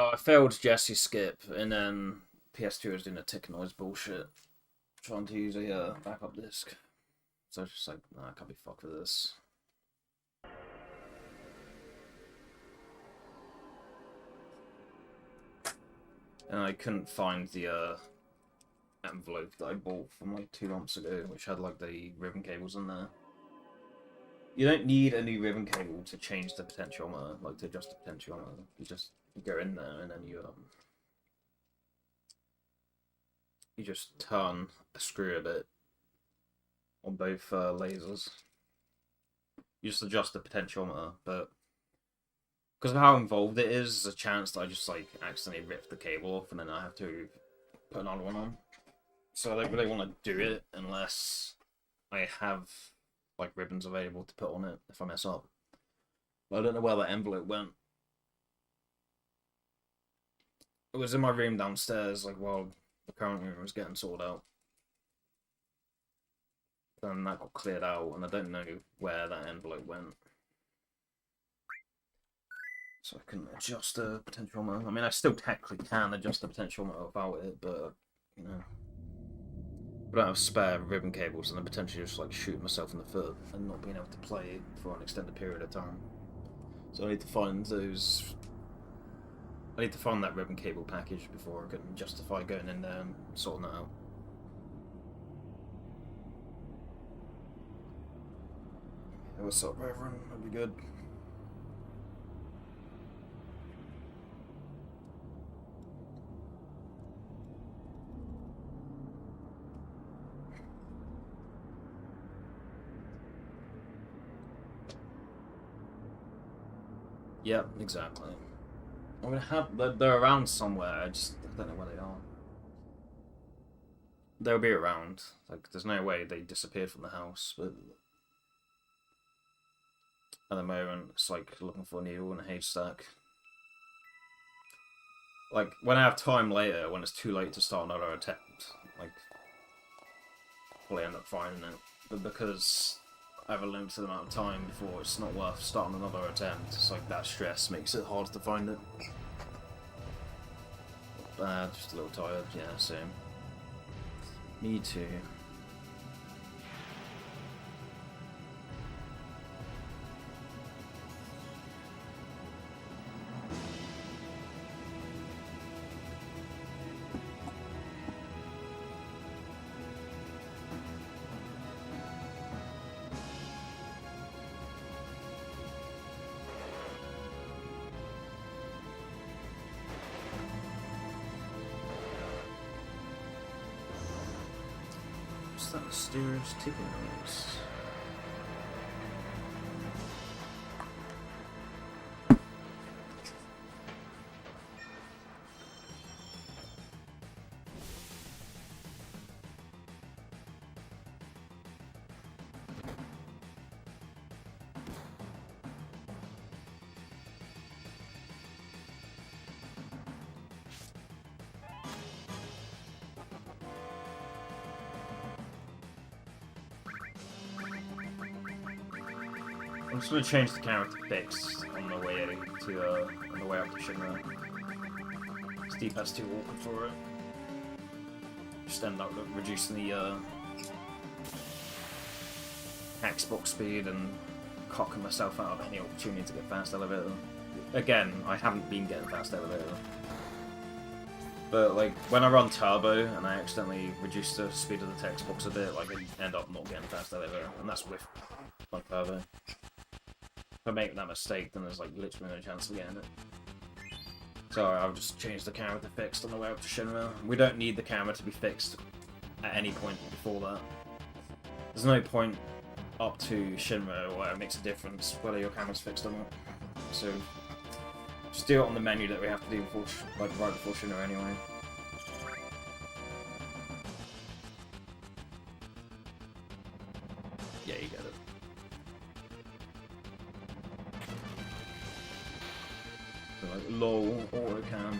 Oh, I failed Jesse skip, and then PS2 was doing a tick noise bullshit, trying to use a backup disk. So I was just like, nah, I can't be fucked with this. And I couldn't find the envelope that I bought from like 2 months ago, which had like the ribbon cables in there. You don't need a new ribbon cable to change the potentiometer, like to adjust the potentiometer. You just go in there and then you just turn a screw a bit on both lasers. You just adjust the potentiometer, but because of how involved it is, there's a chance that I just like accidentally rip the cable off and then I have to put another one on. So I don't really want to do it unless I have like ribbons available to put on it if I mess up. But I don't know where that envelope went. It was in my room downstairs, like while the current room was getting sorted out. Then that got cleared out, and I don't know where that envelope went. So I couldn't adjust the potentiometer. I mean, I still technically can adjust the potentiometer without it, but, you know. I don't have spare ribbon cables, and I'm potentially just like shooting myself in the foot and not being able to play for an extended period of time. So I need to find those. I need to find that ribbon cable package before I can justify going in there and sorting that out. Yeah, what's up, Reverend? That'd be good. Yep, exactly. I'm gonna have. They're around somewhere. I don't know where they are. They'll be around. Like, there's no way they disappeared from the house, but at the moment, it's like looking for a needle in a haystack. Like, when I have time later, when it's too late to start another attempt, like, probably end up finding it. But because I have a limited amount of time before it's not worth starting another attempt, it's like that stress makes it hard to find it. Just a little tired, yeah, same. Me too. What's that mysterious ticking noise? I'm just gonna change the camera to fixed on the way up to Shinra. Steve has too awkward for it. Just end up reducing the Xbox speed and cocking myself out of any opportunity to get fast elevator. Again, I haven't been getting fast elevator. But like when I run turbo and I accidentally reduce the speed of the Xbox a bit, like I end up not getting fast elevator, and that's with my turbo. If I make that mistake, then there's like literally no chance of getting it. So I'll just change the camera to fixed on the way up to Shinra. We don't need the camera to be fixed at any point before that. There's no point up to Shinra where it makes a difference whether your camera's fixed or not. So just do it on the menu that we have to do before, like right before Shinra anyway. Yeah, you get it. So like LOL, autocam,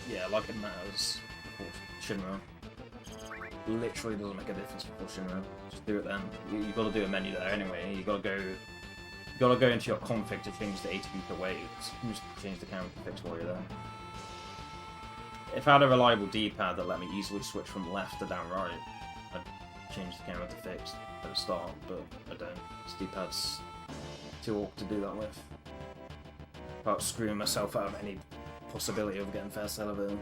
yeah, like it matters before Shinra. Literally doesn't make a difference before Shinra. Just do it then. You gotta do a menu there anyway. You gotta go into your config to change the ATB per waves. You just change the camera to fix while you're there. If I had a reliable D-pad that let me easily switch from left to down right, I'd change the camera to fixed at the start, but I don't. This D-pad's too awkward to do that with. Without screwing myself out of any possibility of getting first elevator.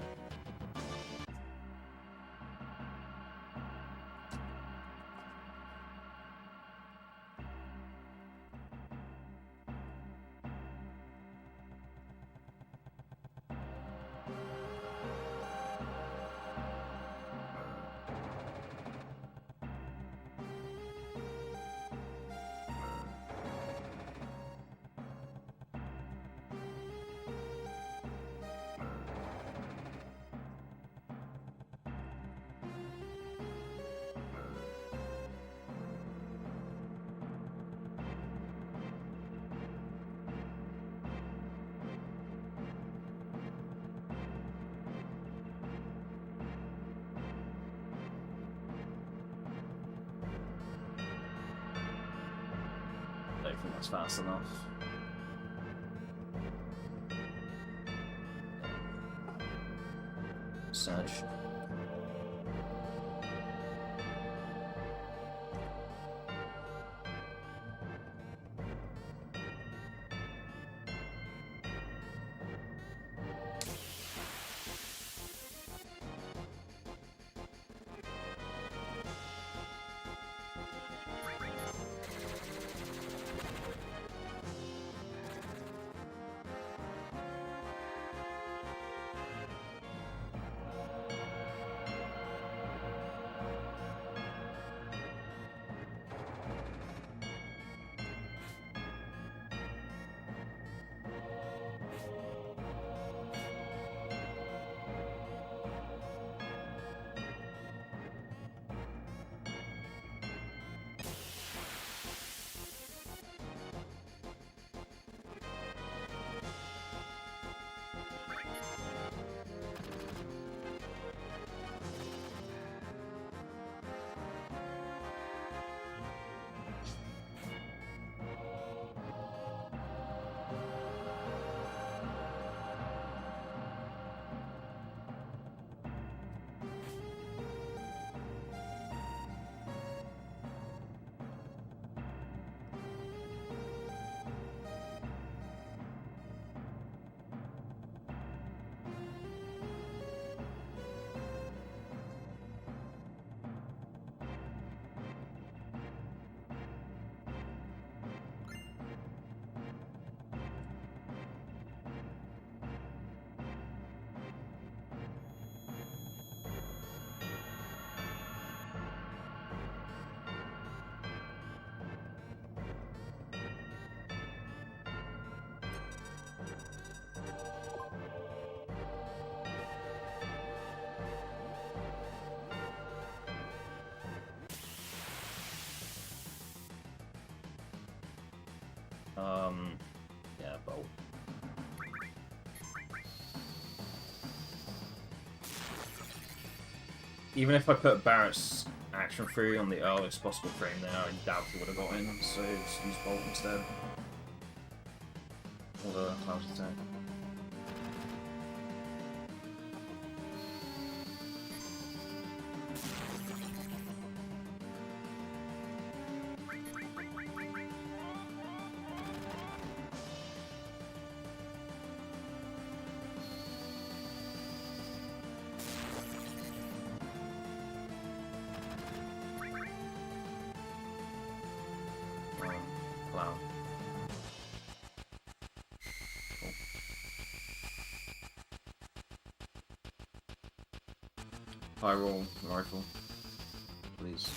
I don't think that's fast enough. Surge. Yeah, bolt. Even if I put Barrett's action free on the earliest possible frame there, I doubt he would have got in, so just use bolt instead. Or the cloud attack. Clown. Cool. High roll rifle, please.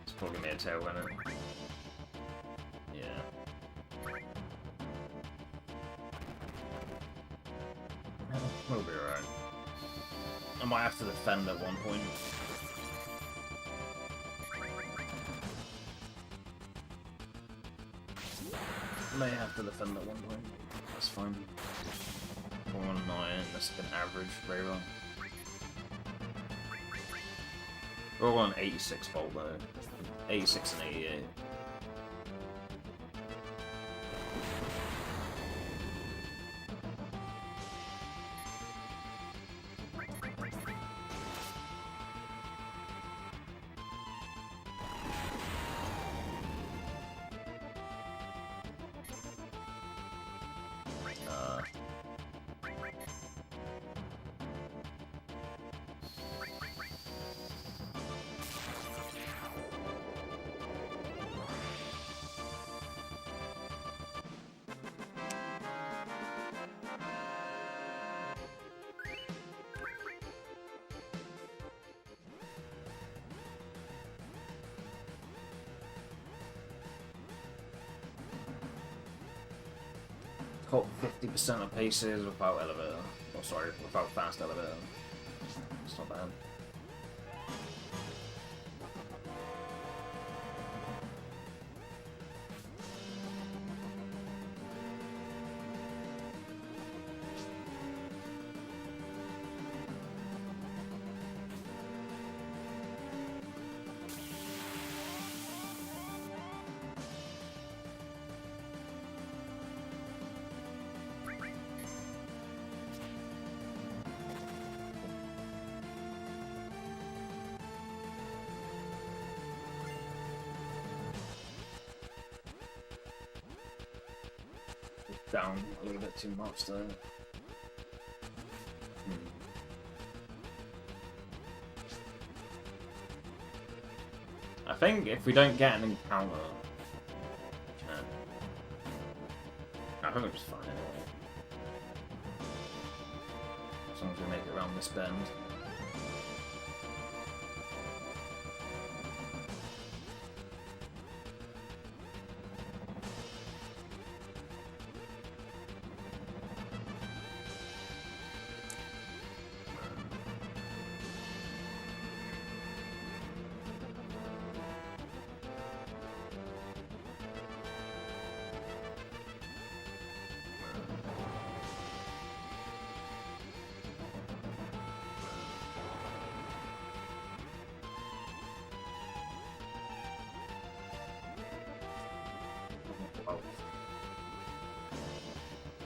It's probably me a tail in it. Yeah. We'll be alright. I might have to defend at one point. May have to defend at one point. That's fine. 419, that's like an average radar. We're all on 86 volt though. 86 and 88. top 50% of paces without elevator. Oh, sorry, without fast elevator. It's not bad. Down a little bit too much there. I think if we don't get an encounter, I think we're just fine anyway. As long as we make it around this bend.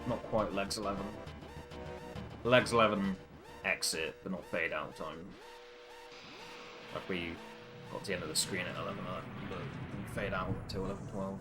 Not quite legs 11. Legs 11 exit, but not fade out time. Like we got to the end of the screen at 11, but fade out until 11:12.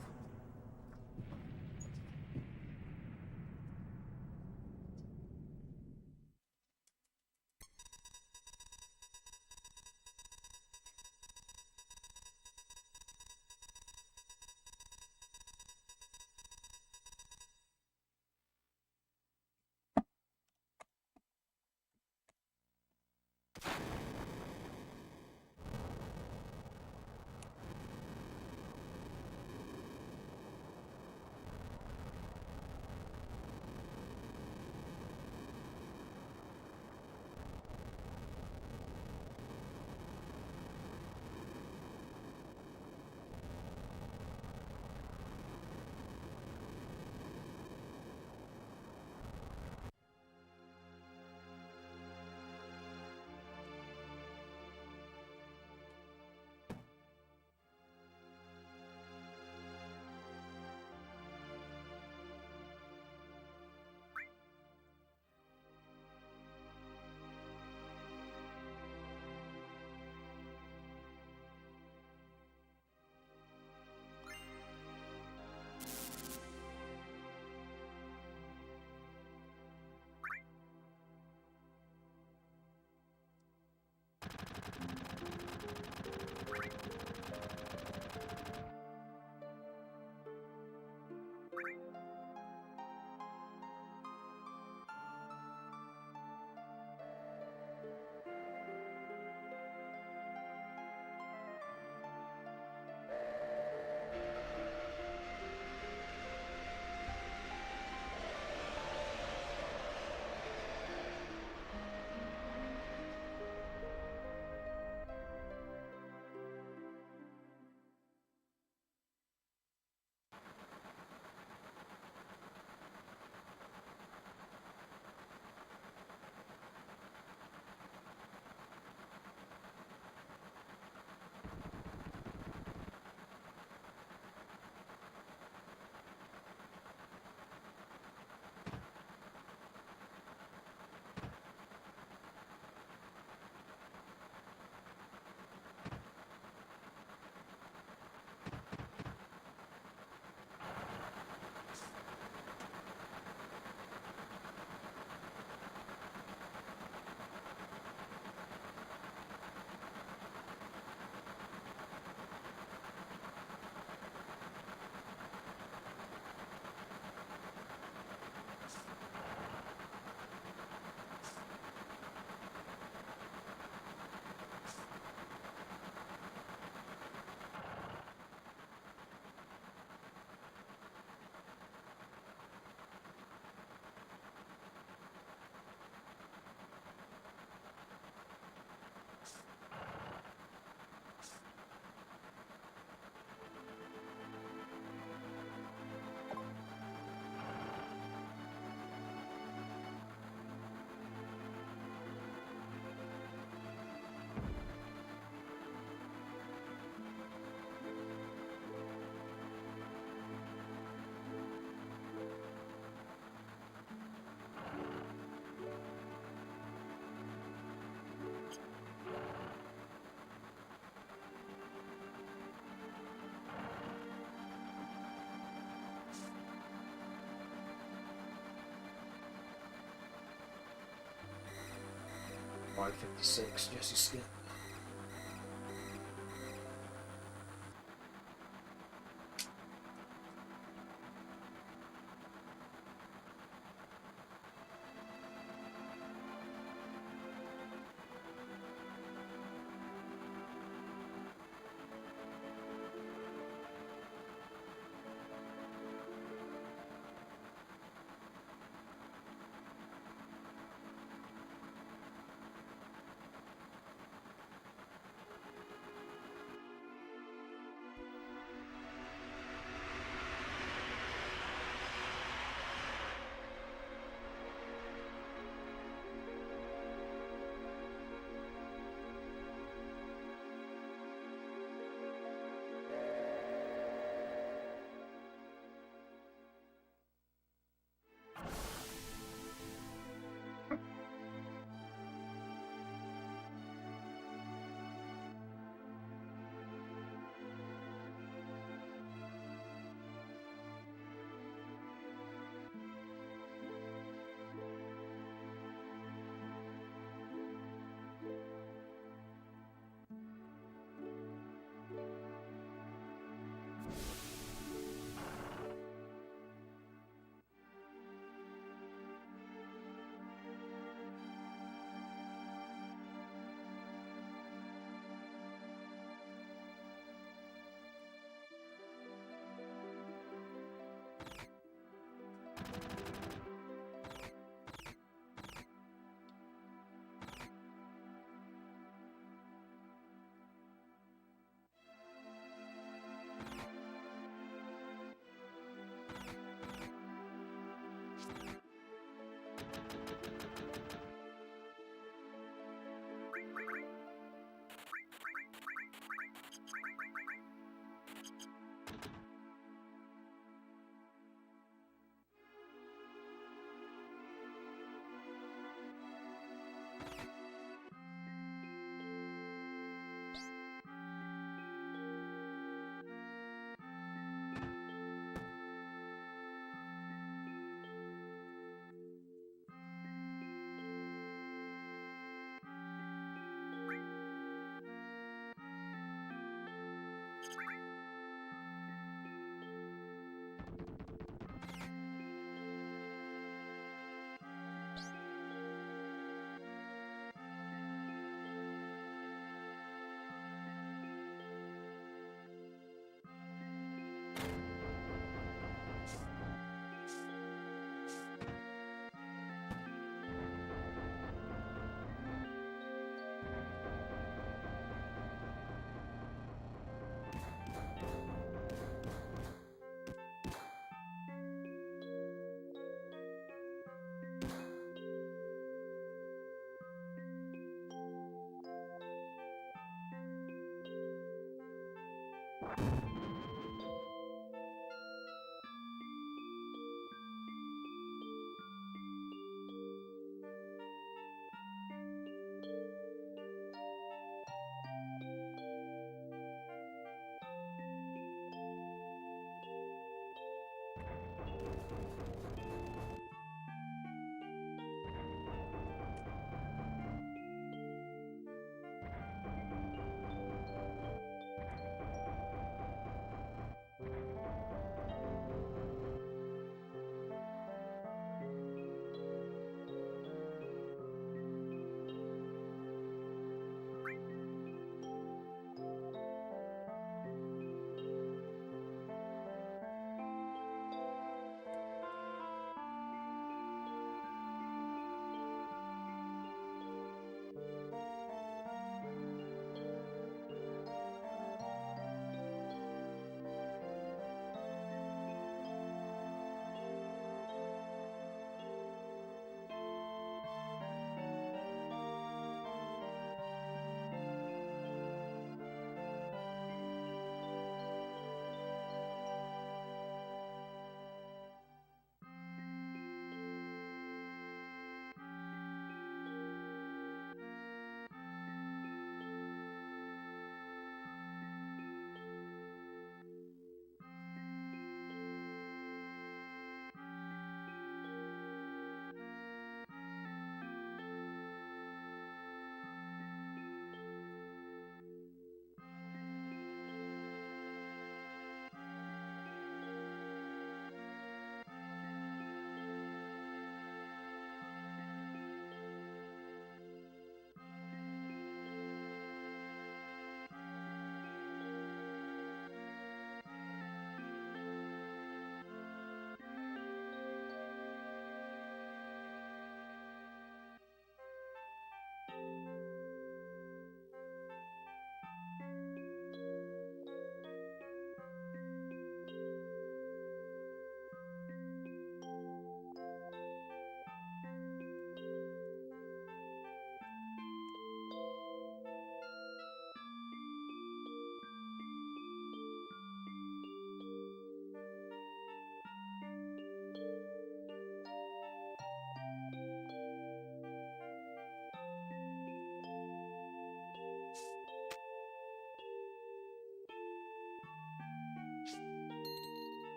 556, Jesse Skip.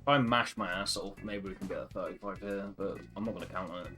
If I mash my ass off, maybe we can get a 35 here, but I'm not going to count on it.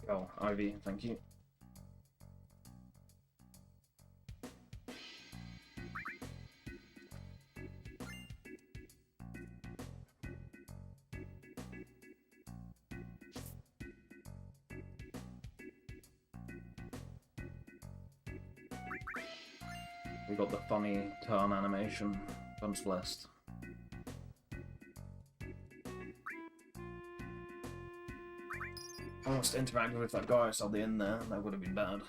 Oh, Ivy, thank you. We got the funny turn animation. Guns blessed. Almost interacted with that guy I saw the in there. That would have been bad.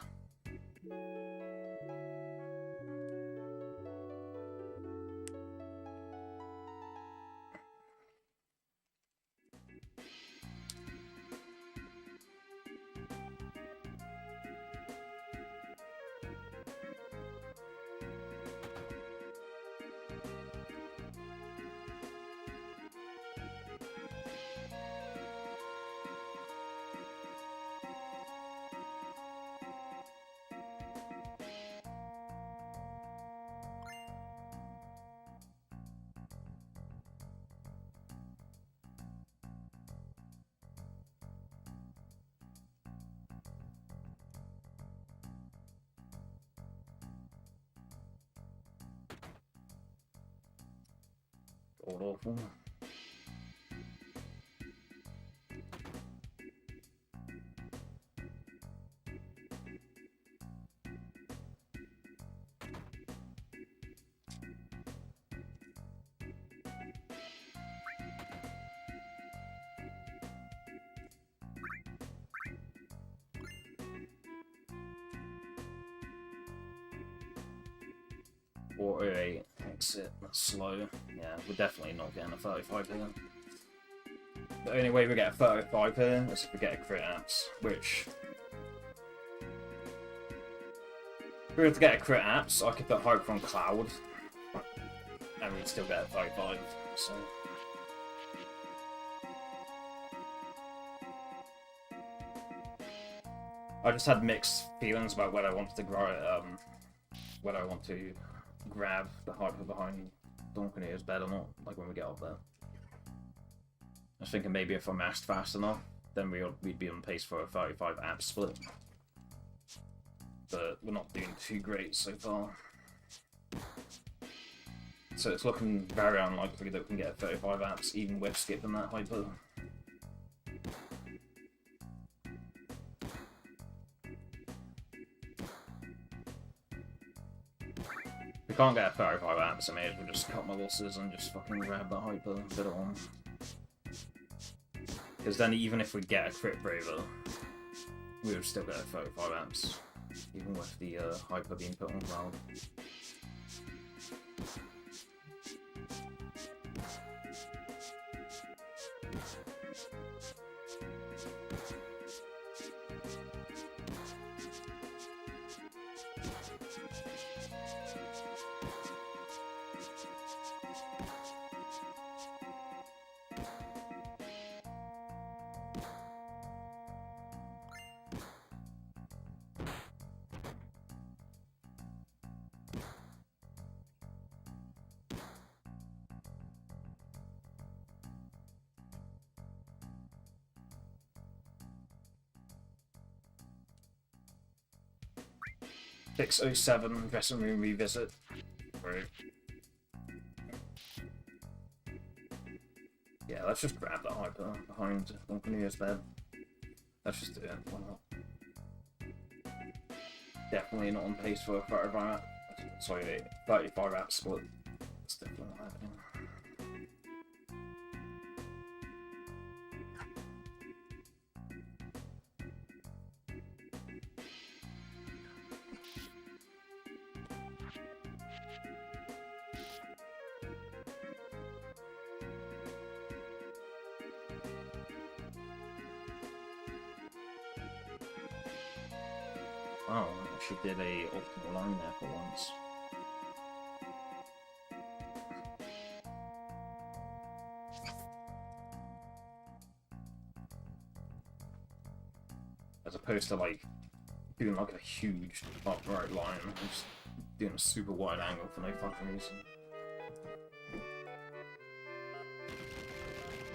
God awful. Or a exit, that's slow. Yeah, we're definitely not getting a 35 here. The only way we get a 35 here is if we get a crit apps, which... If we were to get a crit apps, I could put Hyper on Cloud, and we'd still get a 35, so... I just had mixed feelings about whether I wanted to grow whether I want to grab the Hyper behind Donkeneer's bed or not, like when we get up there. I was thinking maybe if I mashed fast enough, then we'd be on pace for a 35 app split. But we're not doing too great so far. So it's looking very unlikely that we can get 35 apps even with skipping that Hyper. can't get a 35 amps, I may as well just cut my losses and just fucking grab the hyper and put it on. Because then even if we get a crit braver, we would still get a 35 amps, even with the hyper being put on cloud. 607 dressing room revisit. Right. Yeah, let's just grab that hyper behind Unclear's bed. Let's just do it. Why not? Definitely not on pace for a 35 sorry, 35 app split. It's definitely not happening. Wow, I actually did a optimal line there for once. As opposed to like doing like a huge upright line, just doing a super wide angle for no fucking reason.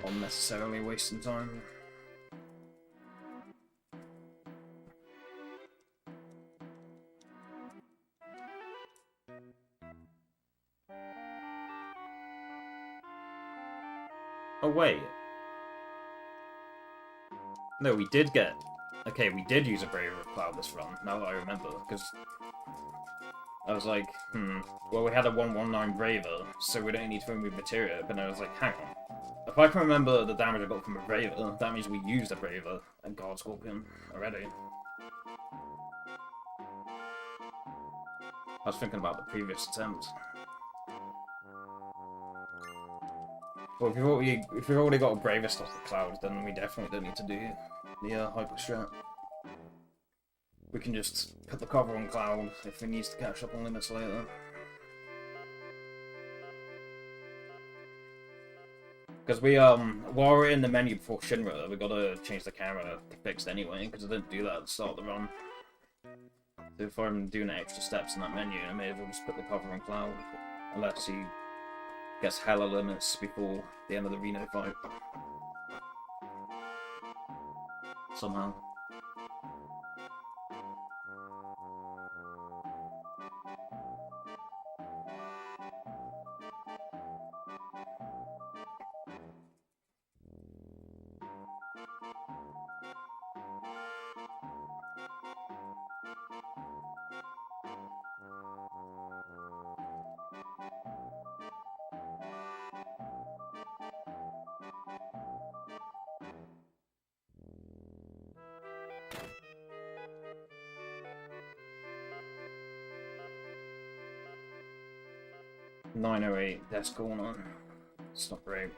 Unnecessarily wasting time. Oh wait. No, we did get... Okay, we did use a Braver of Cloud this run, now that I remember, because... I was like, well we had a 119 Braver, so we don't need to remove materia, but I was like, hang on. If I can remember the damage I got from a Braver, that means we used a Braver and Guard Scorpion already. I was thinking about the previous attempt. Well, if we've already got a Bravest off the Cloud, then we definitely don't need to do the Hyper Strat. We can just put the cover on Cloud if we need to catch up on limits later. Because we, while we're in the menu before Shinra, we gotta change the camera to fixed anyway, because I didn't do that at the start of the run. So if I'm doing extra steps in that menu, I may as well just put the cover on Cloud, unless he gets hella limits before the end of the Reno fight. Somehow. .908 desk corner. It's not great.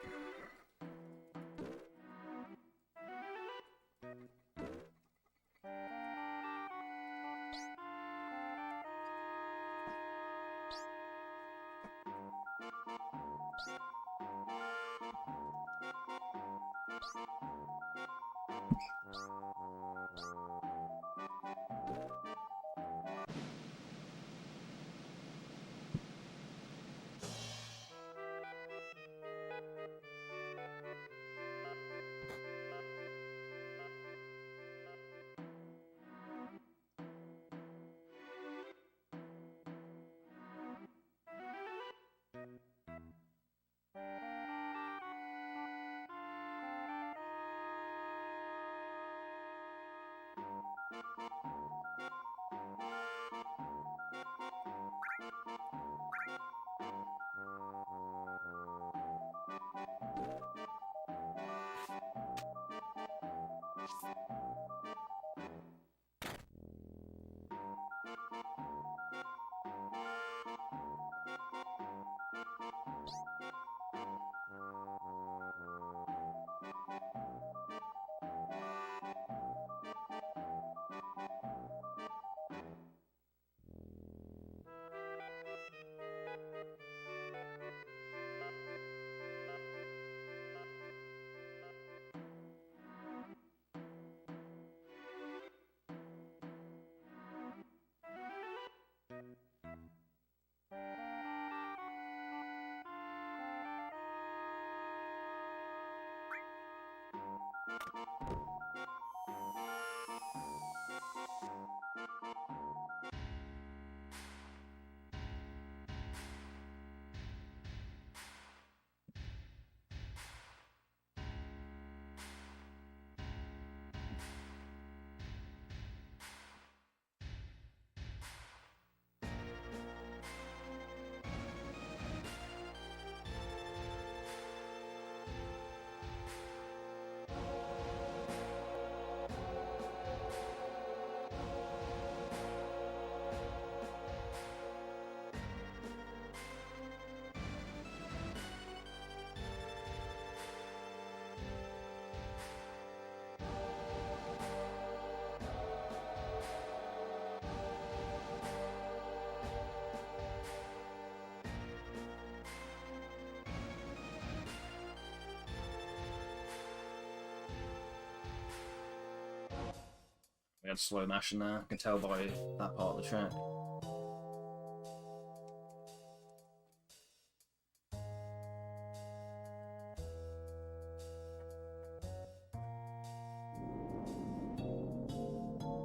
We had slow mashing there. I can tell by that part of the track.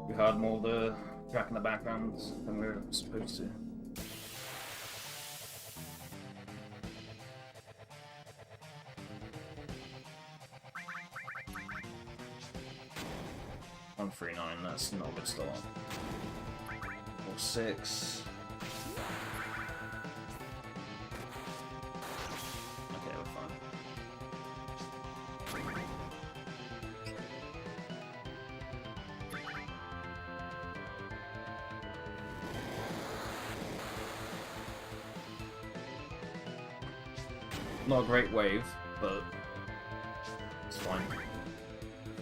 We heard more of the track in the background than we were supposed to. $139, that's not a good start. 4-6. Okay, we're fine. Not a great wave, but it's fine.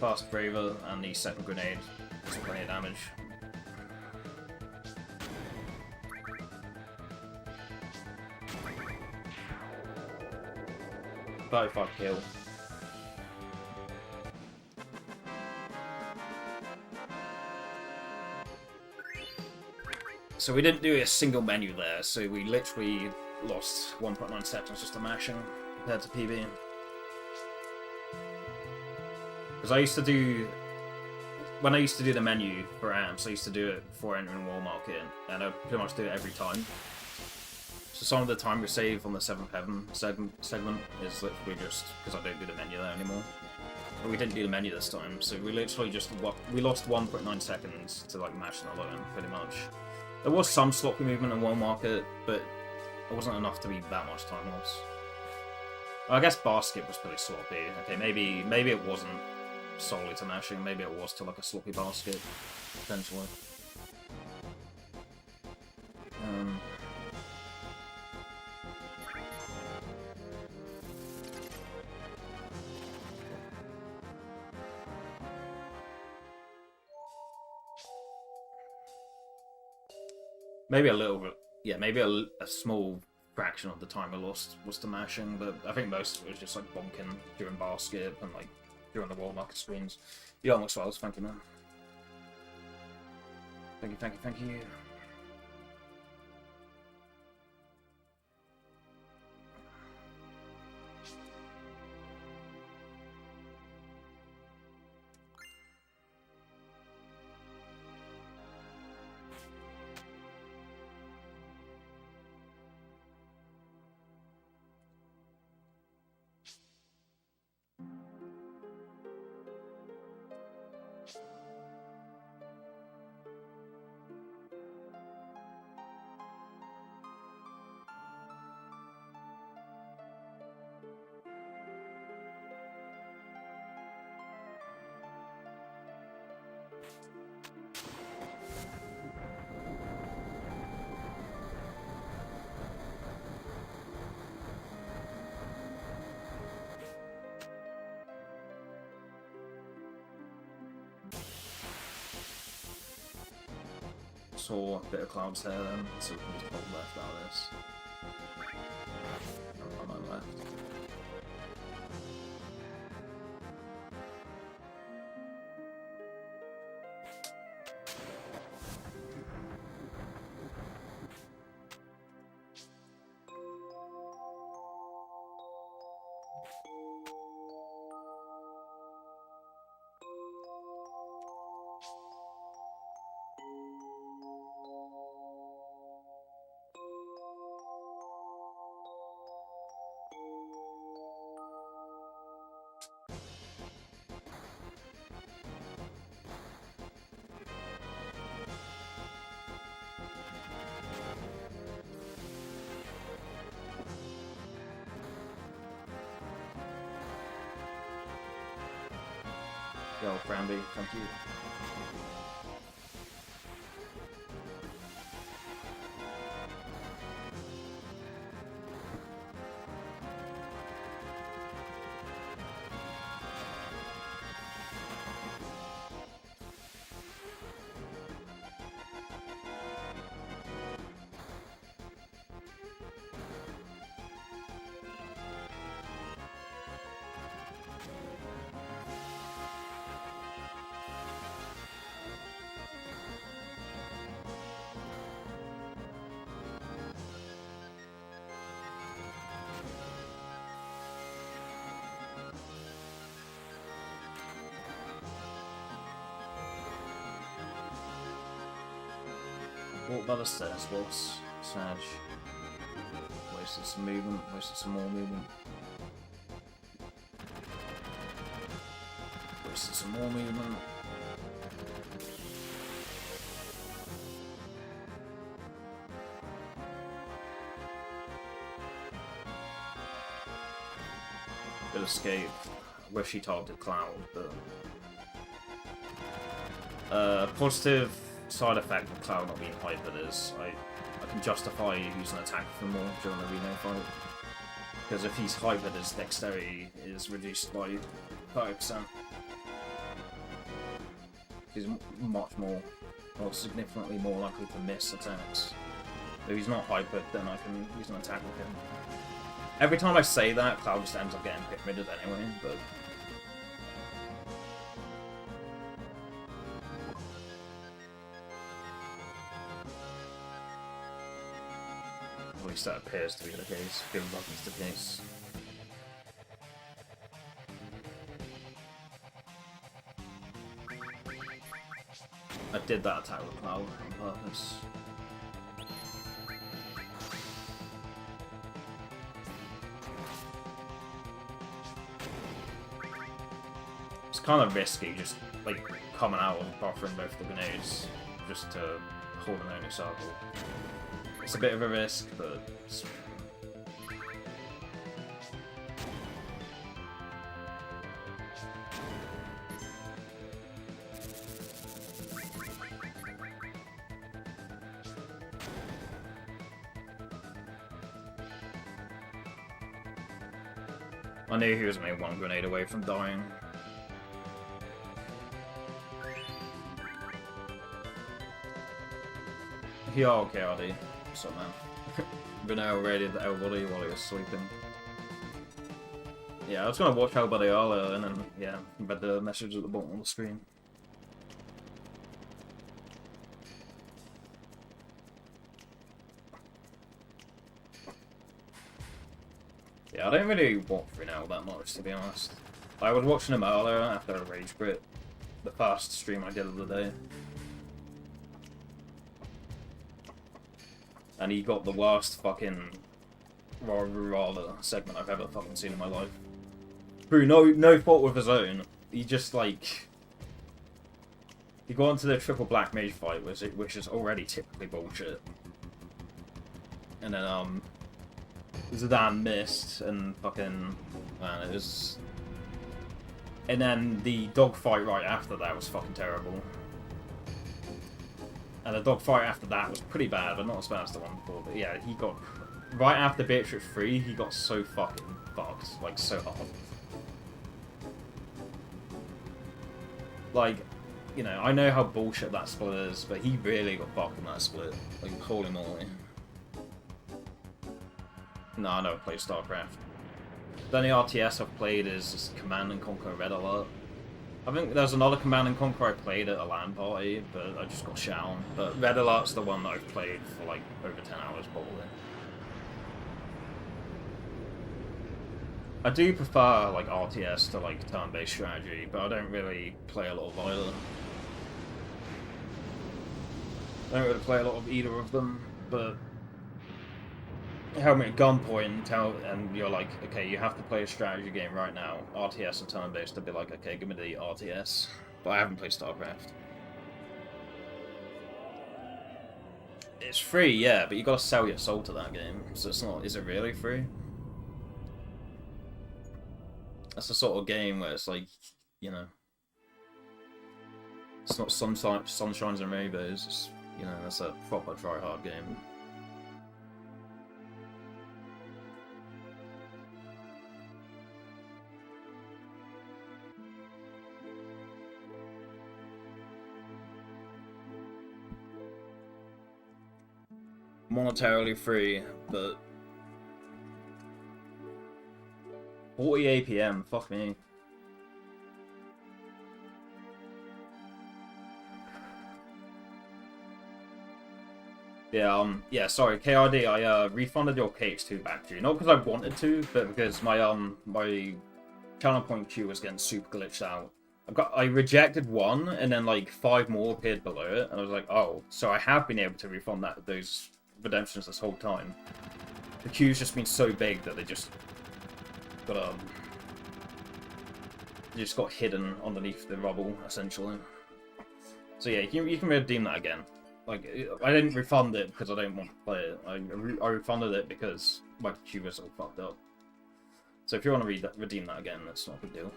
Fast Braver and the second grenade does plenty of damage. $35 kill. So we didn't do a single menu there, so we literally lost 1.9 seconds just to mashing compared to PB. Because I used to do, when I used to do the menu for amps, I used to do it before entering Wall Market, and I pretty much do it every time. So some of the time we save on the 7th Heaven segment is literally just because I don't do the menu there anymore. But we didn't do the menu this time, so we literally just, we lost 1.9 seconds to like mashing alone, pretty much. There was some sloppy movement in Wall Market, but it wasn't enough to be that much time loss. Well, I guess Basket was pretty sloppy. Okay, maybe it wasn't solely to mashing, maybe it was to like a sloppy basket, potentially. Maybe a little bit, yeah, maybe a small fraction of the time I lost was to mashing, but I think most of it was just like bonking during basket and like during the Wall Market screens. You almost well, thank you, man. Thank you, thank you, thank you. saw a bit of Cloud's hair then, so we can just hold left out of this. On my left. Yo, Brandy, thank you. Walk by the stairs, boss. Sag. Wasted some movement, wasted some more movement. Wasted some more movement. Good escape. Wish he targeted Cloud, but positive side effect of Cloud not being hypered is I can justify using attack for more during the Reno fight. Because if he's hypered, his dexterity is reduced by 30%. He's much more, or significantly more likely to miss attacks. If he's not hypered, then I can use an attack with him. Every time I say that, Cloud just ends up getting pit-ridded anyway, but at least that appears to be the case, given like it's the case. I did that attack with Cloud on purpose. It's kind of risky, just like coming out and buffering both the grenades just to hold an only circle. It's a bit of a risk, but it's... I knew he was only one grenade away from dying. Yeah, okay, RD. What's up, man? Bruno raided the Elbody while he was sleeping. Yeah, I was gonna watch Elbody earlier and then, yeah, read the message at the bottom of the screen. Yeah, I don't really watch Bruno that much, to be honest. I was watching him earlier after a Rage Quit, the first stream I did of the day. And he got the worst fucking rather segment I've ever fucking seen in my life. Through no fault of his own. He just like he got into the triple black mage fight, which is already typically bullshit. And then Zidane missed and fucking man, it was. And then the dogfight right after that was fucking terrible. And the dogfight after that was pretty bad, but not as bad as the one before. But yeah, he got... Right after Beatrix 3, he got so fucking fucked. Like, so hard. Like, you know, I know how bullshit that split is, but he really got fucked in that split. Like, holy moly. No, I never played StarCraft. The only RTS I've played is Command and Conquer Red Alert. I think there's another Command and Conquer I played at a LAN party, but I just got shot on. But Red Alert's the one that I've played for like over 10 hours probably. I do prefer like RTS to like turn-based strategy, but I don't really play a lot of either. I don't really play a lot of either of them, but held me at gunpoint and you're like, okay, you have to play a strategy game right now, RTS and turn-based, to be like, okay, give me the RTS. But I haven't played StarCraft. It's free, yeah, but you gotta sell your soul to that game, so it's not, is it really free? That's the sort of game where it's like, you know, it's not sunshines and rainbows, it's, you know, that's a proper try-hard game. Monetarily free, but 40 APM, fuck me. Yeah, sorry, KRD, I refunded your KH2 back to you. Not because I wanted to, but because my my channel point queue was getting super glitched out. I rejected one, and then like 5 more appeared below it, and I was like, oh, so I have been able to refund those redemptions this whole time. The queue's just been so big that they just got hidden underneath the rubble, essentially. So yeah, you can redeem that again. Like, I didn't refund it because I don't want to play it. I refunded it because my queue was all fucked up. So if you want to redeem that again, that's not a big deal.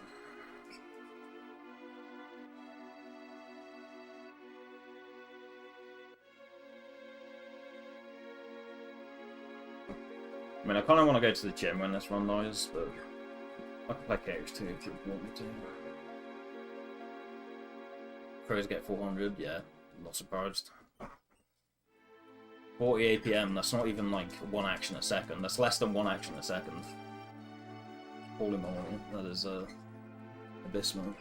I mean, I kind of want to go to the gym when this run dies, but I can play KH2 if you want me to. Pros get 400, yeah, not surprised. 40 APM, that's not even like 1 action a second, that's less than 1 action a second. Holy moly, that is abysmal.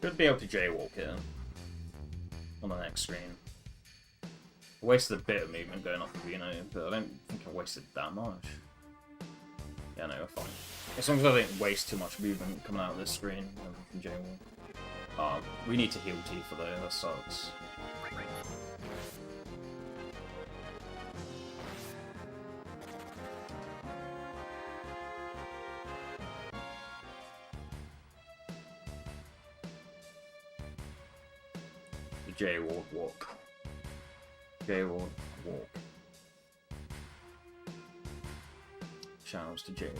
Should be able to jaywalk here on the next screen. I wasted a bit of movement going off the Reno, but I don't think I wasted that much. Yeah, no, we're fine. As long as I don't waste too much movement coming out of this screen, we can jaywalk. We need to heal Tifa though, that sucks. Jaywalk walk. Jaywalk walk. Shouts to Jaywalk.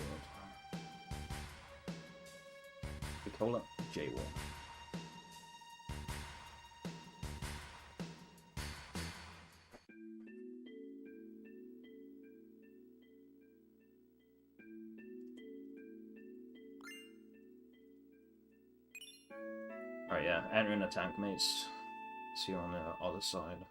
We call it Jaywalk. Alright, yeah, entering the tank, mates. See you on the other side.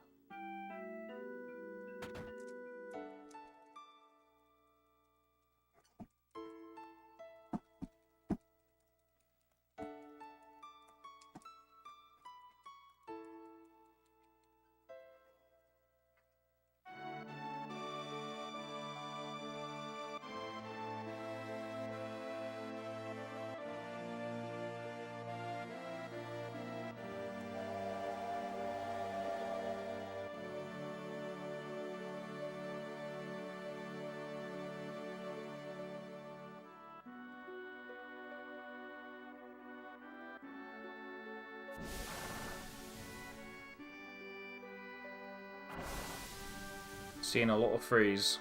Seeing a lot of threes.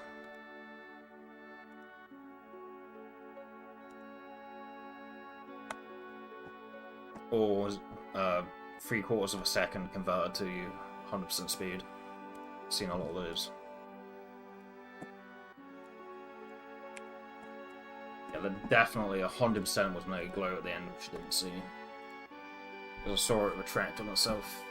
Or 3/4 of a second converted to 100% speed. Seen a lot of those. Yeah, there definitely 100% was no glow at the end, which I didn't see. Because I saw it retract on itself.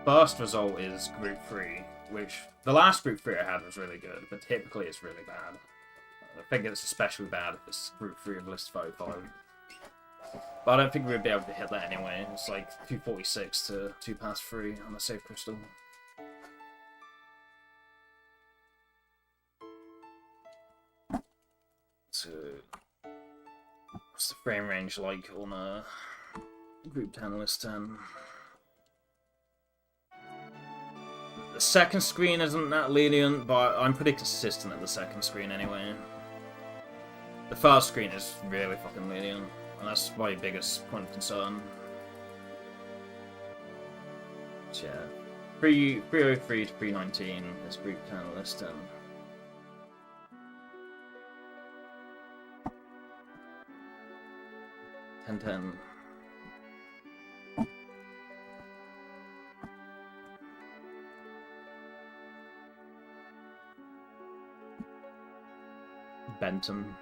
First result is Group 3, which the last Group 3 I had was really good, but typically it's really bad. I think it's especially bad if it's Group 3 of List 35. But I don't think we'd be able to hit that anyway. It's like 246 to 2 past 3 on the Safe Crystal. So, what's the frame range like on a Group 10 List 10? The second screen isn't that lenient, but I'm pretty consistent at the second screen anyway. The first screen is really fucking lenient, and that's my biggest point of concern. So yeah, 303 to 319 is Group 10 List 10. 1010. Benton.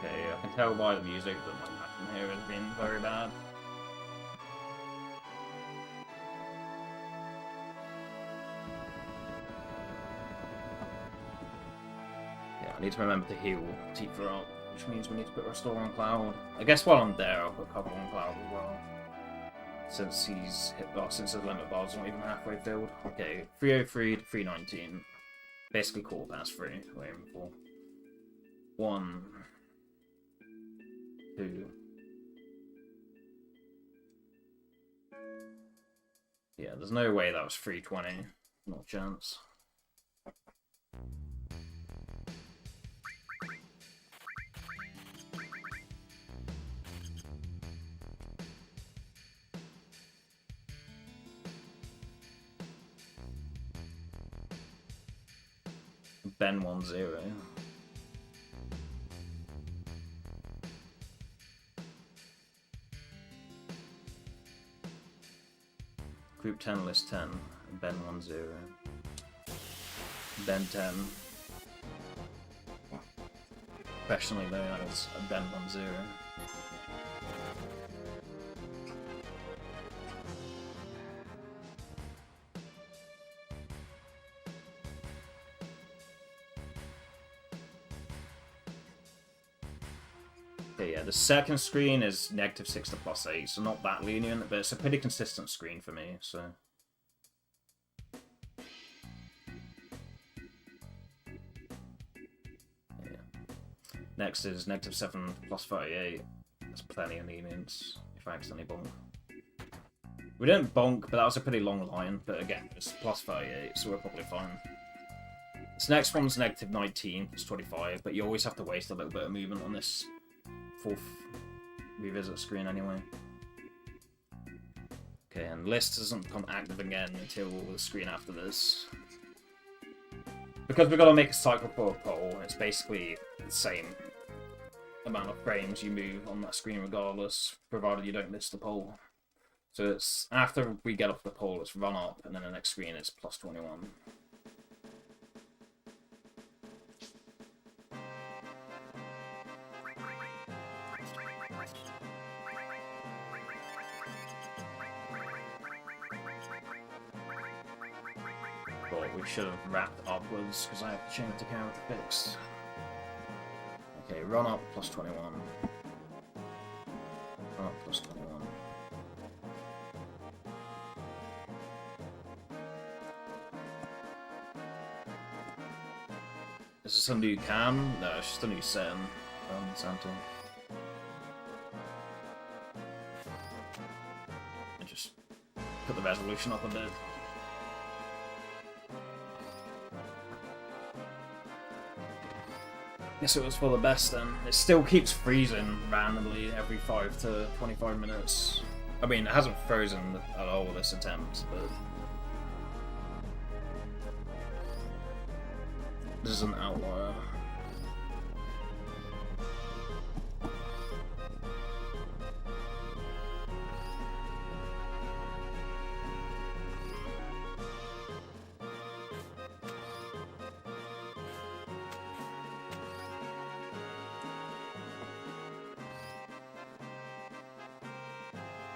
Okay, I can tell by the music that my pattern here has been very bad. Yeah, I need to remember to heal Tifa up, which means we need to put Restore on Cloud. I guess while I'm there, I'll put Cover on Cloud as well. Since he's hit, since his limit bar's not even halfway filled. Okay, 303 to 319. Basically quarter past 3, we're aiming for. 1, 2. Yeah, there's no way that was 320. Not a chance. Ben 10. Group 10 List 10, Ben 10. Ben 10. Professionally known as Ben 10. Okay, yeah, the second screen is -6 to +8, so not that lenient, but it's a pretty consistent screen for me, so... Yeah. Next is -7 +38. That's plenty of lenience, if I accidentally bonk. We didn't bonk, but that was a pretty long line, but again, it's +38, so we're probably fine. This next one's -19, it's 25, but you always have to waste a little bit of movement on this 4th revisit screen anyway. Okay, and list doesn't become active again until the screen after this. Because we've got to make a cycle for a poll, it's basically the same amount of frames you move on that screen regardless, provided you don't miss the poll. So it's after we get off the pole, it's run up, and then the next screen is plus 21. But we should have wrapped upwards because I have to change the character fixed. Okay, run up plus 21. Run up plus 21. Is this a new cam? No, it's just a new setting from Santa. And just put the resolution up a bit. Guess it was for the best then. It still keeps freezing randomly every 5 to 25 minutes. I mean, it hasn't frozen at all this attempt, but this is an outlier.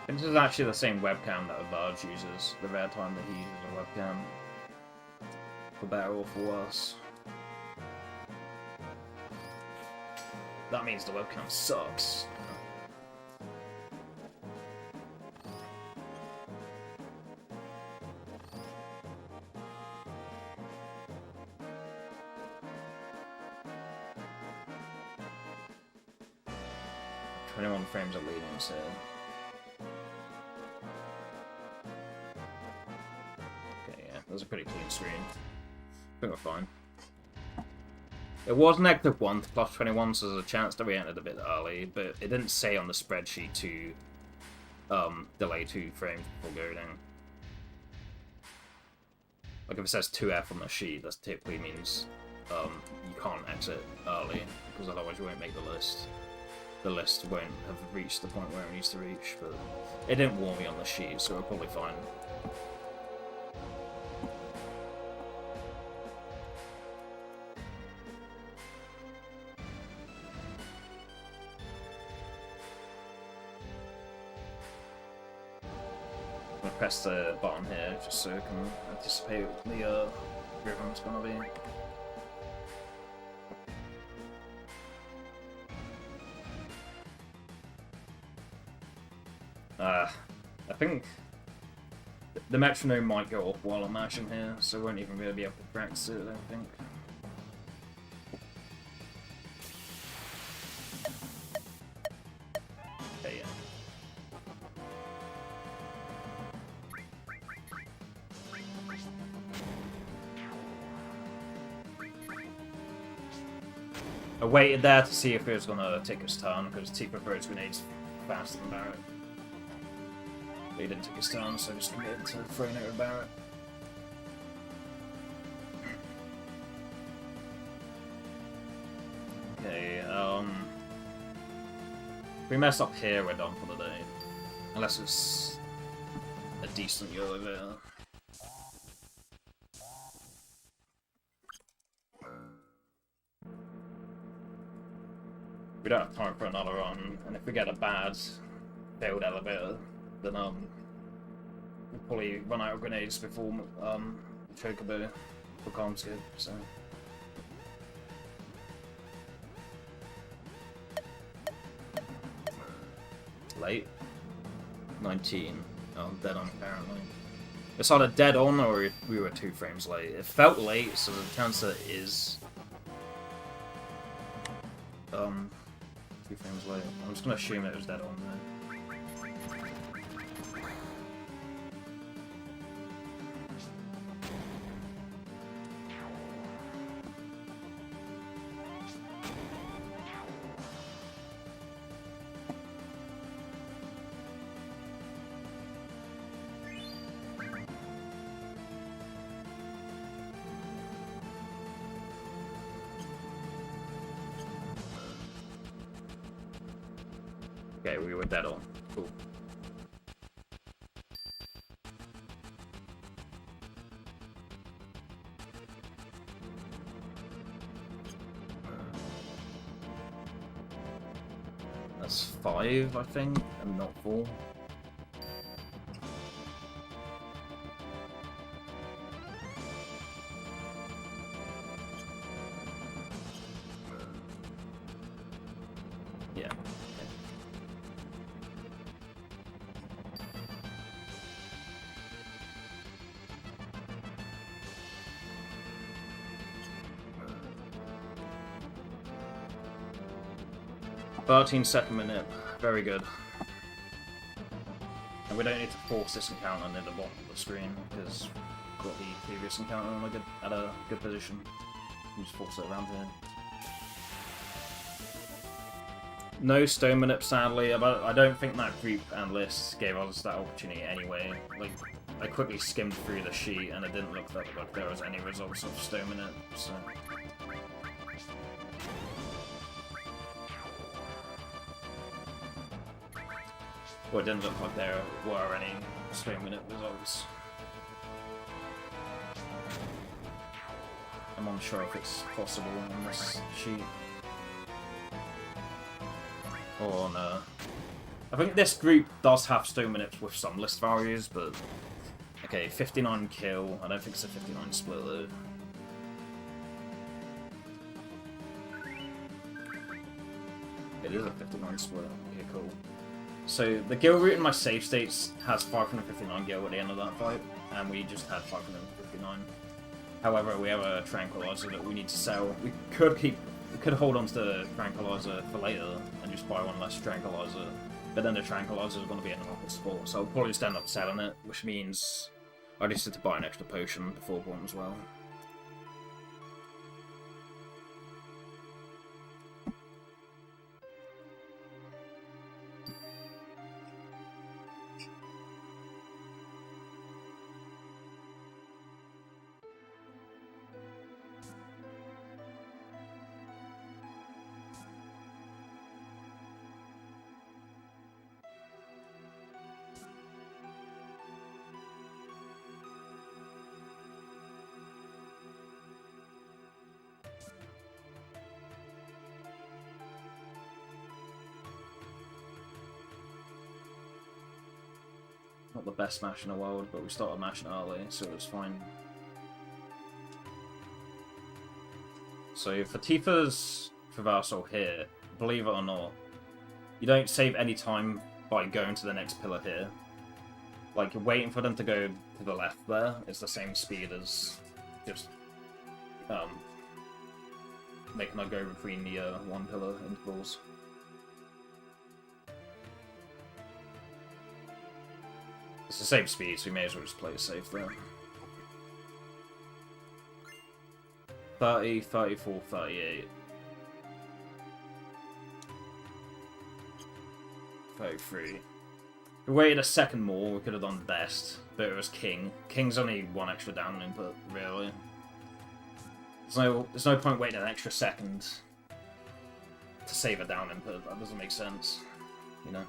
This is actually the same webcam that Avage uses, the rare time that he uses a webcam. For better or for worse. That means the webcam sucks. "21 frames of leadings here. That was a pretty clean screen. I think we're fine. It was -1 to plus 21, so there's a chance that we entered a bit early, but it didn't say on the spreadsheet to delay 2 frames before loading. Like if it says 2F on the sheet, that typically means you can't exit early, because otherwise you won't make the list. The list won't have reached the point where it needs to reach, but it didn't warn me on the sheet, so we're probably fine. Press the button here just so I can anticipate what the rhythm's gonna be. I think the metronome might go off while I'm mashing here, so I won't even really be able to practice it, I don't think. Okay, yeah. I waited there to see if it was gonna take his turn, because Tifa throws grenades faster than Barrett. But he didn't take his turn, so I just committed to throwing it with Barrett. Okay, if we mess up here, we're done for the day. Unless it's a decent YOLO there. We don't have time for another run, and if we get a bad failed elevator, then we'll probably run out of grenades before Chocobo for calm skip, so. Late. 19. Oh, dead on apparently. It's either dead on or we were 2 frames late. It felt late, so there's a chance that it is 2 frames late. I'm just gonna assume it was dead on there. Okay, we were dead on. Cool. That's 5, I think, and not 4. Yeah. 13-second minute, very good. And we don't need to force this encounter near the bottom of the screen, because we've got the previous encounter at a good position. We just force it around here. No stone minute, sadly, but I don't think that group and list gave us that opportunity anyway. Like, I quickly skimmed through the sheet and it didn't look like there was any results of stone minute, so... Well, it didn't look like there were any stone minute results. I'm unsure if it's possible on this sheet. Oh no. I think this group does have stone minutes with some list values, but... Okay, 59 kill. I don't think it's a 59 split though. It is a 59 split. Okay, cool. So, the gil route in my save states has 559 gil at the end of that fight, and we just had 559. However, we have a tranquilizer that we need to sell. We could hold on to the tranquilizer for later and just buy one less tranquilizer, but then the tranquilizer is going to be in an awkward spot, so I'll probably just end up selling it, which means I just need to buy an extra potion before one as well. Not the best match in the world, but we started matching early, so it was fine. So for Tifa's traversal here, believe it or not, you don't save any time by going to the next pillar here. Like, you're waiting for them to go to the left there. It's the same speed as just making her go between the one pillar intervals. It's the same speed, so we may as well just play it safe there. 30, 34, 38. 33. If we waited a second more, we could have done best, but it was King. King's only one extra down input, really. There's no point waiting an extra second to save a down input. That doesn't make sense, you know?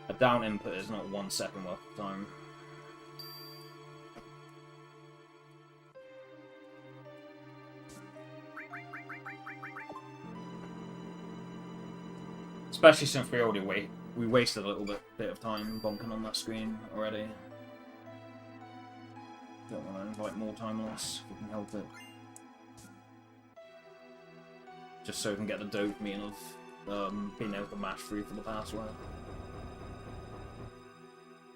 A down input is not 1 second worth of time. Especially since we wasted a little bit of time bonking on that screen already. Don't want to invite more time loss if we can help it. Just so we can get the dopamine of being able to match through for the password.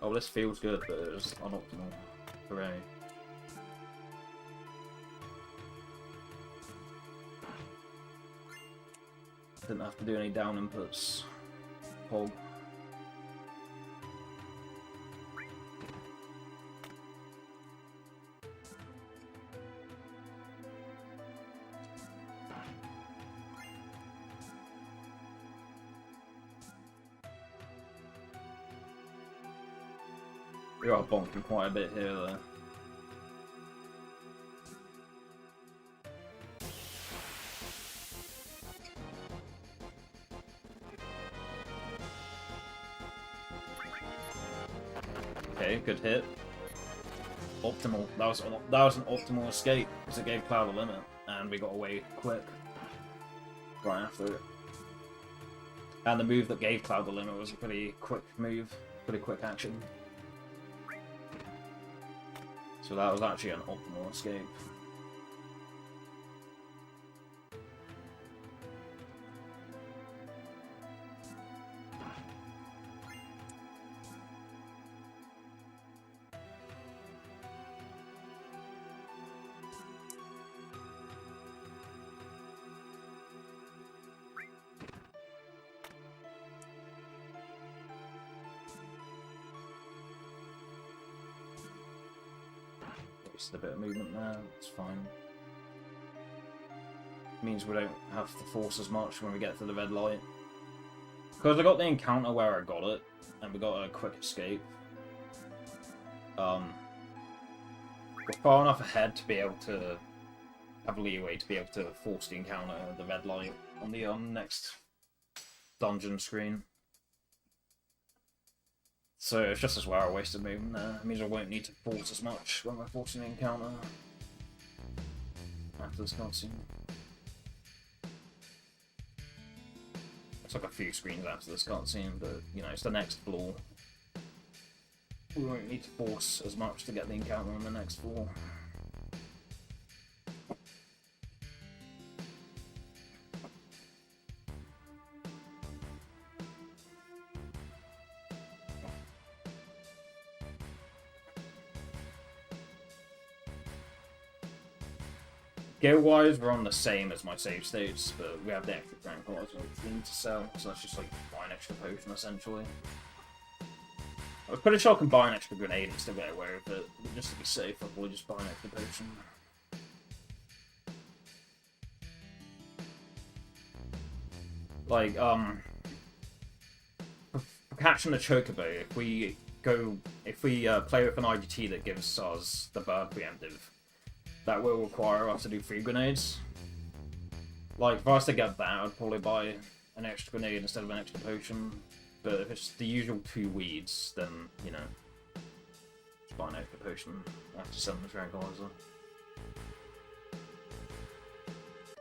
Oh, this feels good, but it was unoptimal. Hooray. Didn't have to do any down inputs. Hog. We got bonking quite a bit here, though. Okay, good hit. optimal. That was an optimal escape because it gave Cloud a limit, and we got away quick right after it. And the move that gave Cloud the limit was a pretty quick move, pretty quick action. So that was actually an optimal escape. Just a bit of movement there, it's fine. Means we don't have to force as much when we get to the red light. Because I got the encounter where I got it, and we got a quick escape. We're far enough ahead to be able to have leeway to be able to force the encounter at the red light on the next dungeon screen. So it's just as well I wasted movement there. It means I won't need to force as much when we're forcing the encounter after this cutscene. It's like a few screens after this cutscene, but you know, it's the next floor. We won't need to force as much to get the encounter on the next floor. Skill-wise, we're on the same as my save states, but we have the extra tranquilizer which we need to sell, so that's just like buy an extra potion, essentially. I was pretty sure I can buy an extra grenade and still get away with it, but just to be safe, I'll probably just buy an extra potion. Like, for catching the chocobo, if we play with an IGT that gives us the bird preemptive, that will require us to do 3 grenades. Like, if I was to get that, I'd probably buy an extra grenade instead of an extra potion. But if it's the usual 2 weeds, then, you know, just buy an extra potion after selling the tranquilizer.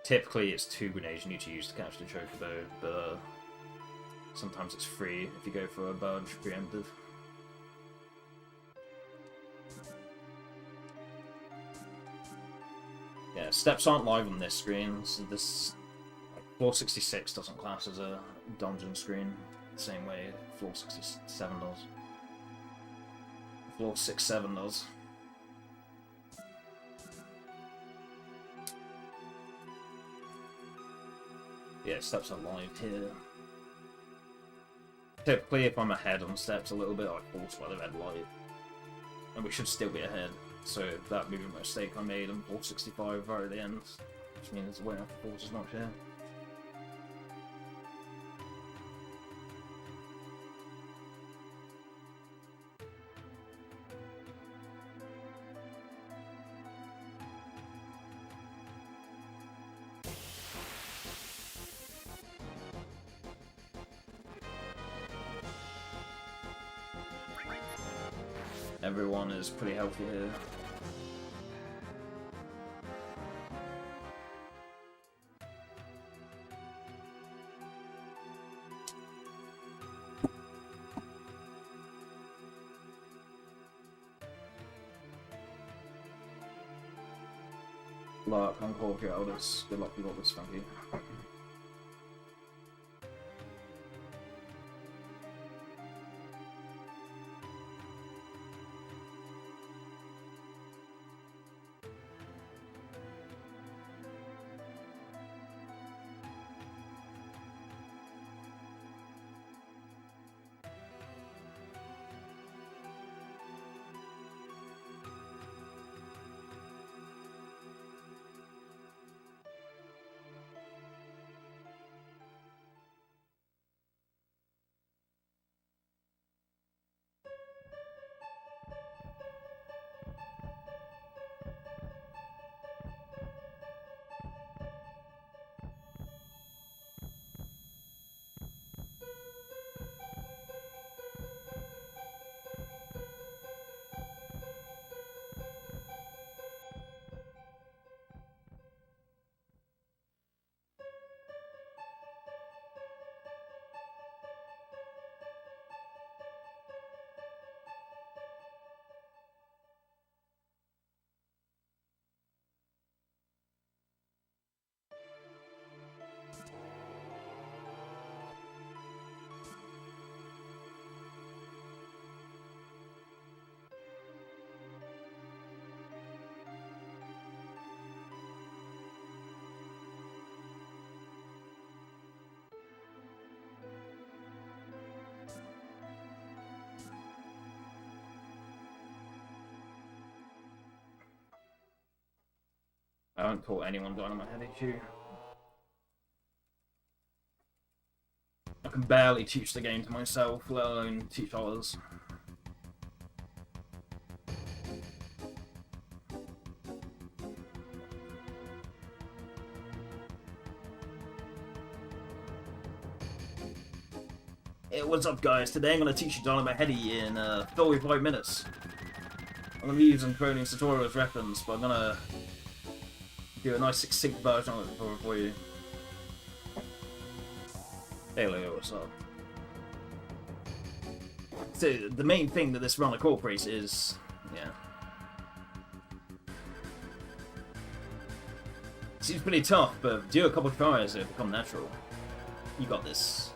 Typically, it's 2 grenades you need to use to catch the chocobo, but sometimes it's 3 if you go for a bird preemptive. Yeah, steps aren't live on this screen, so this floor 66 doesn't class as a dungeon screen the same way floor 67 does. Floor 67 does. Yeah, steps are live here. Typically, if I'm ahead on steps a little bit, I force by the red light. And we should still be ahead. So that movement mistake I made on 465 right at the end, which means I won't have to force as much here. Everyone is pretty healthy here. Luck, I'm called your elders. Good luck with all this, thank you. I haven't taught anyone Dynamite Head issue. I can barely teach the game to myself, let alone teach others. Hey, what's up guys? Today I'm going to teach you Dynamite Heady in 35 minutes. I'm going to be using Croning's tutorial as reference, but I'm going to do a nice succinct version of it for you. Hey Leo, what's up? So, the main thing that this run incorporates is, yeah. Seems pretty tough, but do a couple of tries and it'll become natural. You got this.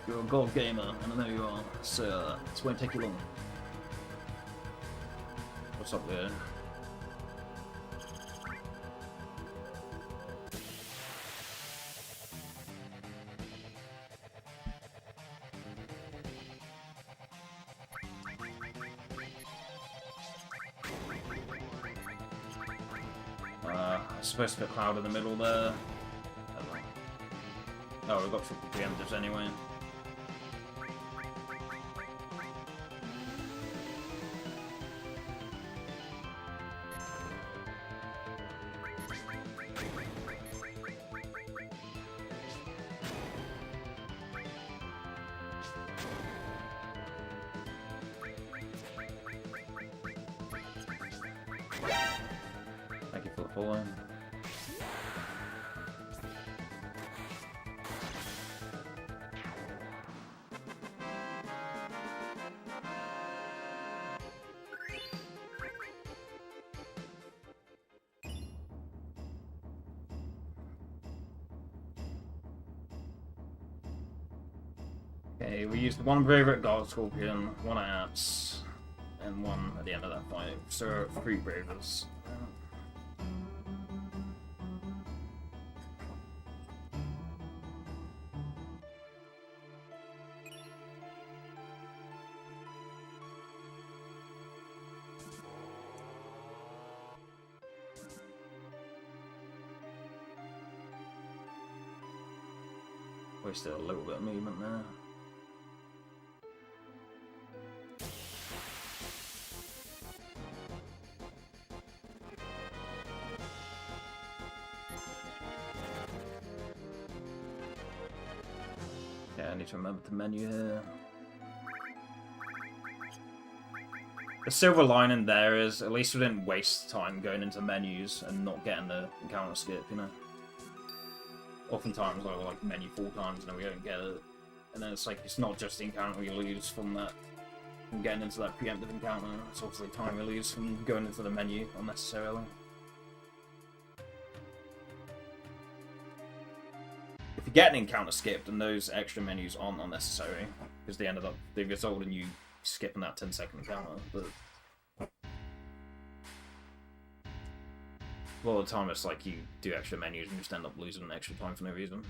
You're a gold gamer, and I know you are, so this won't take you long. What's up there? I'm supposed to put Cloud in the middle there. Oh, we've got triple preemptives anyway. Thank you for the follow. Okay, we used one Braver at Guard Scorpion, one at Apps, and one at the end of that fight. So 3 Bravers. Wasted a little bit of movement there. Yeah, I need to remember the menu here. The silver lining there is, at least we didn't waste time going into menus and not getting the encounter skip, you know? Oftentimes I will like menu 4 times and then we don't get it. And then it's like, it's not just the encounter we lose from that, from getting into that preemptive encounter, it's also the time we lose from going into the menu unnecessarily. If you get an encounter skipped, then those extra menus aren't unnecessary, because they result in you skipping that 10-second encounter, but a lot of the time it's like you do extra menus and just end up losing extra time for no reason.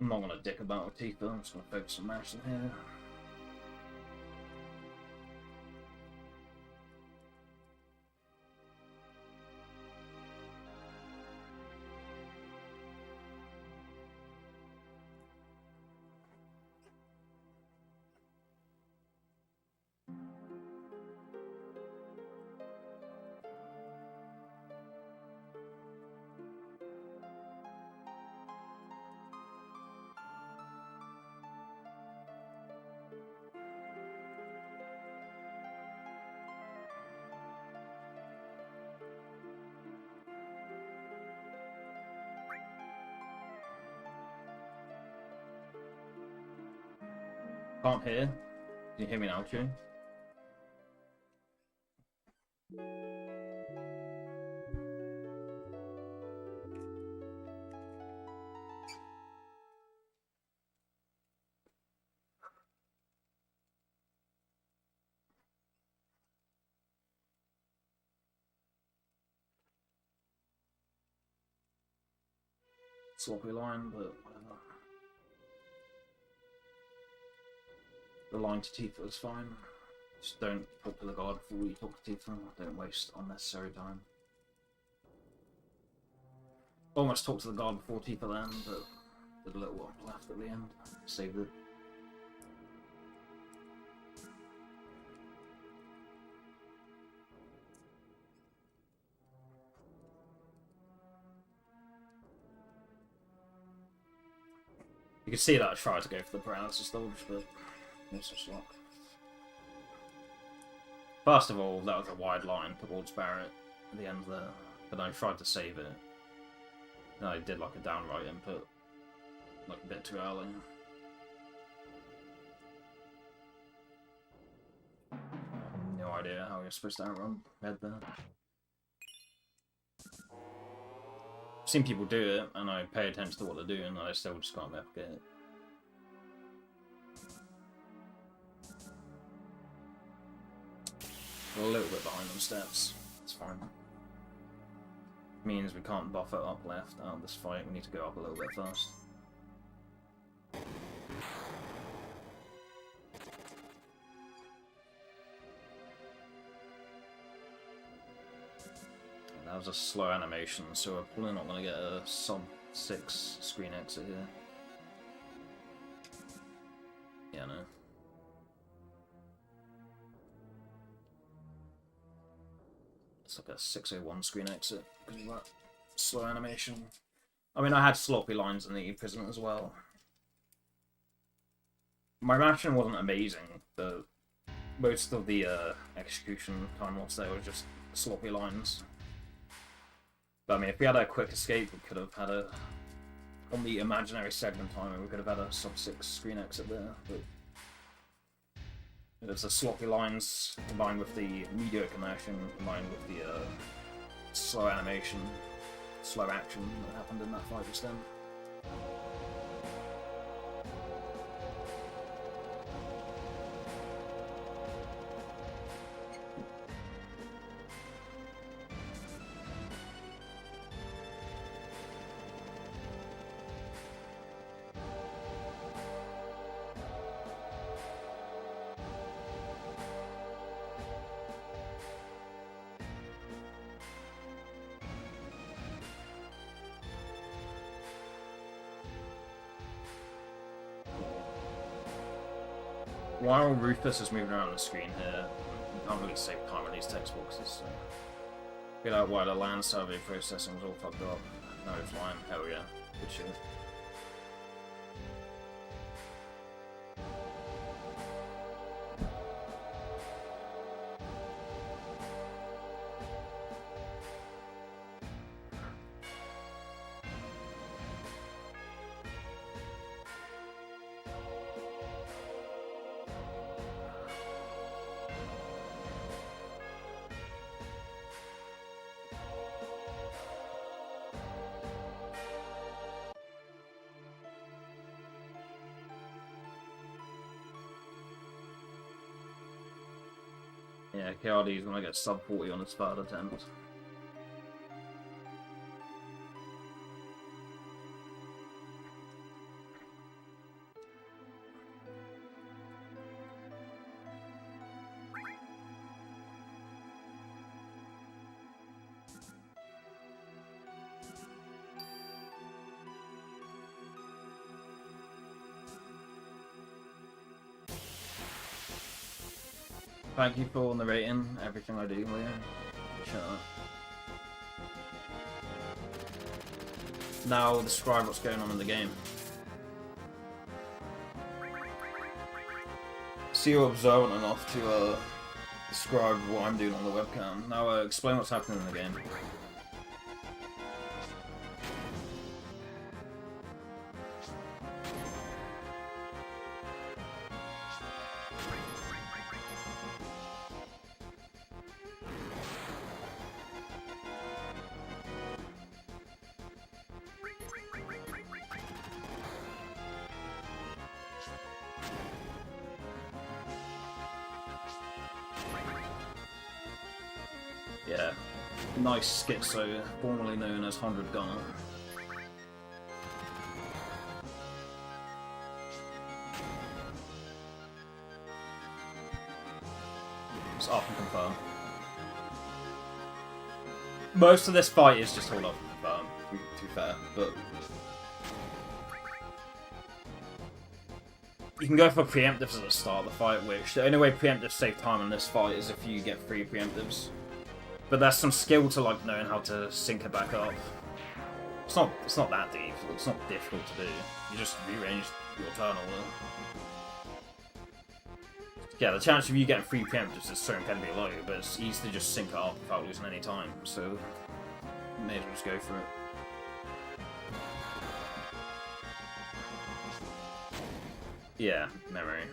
I'm not gonna dick about with Tifa, I'm just gonna focus on mashing here. Can't hear. Can you hear me now, Q? Sloppy line, but whatever. The line to Tifa is fine. Just don't talk to the guard before you talk to Tifa. Don't waste unnecessary time. Almost talked to the guard before Tifa then, but did a little walk left at the end. Saved it. You can see that I tried to go for the paralysis dodge, but no such luck. First of all, that was a wide line towards Barrett at the end there, but I tried to save it. And I did like a downright input, like a bit too early. No idea how you're supposed to outrun Red there. I've seen people do it, and I pay attention to what they're doing, and I still just can't replicate it. We're a little bit behind on steps. It's fine. Means we can't buff it up left out of this fight. We need to go up a little bit first. That was a slow animation, so we're probably not going to get a sub-6 screen exit here. Yeah, no. It's like a 601 screen exit because of that slow animation. I mean, I had sloppy lines in the prison as well. My mashing wasn't amazing, but most of the execution time lost there was just sloppy lines. But I mean, if we had a quick escape, we could have had a... On the imaginary segment timer, we could have had a sub-6 screen exit there, but... There's the sloppy lines combined with the mediocre motion, combined with the slow animation, slow action that happened in that fight just then. While Rufus is moving around the screen here, you can't really save time on these text boxes, so... Get out why the land survey processing was all fucked up. No, it's fine. Hell yeah. Good shit. Yeah, KRD's gonna get sub 40 on his third attempt. Thank you for narrating everything I do, Leo. Shut up. Now describe what's going on in the game. So you're observant enough to describe what I'm doing on the webcam. Now explain what's happening in the game. Yeah, nice schizo, formerly known as 100 Gunner. It's up and confirm. Most of this fight is just hold up and confirm, to be fair, but you can go for preemptives at the start of the fight, which the only way preemptives save time in this fight is if you get 3 preemptives. But there's some skill to like knowing how to sync it back up. It's not that deep. It's not difficult to do. You just rearrange your turn order. Yeah, the chance of you getting 3 preemptives is certainly can be low, but it's easy to just sync it up without losing any time. So you may as well just go for it. Yeah, memory.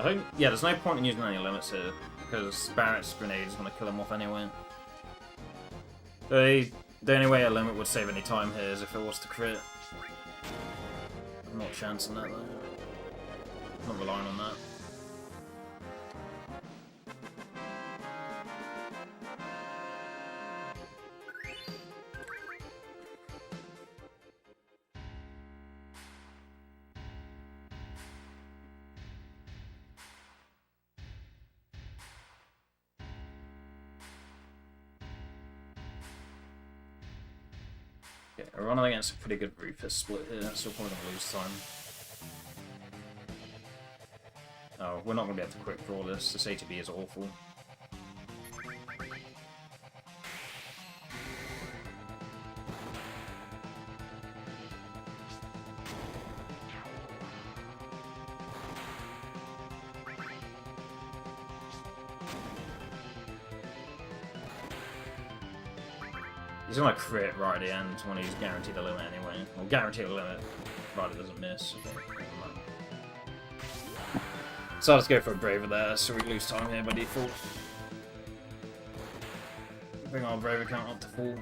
I think, yeah, there's no point in using any limits here, because Barrett's grenade is going to kill him off anyway. The only way a limit would save any time here is if it was to crit. I'm not chancing that though. I'm not relying on that. We're running against a pretty good Rufus split here, so we're probably going to lose time. Oh, we're not going to be able to quick draw this. This ATB is awful. He's gonna crit right at the end when he's guaranteed a limit anyway. Well, guaranteed a limit, provided it doesn't miss. So let's go for a Braver there, so we lose time here by default. Bring our Braver count up to 4.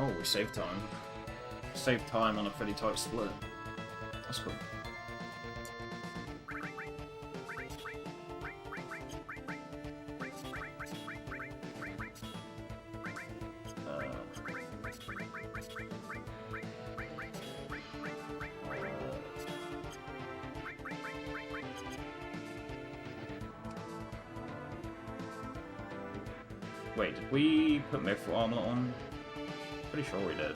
Oh, we saved time. Saved time on a pretty tight split. That's cool. Wait, did we put Mithril Armlet on? Pretty sure we did.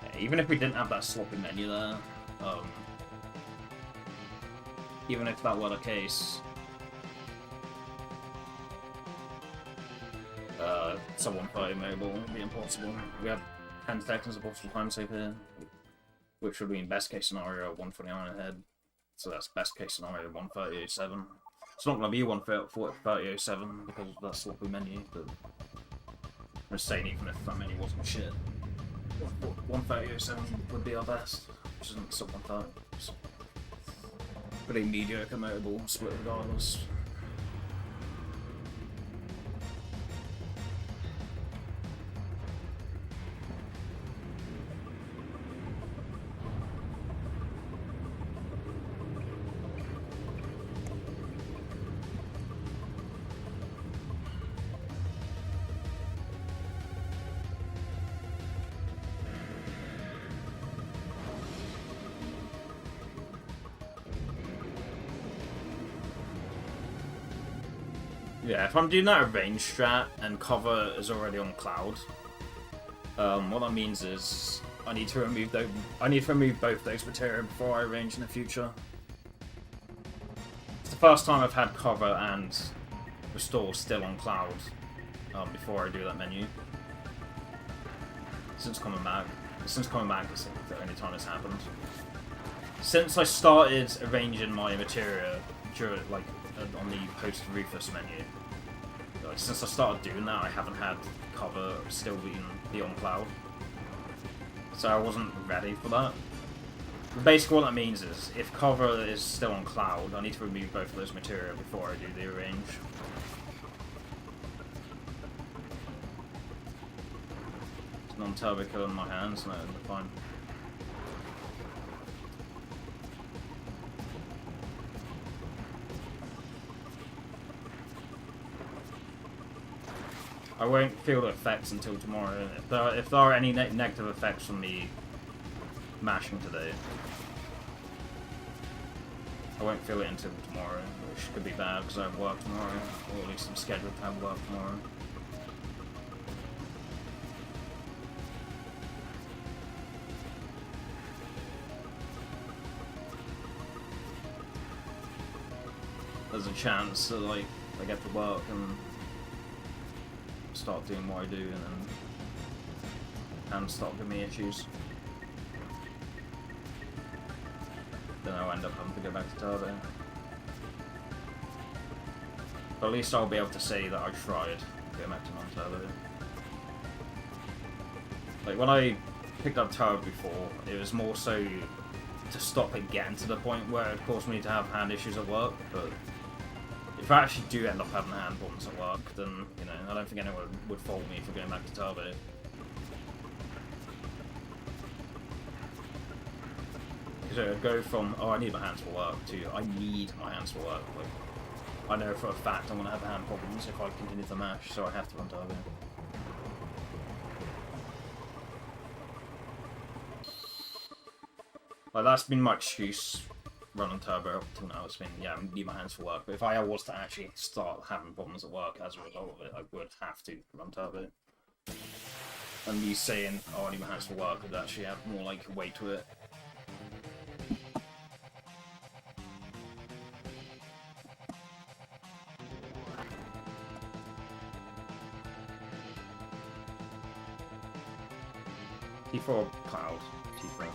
Yeah, even if we didn't have that sloppy menu there, even if that were the case, someone play mobile would be impossible. We have 10 seconds of possible time save here, which would mean best case scenario 129 ahead. So that's best case scenario 130.07. It's not going to be 130.07 because of that sloppy menu, but I'm just saying even if that menu wasn't shit, 130.07 would be our best, which isn't sub 130. So pretty mediocre motable split regardless. Yeah, if I'm doing that range strat and cover is already on cloud, what that means is I need to remove both those material before I range in the future. It's the first time I've had cover and restore still on cloud before I do that menu. Since coming back is the only time it's happened. Since I started arranging my materia during on the post-Rufus menu. Since I started doing that, I haven't had cover still be on cloud. So I wasn't ready for that. But basically what that means is, if cover is still on cloud, I need to remove both of those material before I do the arrange. It's non-turbo kill in my hands, no, they're fine. I won't feel the effects until tomorrow. If there are any negative effects from me mashing today, I won't feel it until tomorrow, which could be bad because I have work tomorrow, or at least I'm scheduled to have work tomorrow. There's a chance that I get to work and start doing what I do, and then start giving me issues. Then I'll end up having to go back to turbo. But at least I'll be able to say that I tried going back to non-turbo. Like when I picked up turbo before, it was more so to stop it getting to the point where it caused me to have hand issues at work, but if I actually do end up having hand problems at work, then, you know, I don't think anyone would fault me for going back to turbo. Because it would go from, oh, I need my hands for work, to, I need my hands for work. Like, I know for a fact I'm going to have hand problems if I continue to mash, so I have to run turbo. Like, that's been my excuse running turbo up until now. It's been, yeah, I need my hands for work, but if I was to actually start having problems at work as a result of it, I would have to run turbo. And me saying, oh, I need my hands for work would actually have more like weight to it. T4 cloud, T4.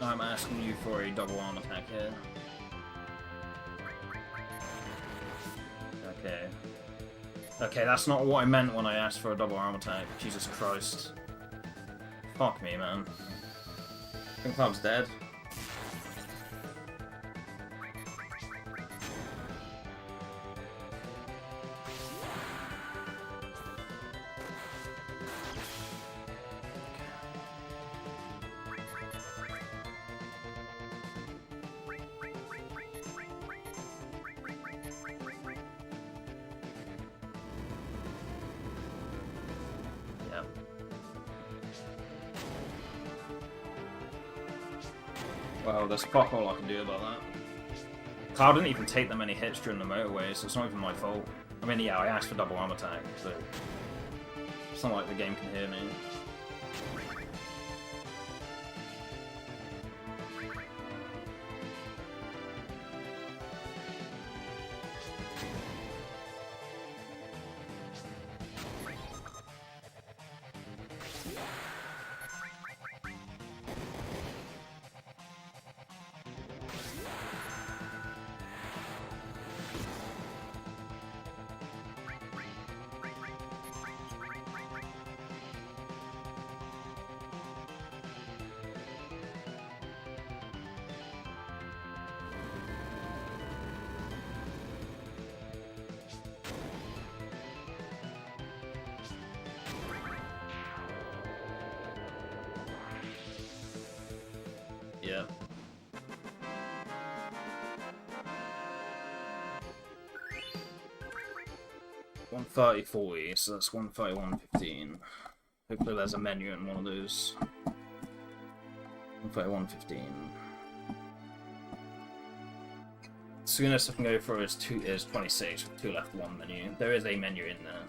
I'm asking you for a double arm attack here. Okay. Okay, that's not what I meant when I asked for a double arm attack. Jesus Christ. Fuck me, man. I think Cloud's dead. Well, there's fuck all I can do about that. Cloud didn't even take that many hits during the motorway, so it's not even my fault. I mean, yeah, I asked for double arm attack, so it's not like the game can hear me. Yeah. $130.40, so that's $131.15. Hopefully there's a menu in one of those. $131.15. Soonest I can go for is 26 with 2 left, 1 menu. There is a menu in there.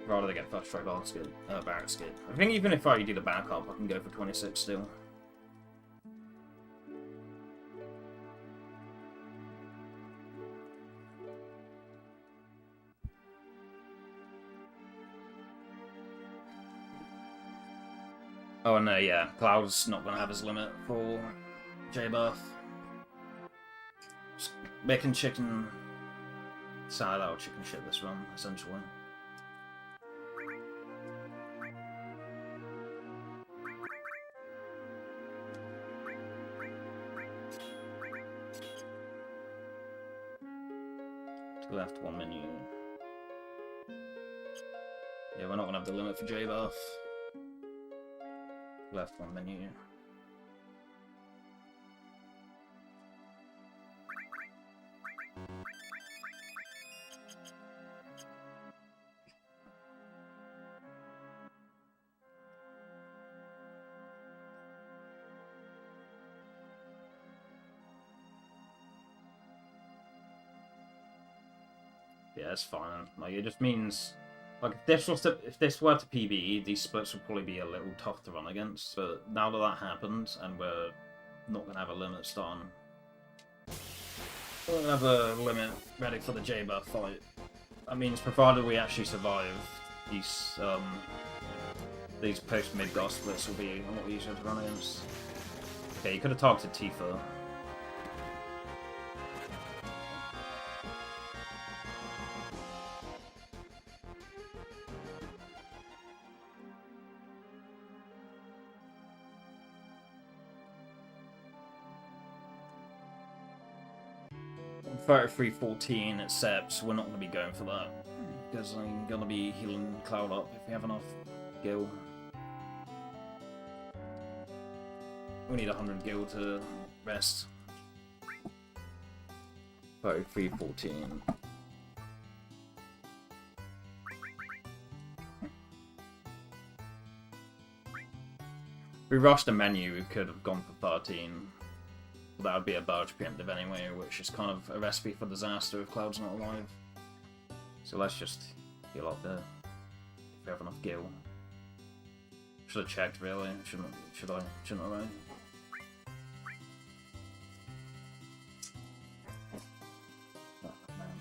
Rather than get first try basket, barrack skip. I think even if I do the backup, I can go for 26 still. Oh no, yeah, Cloud's not gonna have his limit for J-Buff. Just making chicken salad out of chicken shit this run, essentially. Left, 1 menu. Yeah, we're not gonna have the limit for J-Buff. Left, 1 menu. Yeah, it's fine. Like, it just means, like, if this were to PvE, these splits would probably be a little tough to run against. But now that happened, and we're not gonna have a limit starting, we're gonna have a limit ready for the J-Buff fight. That means, provided we actually survive, these post Midgar splits will be a lot easier to run against. Okay, you could have targeted Tifa. $33.14 except we're not going to be going for that because I'm going to be healing Cloud up if we have enough gil. We need 100 gil to rest. $33.14. We rushed the menu, we could have gone for 13. That would be a barge preemptive anyway, which is kind of a recipe for disaster if Cloud's not alive. So let's just heal up there. If we have enough gil. Should have checked really, shouldn't I? Shouldn't I? Oh, man.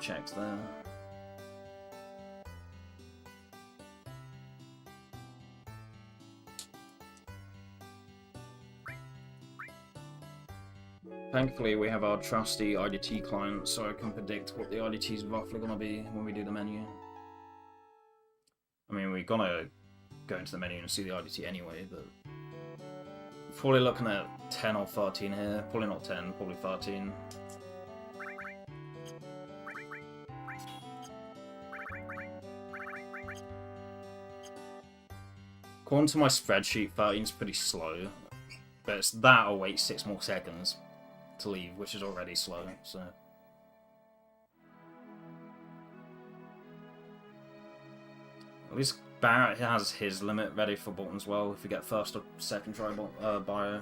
Checks there. Thankfully, we have our trusty IDT client, so I can predict what the IDT is roughly going to be when we do the menu. I mean, we're going to go into the menu and see the IDT anyway, but probably looking at 10 or 13 here. Probably not 10, probably 13. According to my spreadsheet, 13's pretty slow, but it's that or wait 6 more seconds to leave, which is already slow, so... At least Barrett has his limit ready for bottom as well, if we get first or second try bio.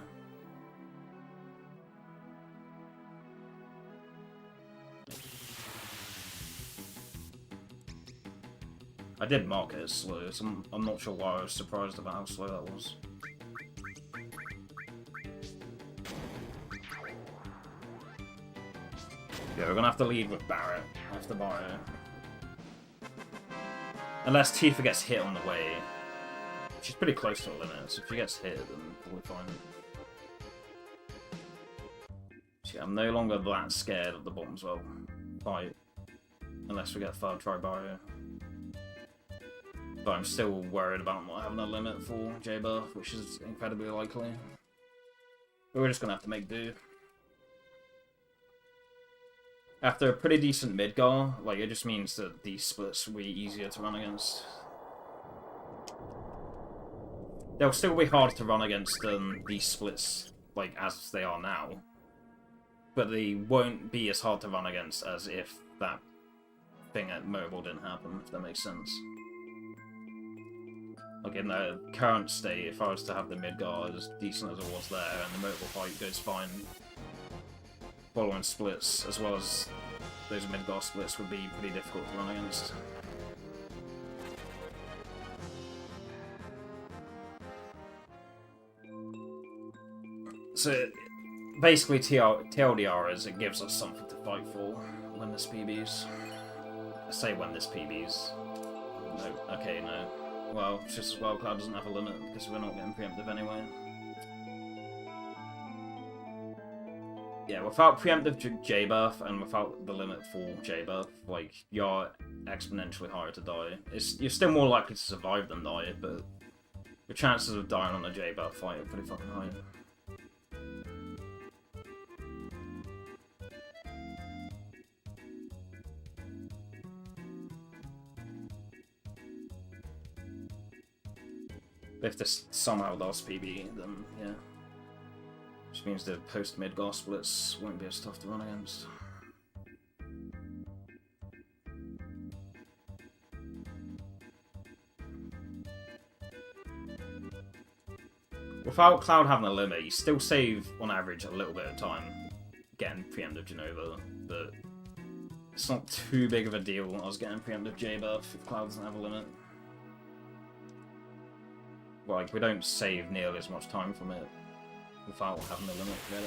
I did mark it as slow, so I'm not sure why I was surprised about how slow that was. Yeah, we're gonna have to lead with Barrett after bio. Unless Tifa gets hit on the way. She's pretty close to the limit, so if she gets hit, then probably fine. So yeah, I'm no longer that scared of the bottom as well fight. Unless we get third try bio. But I'm still worried about not having a limit for J-Buff, which is incredibly likely. But we're just gonna have to make do. After a pretty decent Midgar, like, it just means that these splits will be easier to run against. They'll still be hard to run against these splits, like, as they are now. But they won't be as hard to run against as if that thing at mobile didn't happen, if that makes sense. Like, in the current state, if I was to have the Midgar as decent as it was there, and the mobile fight goes fine, following splits, as well as those Midgar splits, would be pretty difficult to run against. So, basically, TLDR is it gives us something to fight for when this PBs. I say when this PBs. No, okay, no. Well, it's just as well Cloud doesn't have a limit, because we're not getting preemptive anyway. Yeah, without preemptive J-Buff and without the limit for J-Buff, like, you're exponentially higher to die. You're still more likely to survive than die, but your chances of dying on a J-Buff fight are pretty fucking high. If this somehow does PB, then yeah. Which means the post-Midgar splits won't be as tough to run against. Without Cloud having a limit, you still save, on average, a little bit of time getting preemptive Genova, but it's not too big of a deal when I was getting preemptive J-Buff if Cloud doesn't have a limit. Like, we don't save nearly as much time from it without having a limit, really.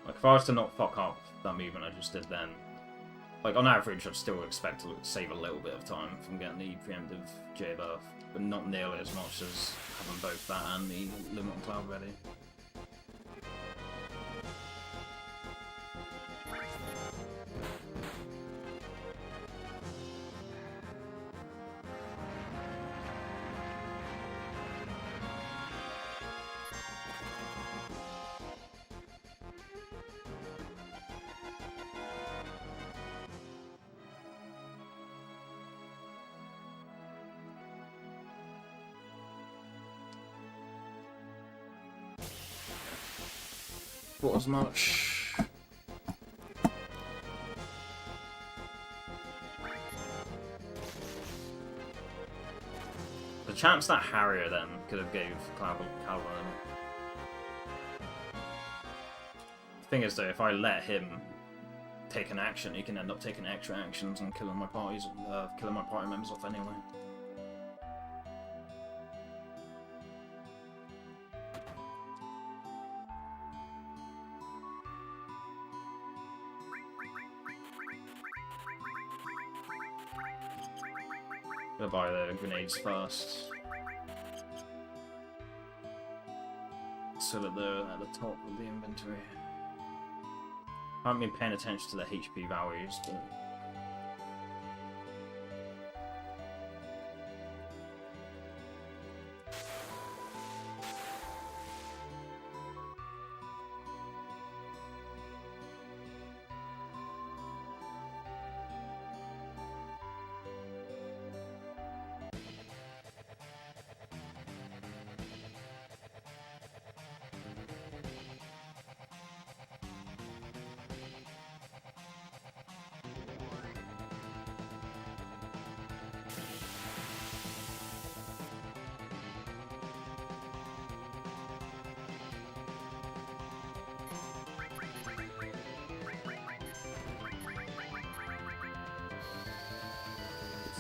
Like, if I was to not fuck up that movement I just did then, like, on average, I'd still expect to save a little bit of time from getting the preemptive J-Buff, but not nearly as much as having both that and the limit on Cloud ready. Not as much. The chance that Harrier then could have gave Calvin. The thing is though, if I let him take an action, he can end up taking extra actions and killing my party members off anyway. Gonna buy the grenades first, so that they're at the top of the inventory. I haven't been paying attention to the HP values, but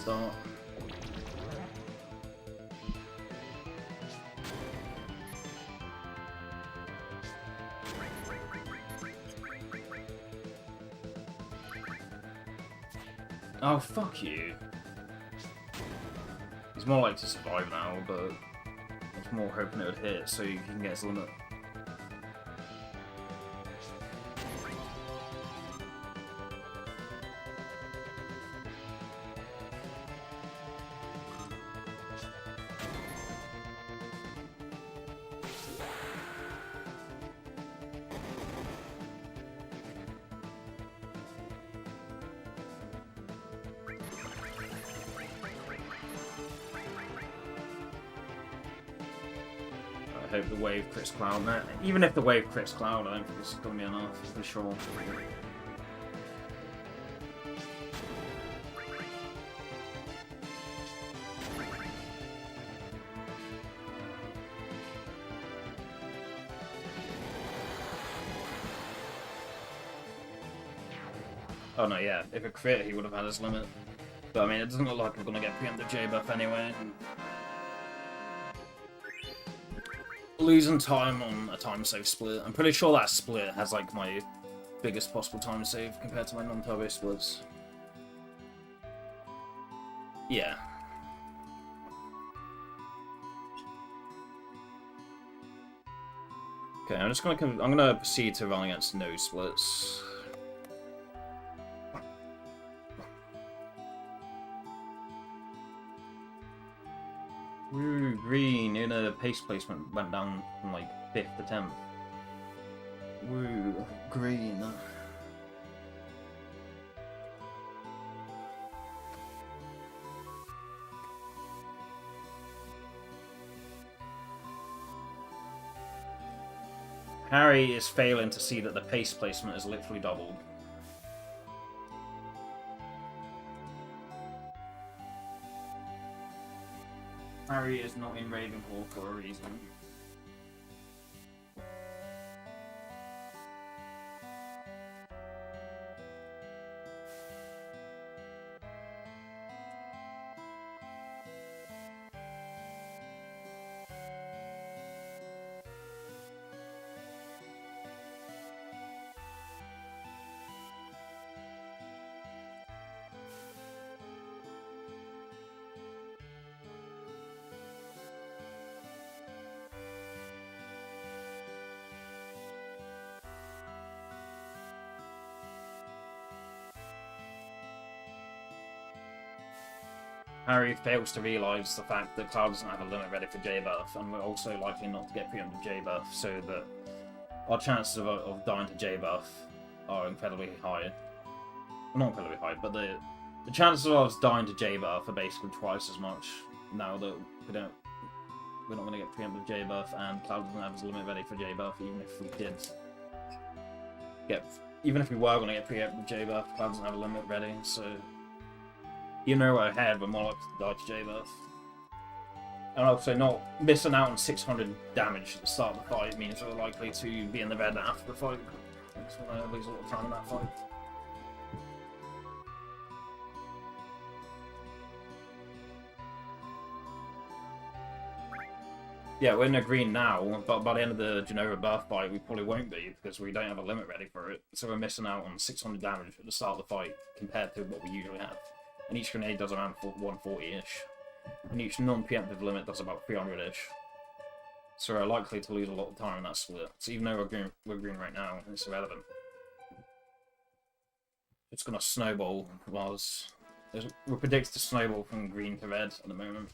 start. Oh, fuck you. He's more likely to survive now, but it's more hoping it would hit so you can get his limit. I hope the wave crits Cloud. No, even if the wave crits Cloud, I don't think it's going to be enough, for sure. Oh no, yeah, if it crit, he would have had his limit. But I mean, it doesn't look like we're going to get preemptive J-buff anyway. Losing time on a time save split. I'm pretty sure that split has like my biggest possible time save compared to my non-turbo splits. Yeah. Okay, I'm gonna proceed to run against no splits. Woo, green in a pace placement went down from like 5th to 10th. Woo, green. Harry is failing to see that the pace placement is literally doubled. Harry is not in Ravenhall for a reason. Harry fails to realise the fact that Cloud doesn't have a limit ready for J-buff, and we're also likely not to get preemptive J-buff, so that our chances of dying to J-buff are incredibly high. Well, not incredibly high, but the chances of us dying to J-buff are basically twice as much now that we're not going to get preemptive J-buff, and Cloud doesn't have his limit ready for J-buff, even if we were going to get preemptive J-buff, Cloud doesn't have a limit ready, so even though we're ahead, we're more likely to die to J-buff. And also, not missing out on 600 damage at the start of the fight means we're likely to be in the red after the fight. Makes me want to lose a lot of time in that fight. Yeah, we're in the green now, but by the end of the Genova buff fight, we probably won't be, because we don't have a limit ready for it. So we're missing out on 600 damage at the start of the fight, compared to what we usually have. And each grenade does around 140-ish. And each non-preemptive limit does about 300-ish. So we're likely to lose a lot of time in that split. So even though we're green right now, it's irrelevant. It's going to snowball, we're predicted to snowball from green to red at the moment.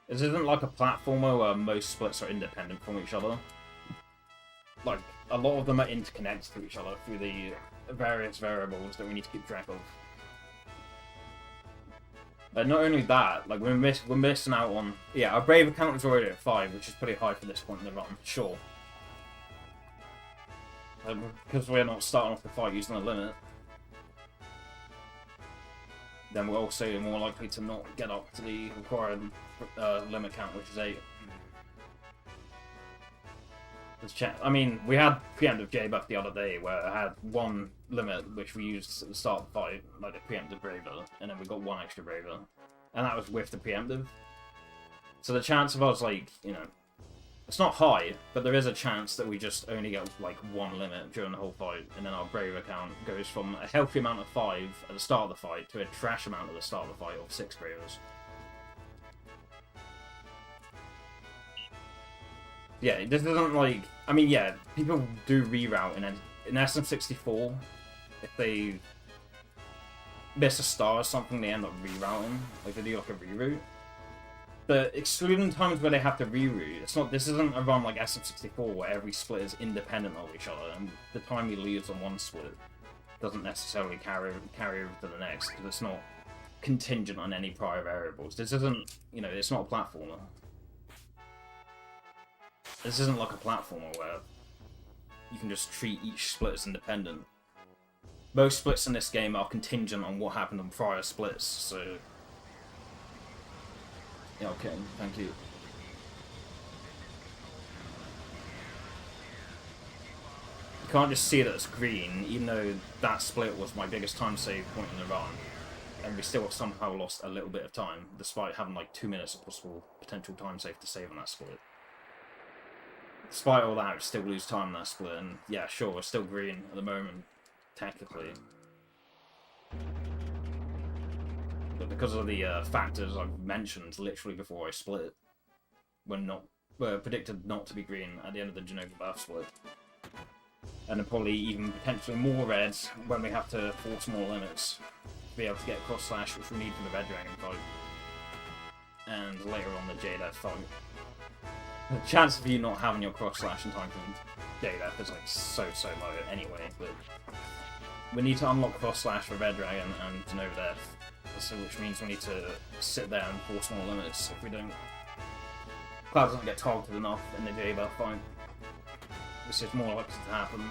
This isn't like a platformer where most splits are independent from each other. Like, a lot of them are interconnected to each other through the various variables that we need to keep track of. Not only that, like, we're missing out on... Yeah, our Brave account is already at 5, which is pretty high for this point in the run, sure. Because we're not starting off the fight using a limit, then we're also more likely to not get up to the required limit count, which is 8. I mean, we had preemptive J-buff the other day where I had one limit which we used at the start of the fight, like the preemptive Braver, and then we got one extra Braver. And that was with the preemptive. So the chance of us, like, you know, It's not high, but there is a chance that we just only get like one limit during the whole fight, and then our braver count goes from a healthy amount of 5 at the start of the fight to a trash amount at the start of the fight of 6 bravers. Yeah, this isn't like... I mean, yeah, people do reroute in SM64. If they miss a star or something, they end up rerouting. Like, they do like a reroute. But excluding times where they have to reroute, it's not. This isn't a run like SM64 where every split is independent of each other, and the time you lose on one split doesn't necessarily carry over to the next, because it's not contingent on any prior variables. This isn't, you know, it's not a platformer. This isn't like a platformer where you can just treat each split as independent. Most splits in this game are contingent on what happened on prior splits, so... Yeah, okay, thank you. You can't just see that it's green, even though that split was my biggest time save point in the run, and we still somehow lost a little bit of time, despite having like 2 minutes of possible potential time save to save on that split. Despite all that, we still lose time in that split, and yeah, sure, we're still green at the moment, technically. But because of the factors I've mentioned literally before I split, we're predicted not to be green at the end of the Genova Bath split. And then probably even potentially more reds when we have to force more limits to be able to get cross slash, which we need for the Red Dragon fight. And later on the J-Death fight. The chance of you not having your cross slash in time for J-Death is like so low anyway, but we need to unlock cross slash for Red Dragon and Genova Death. So, which means we need to sit there and force more limits. If we don't, Cloud doesn't get targeted enough in the J-Buff fight. This is more likely to happen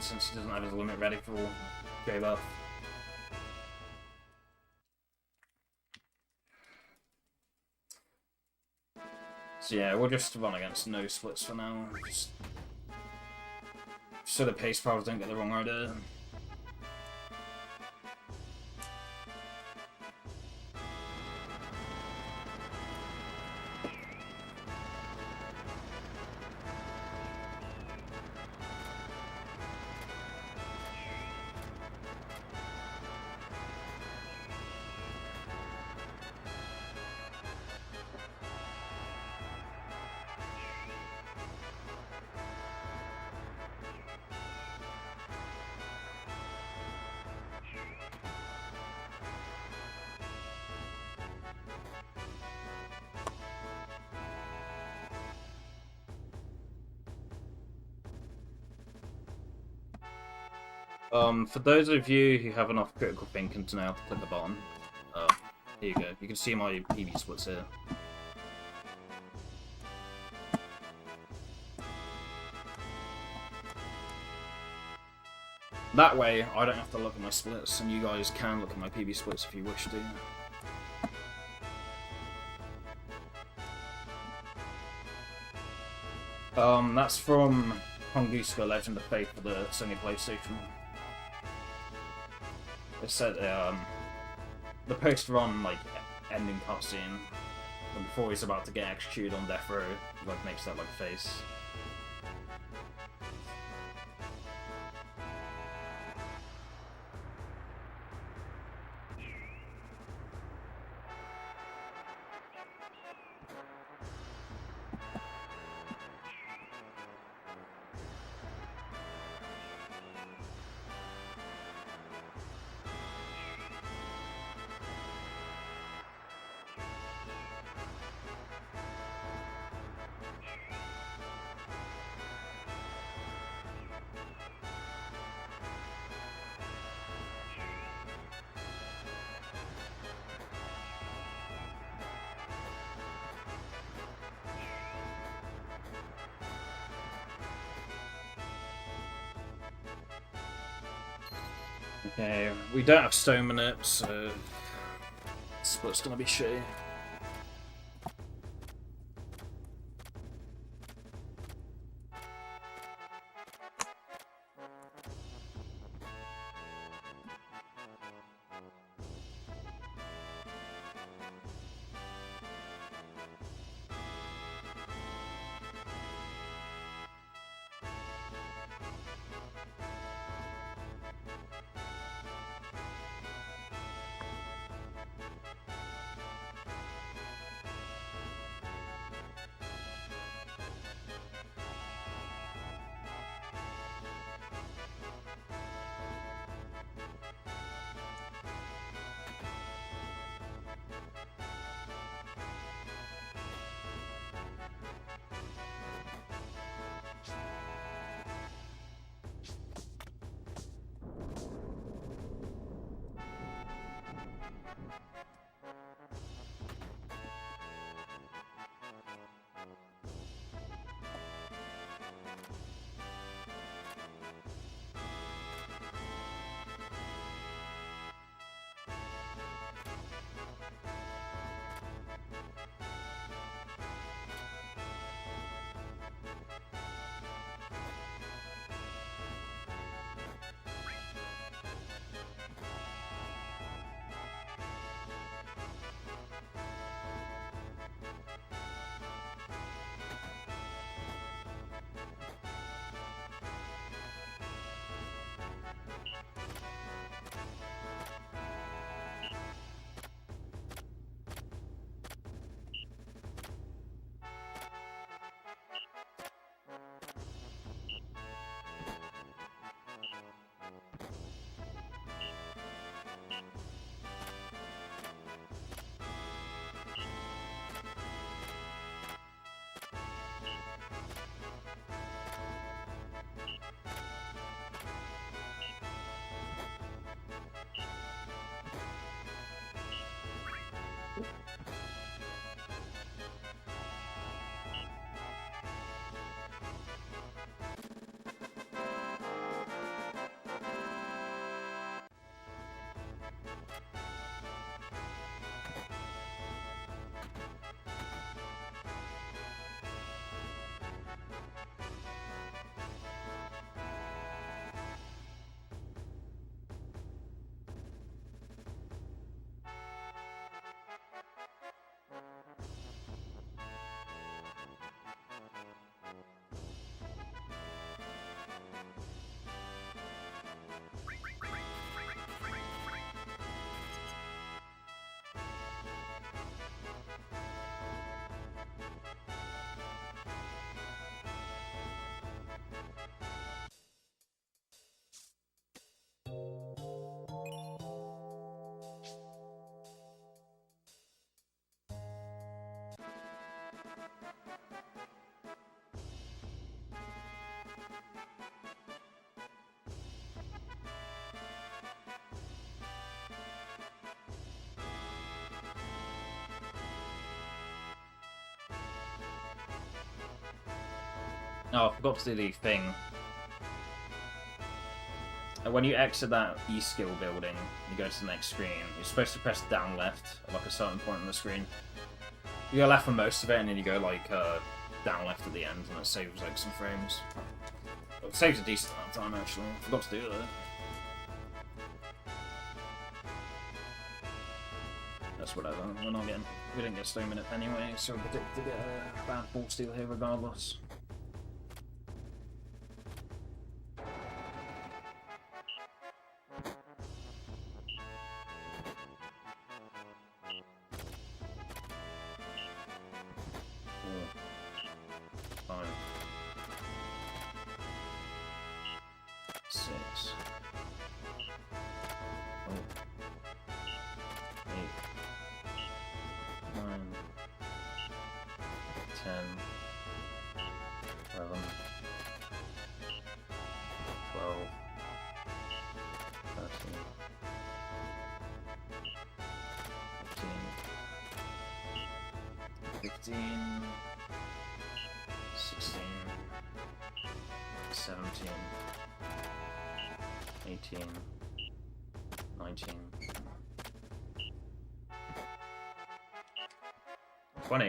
since he doesn't have his limit ready for J-Buff. So yeah, we'll just run against no splits for now, just so the pace piles don't get the wrong idea. For those of you who have enough critical thinking to know how to click the button, here you go. You can see my PB splits here. That way, I don't have to look at my splits, and you guys can look at my PB splits if you wish to. That's from Honguska Legend of Fate for the Sony PlayStation. It said the post-run like ending cutscene, and before he's about to get executed on death row, like makes that like face. Okay, we don't have stone in it, so split's gonna be shitty. Oh, I forgot to do the thing. When you exit that E-skill building, you go to the next screen, you're supposed to press down left at like a certain point on the screen. You go left for most of it, and then you go like down left at the end, and it saves like some frames. Well, it saves a decent amount of time actually. I forgot to do that. That's whatever. We didn't get stone minute anyway, so we predicted to get a bad ball steal here regardless.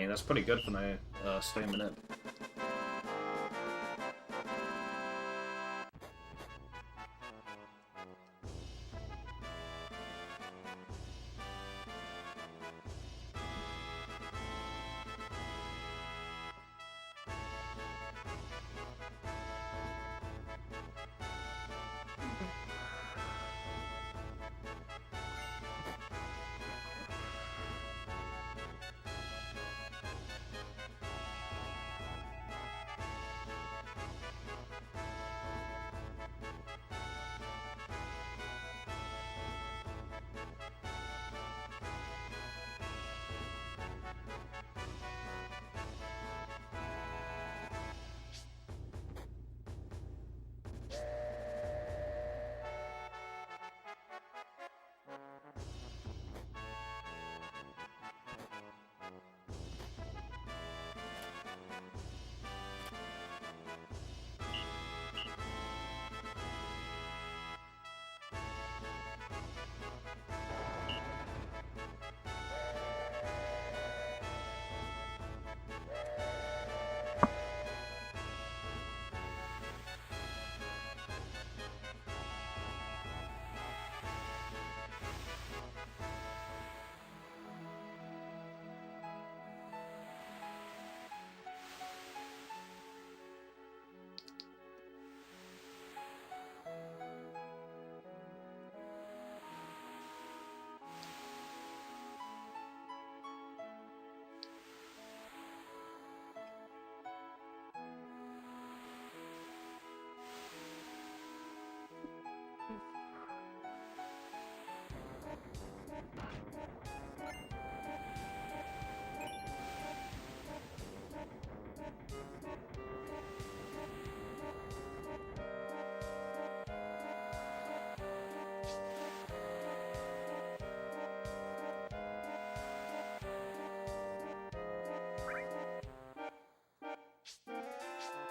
That's pretty good for no stone minute.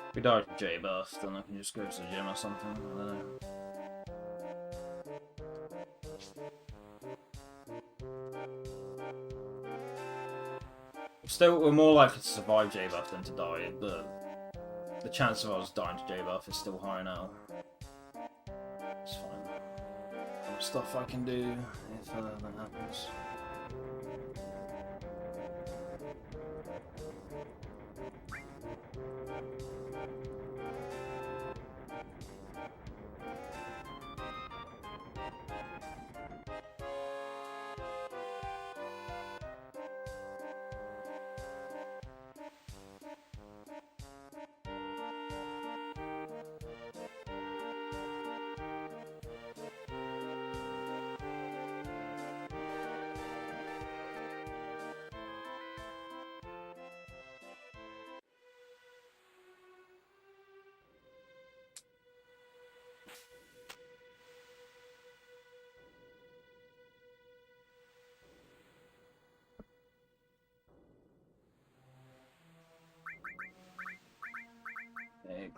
If we die to J-Buff, then I can just go to the gym or something, I don't know. Still, we're more likely to survive J-Buff than to die, but the chance of us dying to J-Buff is still high now. It's fine. There's stuff I can do if that happens.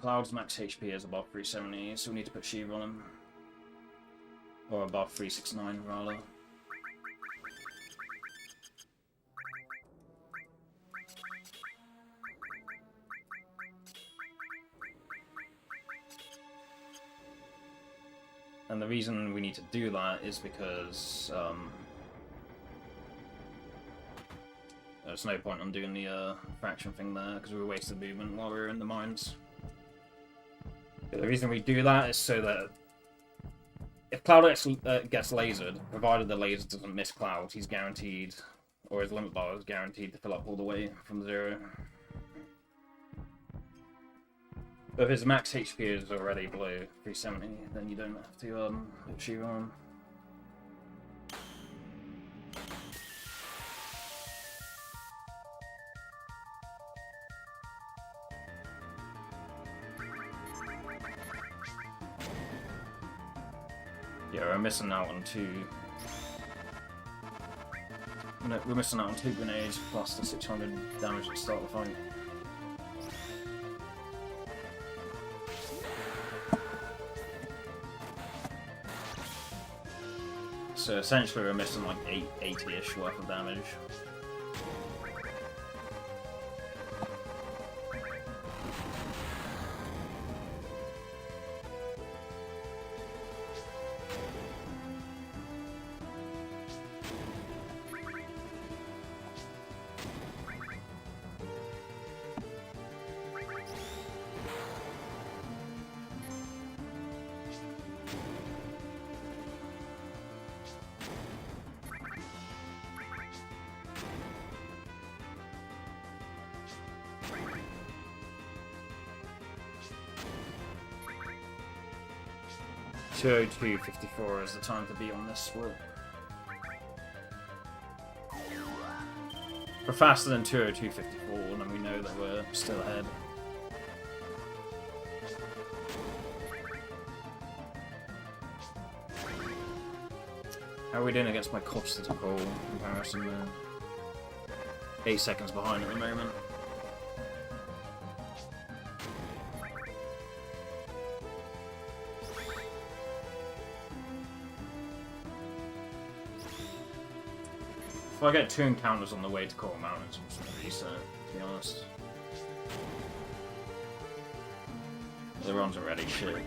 Cloud's max HP is above 370, so we need to put Shiva on him. Or above 369, rather. And the reason we need to do that is because there's no point on doing the fraction thing there, because we wasted movement while we were in the mines. But the reason we do that is so that if Cloud gets lasered, provided the laser doesn't miss Cloud, he's guaranteed, or his limit bar is guaranteed to fill up all the way from 0. But if his max HP is already below 370, then you don't have to put Shiva on. Yeah, we're missing out on 2. No, we're missing out on 2 grenades plus the 600 damage at the start of the fight. So essentially we're missing like 80-ish worth of damage. .202.54 is the time to be on this split. We're faster than 202.54, and we know that we're still ahead. How are we doing against my Costa-to-Call comparison there? 8 seconds behind at the moment. If I get 2 encounters on the way to Coral Mountains, I'm just going to reset, to be honest. The runs already shit.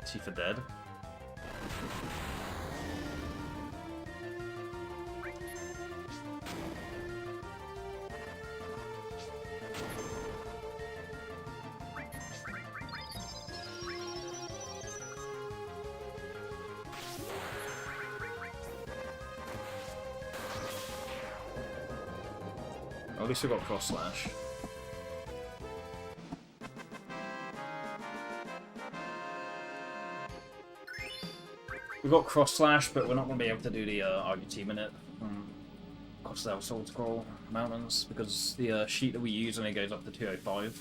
Tifa dead. At least we got cross slash. We got cross slash, but we're not going to be able to do the RGT minute across the Sword Scroll Mountains because the sheet that we use only goes up to 205.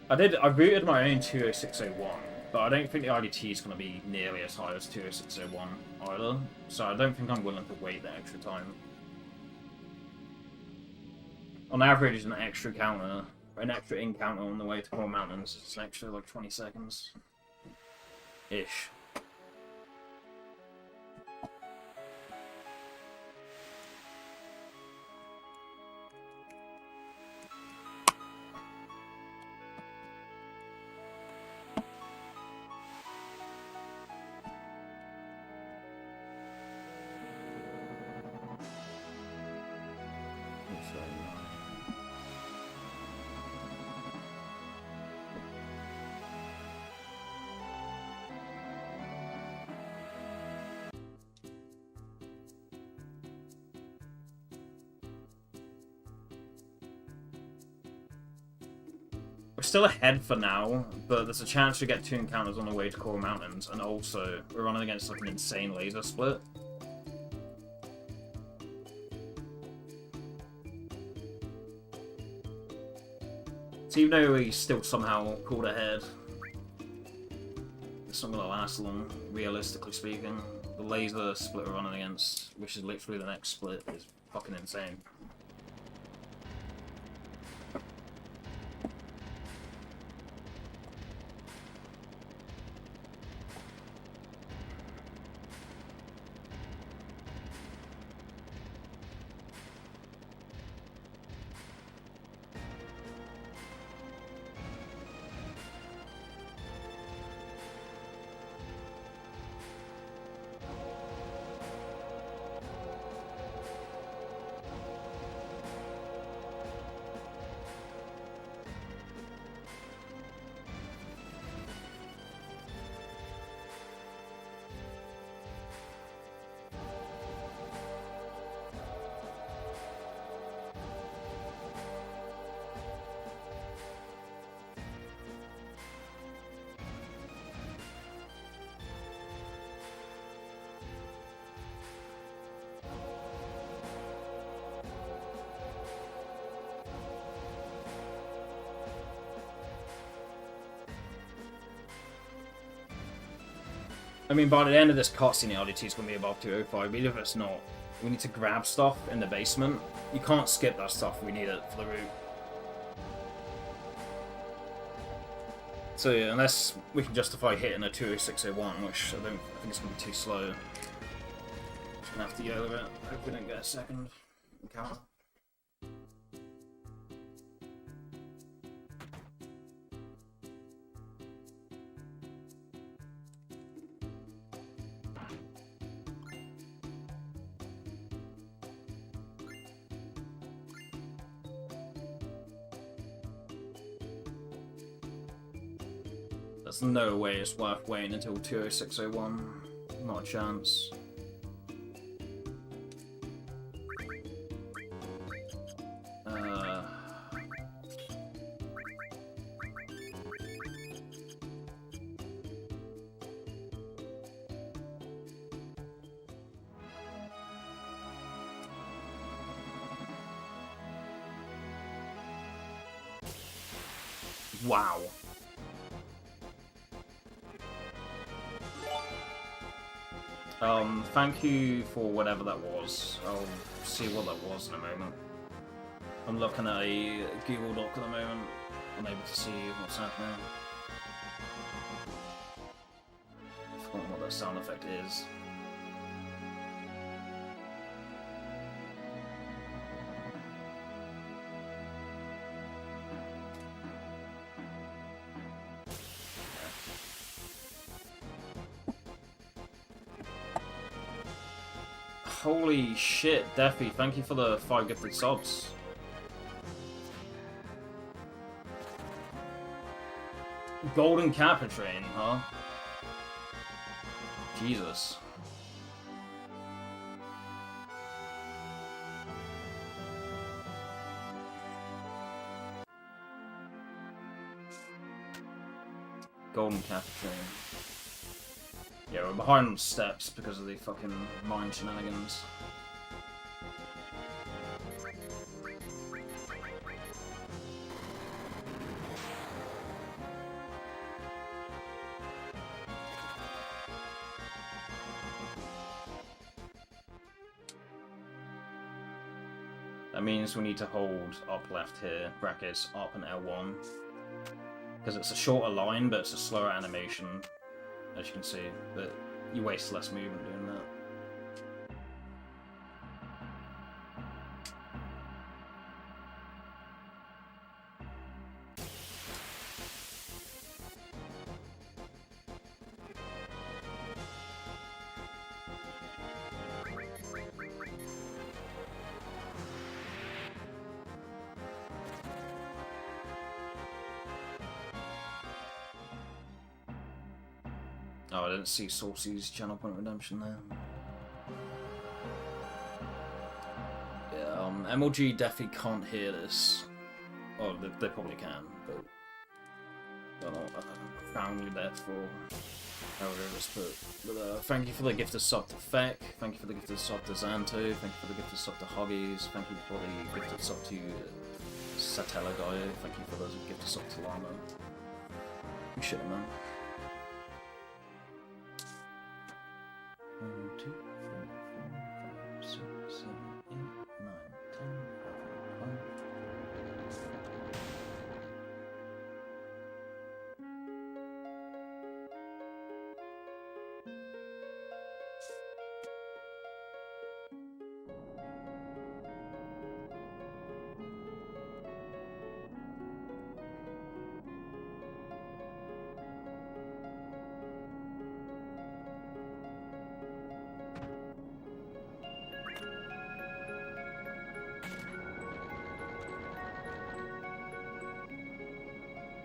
I booted my own 20601. But I don't think the RDT is going to be nearly as high as 20601 either, so I don't think I'm willing to wait that extra time. On average, an extra encounter on the way to Coral Mountains is an extra like 20 seconds. Ish. We're still ahead for now, but there's a chance we get 2 encounters on the way to Coral Mountains, and also we're running against like an insane laser split. So even though he's still somehow called ahead, it's not going to last long, realistically speaking. The laser split we're running against, which is literally the next split, is fucking insane. I mean, by the end of this cutscene, the RDT is going to be above 205, but even if it's not, we need to grab stuff in the basement. You can't skip that stuff, we need it for the route. So yeah, unless we can justify hitting a 20601, which I think it's going to be too slow. Just going to have to yell at it. Hope we don't get a second encounter. There's no way it's worth waiting until 20601. Not a chance. Wow. Thank you for whatever that was. I'll see what that was in a moment. I'm looking at a Google Doc at the moment, unable to see what's happening. I've forgotten what that sound effect is. Holy shit, Deafy, thank you for the 5 gifted subs. Golden Kappa train, huh? Jesus. Golden Kappa train. Yeah, we're behind on steps because of the fucking mine shenanigans. That means we need to hold up left here, brackets, up and L1. Because it's a shorter line, but it's a slower animation. As you can see, but you waste less movement doing that. Oh, I didn't see Saucy's channel point redemption there. Yeah, MLG definitely can't hear this. Oh, they probably can, but I don't know, profoundly therefore. However it was put. But thank you for the gifted sub to Feck. Thank you for the gifted sub to Xanto. Thank you for the gifted sub to Huggies. Thank you for the gifted sub to Satella guy, thank you for those gift of salt to llama. Shit, man. 1, 2, 3, 4, 5, 6, 7, 8, 9, 10, 11, 12.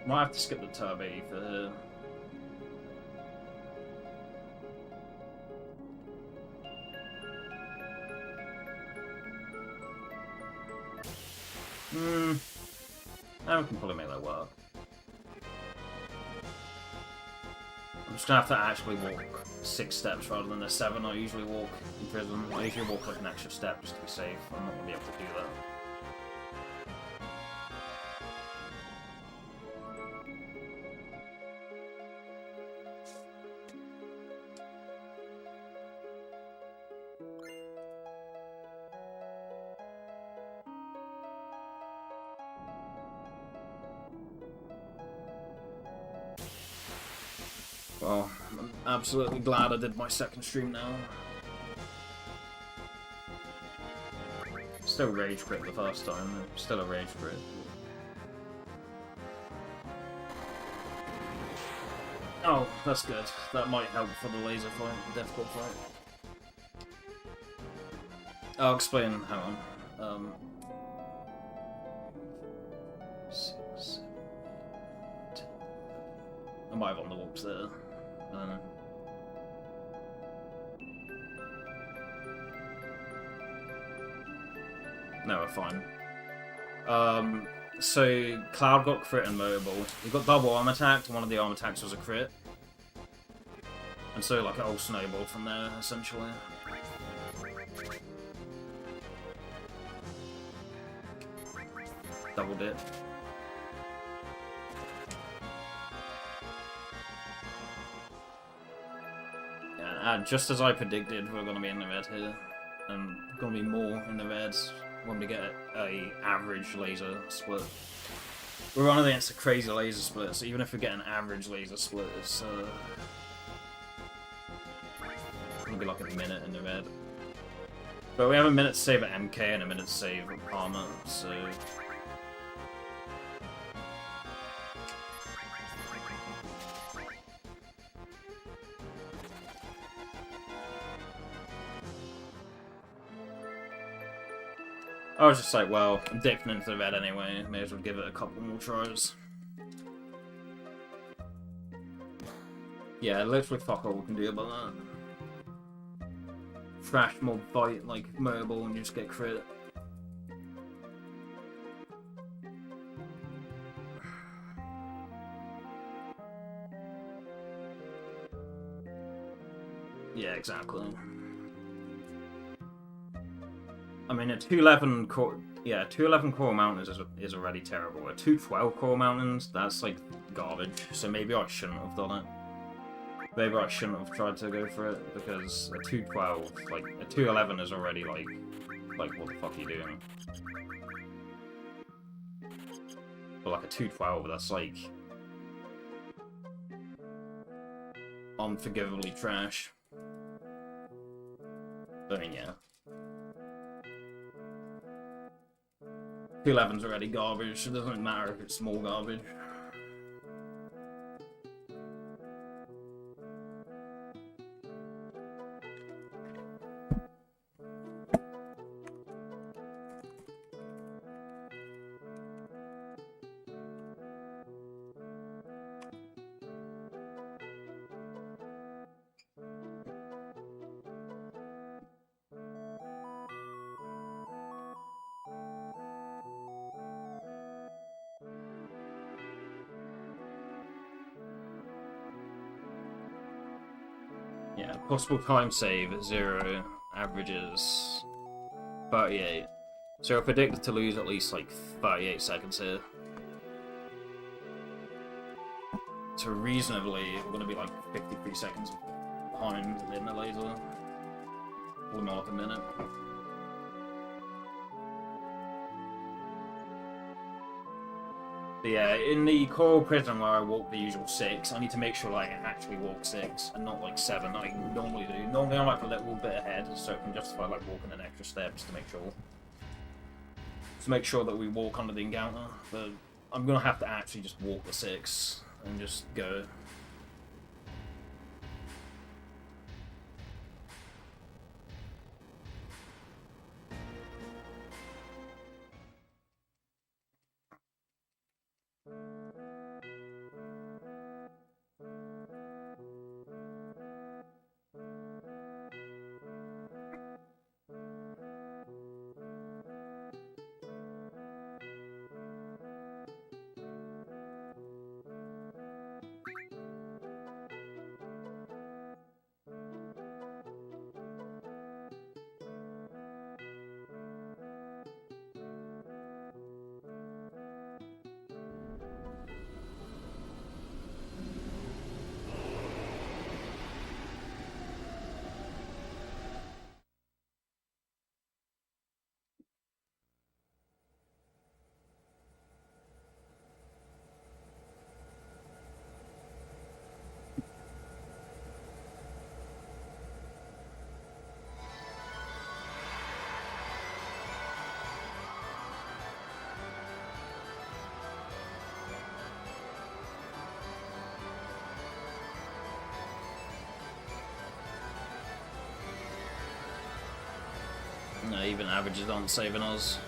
Might have to skip the turbo for her. I can probably make that work. I'm just gonna have to actually walk 6 steps rather than the 7 I usually walk in prison. I usually walk like an extra step just to be safe. I'm not gonna be able to do that. Well, I'm absolutely glad I did my second stream now. Still rage crit the first time, still a rage crit. Oh, that's good. That might help for the laser fight, the difficult fight. I'll explain, hang on. 6, 7, 8, 10. I might have on the warps there. I don't know. No, we're fine. So Cloud got crit and mobile. He got double arm attacked, and one of the arm attacks was a crit. And so like it all snowballed from there, essentially. Doubled it. Yeah, just as I predicted, we're going to be in the red here. And going to be more in the reds when we get a average laser split. We're running against a crazy laser split, so even if we get an average laser split, it's going to be like a minute in the red. But we have a minute to save at MK and a minute to save at Palmer, so... I was just like, well, I'm dipping into the red anyway, may as well give it a couple more tries. Yeah, literally fuck all we can do about that. Thrash mob fight like mobile and you just get crit. Yeah, exactly. I mean, a 211 core, yeah, 211 core mountains is already terrible. A 212 core mountains, that's like garbage. So maybe I shouldn't have done it. Maybe I shouldn't have tried to go for it because a 212, like a 211 is already like what the fuck are you doing? But like a 212, that's like unforgivably trash. I mean, yeah. 211's already garbage, so it doesn't matter if it's small garbage. Yeah, possible time save at 0, averages 38. So I predicted to lose at least like 38 seconds here. So reasonably, we're going to be like 53 seconds behind in the laser. Or more like a minute. But yeah, in the coral prison where I walk the usual 6, I need to make sure like, I actually walk 6 and not like 7 like I normally do. Normally I'm like a little bit ahead, so I can justify like walking an extra step just to make sure. To make sure that we walk under the encounter. But I'm gonna have to actually just walk the 6 and just go. No, even averages aren't saving us.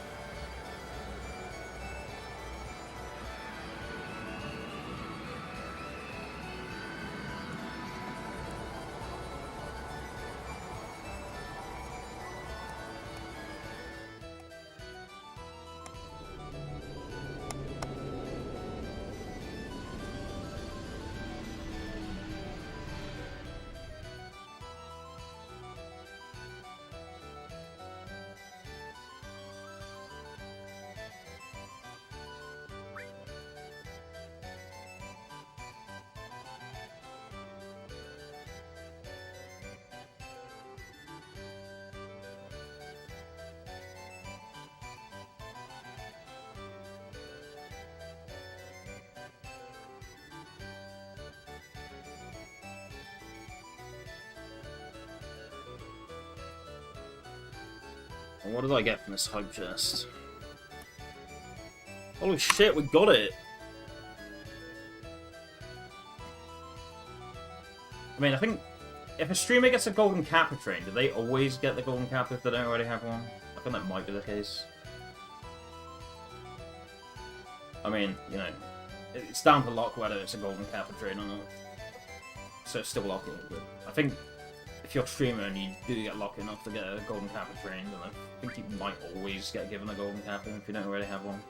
And what did I get from this hype chest? Holy shit, we got it! I mean, I think if a streamer gets a golden kappa train, do they always get the golden kappa if they don't already have one? I think that might be the case. I mean, you know, it's down to luck whether it's a golden kappa train or not. So it's still lucky, but I think if you're a streamer and you do get lucky enough to get a golden kappa train, then I think you might always get given a golden kappa if you don't already have one.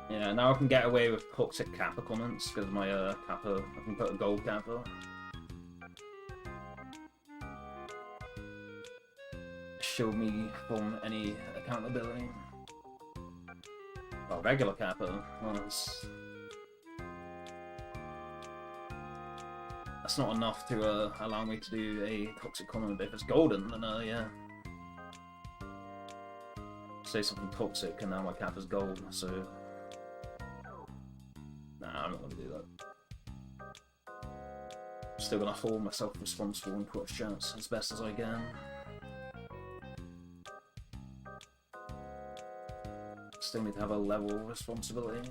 Yeah, now I can get away with toxic kappa comments because my kappa, I can put a gold kappa. Shield me from any accountability. Well, regular kappa, well, that's not enough to allow me to do a toxic comment, but if it's golden, then yeah. Say something toxic and now my kappa's gold, so... Nah, I'm not gonna do that. Still gonna hold myself responsible in Twitch chats as best as I can. Still need to have a level of responsibility.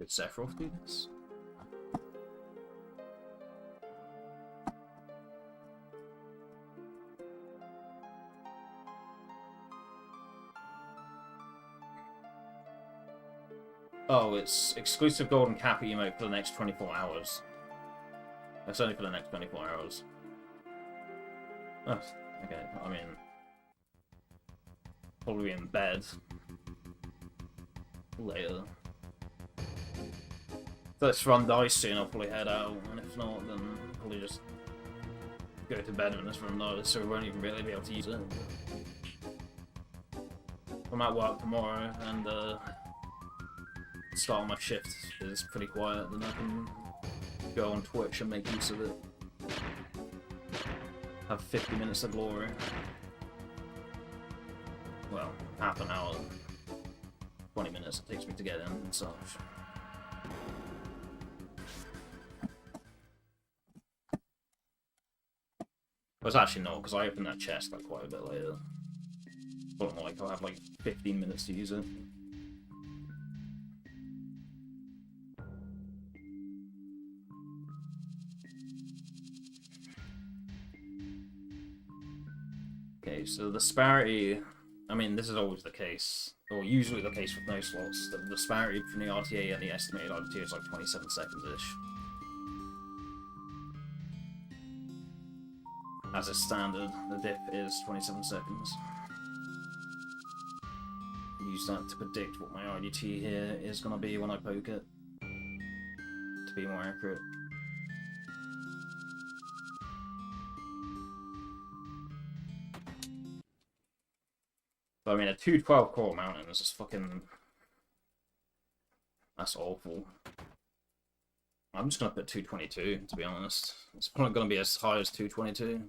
Could Sephiroth do this? Oh, it's exclusive golden kappa emote for the next 24 hours. That's only for the next 24 hours. Oh, okay, I mean... Probably in bed. Later. If this run dies soon, I'll probably head out, and if not, then probably just go to bed when this run dies, so we won't even really be able to use it. I'm at work tomorrow, and start of my shift is pretty quiet, then I can go on Twitch and make use of it. Have 50 minutes of glory. Well, half an hour, 20 minutes it takes me to get in and such. But it's actually not, because I opened that chest like quite a bit later. But like, I'll have like 15 minutes to use it. Okay, so the disparity, I mean, this is always the case, or usually the case with no slots. The disparity between the RTA and the estimated RTA is like 27 seconds-ish. As is standard, the dip is 27 seconds. Use that to predict what my RDT here is going to be when I poke it, to be more accurate. But I mean, a 212 core mountain is just fucking... That's awful. I'm just gonna put 222, to be honest. It's probably gonna be as high as 222.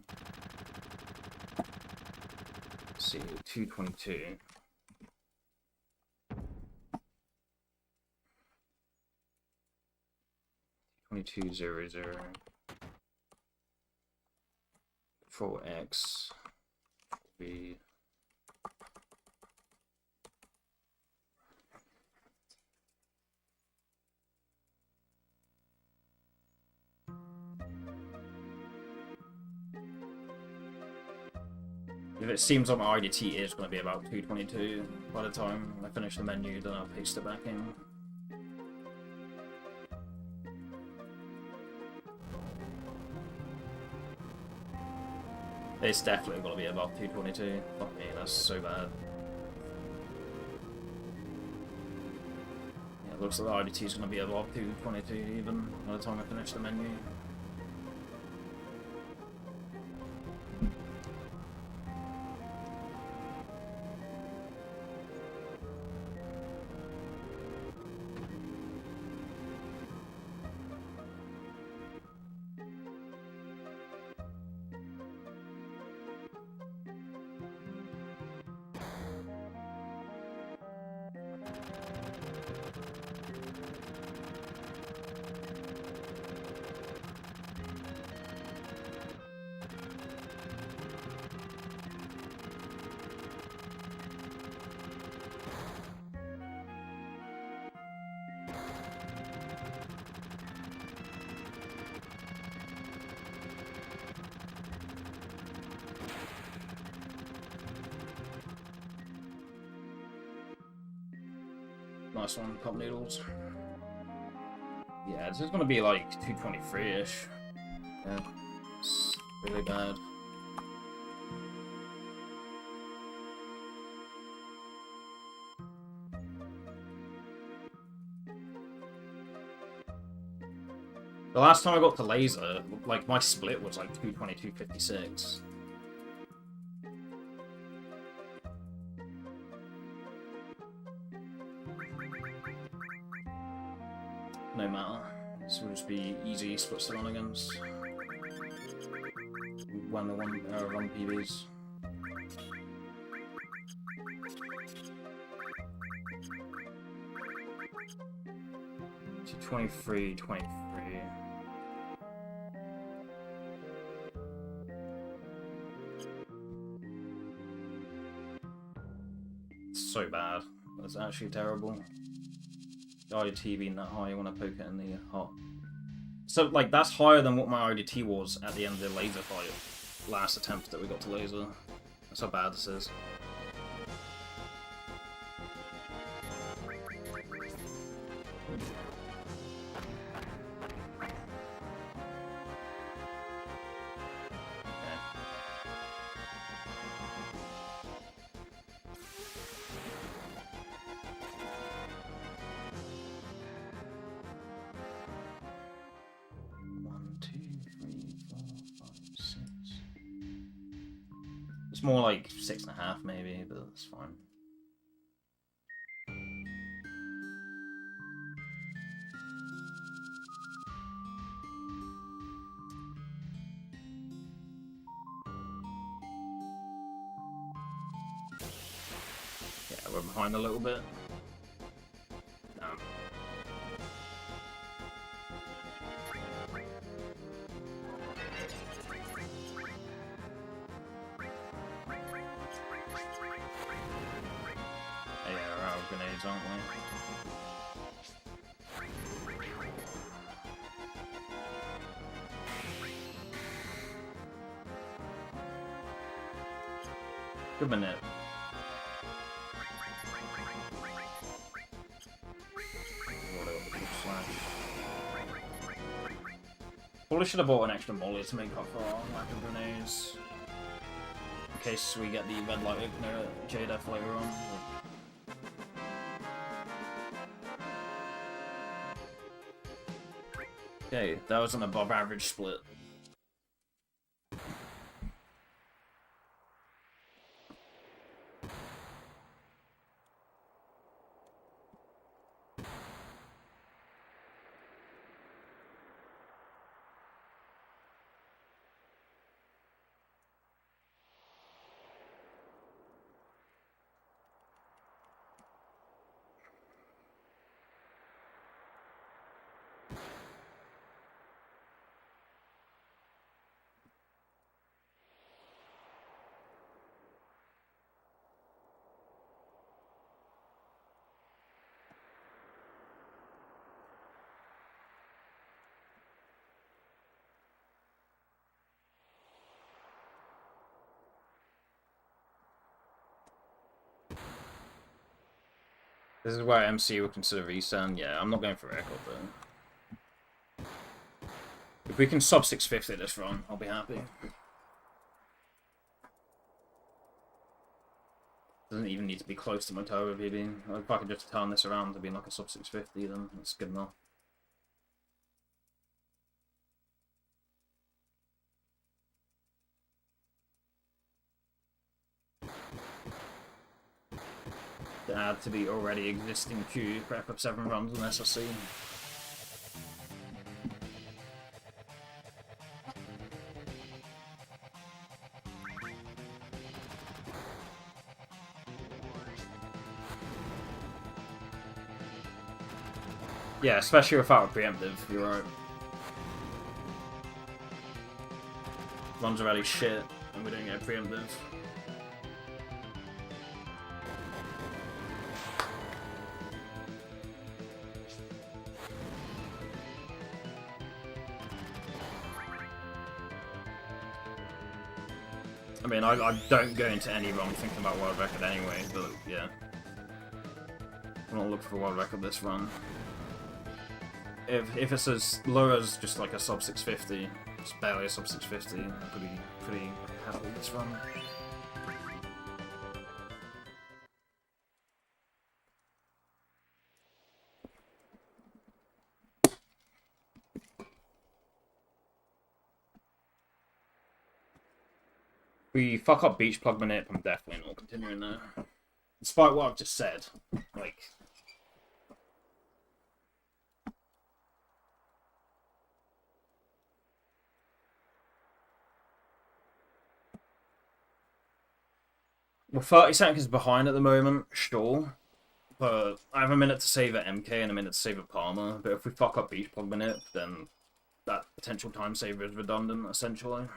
Let's see, 222. $22.00. Control X. B. If it seems like my IDT is going to be about 222 by the time I finish the menu, then I'll paste it back in. It's definitely going to be above 222. Fuck me, that's so bad. Yeah, it looks like the IDT is going to be above 222 even by the time I finish the menu. Nice one, cup noodles. Yeah, this is gonna be like 223-ish. Yeah, it's really bad. The last time I got to laser, like my split was like 222.56. No matter. This will just be easy splits to run against. When the run PBs. 23. It's so bad. That's actually terrible. IDT being that high when I poke it in the heart. So, like, that's higher than what my IDT was at the end of the laser fight. Last attempt that we got to laser. That's how bad this is. It's more like 6.5 maybe, but that's fine. Yeah, we're behind a little bit. Damn. Yeah, we're out of grenades, aren't we? Good minute. Probably should have bought an extra molly to make up for our lack of grenades. In case we get the red light opener at JDF later on. Okay, that was an above average split. This is where MC would consider VII. Yeah, I'm not going for record though. If we can sub 650 this run, I'll be happy. Doesn't even need to be close to my turbo PB. If I could just turn this around to be like a sub 650, then that's good enough. To add to the already existing queue for FF7 runs on SSC. Yeah, especially without a preemptive, you're right. Runs already shit, and we don't get a preemptive. I mean, I don't go into any run thinking about world record anyway, but yeah. I'm not looking for world record this run. If it's as low as just like a sub 650, it's barely a sub 650, I'm pretty happy with this run. If we fuck up beach plug manip, I'm definitely not continuing there. Despite what I've just said, like. We're 30 seconds behind at the moment, sure. But I have a minute to save at MK and a minute to save at Palmer. But if we fuck up beach plug manip, then that potential time saver is redundant, essentially.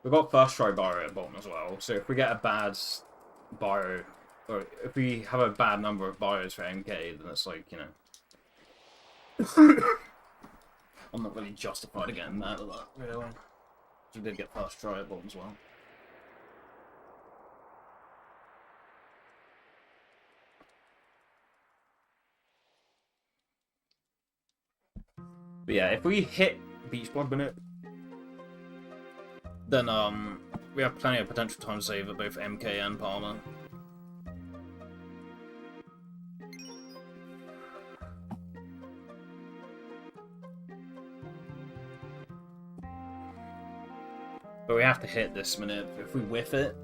We've got first try bio at bottom as well, so if we get a bad bio, or if we have a bad number of bios for MK, then it's like, you know... I'm not really justified getting mad at that, really. We did get first try at bottom as well. But yeah, if we hit Beach Blood Minute, then we have plenty of potential time save at both MK and Palmer. But we have to hit this minute. If we whiff it,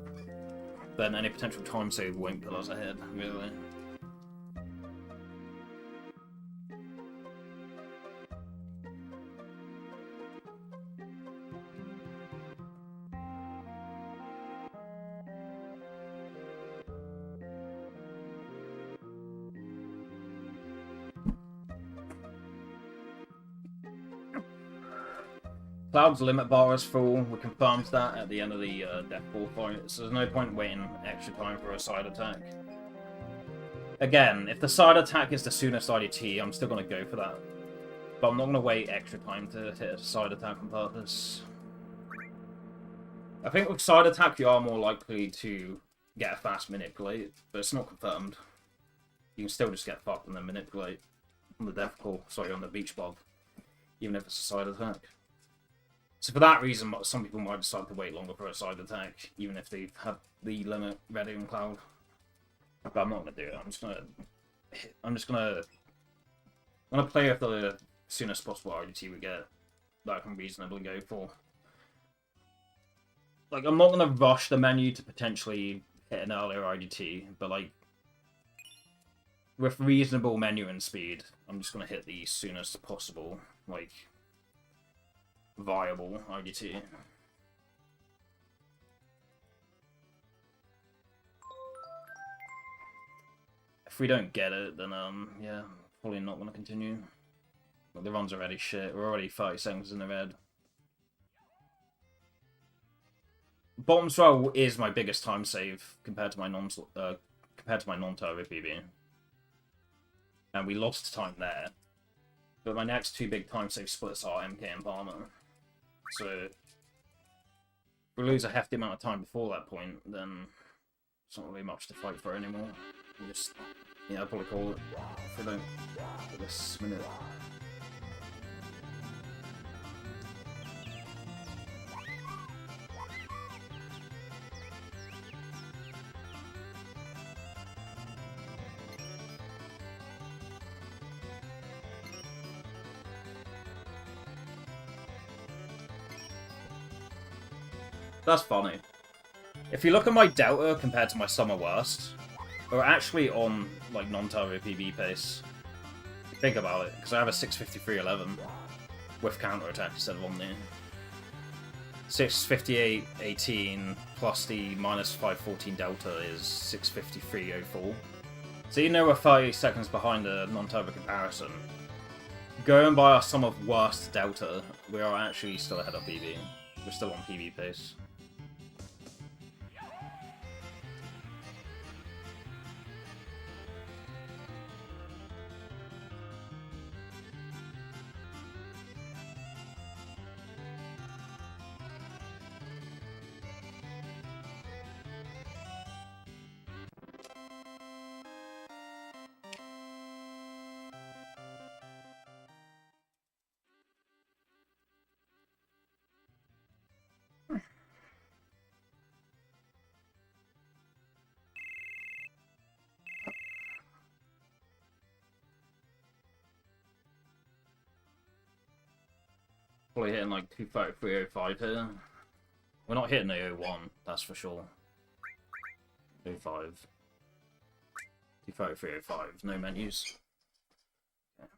then any potential time save won't pull us ahead, really. Cloud's limit bar is full. We confirmed that at the end of the Death Ball fight, so there's no point waiting extra time for a side attack. Again, if the side attack is the soonest IDT, I'm still going to go for that. But I'm not going to wait extra time to hit a side attack on purpose. I think with side attack you are more likely to get a fast manipulate, but it's not confirmed. You can still just get fucked and then manipulate on the Death Ball, sorry, on the Beach Bog, even if it's a side attack. So for that reason, some people might decide to wait longer for a side attack, even if they've had the limit ready on Cloud. But I'm not gonna do it. I'm just gonna play with the soonest possible RDT we get that I can reasonably go for. Like, I'm not gonna rush the menu to potentially hit an earlier IDT, but like with reasonable menu and speed, I'm just gonna hit the soonest possible, like, viable IDT. If we don't get it, then yeah, probably not going to continue. But the run's already shit. We're already 30 seconds in the red. Bottom swell is my biggest time save compared to my non-turbo PB, and we lost time there. But my next two big time save splits are MK and Palmer. So, if we lose a hefty amount of time before that point, then it's not really much to fight for anymore. We'll just, yeah, I'll probably call it if we don't get this minute. That's funny. If you look at my Delta compared to my Summer Worst, we're actually on, like, non-turbo PB pace. Think about it, because I have a 653.11 with counter-attack instead of on the 658.18 plus the minus 514 Delta is 653.04. So you know we're 30 seconds behind a non-turbo comparison. Going by our sum of worst Delta, we are actually still ahead of PB. We're still on PB pace. Probably hitting like 233.05 here. We're not hitting the 01, that's for sure. 05. 233.05, no menus. Okay.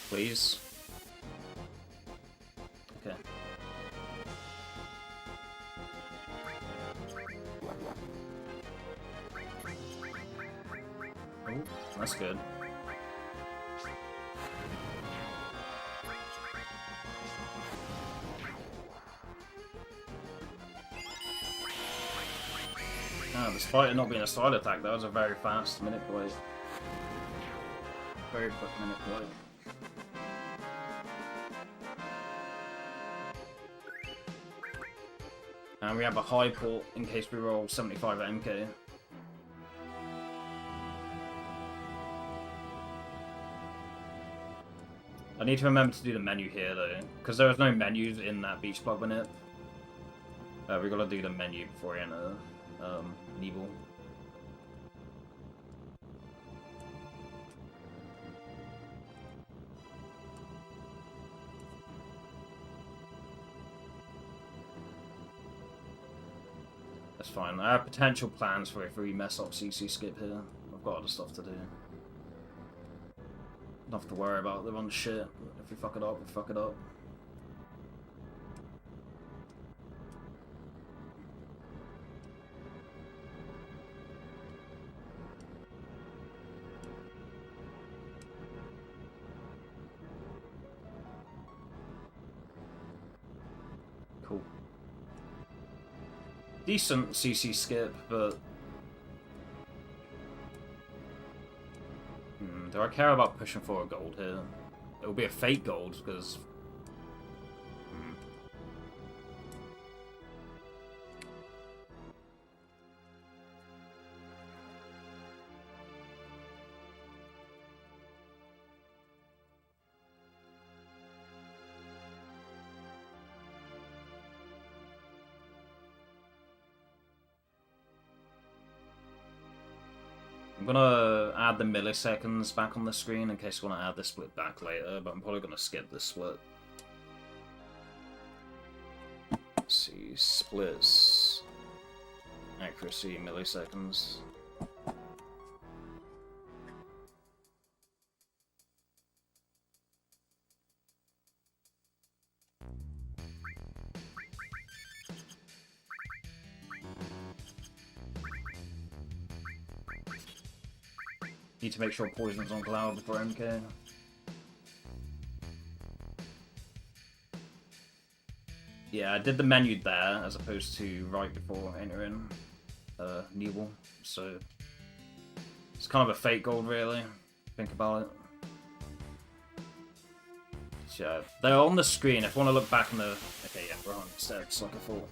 Please. Okay. Oh, that's good. Despite it not being a style attack, that was a very fast manipulate. Very quick manipulate. And we have a high port in case we roll 75 at MK. I need to remember to do the menu here though, because there was no menus in that beach plug manip. We gotta do the menu before we enter Nebel. That's fine. I have potential plans for if we mess up CC skip here. I've got other stuff to do. Enough to worry about the run shit. If we fuck it up, we fuck it up. Cool. Decent CC skip, but... do I care about pushing for a gold here? It'll be a fake gold, because... I'm gonna add the milliseconds back on the screen in case you want to add the split back later, but I'm probably gonna skip the split. Let's see, splits, accuracy, milliseconds. Need to make sure poison's on cloud before MK. Yeah, I did the menu there as opposed to right before entering Nebel, so it's kind of a fake gold really. Think about it. So, yeah, they're on the screen. If I want to look back on the okay, yeah, we're on steps like I thought.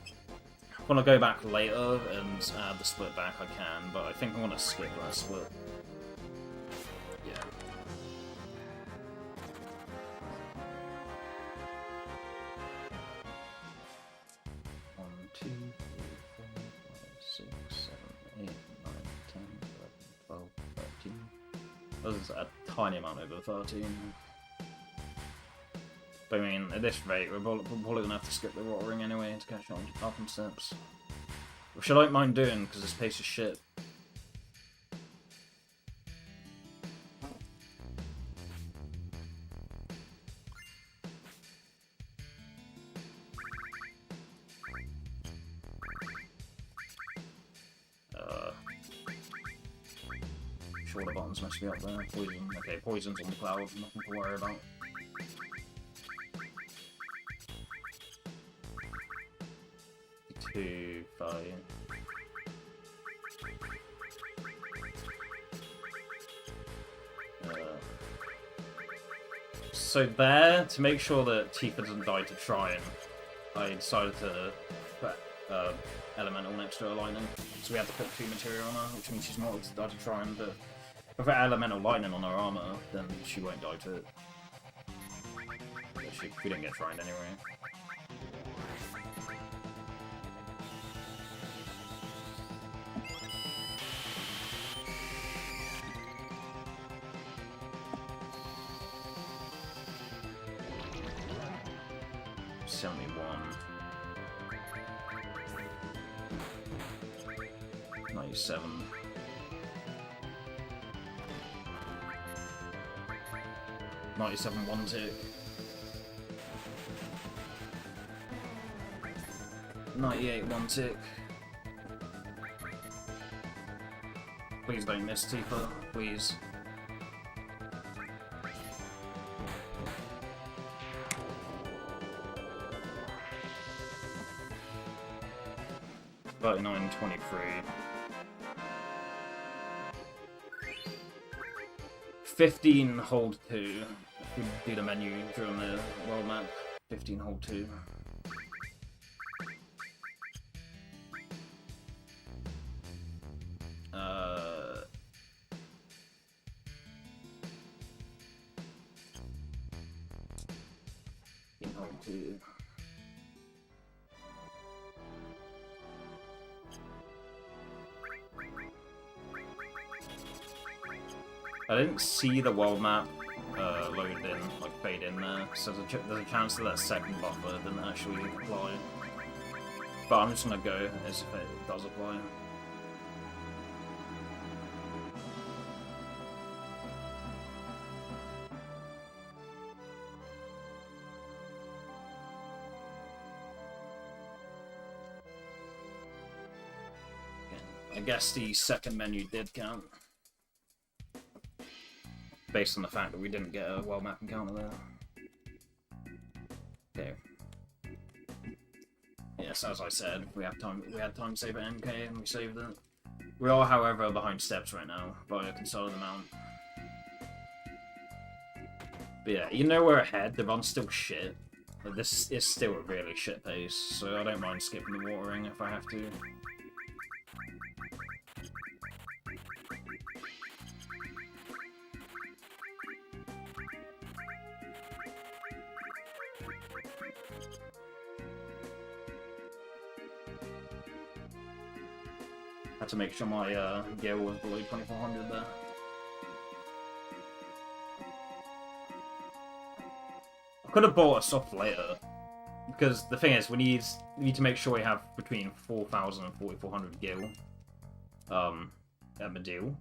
If I want to go back later and add the split back, I can, but I think I want to skip that split. That's a tiny amount over 13. But I mean, at this rate, we're probably going to have to skip the watering anyway to catch up on steps. Which I don't mind doing, because this pace is shit. Sure, the buttons must be up there. Poison. Okay, poison's on the cloud, nothing to worry about. Two, five. So there, to make sure that Tifa doesn't die to Trine, I decided to put Elemental next to her Lightning. So we had to put 2 materia on her, which means she's not to die to Trine, but if we put Elemental Lightning on her armor, then she won't die to it. We don't get Trine anyway. Seven. 97 one tick. 98 one tick. Please don't miss Tifa, please. $39.23. 15 hold 2. If we do the menu during the world map, 15 hold 2. Hold 2. I didn't see the world map load in, like fade in there, so there's a chance that that second buffer didn't actually apply. But I'm just gonna go as if it does apply. I guess the second menu did count. Based on the fact that we didn't get a world map encounter there. Okay. Yes, as I said, we had time to save at MK and we saved it. We are, however, behind steps right now by a considerable amount. But yeah, even though we're ahead, the run's still shit. But this is still a really shit pace, so I don't mind skipping the watering if I have to. Had to make sure my gear was below 2400 there. I could have bought a soft later, because the thing is, we need to make sure we have between 4000 and 4400 gil at Medeal.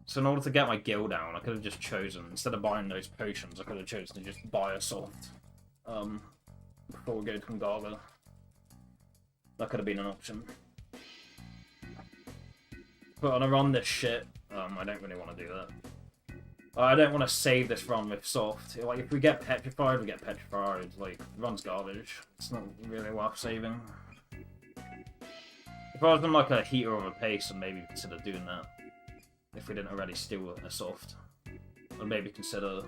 So in order to get my gil down, I could have just chosen, instead of buying those potions, I could have chosen to just buy a soft before we go to Kungaga. That could have been an option. But on a run this shit, I don't really want to do that. I don't want to save this run with soft. Like, if we get petrified, we get petrified. Like, the run's garbage. It's not really worth saving. If I was on like a heater or a pace, I'd maybe consider doing that. If we didn't already steal a soft. I'd maybe consider,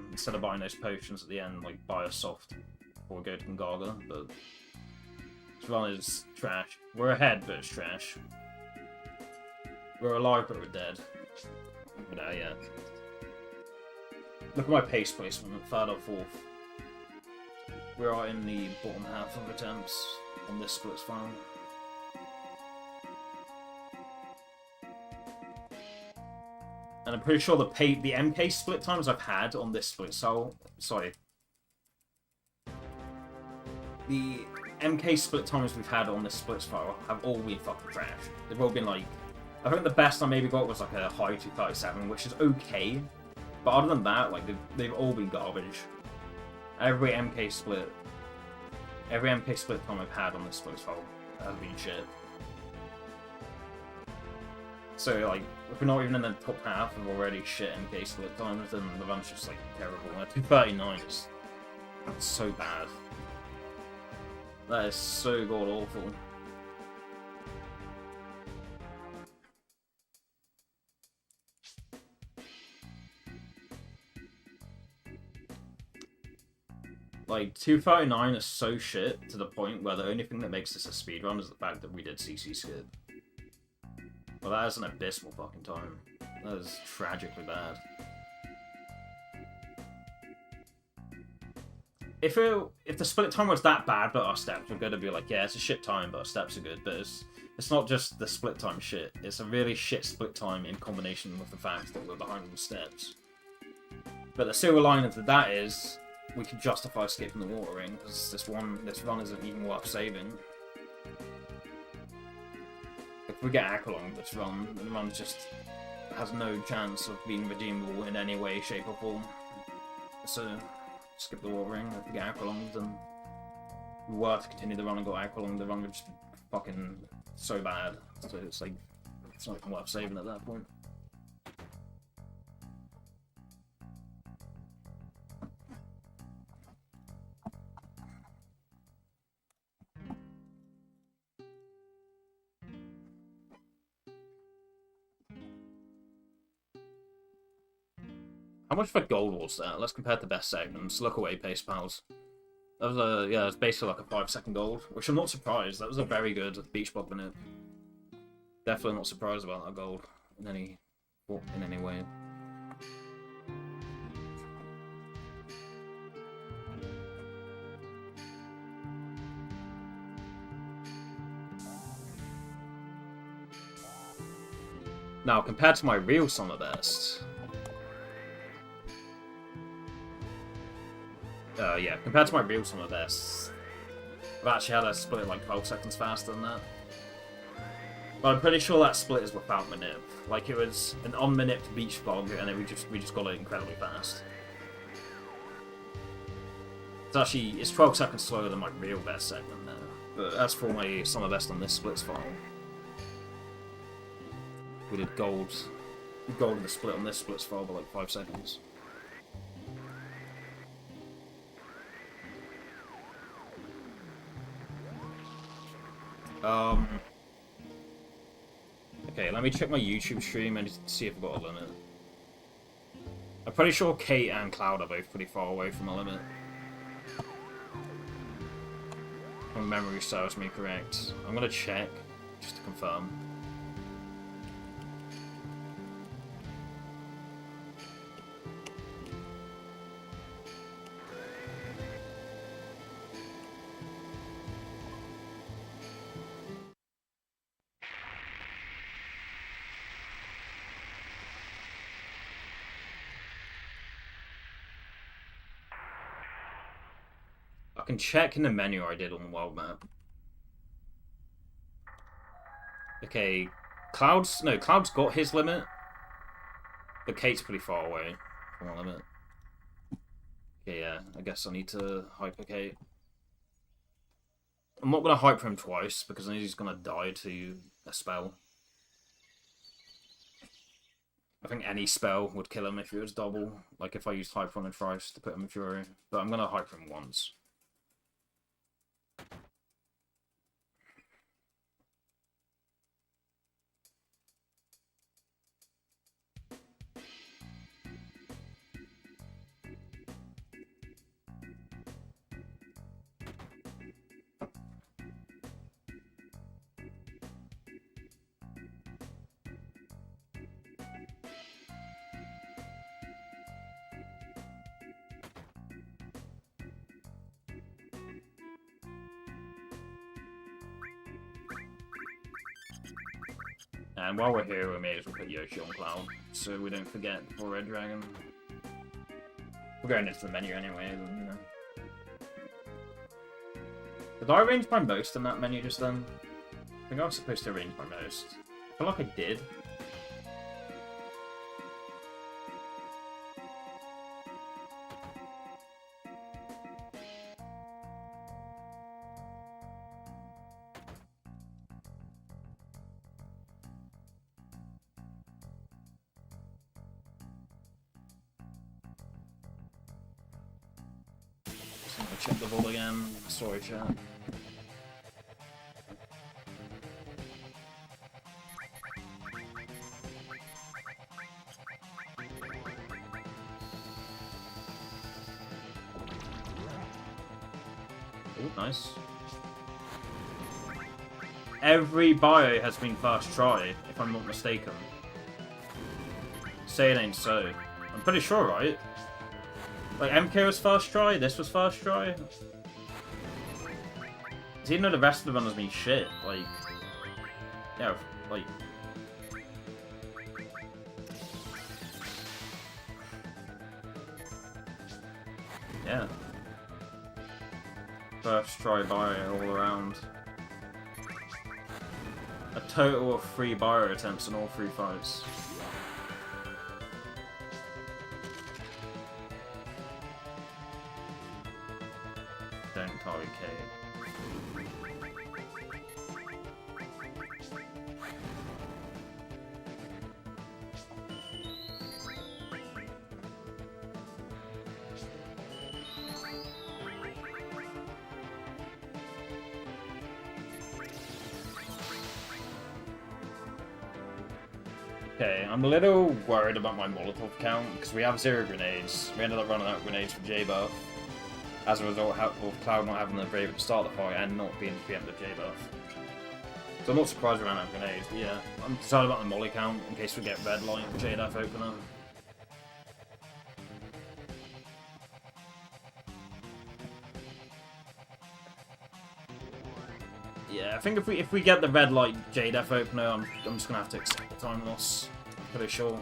instead of buying those potions at the end, like, buy a soft. Or go to Kungaga, but this run is trash. We're ahead, but it's trash. We're alive, but we're dead. But yeah. Look at my pace placement, third or fourth. We are in the bottom half of attempts on this splits final. And I'm pretty sure the MK split times I've had on this split, the MK split times we've had on this splits file have all been fucking trash. They've all been like, I think the best I maybe got was like a high 237, which is okay. But other than that, like they've all been garbage. Every MK split time I've had on this splits file has been shit. So like, if we're not even in the top half of already shit MK split times, then the run's just like terrible. 239 is so bad. That is so god awful. Like, 239 is so shit to the point where the only thing that makes this a speedrun is the fact that we did CC skip. Well, that is an abysmal fucking time. That is tragically bad. If the split time was that bad, but our steps were good, I'd be like, yeah, it's a shit time, but our steps are good. But it's not just the split time shit. It's a really shit split time in combination with the fact that we're behind on the steps. But the silver lining to that is we can justify skipping the watering because this run isn't even worth saving. If we get Aqualung this run, the run's just has no chance of being redeemable in any way, shape, or form. So, skip the watering. If we get Aqualung, then we were to continue the run and got Aqualung, the run would just be fucking so bad. So it's like, it's not even worth saving at that point. How much for gold was that? Let's compare the best segments. Look away, Pace Pals. That was yeah, it's basically like a 5-second gold, which I'm not surprised. That was a very good beach bog minute. Definitely not surprised about that gold in any way. Now, compared to my real summer best. Yeah, compared to my real summer best, I've actually had a split like 12 seconds faster than that. But I'm pretty sure that split is without manip. Like, it was an unmanipped beach bog, and then we just got it incredibly fast. It's 12 seconds slower than my real best segment there. But as for my summer best on this splits file, we did gold in the split on this splits file by like 5 seconds. Okay, let me check my YouTube stream and see if I've got a limit. I'm pretty sure Kate and Cloud are both pretty far away from a limit. If my memory serves me correct. I'm gonna check, just to confirm. I can check in the menu I did on the world map. Okay, Cloud's got his limit, but Kate's pretty far away from our limit. Okay, yeah, I guess I need to hyper Kate. I'm not gonna hyper him twice because I know he's gonna die to a spell. I think any spell would kill him if it was double, like if I used hyper on him twice to put him in Fury, but I'm gonna hyper him once. And while we're here, we may as well put Yoshi on Cloud, so we don't forget before Red Dragon. We're going into the menu anyway, you know. Did I arrange my most in that menu just then? I think I was supposed to arrange my most. I feel like I did. Check the vault again. Sorry, chat. Oh, nice. Every bio has been first try, if I'm not mistaken. Say it ain't so. I'm pretty sure, right? Like, MK was first try, this was first try. Even though the rest of the run has been shit, like... Yeah, like... Yeah. First try bio all around. A total of 3 bio attempts in all 3 fights. Okay, I'm a little worried about my Molotov count, because we have 0 grenades. We ended up running out of grenades for J-Buff. As a result of Cloud not having the bravery to start the fight and not being preempted J-Buff. So I'm not surprised we ran out of grenades, but yeah. I'm concerned about the molly count, in case we get red light J-Buff opener. Yeah, I think if we get the red light J-Def opener, I'm just gonna have to accept the time loss. Pretty sure.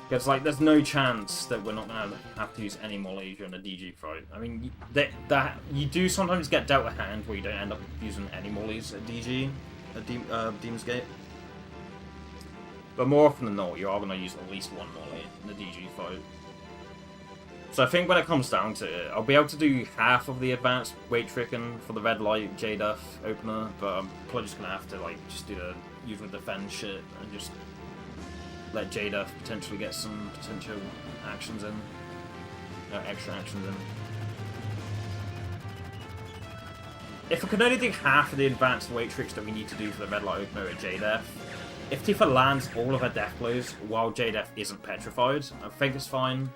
Because like, there's no chance that we're not gonna have to use any molly during a DG fight. I mean, that you do sometimes get dealt a hand where you don't end up using any mollies at DG, at Demon's Gate. But more often than not, you are gonna use at least one molly in the DG fight. So I think when it comes down to it, I'll be able to do half of the advanced weight tricking for the red light J-Duff opener, but I'm probably just gonna have to like just do the usual defend shit and just let J-Duff potentially get some potential actions in, extra actions in. If I can only do half of the advanced weight tricks that we need to do for the red light opener at J-Def, if Tifa lands all of her death blows while J-Def isn't petrified, I think it's fine.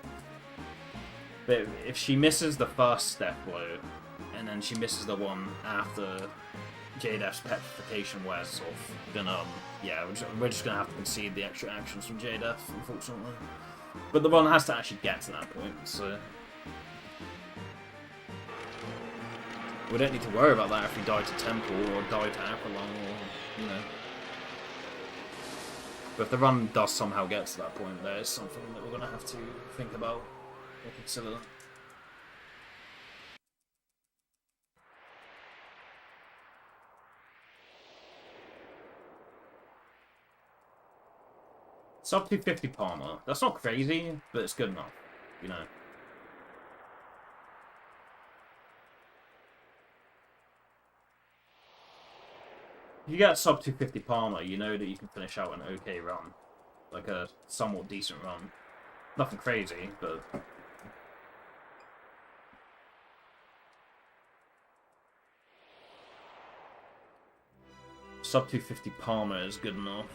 But if she misses the first death blow, and then she misses the one after J-Def's petrification wears off, then yeah, we're just gonna have to concede the extra actions from J-Def, unfortunately. But the one has to actually get to that point, so we don't need to worry about that if we die to Temple or die to Aqualung or, you know. But if the run does somehow get to that point, there is something that we're gonna have to think about. Consider. Sub 250 Palmer. That's not crazy, but it's good enough, you know. If you get sub 250 Palmer, you know that you can finish out an okay run. Like a somewhat decent run. Nothing crazy, but sub 250 Palmer is good enough.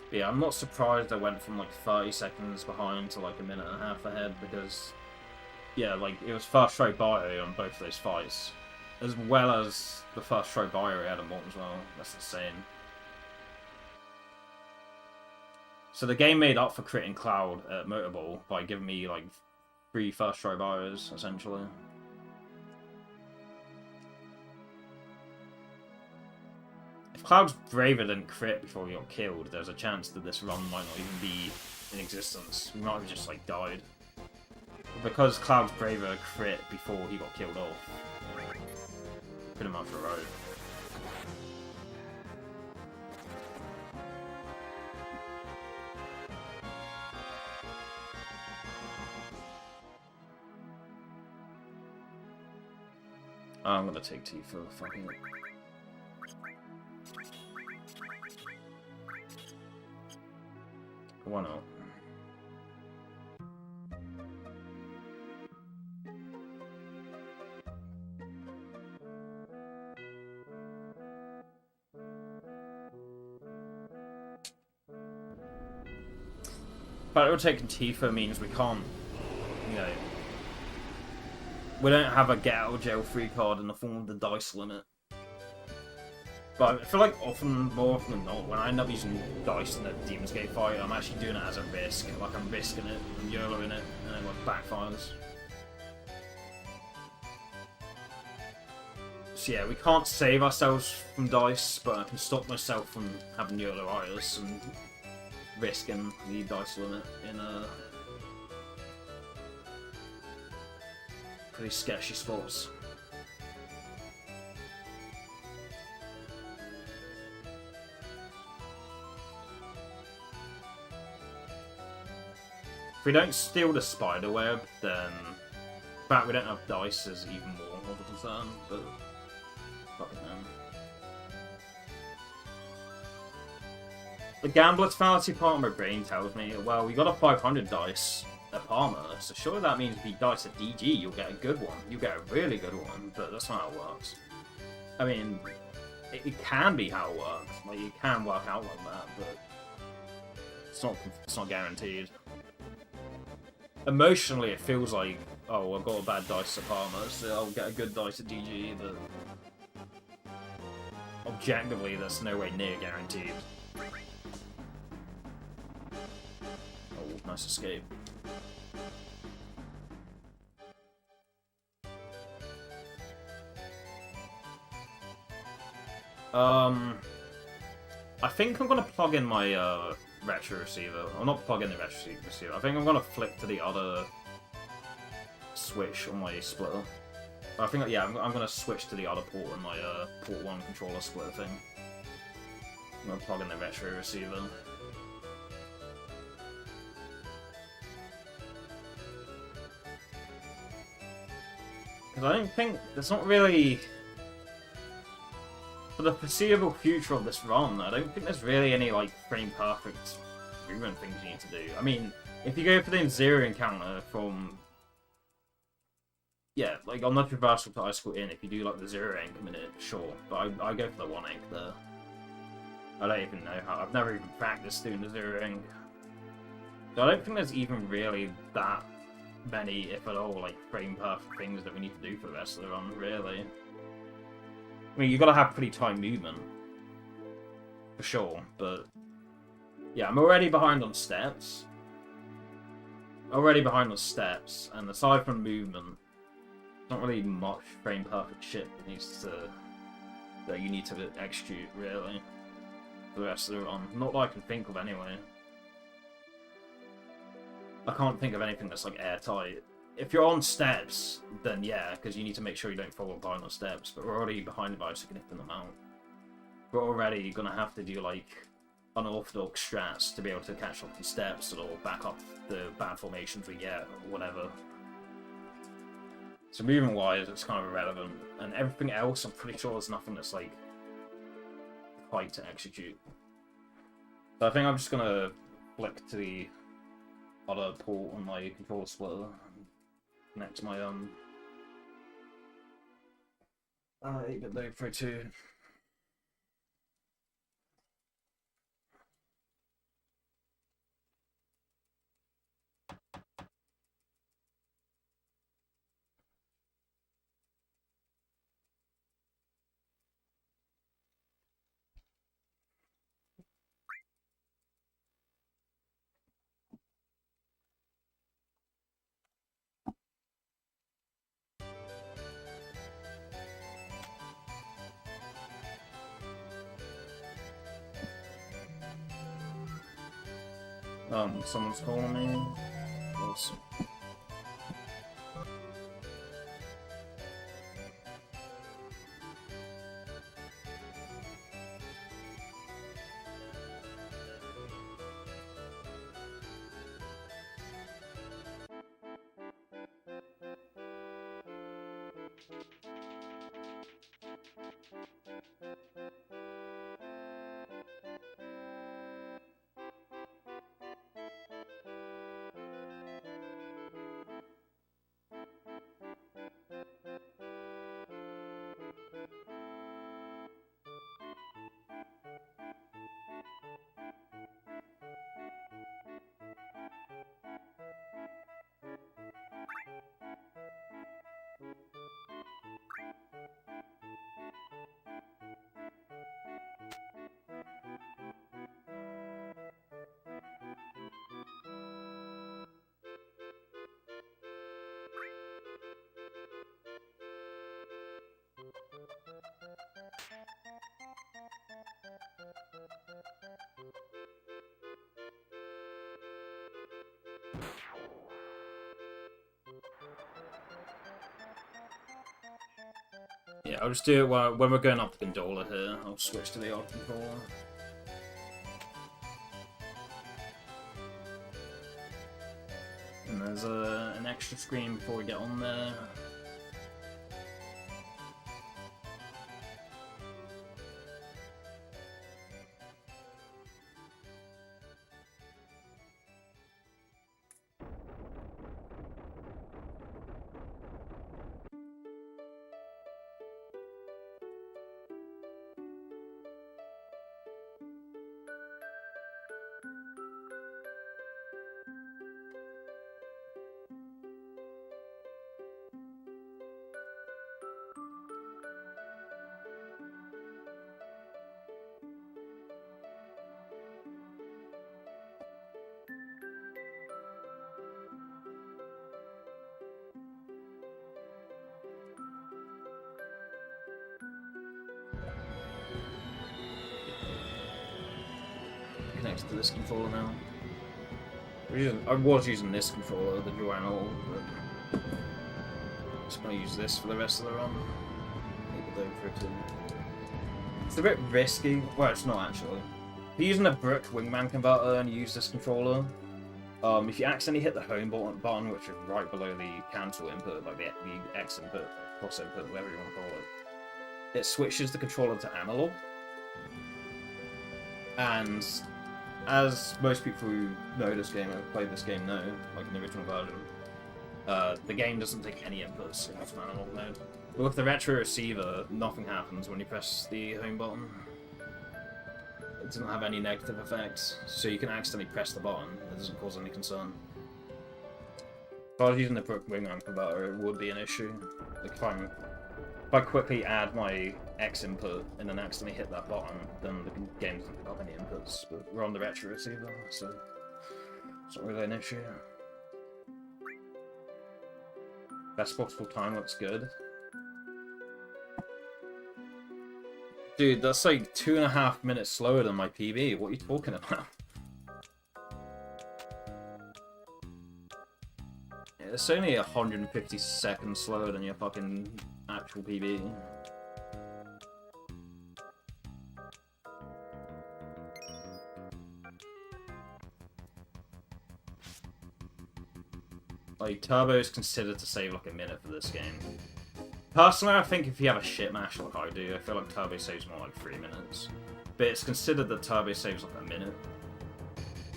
But yeah, I'm not surprised I went from like 30 seconds behind to like a minute and a half ahead because, yeah, like it was first try bio on both of those fights, as well as the first try bio we had at Morton as well. That's insane. So the game made up for critting Cloud at Motorball by giving me like 3 first try bios essentially. If Cloud's Braver didn't crit before he got killed, there's a chance that this run might not even be in existence. We might have just like died. But because Cloud's Braver crit before he got killed off, pretty much a road. I'm gonna take T for fucking it. Why not? But it would take Tifa means we can't, you know, we don't have a get out of jail free card in the form of the dice limit. But I feel like more often than not, when I end up using dice in a Demon's Gate fight, I'm actually doing it as a risk. Like I'm risking it, and YOLOing it, and then like backfires. So yeah, we can't save ourselves from dice, but I can stop myself from having YOLO-itis and risking the dice limit in pretty sketchy spots. If we don't steal the spider web, then the fact we don't have dice is even more of a concern, but fucking hell. The gambler's fallacy part of my brain tells me, well, we got a 500 dice at Palmer, so surely that means if you dice at DG, you'll get a good one. You get a really good one, but that's not how it works. I mean, it can be how it works. Like, it can work out like that, but it's not guaranteed. Emotionally, it feels like, oh, I've got a bad dice at Parma, so I'll get a good dice at DG, but objectively, that's no way near guaranteed. Oh, nice escape. I think I'm gonna plug in my retro receiver. Or not plug in the retro receiver. I think I'm gonna flick to the other switch on my splitter. I think, yeah, I'm gonna switch to the other port on my port 1 controller splitter thing. I'm gonna plug in the retro receiver. Because I don't think there's not really, for the foreseeable future of this run, I don't think there's really any like frame perfect movement things you need to do. I mean, if you go for the zeroing counter from, yeah, like on the reversal to ice in, if you do like the 0 anchor minute, sure, but I go for the 1 anchor there. I don't even know how, I've never even practiced doing the 0 anchor. So I don't think there's even really that many, if at all, like frame perfect things that we need to do for the rest of the run, really. I mean, you've got to have pretty tight movement, for sure, but yeah, I'm already behind on steps. And aside from movement, not really much frame perfect shit that you need to execute, really, for the rest of the run. Not that I can think of, anyway. I can't think of anything that's like airtight. If you're on steps, then yeah, because you need to make sure you don't fall behind on steps, but we're already behind by a significant amount. We're already gonna have to do like unorthodox strats to be able to catch up the steps or back up the bad formations we get, or whatever. So movement-wise, it's kind of irrelevant, and everything else, I'm pretty sure there's nothing that's like quite to execute. So I think I'm just gonna flick to the other port on my controller splitter, connect to my 8-bit load Pro 2. Someone's calling me. Awesome. Yeah, I'll just do it when we're going up the gondola here. I'll switch to the old controller. And there's an extra screen before we get on there. connected to this controller now. I was using this controller, the dual analog, but just gonna use this for the rest of the run. It's a bit risky. Well, it's not actually. If you're using a brick wingman converter and you use this controller, if you accidentally hit the home button, which is right below the cancel input, like the X input, cross input, whatever you want to call it, it switches the controller to analog. And as most people who know this game or played this game know, like in the original version, the game doesn't take any inputs in analog mode. But with the retro receiver, nothing happens when you press the home button. It doesn't have any negative effects, so you can accidentally press the button. It doesn't cause any concern. If I was using the brick wingman converter, it would be an issue. Like if I quickly add my X input and then accidentally hit that button, then the game doesn't pick up any inputs. But we're on the retro receiver, so it's not really an issue. Best possible time looks good. Dude, that's like 2.5 minutes slower than my PB. What are you talking about? It's only 150 seconds slower than your fucking actual PB. Like, Turbo is considered to save like a minute for this game. Personally, I think if you have a shit mash like I do, I feel like Turbo saves more like 3 minutes. But it's considered that Turbo saves like a minute.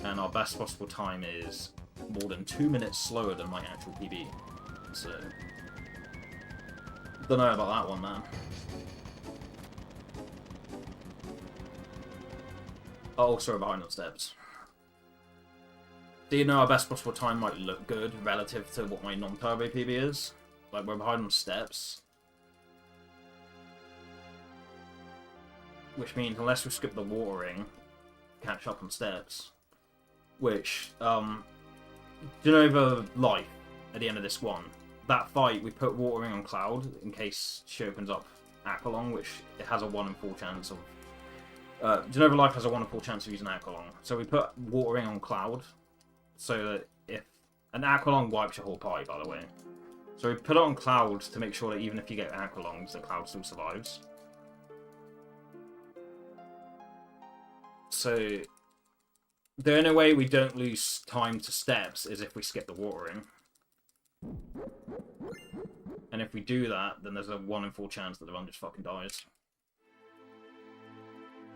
And our best possible time is more than 2 minutes slower than my actual PB. So, don't know about that one, man. Also behind on steps. Do you know our best possible time might look good relative to what my non-turbo PB is? Like, we're behind on steps. Which means, unless we skip the watering, catch up on steps. Which, you know the life at the end of this one? That fight, we put watering on Cloud in case she opens up Aqualung, which it has a 1 in 4 chance of. Do you know the life has a 1 in 4 chance of using Aqualung? So we put watering on Cloud, so that if... And Aqualung wipes your whole party, by the way. So we put it on Cloud to make sure that even if you get Aqualungs, the Cloud still survives. So, the only way we don't lose time to steps is if we skip the watering. And if we do that, then there's a 1 in 4 chance that the run just fucking dies.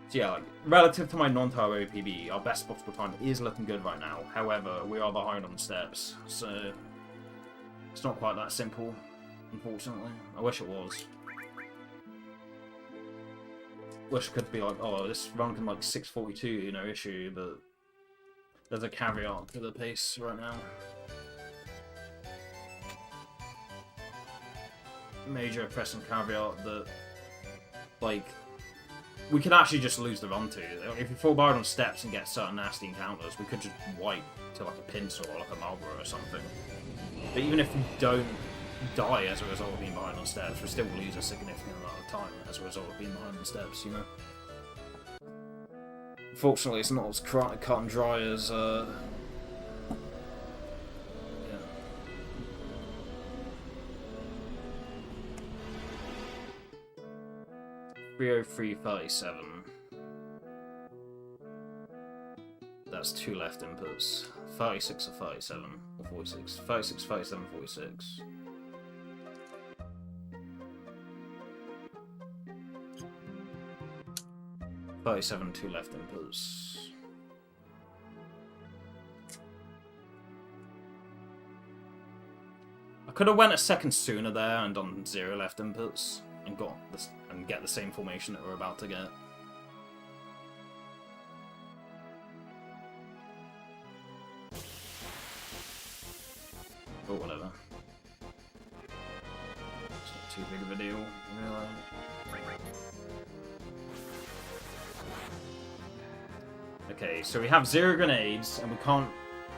So yeah, like, relative to my non-turbo PB, our best possible time is looking good right now. However, we are behind on steps, so it's not quite that simple, unfortunately. I wish it was. Wish it could be like, oh, this run can like 6:42, no issue, but there's a caveat to the pace right now. Major pressing caveat that, like, we could actually just lose the run to. If we fall behind on steps and get certain nasty encounters, we could just wipe to like a pincer or like a Marlboro or something. But even if we don't die as a result of being behind on steps, we still lose a significant amount of time as a result of being behind on steps, you know? Fortunately, it's not as cut and dry as, yeah. 303.37. That's 2 left inputs. 36 or 37 or 46. 36, 37, 46. $37, 2 left inputs. I could have went a second sooner there and done 0 left inputs and got this and get the same formation that we're about to get. But whatever. It's not too big of a deal, really. Okay, so we have 0 grenades, and we can't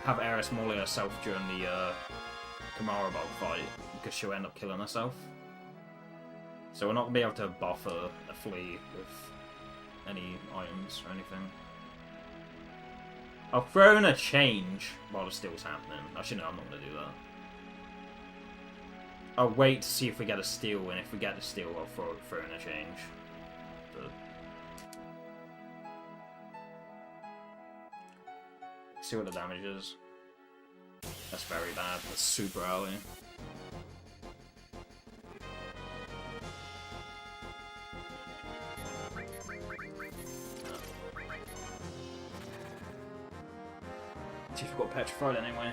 have Eris Molly herself during the Kamara bug fight, because she'll end up killing herself. So we're not going to be able to buffer a flea with any items or anything. I'll throw in a change while the steal's happening. Actually, no, I'm not going to do that. I'll wait to see if we get a steal, and if we get the steal, I'll throw in a change. But... see what the damage is. That's very bad. That's super early. See if we've got petrified anyway.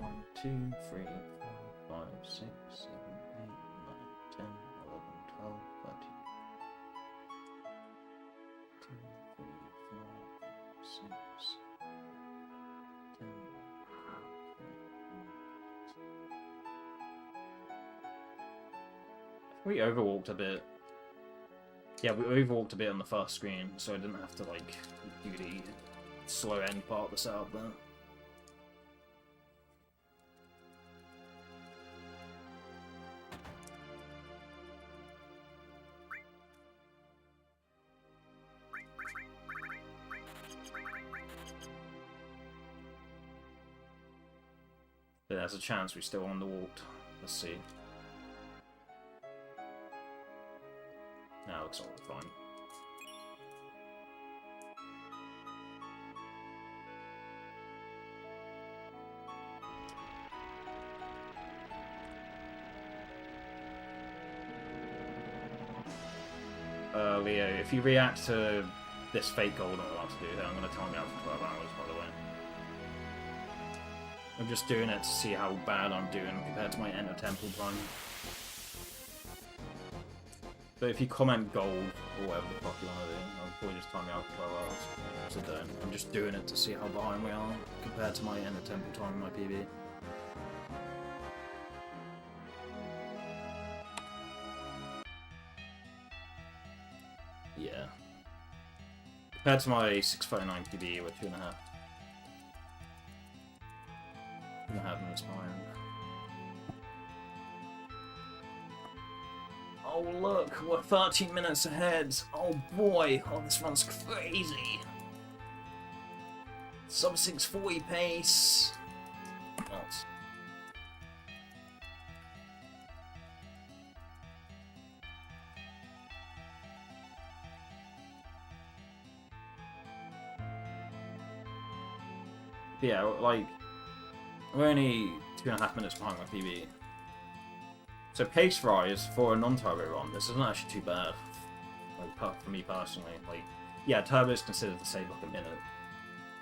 1, 2, 3, 4, 5, 6, 7, 8, 9, 10, 11, 12, 13. 2, 3, 4, 6, 10, 12, we overwalked a bit. Yeah, we overwalked a bit on the first screen, so I didn't have to, like, do the slow end part of the setup there. But there's a chance we still underwalked. Let's see. No, looks all fine. Leo, if you react to this fake gold I'm about to do here, I'm going to time you out for 12 hours, by the way. I'm just doing it to see how bad I'm doing compared to my Enter Temple time. But if you comment gold, or whatever the fuck you want to do, I'll probably just time you out for 12 hours. So don't. I'm just doing it to see how behind we are compared to my Enter Temple time in my PB. Yeah. Compared to my 639 PB, we're 2.5. 2.5 minutes behind. Oh look, we're 13 minutes ahead. Oh boy, oh this run's crazy. Sub 640 pace. Nuts. Yeah, like, we're only 2.5 minutes behind my PB. So pace rise for a non-turbo run, this isn't actually too bad. Like, for me personally. Like, yeah, turbo is considered to save like a minute.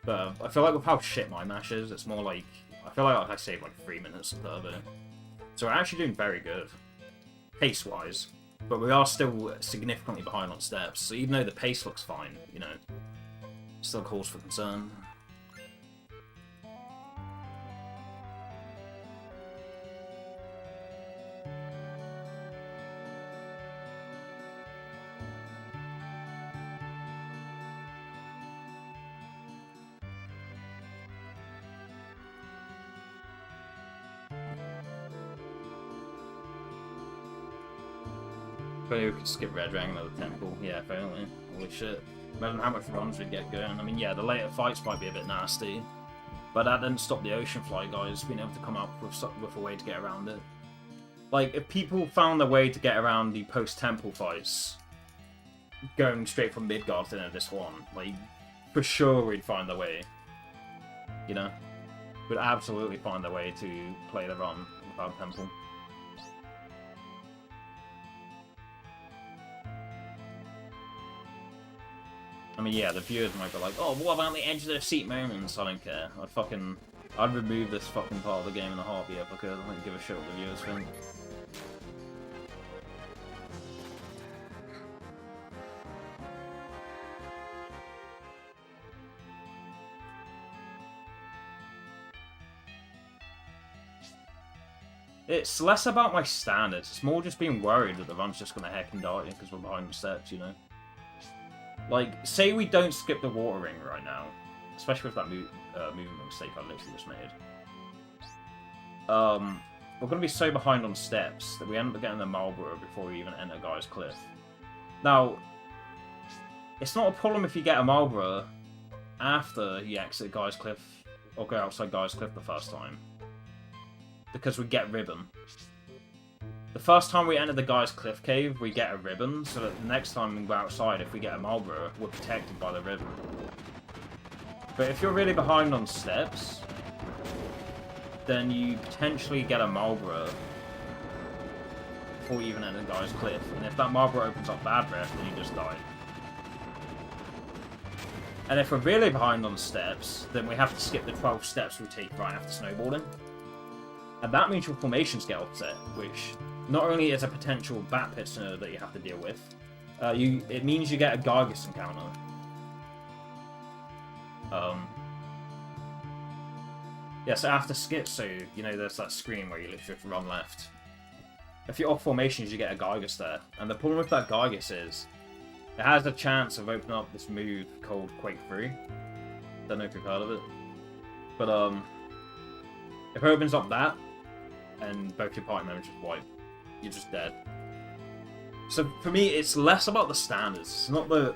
But I feel like with how shit my mash is, it's more like, I feel like I saved like 3 minutes of turbo. So we're actually doing very good, pace-wise. But we are still significantly behind on steps, so even though the pace looks fine, you know, still calls for concern. We could skip Red Dragon or the Temple, yeah, if only. Holy shit. Imagine how much runs we'd get going. I mean, yeah, the later fights might be a bit nasty, but that didn't stop the Ocean Fly guys being able to come up with a way to get around it. Like, if people found a way to get around the post-Temple fights, going straight from Midgard to this one, like, for sure we'd find a way. You know? We'd absolutely find a way to play the run without Temple. I mean, yeah, the viewers might be like, oh, what about the edge of their seat moments? I don't care. I'd remove this fucking part of the game in a heartbeat if I could. I don't give a shit what the viewers think. It's less about my standards. It's more just being worried that the run's just gonna heck and die because we're behind the steps, you know? Like, say we don't skip the water ring right now, especially with that movement mistake I literally just made. We're going to be so behind on steps that we end up getting the Marlborough before we even enter Guy's Cliff. Now, it's not a problem if you get a Marlborough after you exit Guy's Cliff, or go outside Guy's Cliff the first time. Because we get ribbon. The first time we enter the Guy's Cliff Cave, we get a ribbon, so that the next time we go outside, if we get a Marlboro, we're protected by the ribbon. But if you're really behind on steps, then you potentially get a Marlboro before you even enter the Guy's Cliff. And if that Marlboro opens up bad breath, then you just die. And if we're really behind on steps, then we have to skip the 12 steps we take right after snowboarding. And that means your formations get upset, which not only is a potential bat pit scenario that you have to deal with, it means you get a Gargus encounter. Yeah, so after skip, so, you know, there's that screen where you literally run left. If you're off formations, you get a Gargus there. And the problem with that Gargus is, it has a chance of opening up this move called Quake 3. Don't know if you've heard of it. But, if it opens up that, and both your party members just wipe, you're just dead. So for me, it's less about the standards. It's not that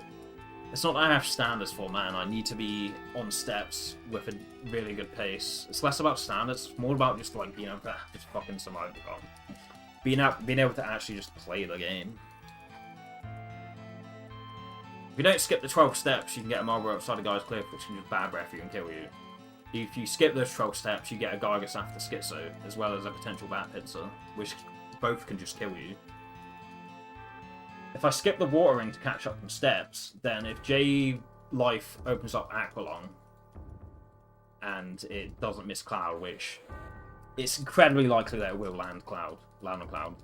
I have standards for, man, I need to be on steps with a really good pace. It's less about standards, it's more about just like being able to just fucking survive the game. Being able to actually just play the game. If you don't skip the 12 steps, you can get a Marlboro outside the Guy's Cliff, which can just bad breath you and kill you. If you skip those 12 steps, you get a Gargus after Schizo, as well as a potential Bat Pizza, which both can just kill you. If I skip the water ring to catch up from steps, then if J Life opens up Aqualung, and it doesn't miss Cloud, which it's incredibly likely that it will land on Cloud.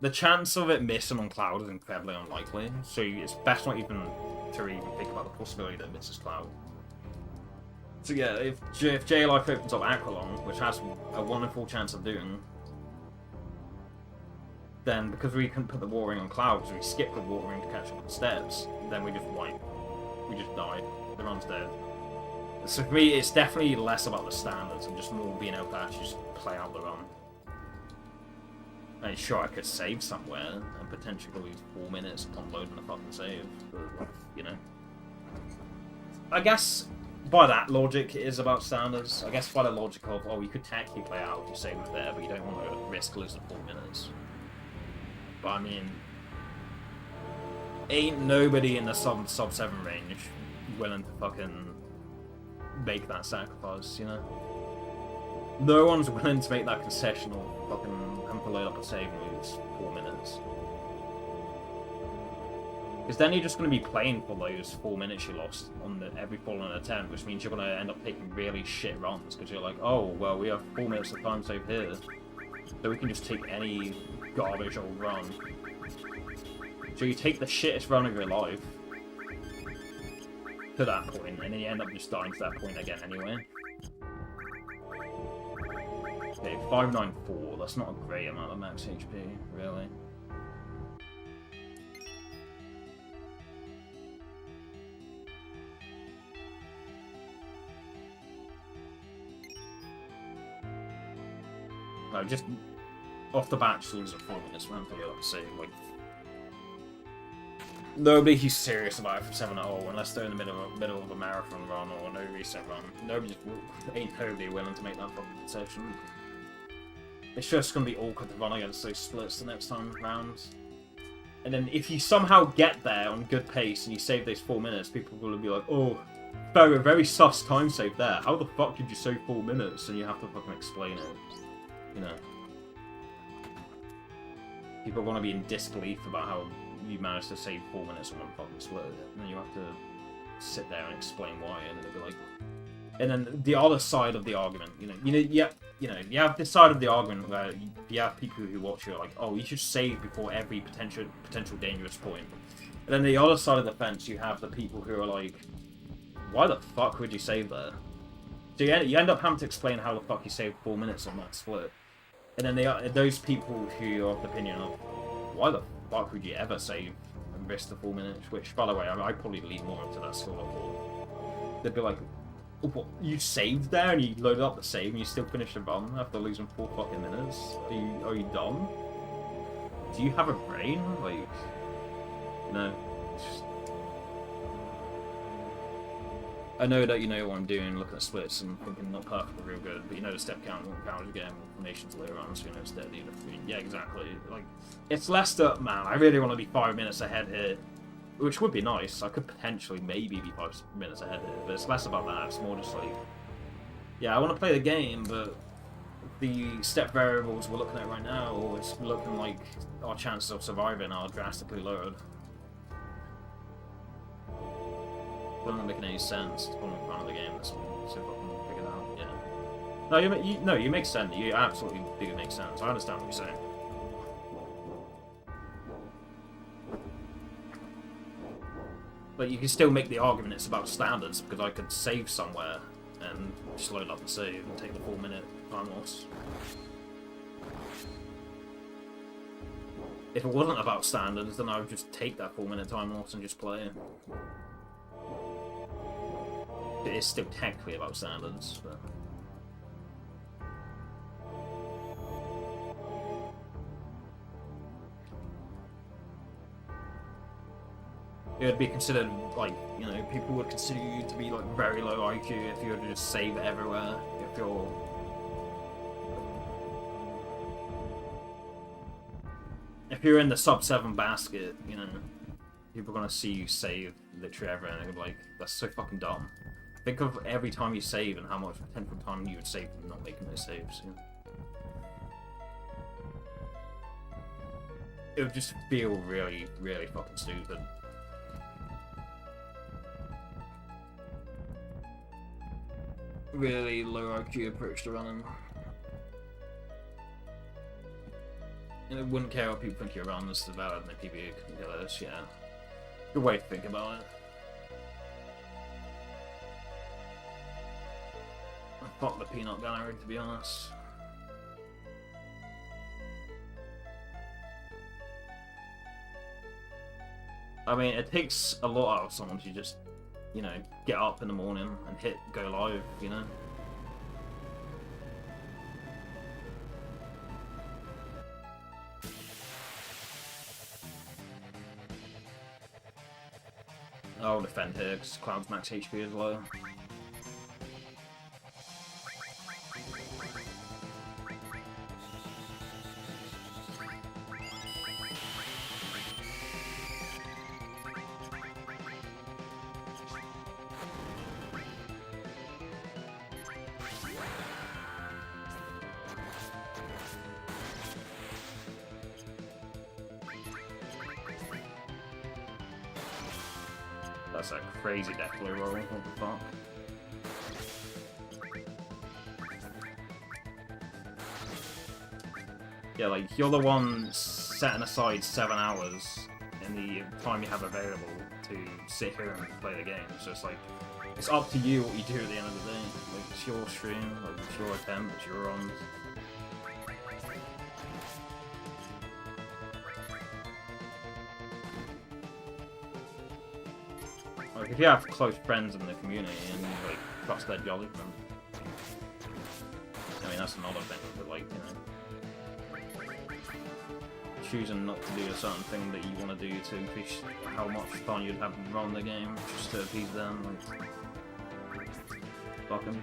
The chance of it missing on Cloud is incredibly unlikely, so it's best not even to even think about the possibility that it misses Cloud. So yeah, if J Life opens up Aqualung, which has a 1 in 4 chance of doing, then because we couldn't put the water ring on Cloud, because we skipped the water ring to catch up the steps, then we just wipe. We just die. The run's dead. So for me, it's definitely less about the standards and just more being able to actually just play out the run. And sure, I could save somewhere and potentially lose 4 minutes uploading a fucking save, but, you know. I guess by that logic, it is about standards. I guess by the logic of, oh, you could technically play out if you save it there, but you don't want to risk losing 4 minutes. But I mean, ain't nobody in the sub 7 range willing to fucking make that sacrifice, you know? No one's willing to make that concession or fucking have to load up a save and lose 4 minutes. Because then you're just going to be playing for those 4 minutes you lost on every fallen attempt, which means you're going to end up taking really shit runs, because you're like, oh, well, we have 4 minutes of time save here, so we can just take any garbage old run. So you take the shittest run of your life to that point, and then you end up just dying to that point again anyway. Okay, 594, that's not a great amount of max HP, really. No, just off the bat, just lose at 4 minutes, man, for the other say, like, nobody who's serious about it from 7-0, unless they're in the middle of a marathon run or no reset run, ain't nobody willing to make that fucking concession. It's just gonna be awkward to run against those splits the next time round. And then if you somehow get there on good pace and you save those 4 minutes, people will be like, oh, very sus time save there. How the fuck did you save 4 minutes? And you have to fucking explain it. You know, people are going to be in disbelief about how you managed to save 4 minutes on one fucking split, and then you have to sit there and explain why, and they'll be like, and then the other side of the argument, you have this side of the argument where you have people who watch you are like, oh, you should save before every potential dangerous point, and then the other side of the fence, you have the people who are like, why the fuck would you save there? So you end up having to explain how the fuck you saved 4 minutes on that split. And then those people who are of the opinion of, why the fuck would you ever save and risk the 4 minutes? Which, by the way, I probably lean more into that school of thought. They'd be like, oh, what, you saved there and you loaded up the save and you still finished the run after losing 4 fucking minutes? Are you dumb? Do you have a brain? Like, no. It's just... I know that you know what I'm doing, looking at splits and thinking not perfectly real good, but you know the step count won't count again formations later on, so you know it's dead either. Yeah, exactly. Like, it's Leicester, man. I really want to be 5 minutes ahead here, which would be nice. I could potentially maybe be 5 minutes ahead here, but it's less about that. It's more just like, yeah, I want to play the game, but the step variables we're looking at right now, it's looking like our chances of surviving are drastically lowered. Doesn't make any sense to put in front of the game. Let's see if I can figure it out. Yeah. No, you make sense. You absolutely do make sense. I understand what you're saying. But you can still make the argument it's about standards, because I could save somewhere and just load up the save and take the 4 minute time loss. If it wasn't about standards, then I would just take that 4 minute time loss and just play it. It is still technically about standards, but... It would be considered, like, you know, people would consider you to be, like, very low IQ if you were to just save everywhere. If you're in the sub-7 basket, you know, people are gonna see you save literally everywhere, and they're like, that's so fucking dumb. Think of every time you save and how much potential time you would save from not making those saves. You know? It would just feel really, really fucking stupid. Really low IQ approach to running. And it wouldn't care what people think you're on, this is valid, and people couldn't get this, yeah. Good way to think about it. Fuck the peanut gallery, to be honest. I mean, it takes a lot out of someone to just, you know, get up in the morning and hit go live, you know? I'll defend here because Cloud's max HP is low. That's a crazy death blow roll, what the fuck? Yeah, like, you're the one setting aside 7 hours in the time you have available to sit here and play the game, so it's like, it's up to you what you do at the end of the day. Like, it's your stream, like, it's your attempt, it's your runs. Like, if you have close friends in the community and you, like, trust their judgment, I mean, that's another thing, but, like, you know, choosing not to do a certain thing that you want to do to increase how much fun you'd have run the game, just to appease them, like, fuck them.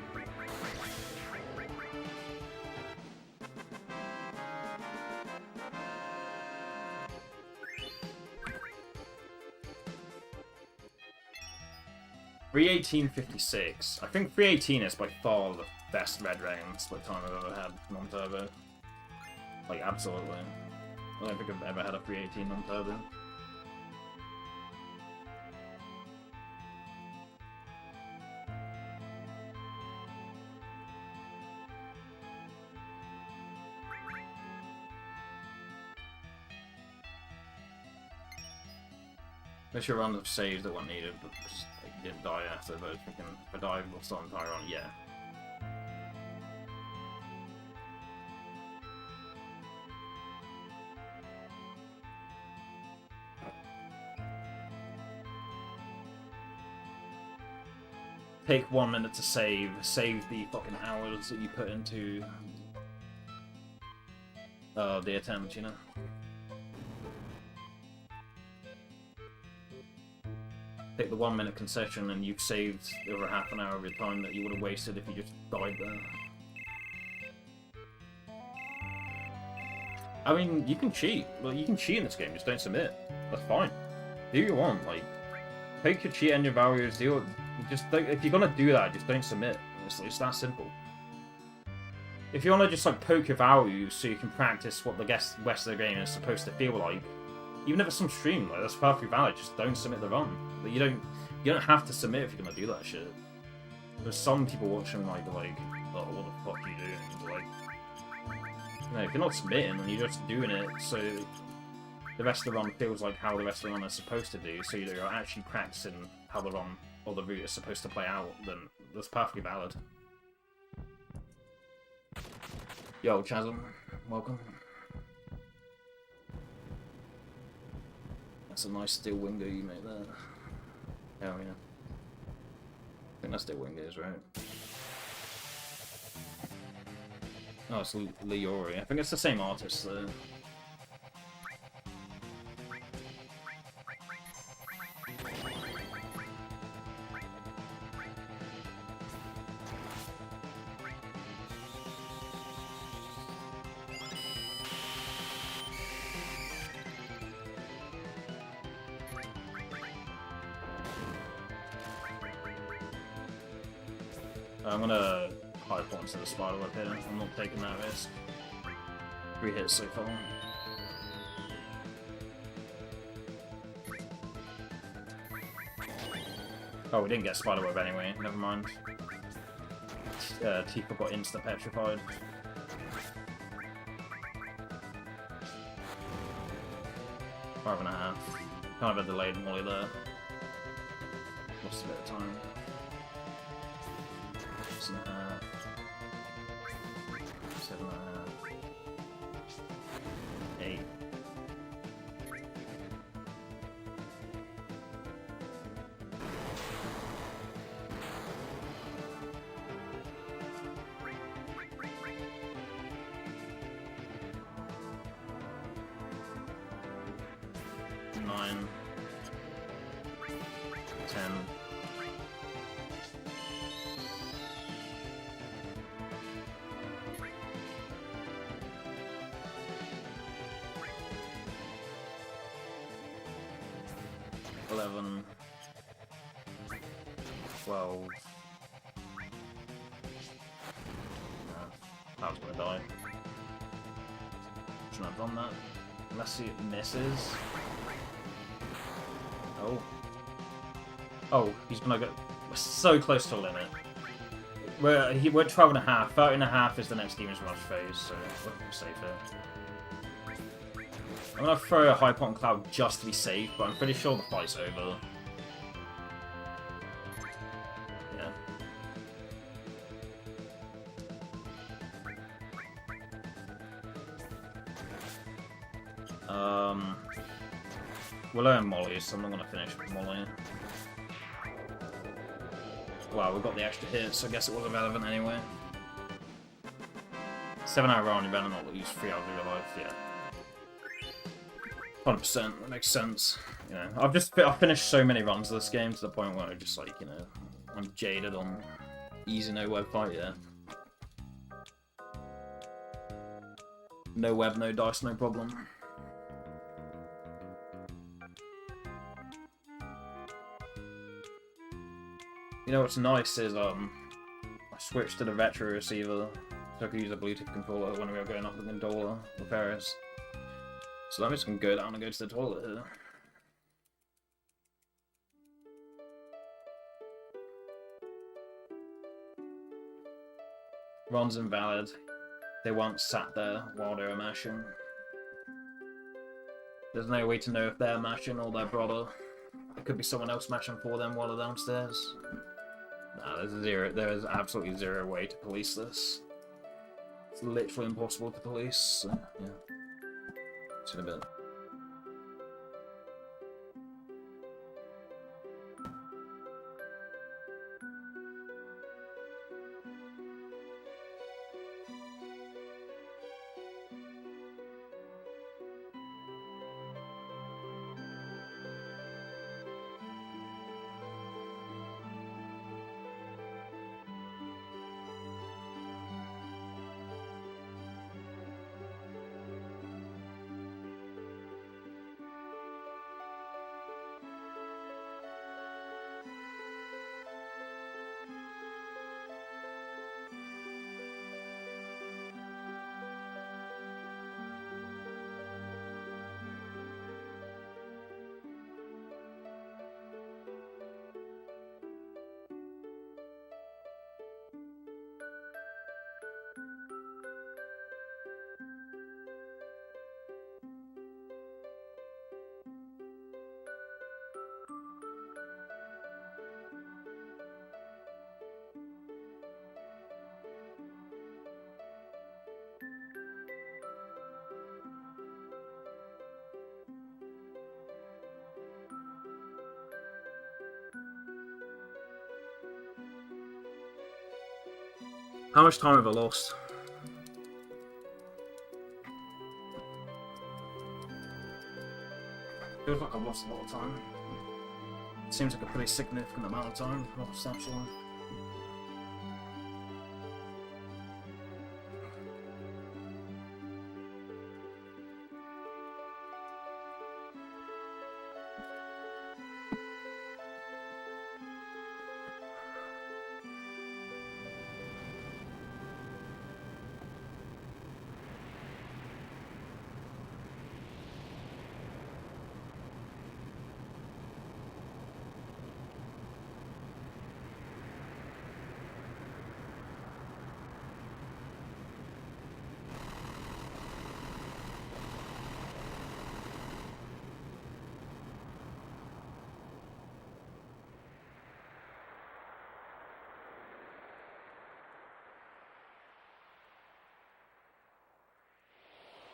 $318.56. I think 318 is by far the best red rain split time I've ever had non-turbo. Like, absolutely. I don't think I've ever had a 318 non-turbo. Make sure runs of saves that weren't needed, but just like, didn't die after, but if I died, we'll start entire run, yeah. Take 1 minute to save the fucking hours that you put into the attempt, you know? take the 1 minute concession and you've saved over half an hour of your time that you would have wasted if you just died there. I mean, you can cheat. Well, you can cheat in this game, just don't submit. That's fine. Do what you want, like, take your cheat engine values, just don't, if you're gonna do that, just don't submit. It's that simple. If you want to just like poke your values so you can practice what the rest of the game is supposed to feel like, even if it's some stream, like that's perfectly valid. Just don't submit the run. But you don't have to submit if you're gonna do that shit. There's some people watching like, oh, what the fuck are you doing? Like, you know, if you're not submitting and you're just doing it so the rest of the run feels like how the rest of the run is supposed to do, so you're actually practicing how the run or the route is supposed to play out, then that's perfectly valid. Yo, Chasm, welcome. That's a nice steel window you made there. Hell yeah. I think that's steel windows, right? Oh, it's Leori. I think it's the same artist though. I'm gonna high points to the spider web here. I'm not taking that risk. 3 hits so far. Oh, we didn't get spider web anyway. Never mind. Tifa got insta petrified. Five and a half. Kind of a delayed molly there. Lost a bit of time. 6.5. 7.5. 8. Nine. 10. 11, 12. No, I was gonna die. Shouldn't have done that. Unless he misses. Oh. Oh, he's gonna go. We're so close to the limit. We're 12 and a half. 13 and a half is the next Demon's Rush phase, so we're safe here. I'm gonna throw a high point cloud just to be safe, but I'm pretty sure the fight's over. Yeah. We'll learn Molly, so I'm not gonna finish with Molly. Wow, we got the extra hit, so I guess it wasn't relevant anyway. 7-hour run, you better not lose 3 hours of your life, yeah. 100%, that makes sense. You know, I've finished so many runs of this game to the point where I'm just like, you know, I'm jaded on easy no web fight, yeah. No web, no dice, no problem. You know what's nice is I switched to the retro receiver so I could use a Bluetooth controller when we were going up the Gondola with Ferris. So I'm just gonna go down and go to the toilet here. Ron's invalid. They once sat there while they were mashing. There's no way to know if they're mashing or their brother. It could be someone else mashing for them while they're downstairs. Nah, there is absolutely zero way to police this. It's literally impossible to police, so, yeah. See you in a bit. How much time have I lost? Feels like I've lost a lot of time. Seems like a pretty significant amount of time lost, actually.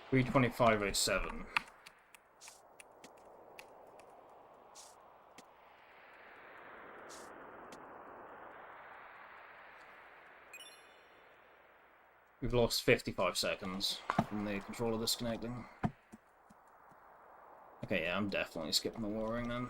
$325.07. We've lost 55 seconds from the controller disconnecting. Okay, yeah, I'm definitely skipping the watering then.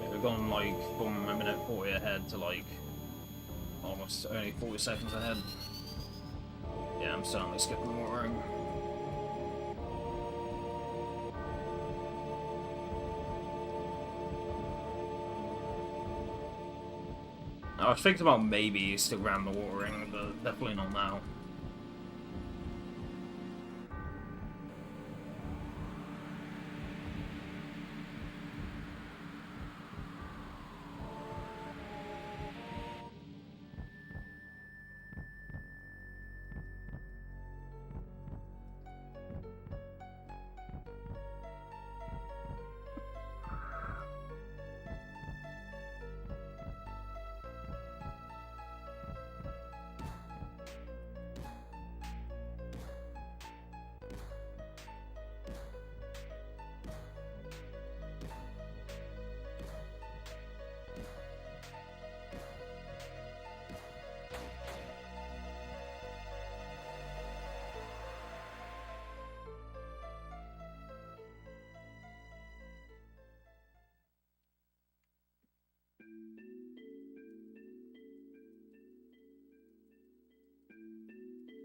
We've gone like from 1:40 ahead to like almost only 40 seconds ahead. Yeah, I'm certainly skipping the watering. I was thinking about maybe still around the watering, but definitely not now.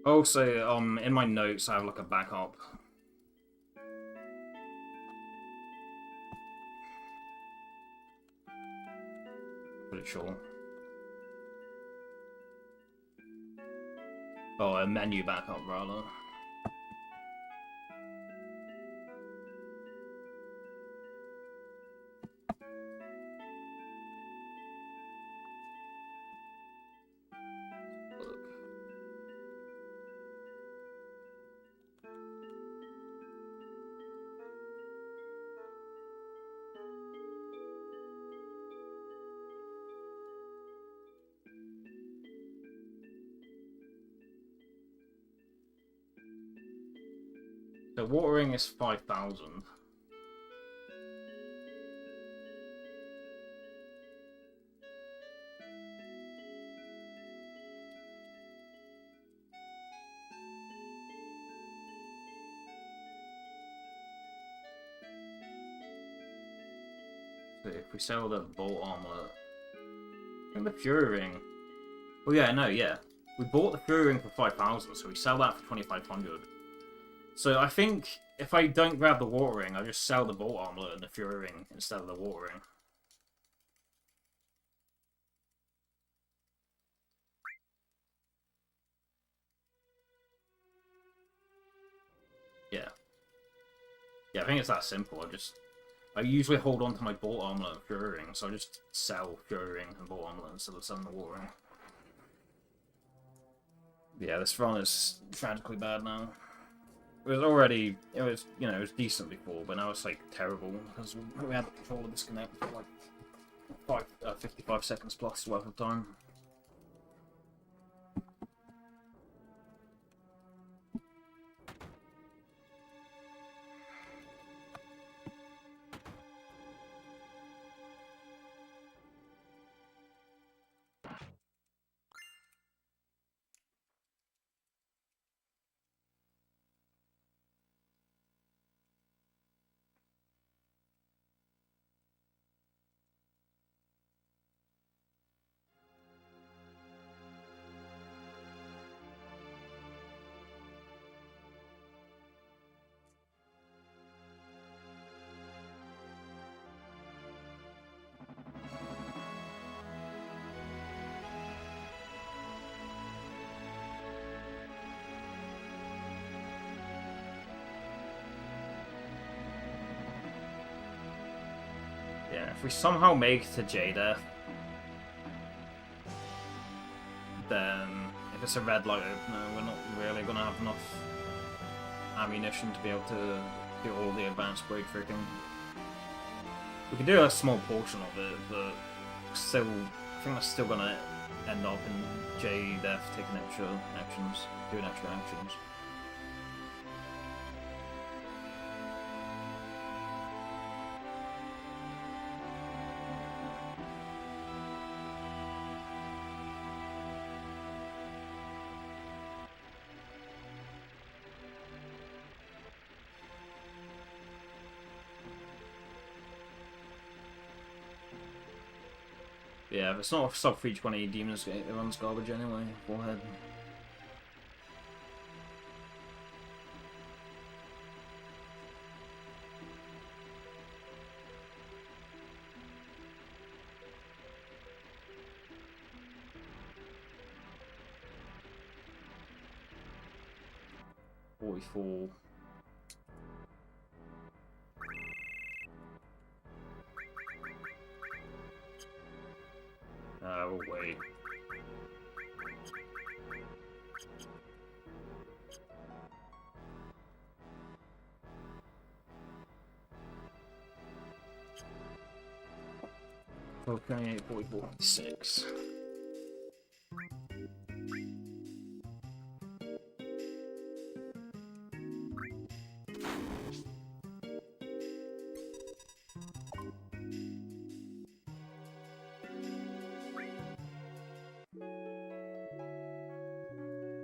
Also, in my notes I have like a backup. Pretty sure. Oh, a menu backup rather. The watering is 5,000. So if we sell the bolt armlet and the Fury ring. Well, yeah, no, yeah. We bought the Fury ring for 5,000, so we sell that for 2,500. So I think if I don't grab the water ring, I just sell the bolt armlet and the Fury ring instead of the water ring. Yeah. Yeah, I think it's that simple. I usually hold on to my bolt armlet and Fury ring, so I just sell Fury ring and bolt armlet instead of selling the water ring. Yeah, this run is tragically bad now. It was already, it was, you know, it was decent before, but now it's like terrible because we had the controller disconnect for like 55 seconds plus worth of time. Yeah, if we somehow make it to J-Death, then if it's a red light opener, we're not really going to have enough ammunition to be able to do all the advanced break freaking. We could do a small portion of it, but still, I think that's still going to end up in J-Death taking extra actions, doing extra actions. Yeah, if it's not a sub 320 Demon's Gate, it runs garbage anyway. Forehead. .44. Oh, wait. Okay, 44.6.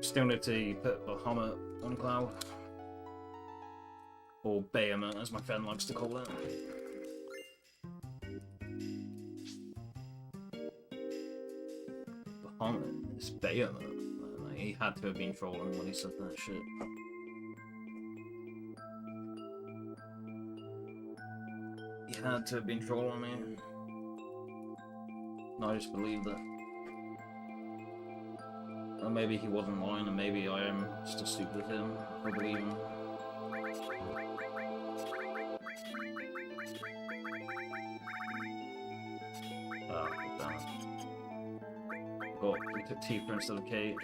Still need to put Bahamut on Cloud. Or Behemoth, as my friend likes to call it. Bahamut is Behemoth. He had to have been trolling when he said that shit. He had to have been trolling me. No, I just believed it. Or maybe he wasn't lying, and maybe I am just as stupid as him. I believe him. Ah, damn it. Got we took Tifa instead of Kate.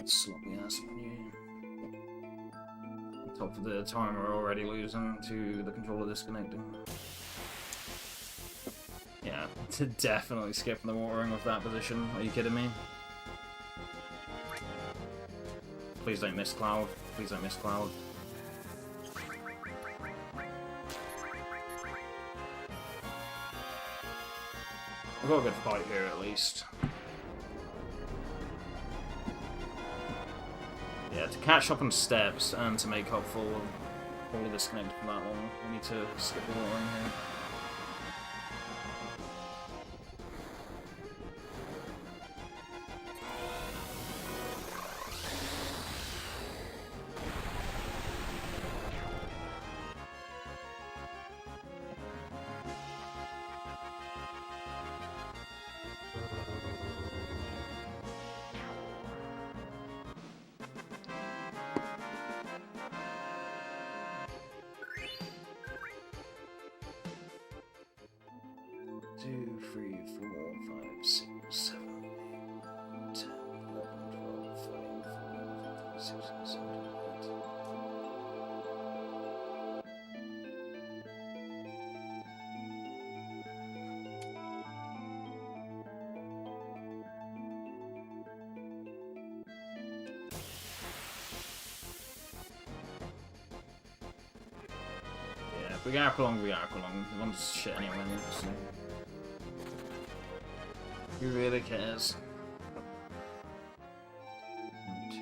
Sloppy ass menu. On top of the time we're already losing to the controller disconnecting. Yeah, to definitely skip the watering with that position. Are you kidding me? Please don't miss Cloud. Please don't miss Cloud. We've got a good fight here at least. Yeah, to catch up on steps and to make up for all of this connected from that long, we need to skip the watering here. 2, 3, 4, 5, 6, 7, 8, 10, 11, 12, 13, 14, 15, 16, 17, 18. We got Aqualung, The one's shit anyway, so. Who really cares? 1, 2,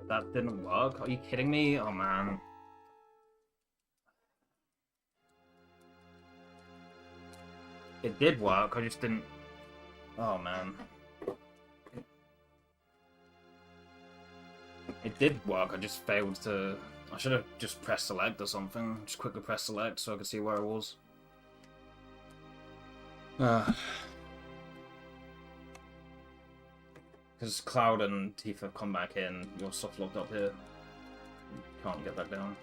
That didn't work? Are you kidding me? Oh man. It did work, I just didn't... Oh man. It did work, I just failed to... I should have just pressed select or something. Just quickly press select so I could see where I was. Because Cloud and Tifa have come back in, you're soft locked up here. Can't get back down.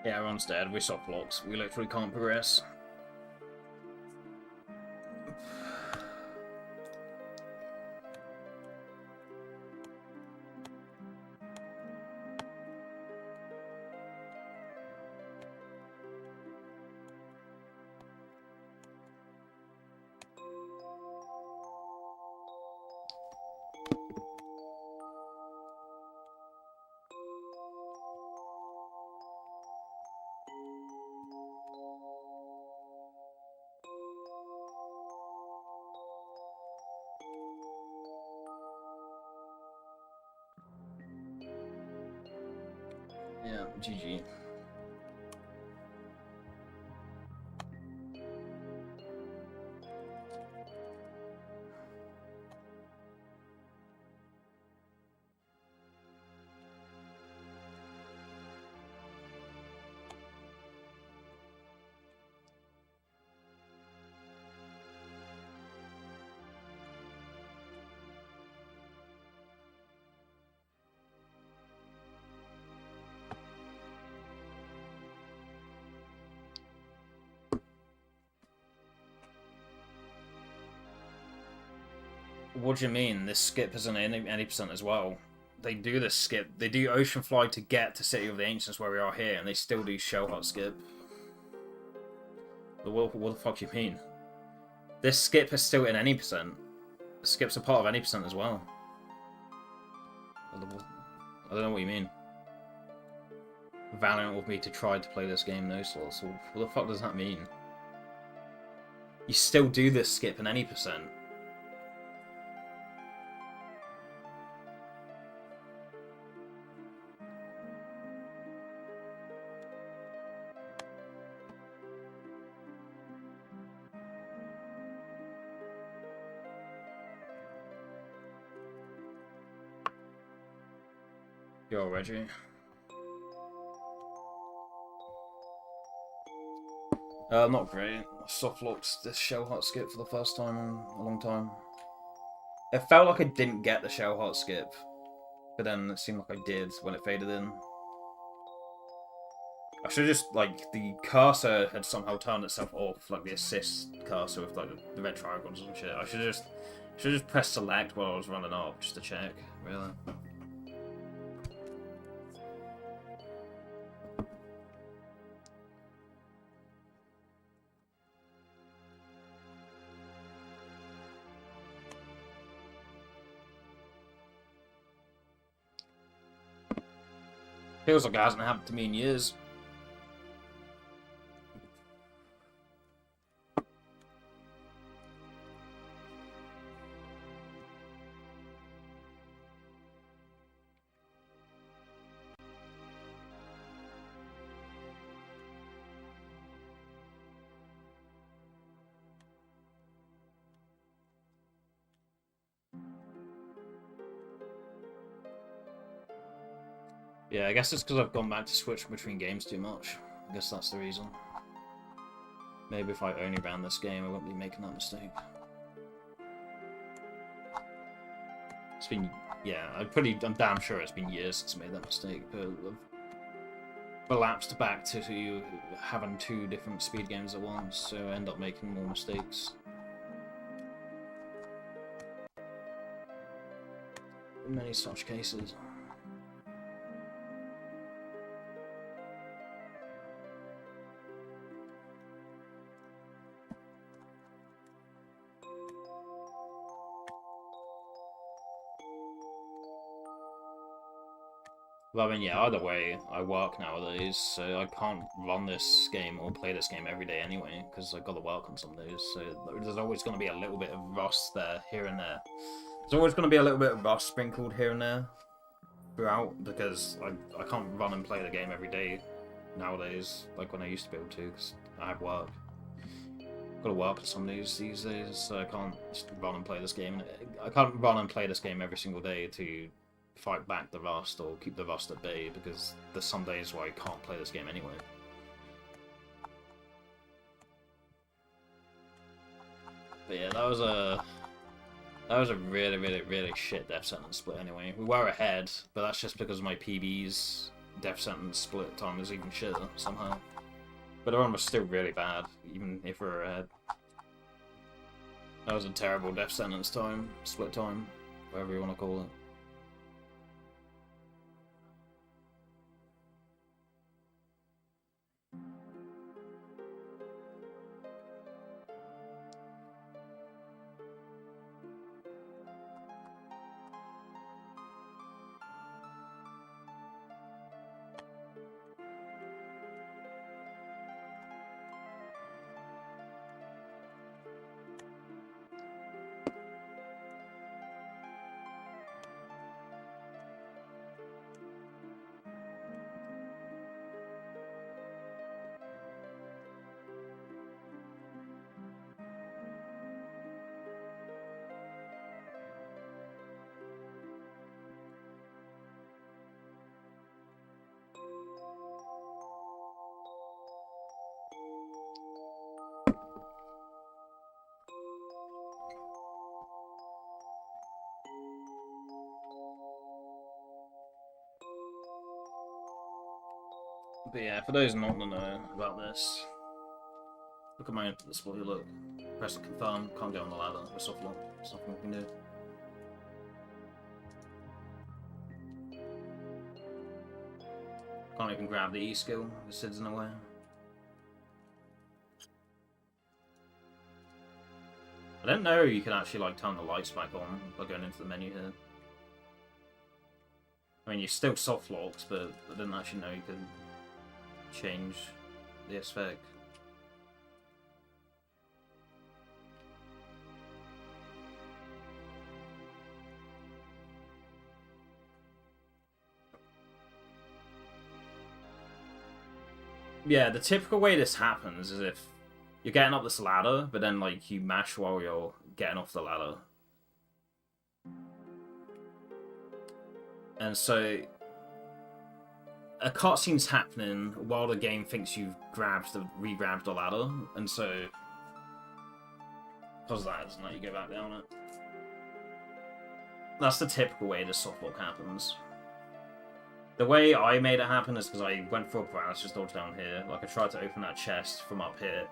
Yeah, everyone's dead. We're soft locks. We literally can't progress. Yeah, GG. What do you mean? This skip isn't any percent as well. They do this skip. They do Ocean Fly to get to City of the Ancients where we are here, and they still do Shell Hut skip. What the fuck do you mean? This skip is still in any percent. The skips are part of any percent as well. I don't know what you mean. Valiant of me to try to play this game no slots. What the fuck does that mean? You still do this skip in any percent. Yo, Reggie. Not great. I soft locked this Shell Hut skip for the first time in a long time. It felt like I didn't get the Shell Hut skip, but then it seemed like I did when it faded in. I should just, like, the cursor had somehow turned itself off, like the assist cursor with, like, the red triangles and shit. I should just press select while I was running up, just to check, really. Feels like it hasn't happened to me in years. Yeah, I guess it's because I've gone back to switch between games too much. I guess that's the reason. Maybe if I only ran this game, I wouldn't be making that mistake. It's been, yeah, I'm damn sure it's been years since I made that mistake, but I've relapsed back to having 2 different speed games at once, so I end up making more mistakes. In many such cases. But I mean, yeah, either way, I work nowadays, so I can't run this game or play this game every day anyway, because I've got to work on some days, so there's always going to be a little bit of rust there, here and there. There's always going to be a little bit of rust sprinkled here and there throughout, because I can't run and play the game every day nowadays, like when I used to be able to, because I have work. I've got to work on some days these days, so I can't just run and play this game. I can't run and play this game every single day to fight back the rust or keep the rust at bay, because there's some days where I can't play this game anyway. But yeah, that was a really, really, really shit death sentence split anyway. We were ahead, but that's just because my PB's death sentence split time was even shitter somehow. But the one was still really bad, even if we were ahead. That was a terrible death sentence time, split time, whatever you want to call it. But yeah, for those not to know about this, look at my input display, look. Press confirm, can't get on the ladder, with soft lock, there's nothing we can do. Can't even grab the E skill, the SID's in the way. I don't know you can actually like turn the lights back on by going into the menu here. I mean, you're still soft locked, but I didn't actually know you could change the aspect. Yeah, the typical way this happens is if you're getting up this ladder, but then like you mash while you're getting off the ladder. And so a cutscene's happening while the game thinks you've re-grabbed the ladder, and so because of that, isn't it? You go back down it. That's the typical way this softlock happens. The way I made it happen is because I went for a paralysis dodge down here. Like, I tried to open that chest from up here.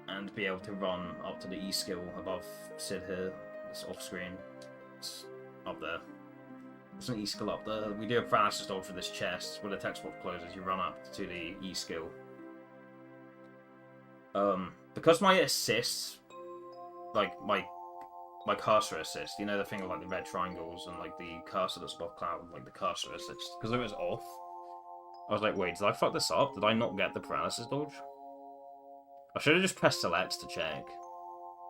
And be able to run up to the E skill above Sid here. It's off screen. It's up there. There's an E skill up there. We do a paralysis dodge for this chest. When the text box closes, you run up to the E skill. Because my assists, like my cursor assist, you know, the thing with like the red triangles and like the cursor that's above cloud, like the cursor assist, because it was off. I was like, wait, did I fuck this up? Did I not get the paralysis dodge? I should have just pressed select to check.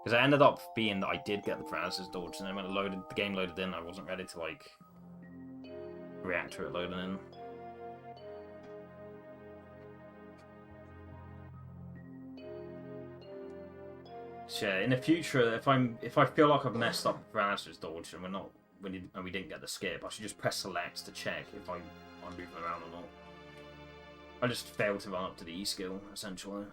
Because it ended up being that I did get the paralysis dodge, and then when the game loaded in, I wasn't ready to, like, react to it loading in. So yeah, in the future, if I feel like I've messed up the paralysis dodge and we didn't get the skip, I should just press select to check if I'm moving around or not. I just failed to run up to the E skill, essentially.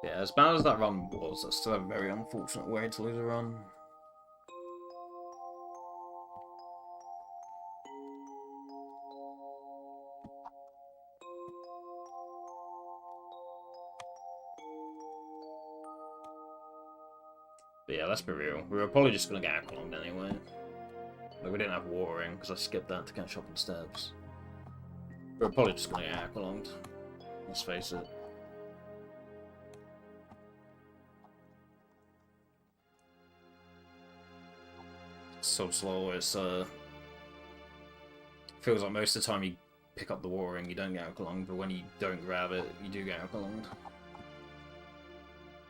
Yeah, as bad as that run was, that's still a very unfortunate way to lose a run. But yeah, let's be real. We were probably just going to get aqualunged anyway. Like, we didn't have watering, because I skipped that to catch up on steps. We were probably just going to get aqualunged. Let's face it. It's so slow, it's, feels like most of the time you pick up the watering, you don't get aqualunged, but when you don't grab it, you do get aqualunged.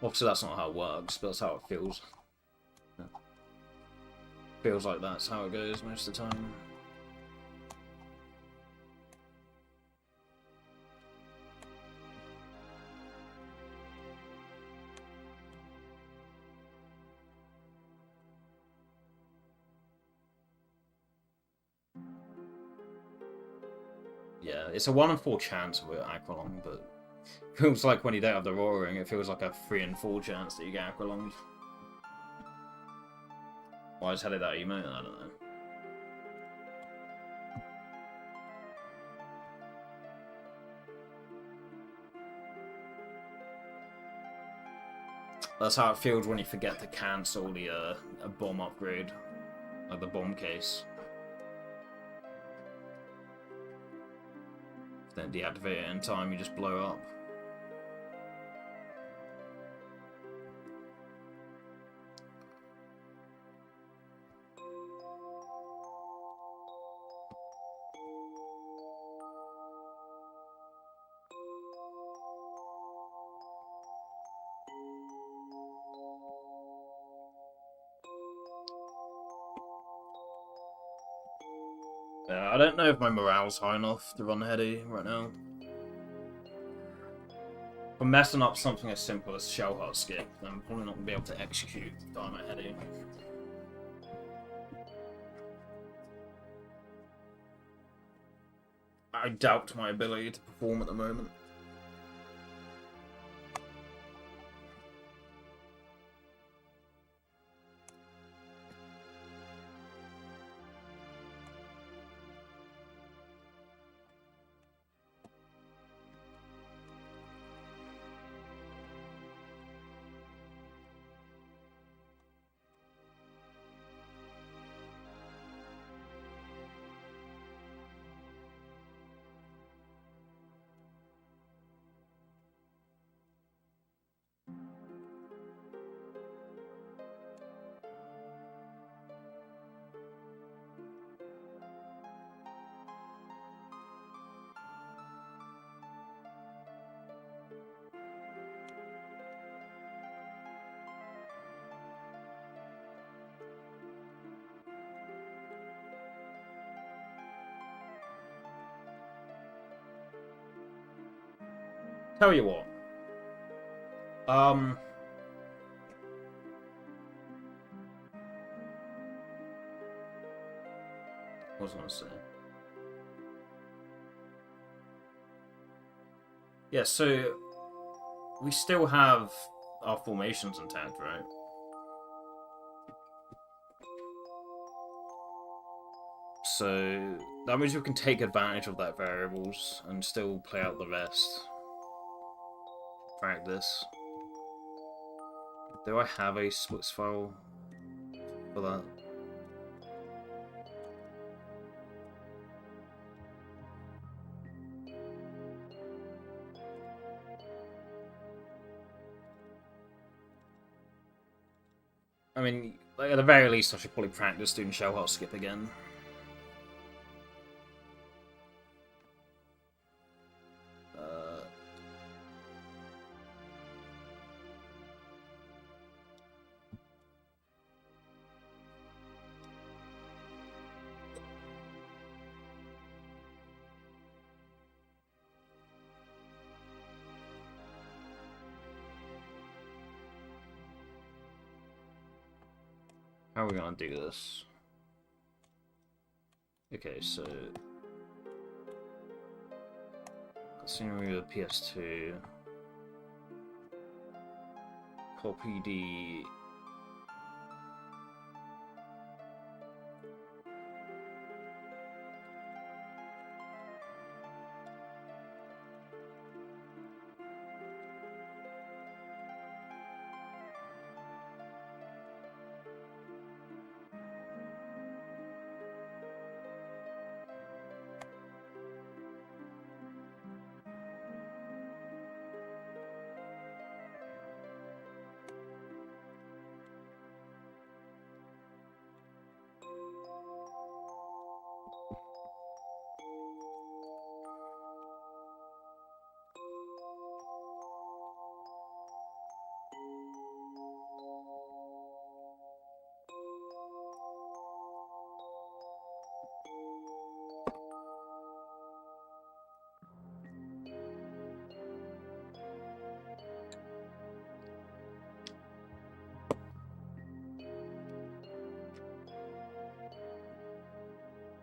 Obviously that's not how it works, but that's how it feels. Yeah. Feels like that's how it goes most of the time. Yeah, it's a 1 in 4 chance with aqualung, but it feels like when you don't have the roaring, it feels like a 3 in 4 chance that you get aqualunged. Why I just headed that emote? I don't know. That's how it feels when you forget to cancel the a bomb upgrade, like the bomb case. Then deactivate it in time, you just blow up. I don't know if my morale's high enough to run heady right now. If I'm messing up something as simple as Shell Heart skip, then I'm probably not going to be able to execute Dynamite Heady. I doubt my ability to perform at the moment. Tell you what. What was I going to say? Yeah, so we still have our formations intact, right? So that means we can take advantage of that variables and still play out the rest. Practice. Do I have a splits file for that? I mean, like, at the very least, I should probably practice doing shell hot skip again. How are we gonna do this? Okay, so continue with PS2. Copy the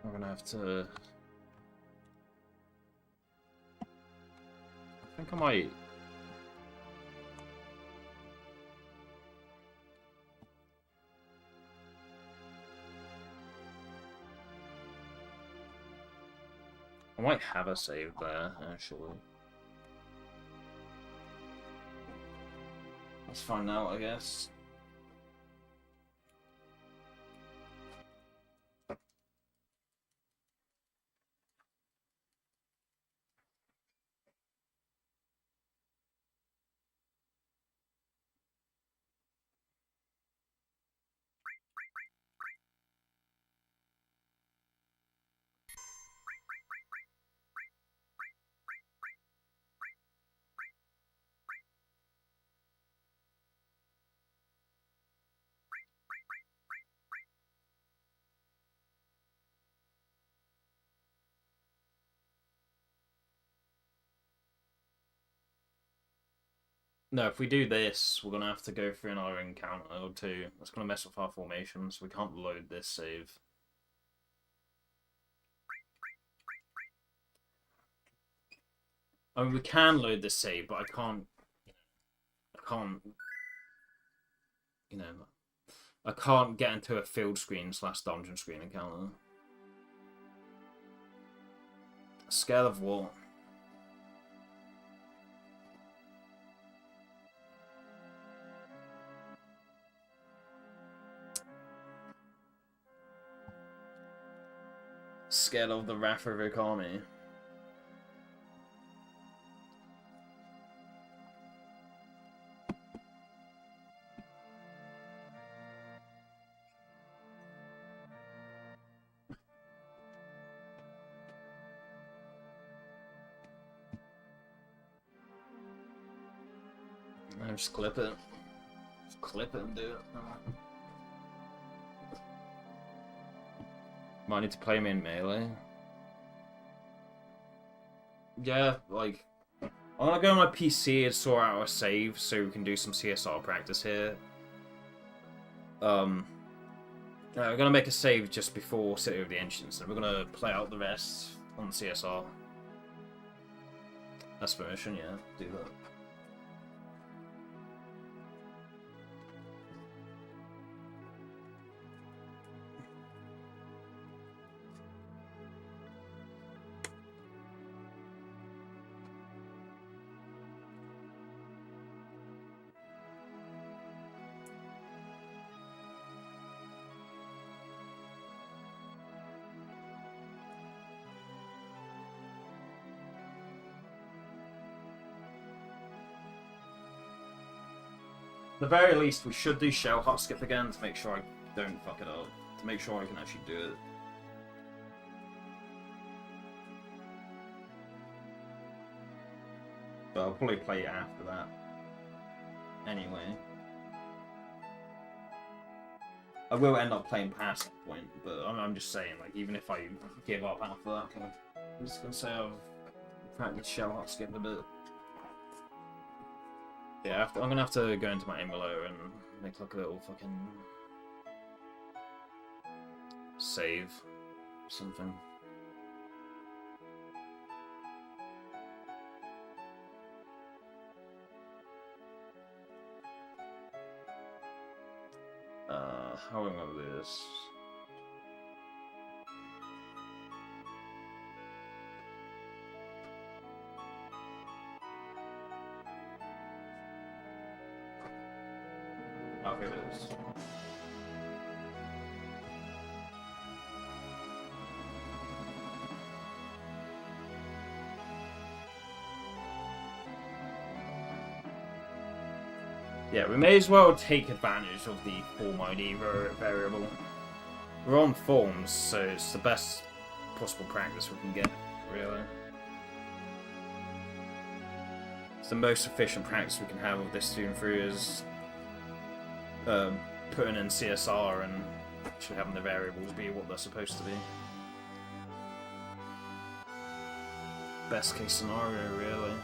I'm gonna have to. I think I might. I might have a save there, actually. Let's find out, I guess. No, if we do this, we're gonna have to go through another encounter or two. That's gonna mess with our formation, so we can't load this save. I mean, we can load this save, but I can't, you know, I can't get into a field screen / dungeon screen encounter. Scale of what? Scale of the Wrath of Okami. Just clip it. Just clip it and do it. Might need to play me in melee. Yeah, like, I'm gonna go on my PC and sort out a save so we can do some CSR practice here. We're gonna make a save just before City of the Ancients, and we're gonna play out the rest on CSR. That's permission, yeah, do that. At the very least, we should do shell hot skip again to make sure I don't fuck it up. To make sure I can actually do it. But I'll probably play it after that. Anyway. I will end up playing past that point, but I'm just saying, like, even if I give up after that, I'm just gonna say I've practiced shell hot skip a bit. Yeah, I'm gonna have to go into my emulator and make like a little fucking save something. How am I gonna do this? Okay, it is. Yeah, we may as well take advantage of the form ID variable. We're on forms, so it's the best possible practice we can get, really. It's the most efficient practice we can have with this student through is putting in CSR and actually having the variables be what they're supposed to be. Best case scenario, really.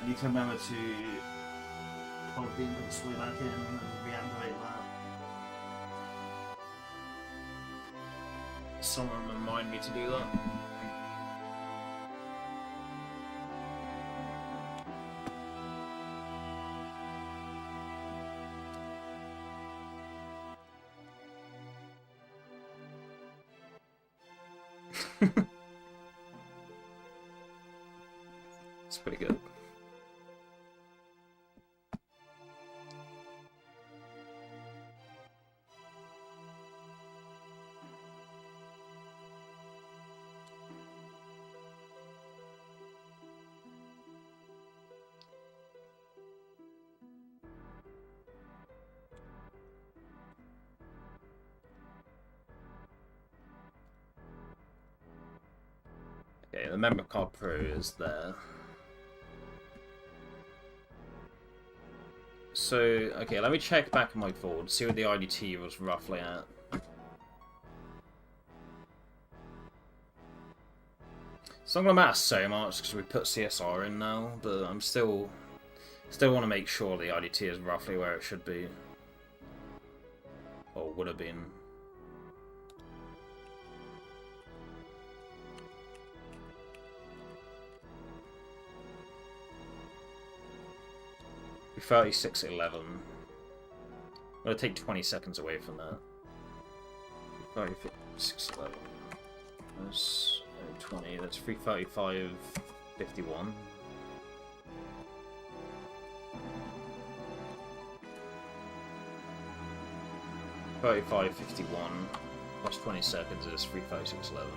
You can remember to plug the inputs way back in and reactivate that. Someone remind me to do that. It's pretty good. Okay, the member card pro is there. So, okay, let me check back on my board, see what the IDT was roughly at. It's not gonna matter so much because we put CSR in now, but I'm still want to make sure the IDT is roughly where it should be. Or would have been. Be 36.11. I'm gonna take 20 seconds away from that. 36.11. That's 20. That's 3:35:51. $35.51 plus 20 seconds is 3:36:11. Yeah.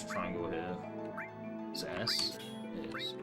this triangle here. Is it S? It is.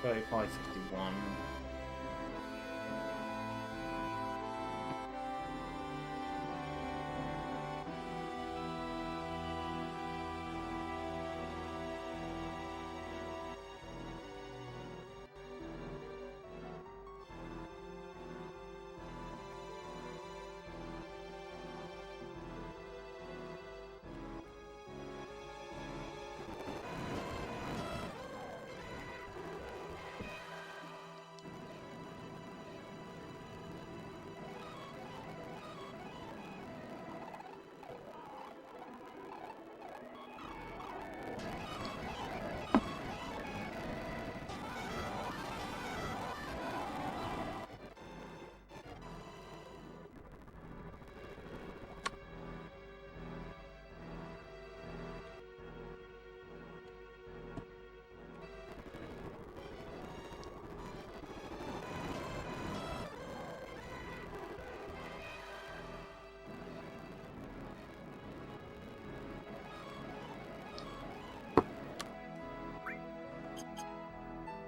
Go 551.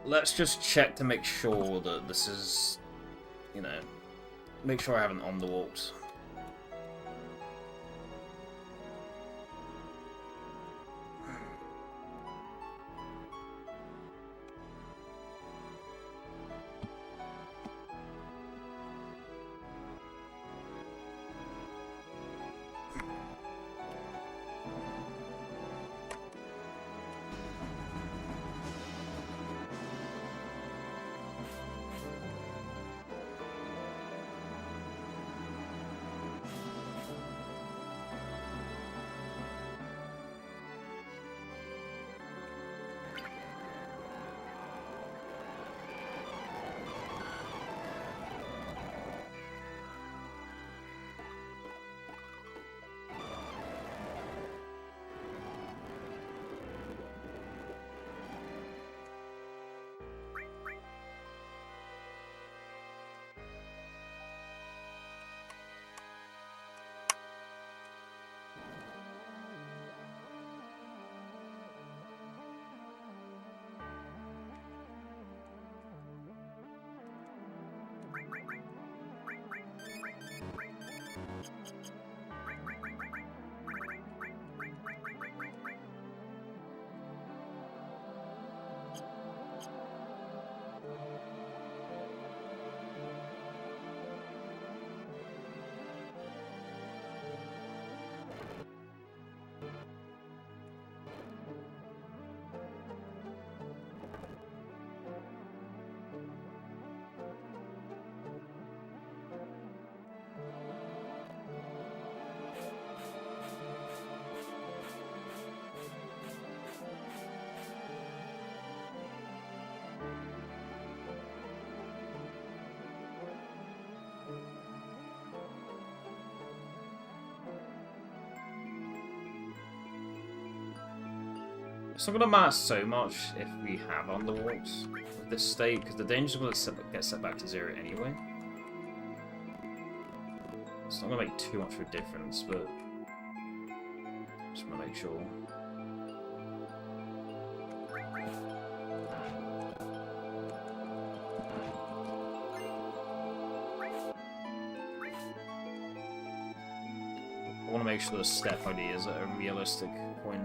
Let's just check to make sure that this is, you know, make sure I haven't underwalked. It's not going to matter so much if we have underwalks with this state, because the danger will get set back to 0 anyway. It's not going to make too much of a difference, but just want to make sure. I want to make sure the step ID is at a realistic point.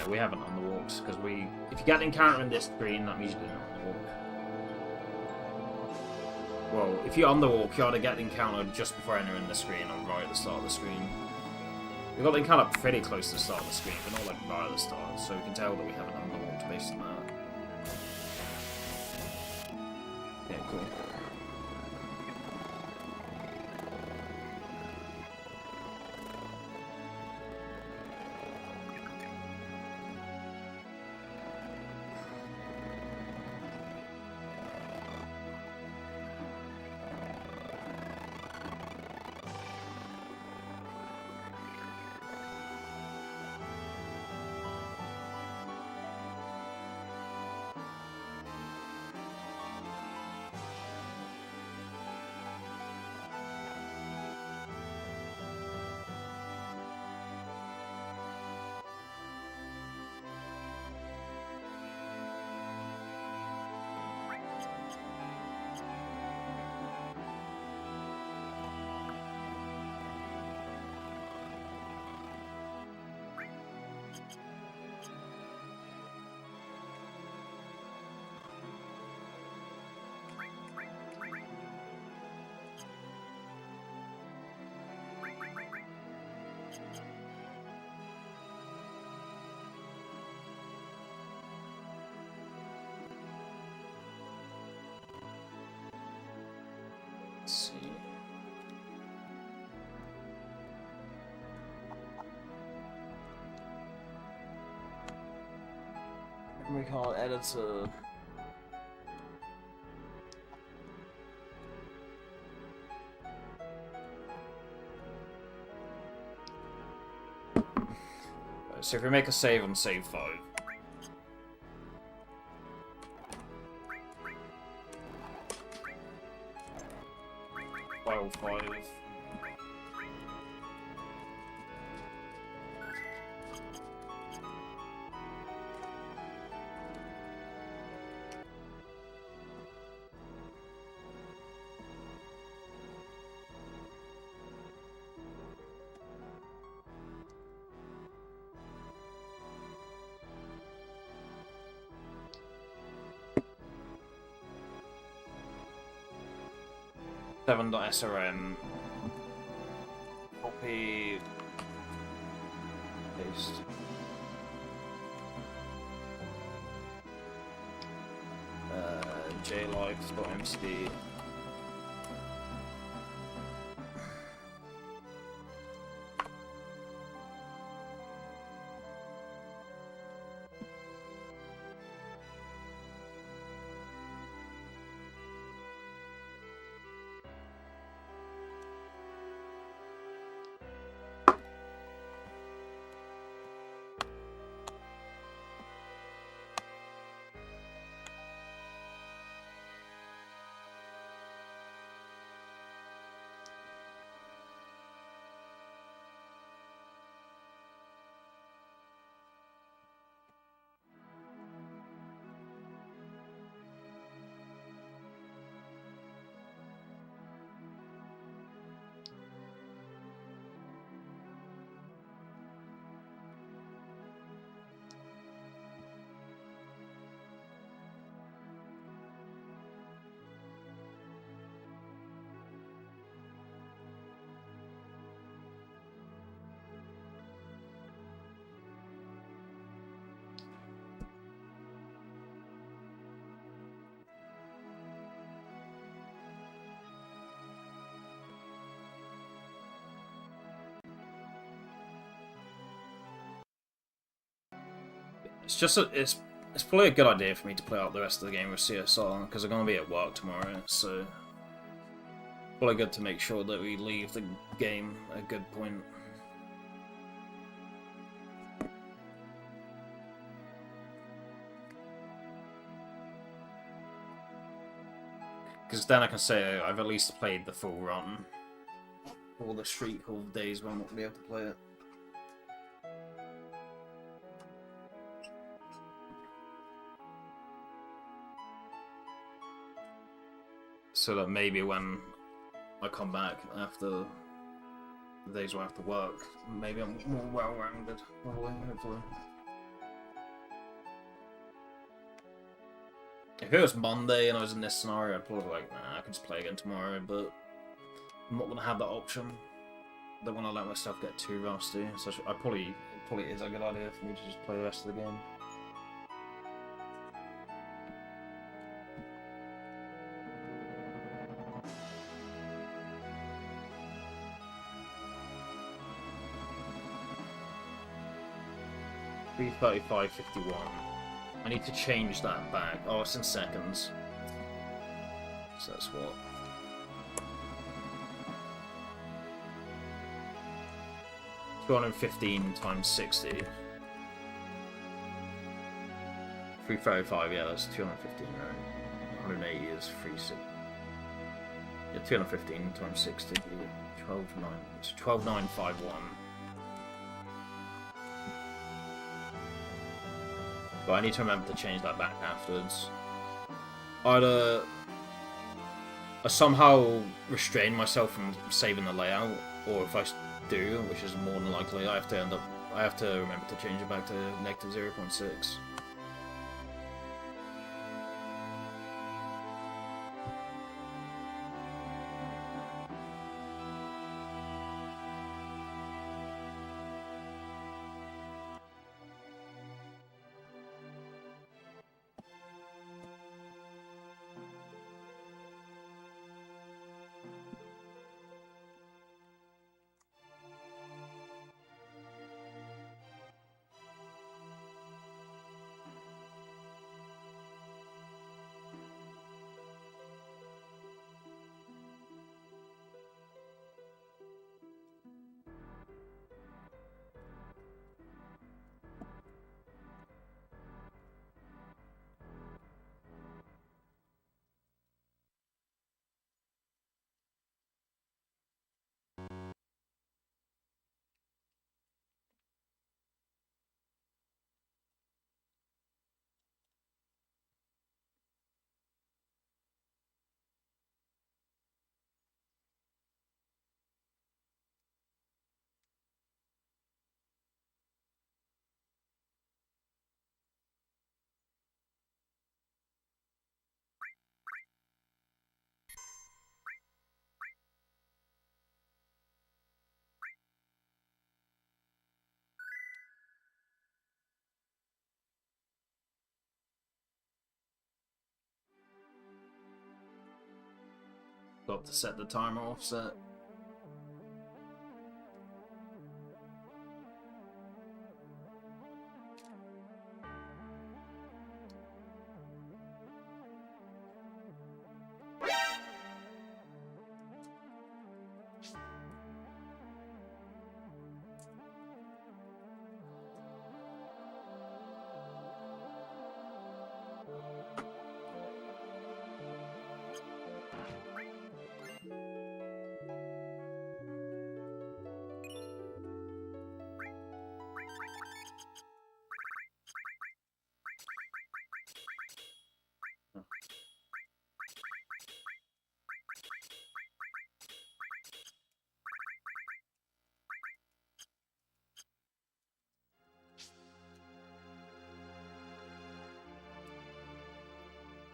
We haven't on the walks because if you get an encounter in this screen, that means you didn't on the walk. Well, if you're on the walk, you ought to get the encounter just before entering the screen or right at the start of the screen. We got the encounter pretty close to the start of the screen, but not like right at the start, so we can tell that we haven't on the walks based on that. Yeah, cool. Let's see. We call it editor. So if we make a save on save 5. File 5. .srm copy paste jlife.mcd It's just it's probably a good idea for me to play out the rest of the game with CSR because I'm gonna be at work tomorrow, so probably good to make sure that we leave the game at a good point. Because then I can say I've at least played the full run. All the street haul days when I won't be able to play it. So that maybe when I come back after the days where I have to work, maybe I'm more well-rounded, hopefully. If it was Monday and I was in this scenario, I'd probably be like, nah, I can just play again tomorrow, but I'm not going to have that option. I don't want to let myself get too rusty, so it probably is a good idea for me to just play the rest of the game. $3:35.51. I need to change that back. Oh, it's in seconds. So that's what? $215 times 60. 335, yeah, that's 215, right? 180 is 360. Yeah, 215 times 60. 12.9. It's 12.951. But I need to remember to change that back afterwards. I somehow restrain myself from saving the layout, or if I do, which is more than likely, I have to remember to change it back to negative 0.6. Got to set the timer offset.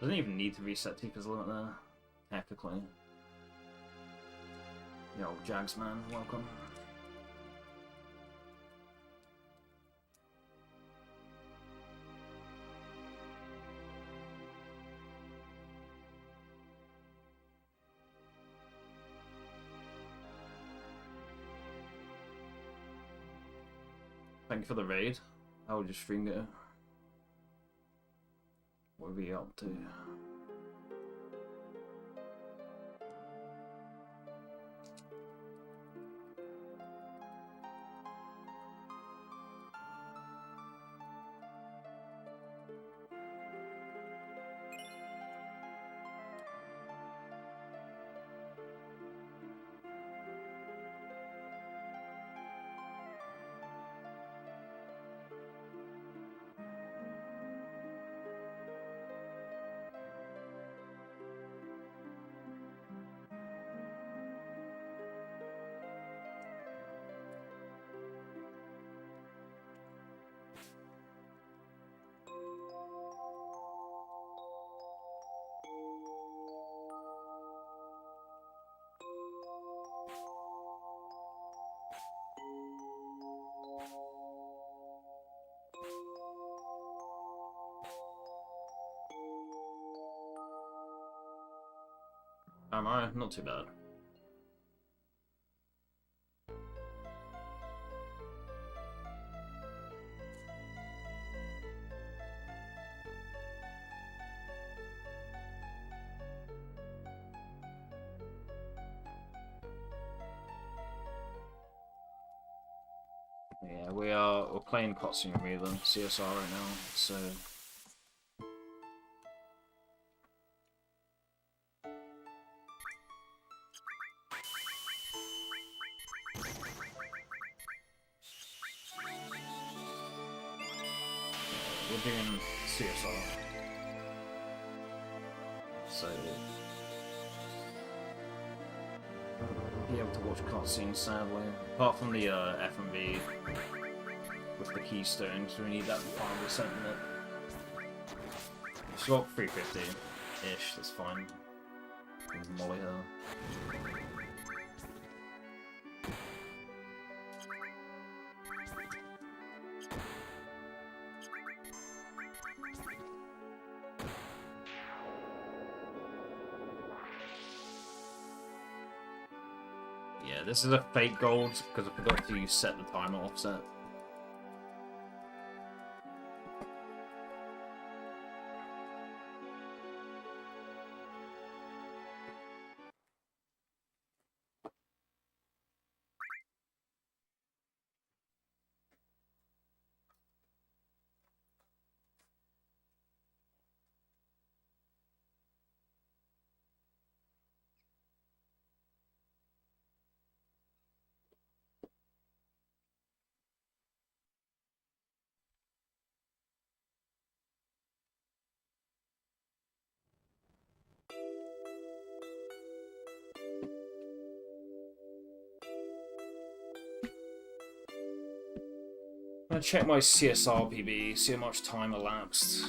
Doesn't even need to reset Tifa's limit there, technically. Yo, Jags man, welcome. Thank you for the raid. How would your stream go? What are we up to? Am I? Not too bad. Yeah, we're playing Costume Remover CSR right now, so we're doing CSR. So be able to watch cutscenes, sadly. Apart from the F&B with the keystone, so we need that final sentiment. She's got 350-ish, that's fine. Molly her. Yeah, this is a fake gold because I forgot to set the timer offset. I'm gonna check my CSR PB, see how much time elapsed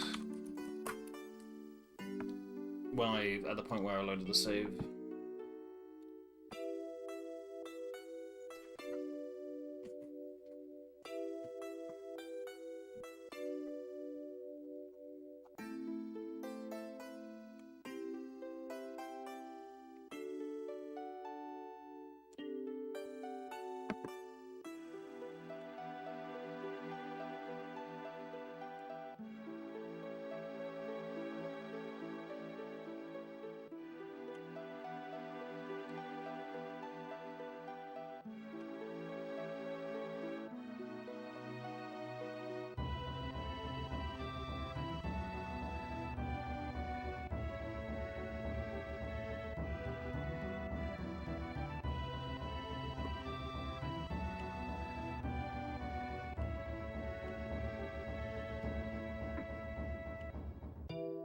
when at the point where I loaded the save.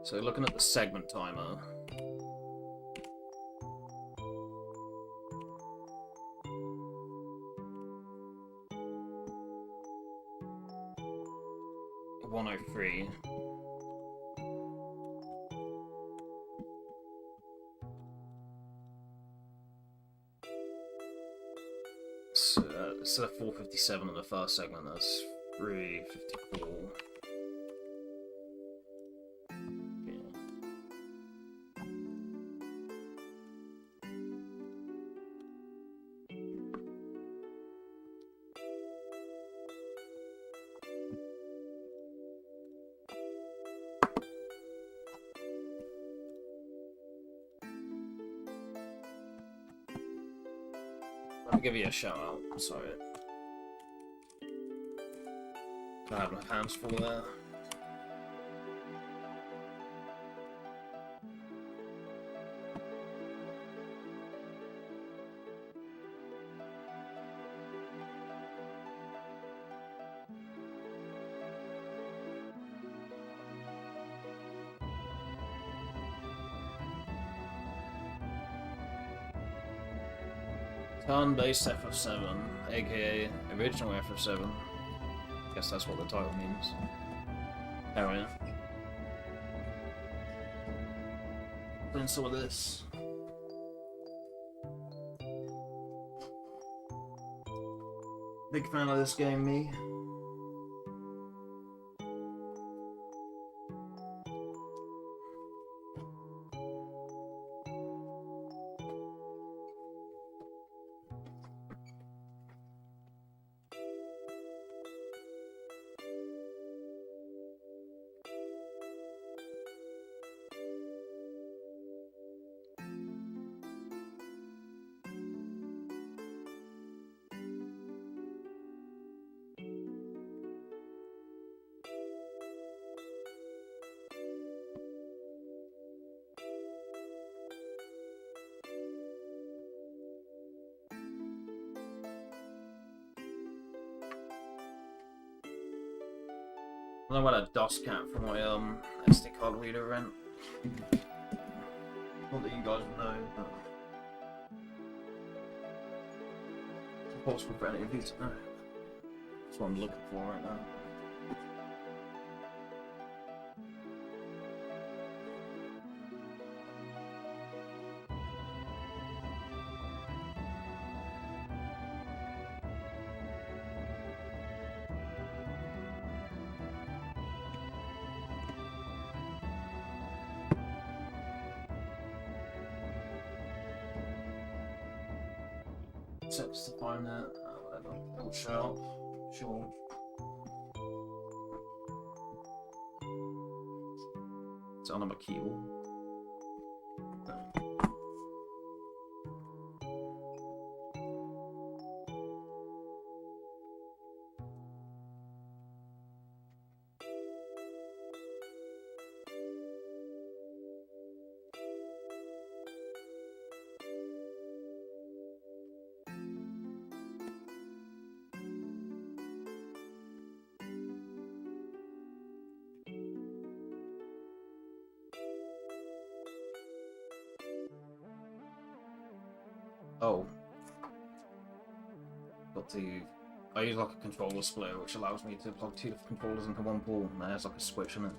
So looking at the segment timer. $103. So instead of 4:57 in the first segment, that's 3:54. I'll give you a shout out, sorry. I have my hands full there. Turn-based FF7, aka original FF7. Guess that's what the title means. Area. Doing some of this. Big fan of this game, me. I don't know what a DOS cat from my SD card reader rent. Not that you guys know, but it's impossible for any of you to know. That's what I'm looking for right now. Six to find it, whatever, it'll show up, sure. It's on my keyboard. Oh. Got to... I use like a controller splitter which allows me to plug two different controllers into one port, and there's like a switch in it.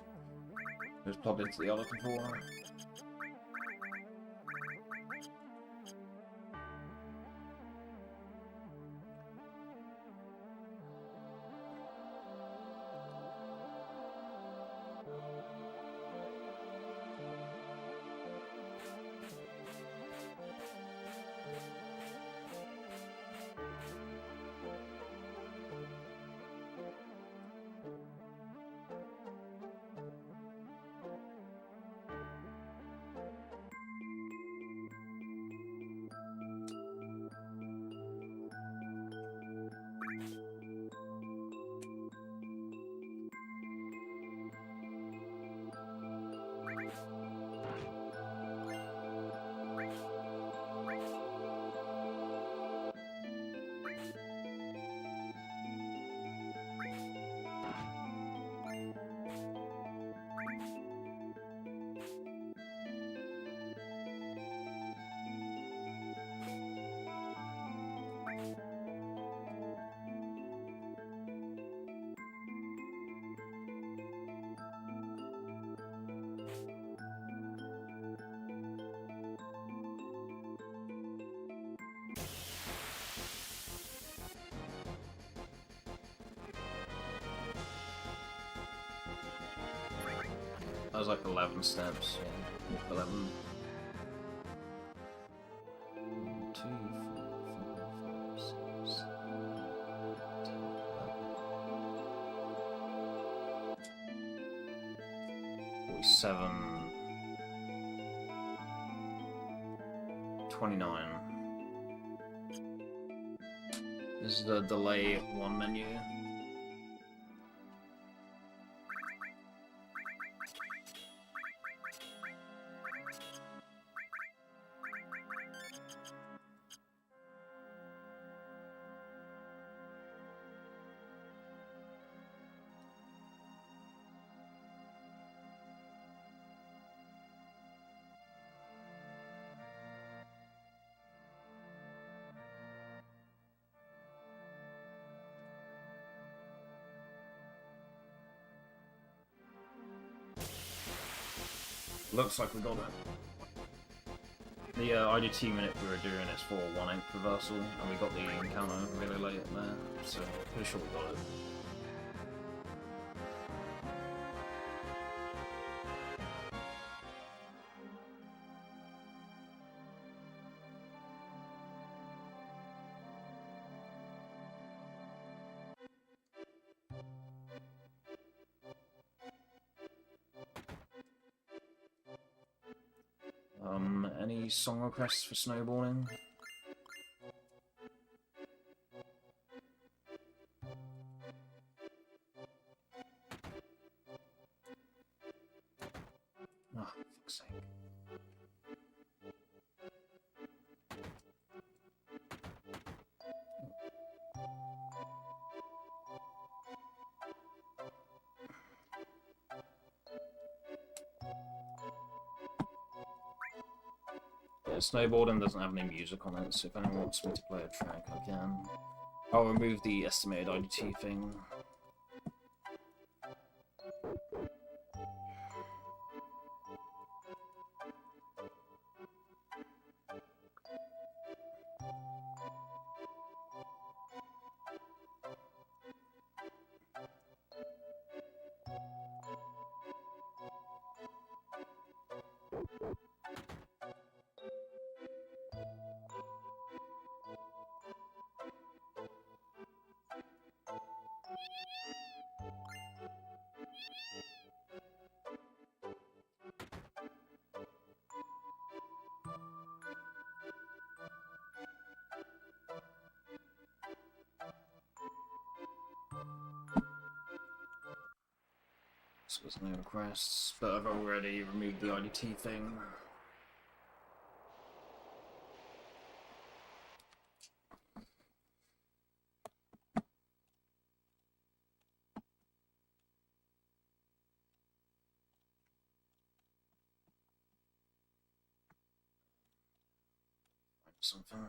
It's plugged into the other controller. That was like 11 steps, yeah. 11. 1, 2, 4, 5, 6, 7, 8, 10, 11. 47. 29. This is the delay 1 menu. Looks like we got it. The IDT minute we were doing is for 1/8 reversal, and we got the encounter really late in there, so pretty sure we got it. Any song requests for snowboarding? Oh, for fuck's sake. Yeah, snowboarding doesn't have any music on it, so if anyone wants me to play a track, I can. I'll remove the estimated IDT thing. So there's no requests, but I've already removed the IDT thing. Something.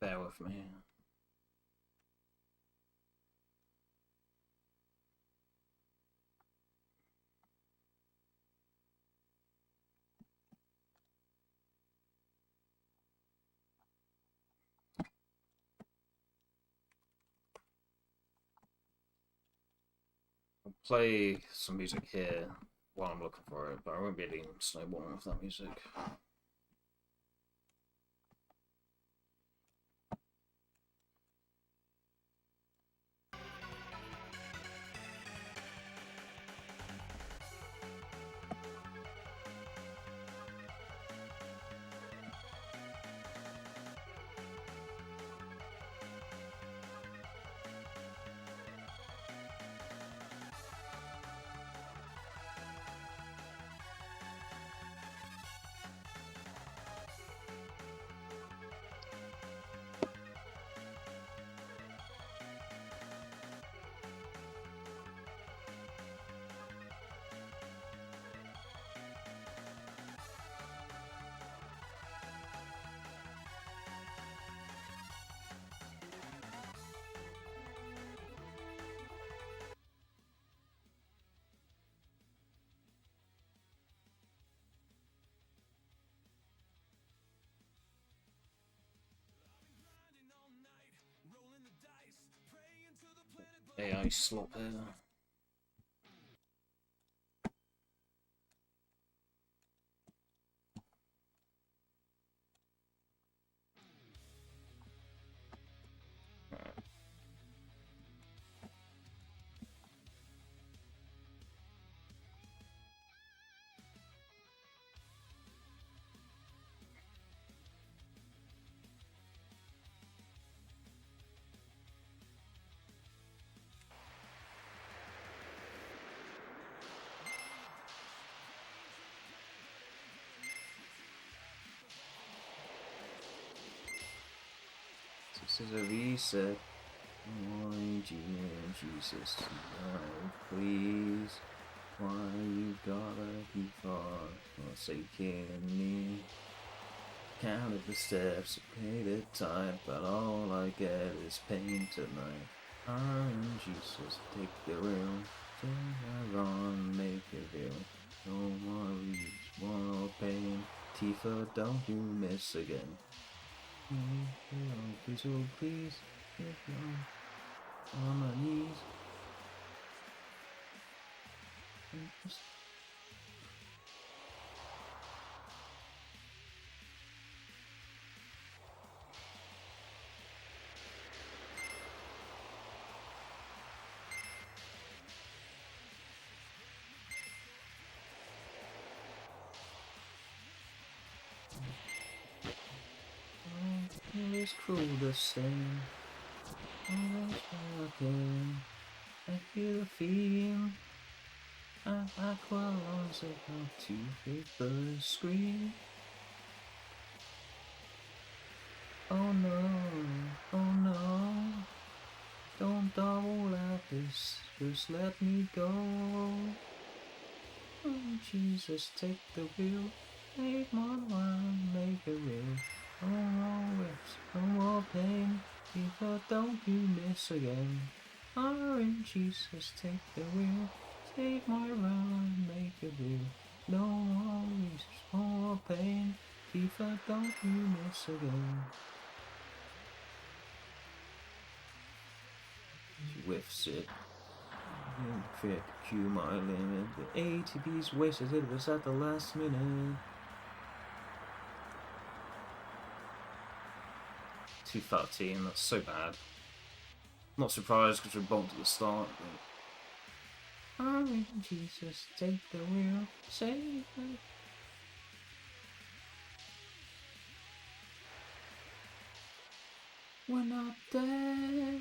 Bear with me. I'll play some music here while I'm looking for it, but I won't be doing snowboarding with that music. AI slop here. This is a reset. Why, Jesus, no, please. Why you gotta be far forsaking me? Counted the steps, paid it time, but all I get is pain tonight. I'm Jesus, take the wheel, turn around, make it real. No more reach, more pain. Tifa, don't you miss again. Please, oh please, get on my knees. It's cruel to say. I feel the feeling. Aqualons about to hit the screen. Oh no, oh no. Don't double out this, just let me go. Oh Jesus, take the wheel. Make my mind, make it real. No more whips, no more pain. People, don't you miss again. Orange Jesus, take the wheel. Take my round, make it real. No more risks, no more pain. FIFA, don't you miss again. She whiffs it. Trick, cue my limit. The ATP's wasted, it was at the last minute. 213, that's so bad. Not surprised because we bumped at the start, but... Oh, Jesus, take the wheel, save me. We're not dead.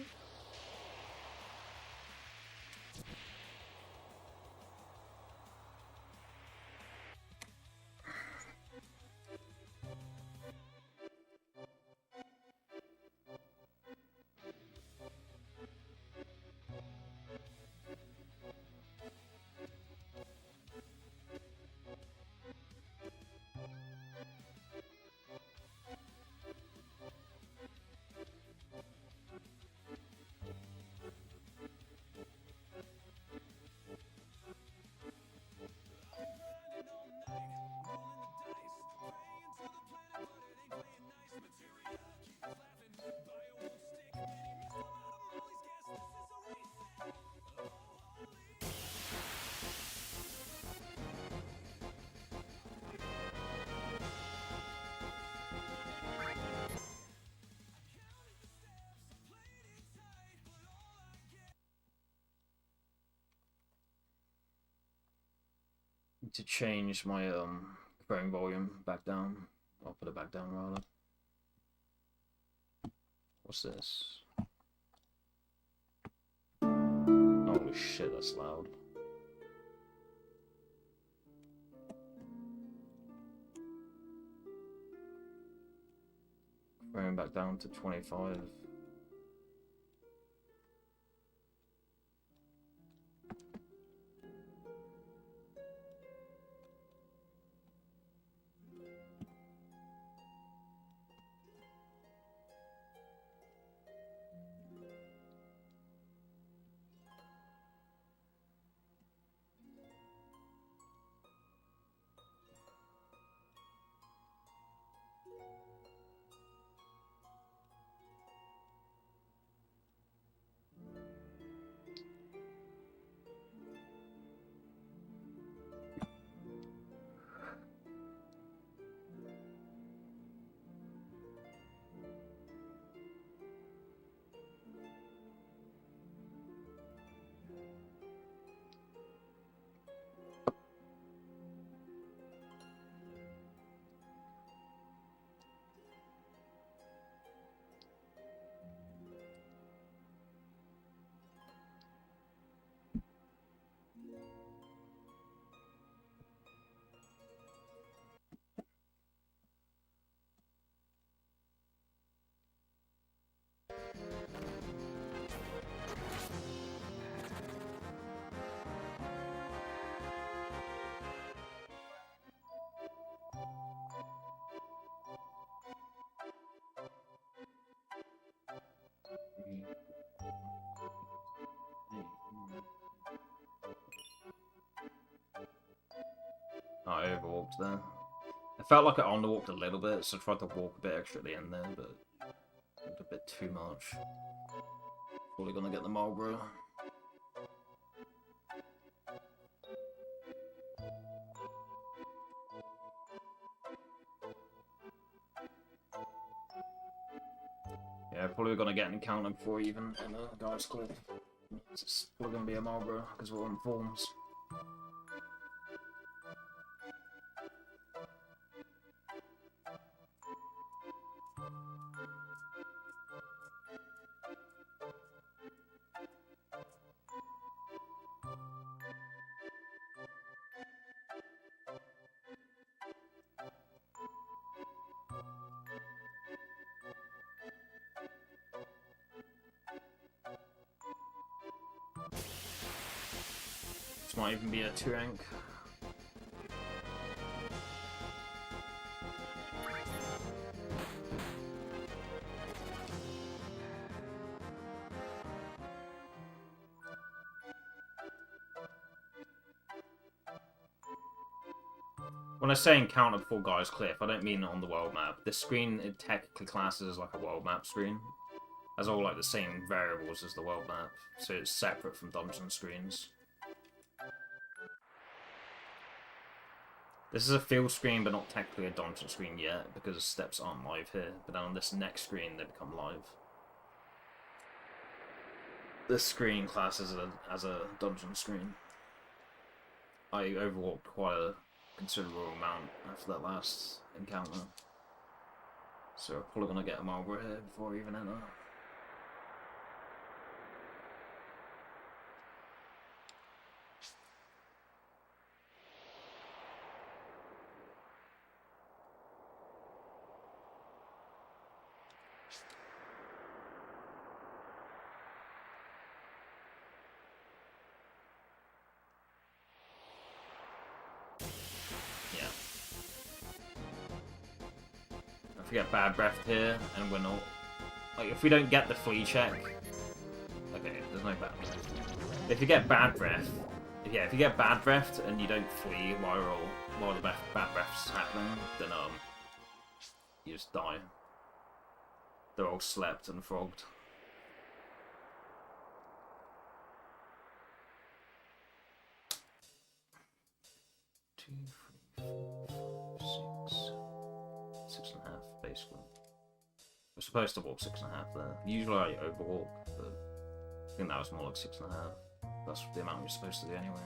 To change my growing volume back down. I'll put it back down rather. What's this? Holy shit, that's loud. Growing back down to 25. underwalked there. I felt like I underwalked a little bit, so I tried to walk a bit extra at the end there, but it was a bit too much. Probably gonna get the Marlboro. Yeah, probably gonna get an encounter before even in a guy's clip. It's probably gonna be a Marlboro because we're on forms. This might even be a 2 rank. When I say encounter before Guy's Cliff, I don't mean on the world map. This screen, it technically classes as like a world map screen. Has all like the same variables as the world map, so it's separate from dungeon screens. This is a field screen, but not technically a dungeon screen yet, because steps aren't live here. But then on this next screen, they become live. This screen classes as a dungeon screen. I overwalked quite a considerable amount after that last encounter. So we're probably going to get a Marlboro here before we even enter. If we get bad breath here, and we're not... Like, if we don't get the flea check... Okay, there's no bad breath. If you get bad breath... Yeah, if you get bad breath and you don't flee while the bad breath's happening, then, you just die. They're all slept and frogged. Two, 3, 4, 5, 6. 6.5, basically. We're supposed to walk 6.5 there. Usually I overwalk, but I think that was more like 6.5. That's the amount you're supposed to do anyway.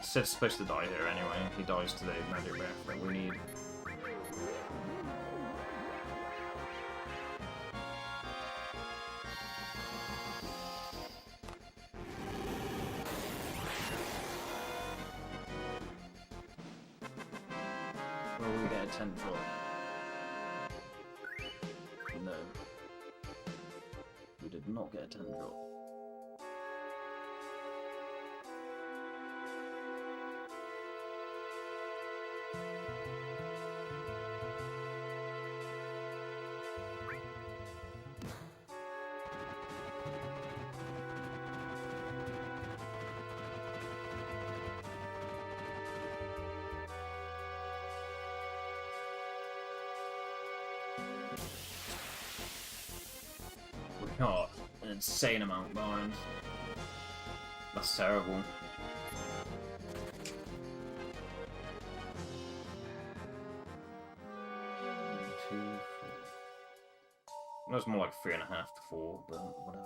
Sid's supposed to die here anyway. He dies to the magic breath that we need. Will we get a 10 drop? No. We did not get a 10 drop. Oh, an insane amount behind. That's terrible. 1, 2, 3. It was more like 3.5 to 4, but whatever.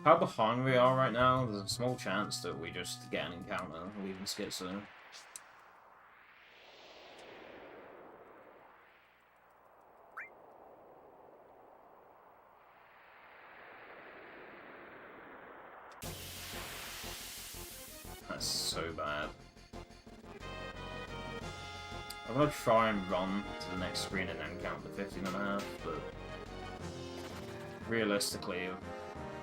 How behind we are right now, there's a small chance that we just get an encounter or even schizo. so bad. I'm gonna try and run to the next screen and then count the 15.5, but realistically,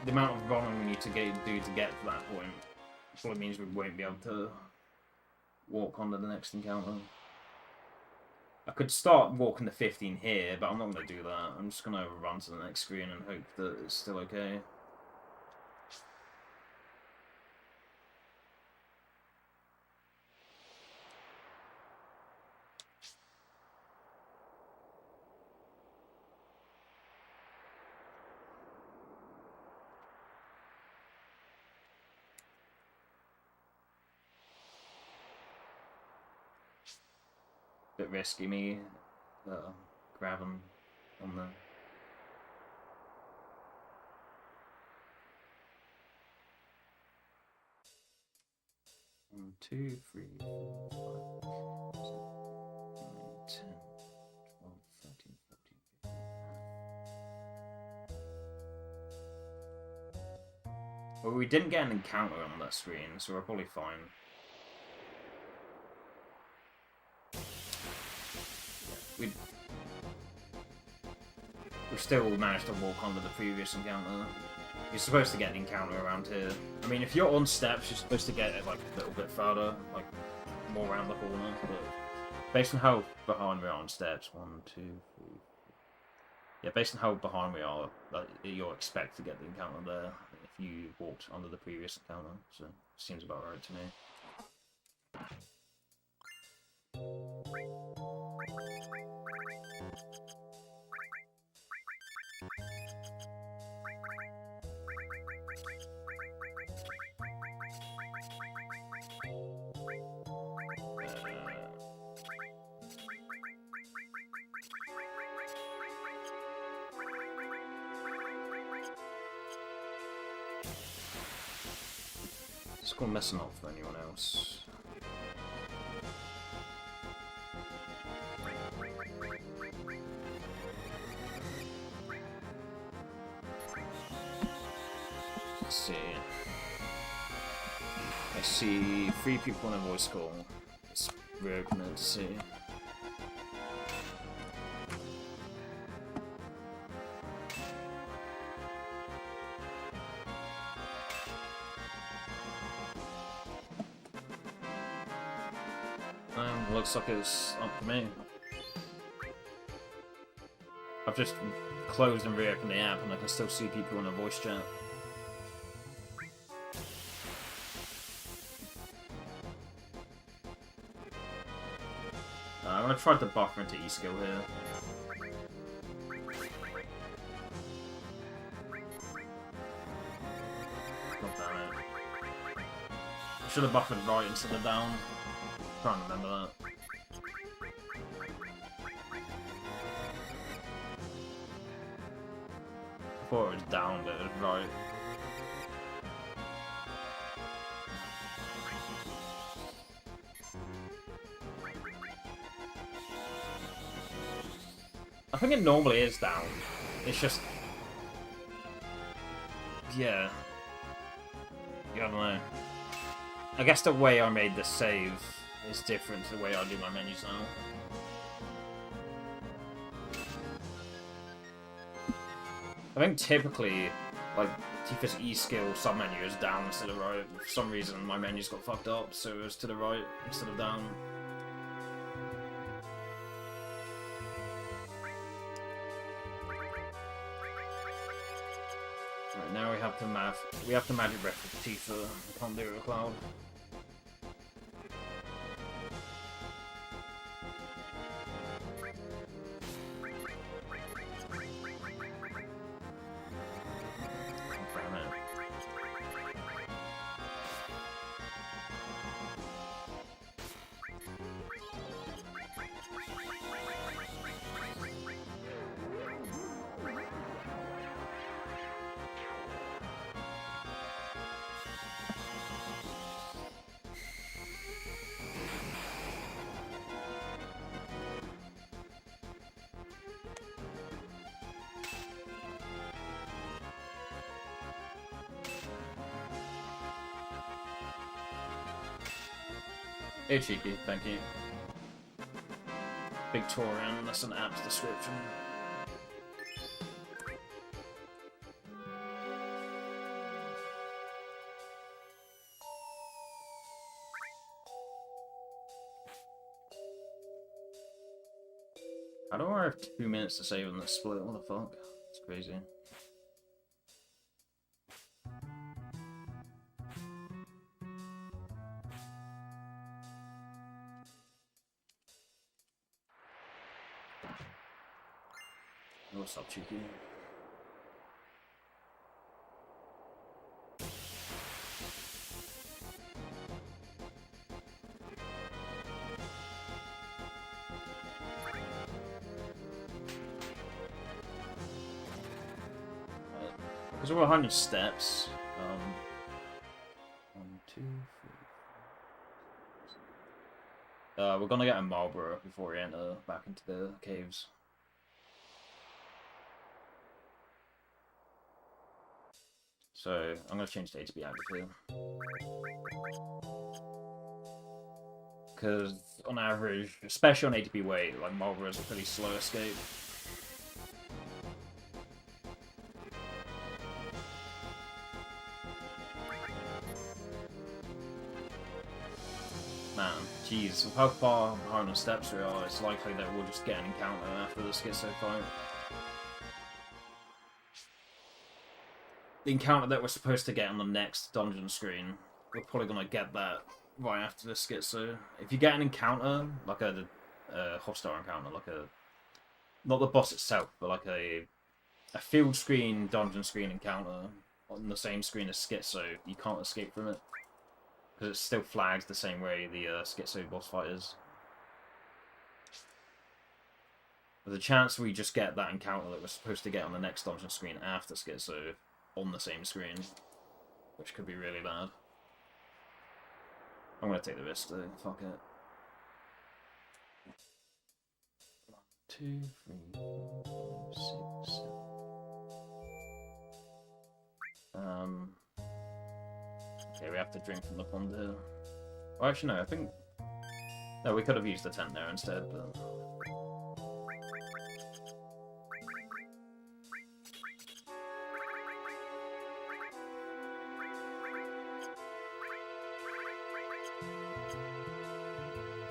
the amount of running we need to do to get to that point probably means we won't be able to walk onto the next encounter. I could start walking the 15 here, but I'm not going to do that. I'm just going to run to the next screen and hope that it's still okay. Bit risky me grabbing on the... One, 2, 3, 4, 5, 6, 7, 8, 9, 10, 12, 13, 14, 15. Well, we didn't get an encounter on that screen, so we're probably fine. We still managed to walk onto the previous encounter. You're supposed to get an encounter around here. I mean, if you're on steps, you're supposed to get it like a little bit further, like more around the corner. But based on how behind we are on steps, 1, 2, 3. Yeah, based on how behind we are, like, you'll expect to get the encounter there if you walked onto the previous encounter. So seems about right to me. It's called messing up for anyone else. Let's see. I see 3 people in a voice call. Let's reopen it to see. Looks like it's up to me. I've just closed and reopened the app and I can still see people in a voice chat. I'm gonna try to buffer into E-skill here. God damn it. I should have buffered right instead of down. I'm trying to remember that. I thought it was down, but it was right. I think it normally is down. It's just... yeah. I don't know. I guess the way I made this save is different to the way I do my menus now. I think typically, like, Tifa's E-skill sub-menu is down instead of right. For some reason, my menus got fucked up, so it was to the right instead of down. Right, now we have to magic breath with Tifa. We can't do it with Cloud. Hey, Cheeky, thank you. Victorian, that's an app's description. I don't have 2 minutes to save on this split, what the fuck? It's crazy. What's up, Cheeky? Because we're 100 steps. 1, 2, 3. We're gonna get a Marlboro before we enter back into the caves. So I'm gonna change the A to B active here. Because on average, especially on A to B weight, like Marlboro is a pretty slow escape. Man, jeez, with how far behind the steps we are, it's likely that we'll just get an encounter after the schizo fight. The encounter that we're supposed to get on the next dungeon screen, we're probably gonna get that right after the schizo. If you get an encounter, like a hostile encounter, like a... not the boss itself, but like a field screen, dungeon screen encounter on the same screen as schizo, you can't escape from it. Because it still flags the same way the schizo boss fight is. There's a chance we just get that encounter that we're supposed to get on the next dungeon screen after schizo on the same screen, which could be really bad. I'm gonna take the risk though, fuck it. 1, 2, 3, 4, 5, 6, 7. Okay, we have to drink from the pond here. Well, actually, no, I think... no, we could have used the tent there instead, but...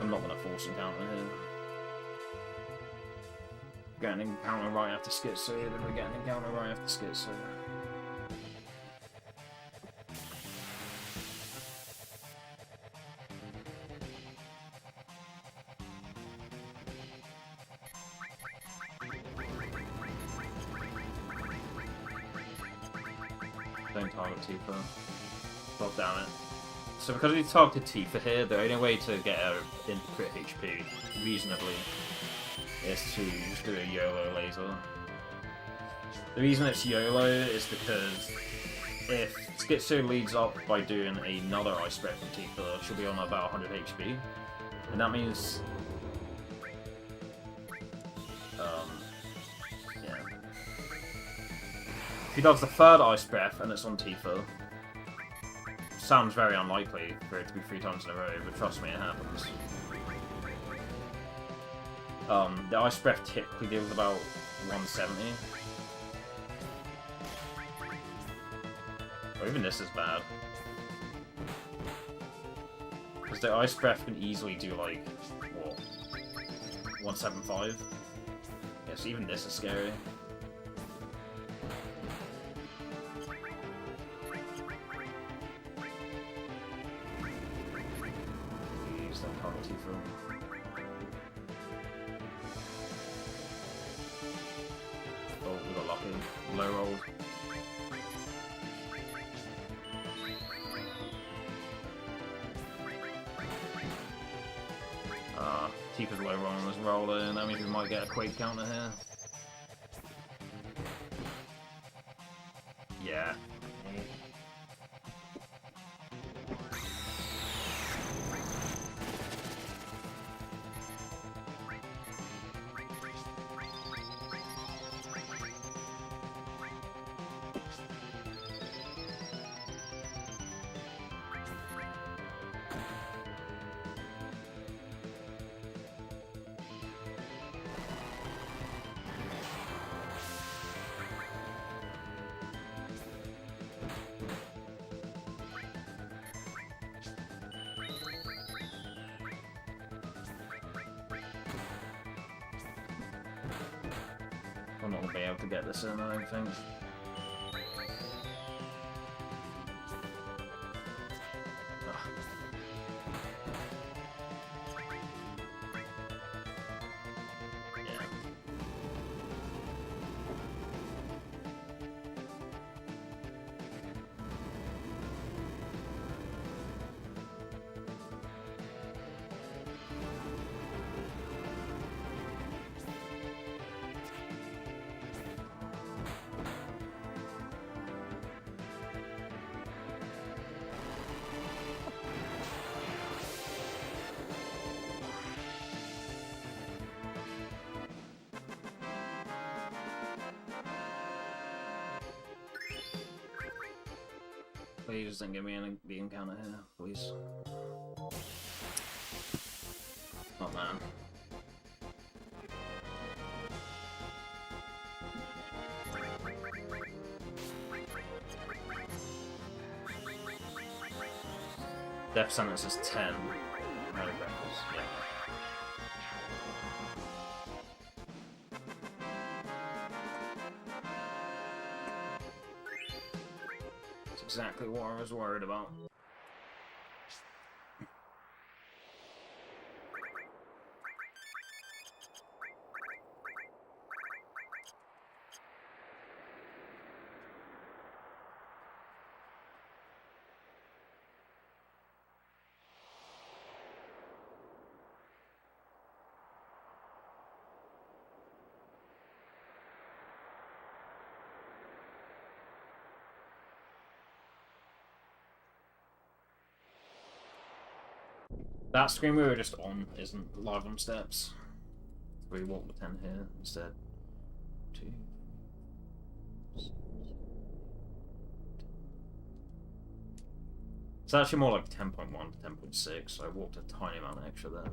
I'm not going to force encounter here. Get an encounter right after schizo, then we get an encounter right after schizo. Don't target Tifa. God damn it. So because we targeted Tifa here, the only way to get her into crit HP reasonably is to just do a YOLO laser. The reason it's YOLO is because if Schizo leads up by doing another Ice Breath from Tifa, she'll be on about 100 HP. And that means... yeah. If he does the third Ice Breath and it's on Tifa, sounds very unlikely for it to be 3 times in a row, but trust me, it happens. The Ice Breath typically deals about 170. Or even this is bad. Because the Ice Breath can easily do like, what, 175? Yeah, so even this is scary. Use that penalty for... oh, we got lucky. Low roll. Tifa's low roll on this roller, and that means we might get a Quake counter here. Yeah. I'm not gonna be able to get this in, I don't think. Please don't give me the encounter here, please. Oh man. Death sentence is 10. No records, yeah. Exactly what I was worried about. That screen we were just on isn't live on steps. We walk the 10 here instead. 2. It's actually more like 10.1 to 10.6, so I walked a tiny amount extra there.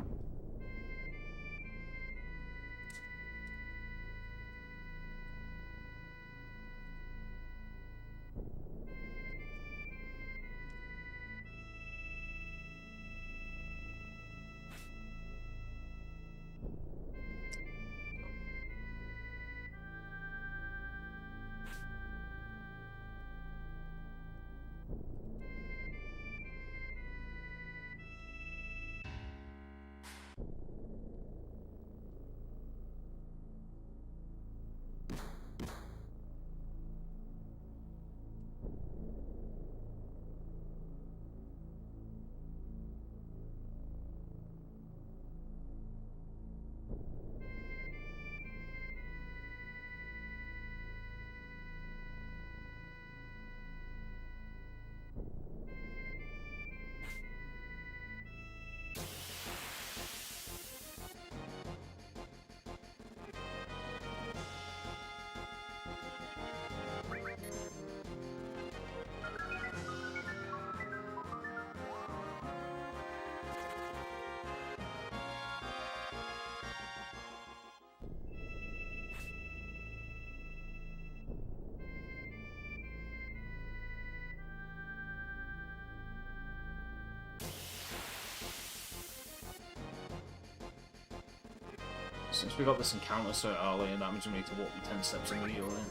Since we got this encounter so early, that means we need to walk the 10 steps immediately.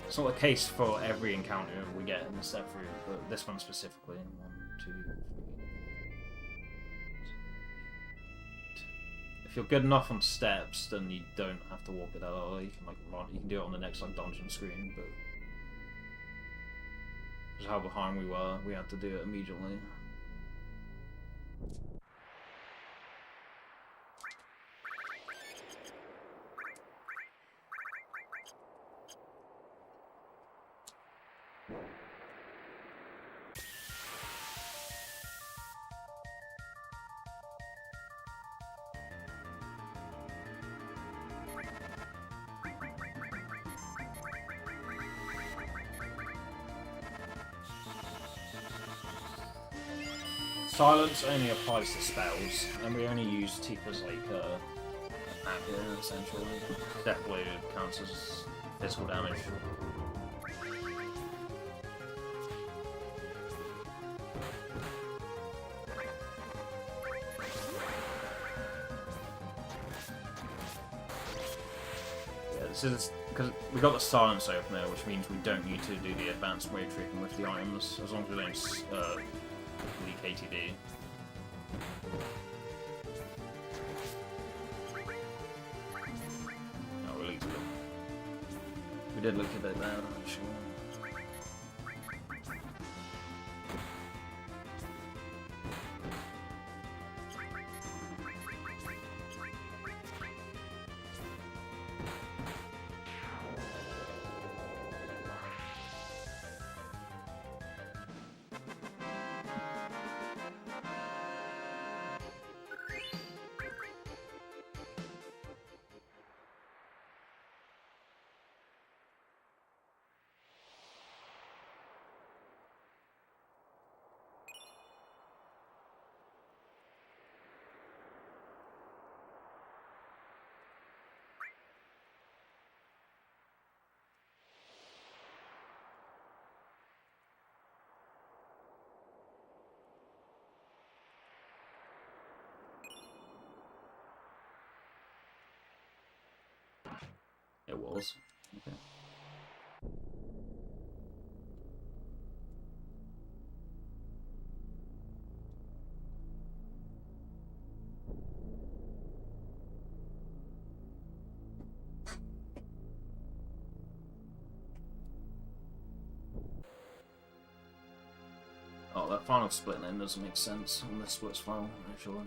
It's not the case for every encounter we get in the step route, but this one specifically. 1, 2, 3. If you're good enough on steps, then you don't have to walk it that early. You can like run. You can do it on the next like dungeon screen, but because how behind we were, we had to do it immediately. Silence only applies to spells, and we only use Tifa's like attack here, essentially. Death Blade counts as physical damage. Yeah, this is because we got the silence opener, which means we don't need to do the advanced way tricking with the items as long as we don't leak ATD. Oh, we leaked a bit. We did leak a bit there, I'm sure. It was. Okay. Oh, that final split then doesn't make sense on this splits file, actually.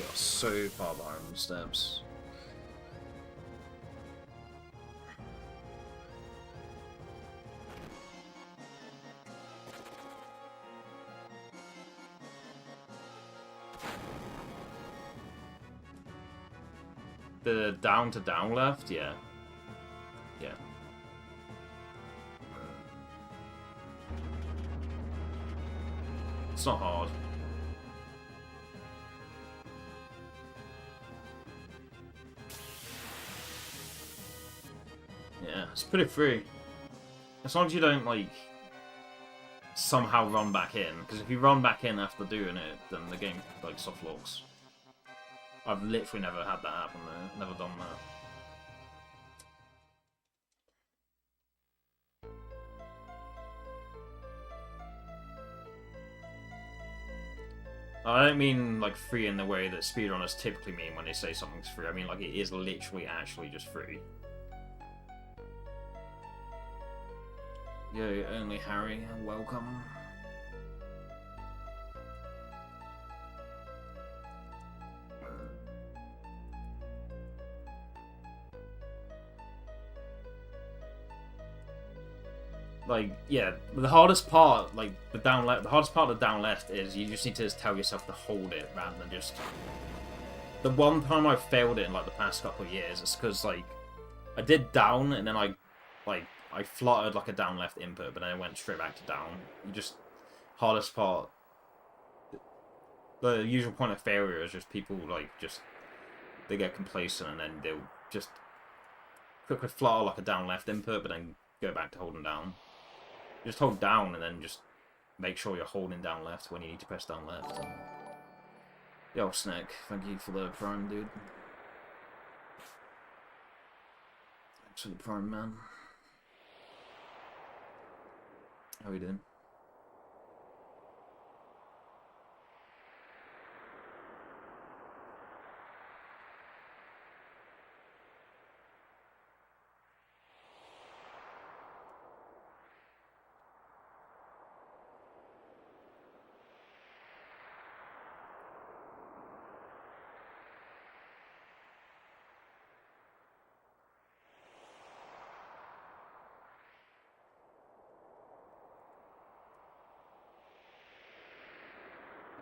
They are so far behind on the steps. The down to down left, yeah. Yeah. It's not hard. Yeah, it's pretty free. As long as you don't, like, somehow run back in. Because if you run back in after doing it, then the game, like, soft locks. I've literally never had that happen, though. Never done that. I don't mean, like, free in the way that speedrunners typically mean when they say something's free. I mean, like, it is literally actually just free. Yo, only Harry, welcome. Like, yeah, the hardest part, like, the hardest part of the down left is you just need to tell yourself to hold it rather than just... The one time I've failed it in, like, the past couple of years is because, like, I did down and then I fluttered, like, a down left input, but then I went straight back to down. You just... Hardest part... The usual point of failure is just people, like, just... They get complacent and then they'll just quickly flutter, like, a down left input, but then go back to holding down. Just hold down and then just make sure you're holding down left when you need to press down left. Yo, Snake, thank you for the prime, dude. Thanks for the prime, man. How we doing?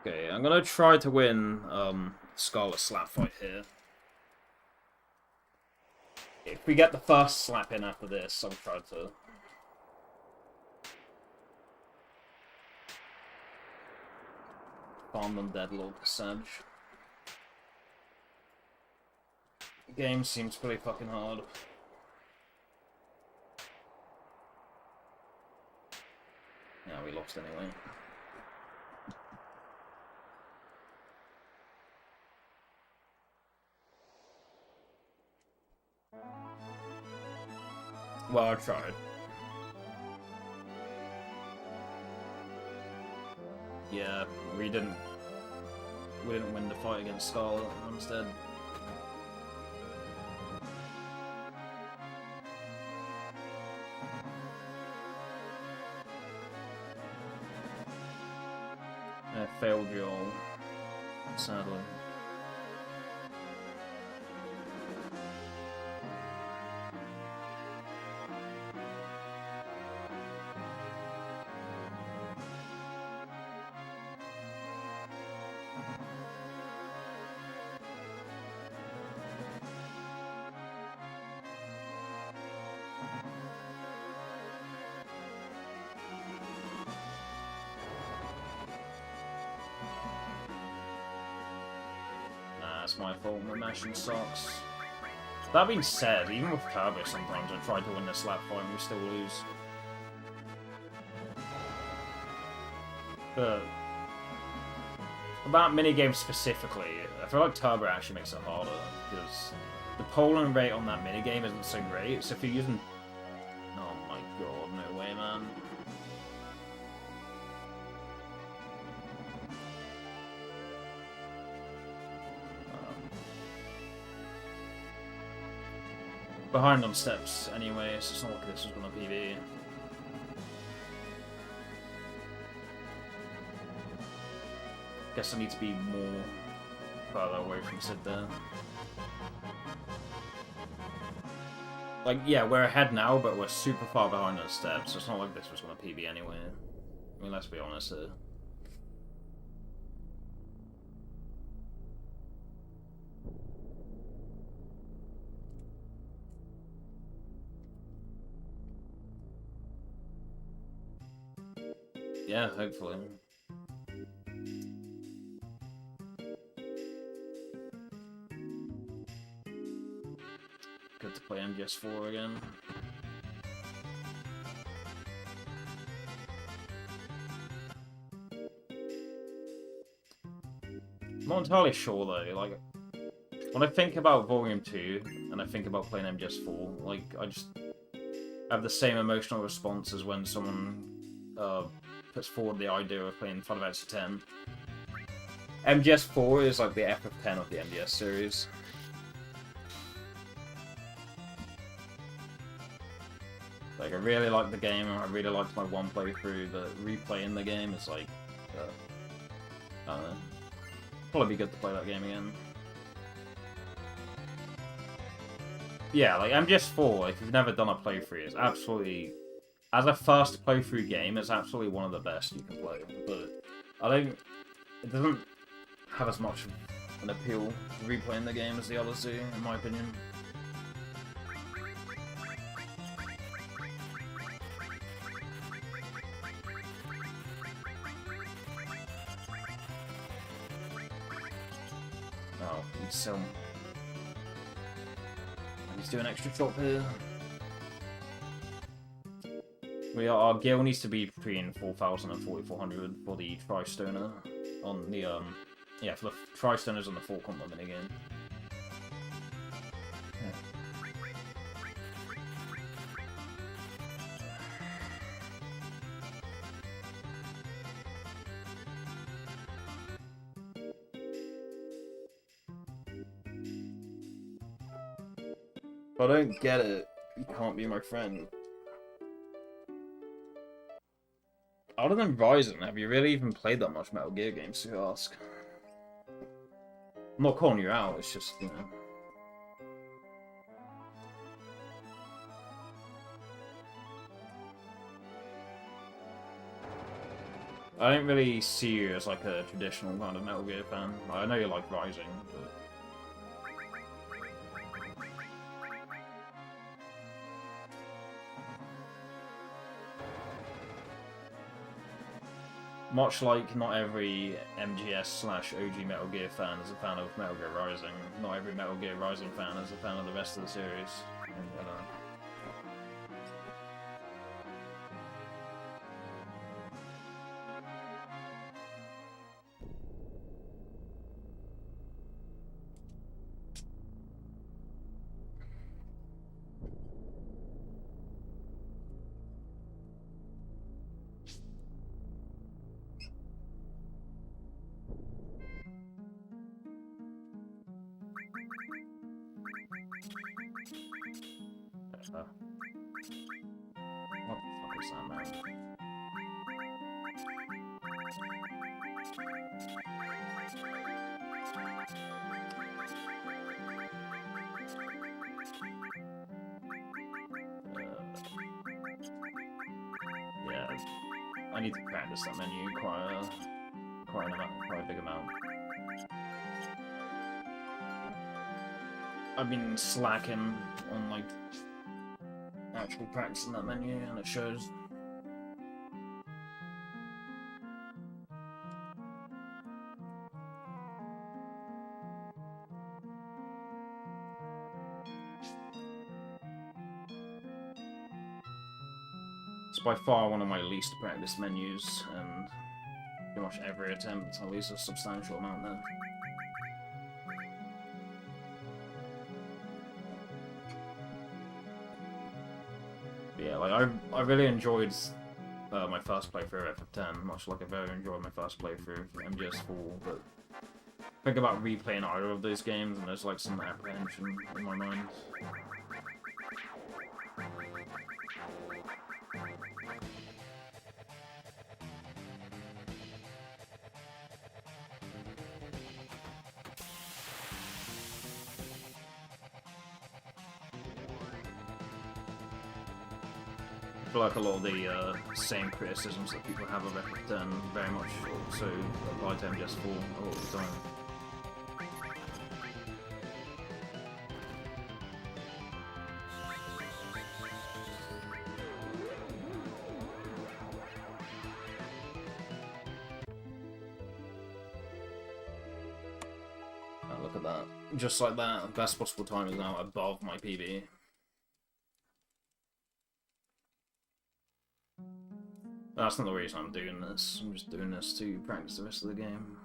Okay, I'm gonna try to win Scarlet slap fight here. If we get the first slap in after this, I'll try to... Farm them deadlock Sedge. The game seems pretty fucking hard. Yeah, we lost anyway. Well, I tried. Yeah, we didn't win the fight against Scarlet instead. I failed you all, sadly. It's my fault, my mashing sucks. That being said, even with Turbo sometimes I try to win the slap fight and we still lose. But about minigames specifically, I feel like Turbo actually makes it harder, because the polling rate on that minigame isn't so great, so if you're using... Oh my god, no way, man. Behind on steps anyway, so it's not like this was gonna PB. Guess I need to be more further away from Sid there. Like, yeah, we're ahead now, but we're super far behind on steps, so it's not like this was going to PB anyway. I mean, let's be honest here. Yeah, hopefully. Good to play MGS4 again. I'm not entirely sure though, like, when I think about Volume 2, and I think about playing MGS4, like, I just have the same emotional response as when someone puts forward the idea of playing Final Fantasy X. MGS4 is like the FF10 of the MGS series. Like, I really like the game, and I really liked my one playthrough, but replaying the game is like, I don't know. Probably be good to play that game again. Yeah, like, MGS4, if you've never done a playthrough, it's absolutely... As a first playthrough game, it's absolutely one of the best you can play, but it doesn't have as much an appeal to replaying the game as the others do, in my opinion. Oh, he's doing extra chop here. Our gil needs to be between 4,000 and 4,400 for the Tri-Stoner on the, yeah, for the Tri-Stoners on the 4-combat minigame. If I don't get it, you can't be my friend. Other than Ryzen, have you really even played that much Metal Gear games, you ask? I'm not calling you out, it's just, you know. I don't really see you as like a traditional kind of Metal Gear fan. I know you like Rising, but... Much like not every MGS/OG Metal Gear fan is a fan of Metal Gear Rising, not every Metal Gear Rising fan is a fan of the rest of the series. What the fuck is that, man? Yeah, I need to practice that menu quite a big amount. I've been slacking on like actually practicing that menu, and it shows. It's by far one of my least practiced menus, and pretty much every attempt I lose a substantial amount there. But yeah, like I really enjoyed my first playthrough of FF10, much like I very enjoyed my first playthrough of MGS4, but think about replaying either of those games and there's like some apprehension in my mind. I feel like a lot of the same criticisms that people have of Epic 10 very much also apply to MGS4 a lot of the time. Oh, look at that. Just like that, best possible time is now above my PB. That's not the reason I'm doing this. I'm just doing this to practice the rest of the game.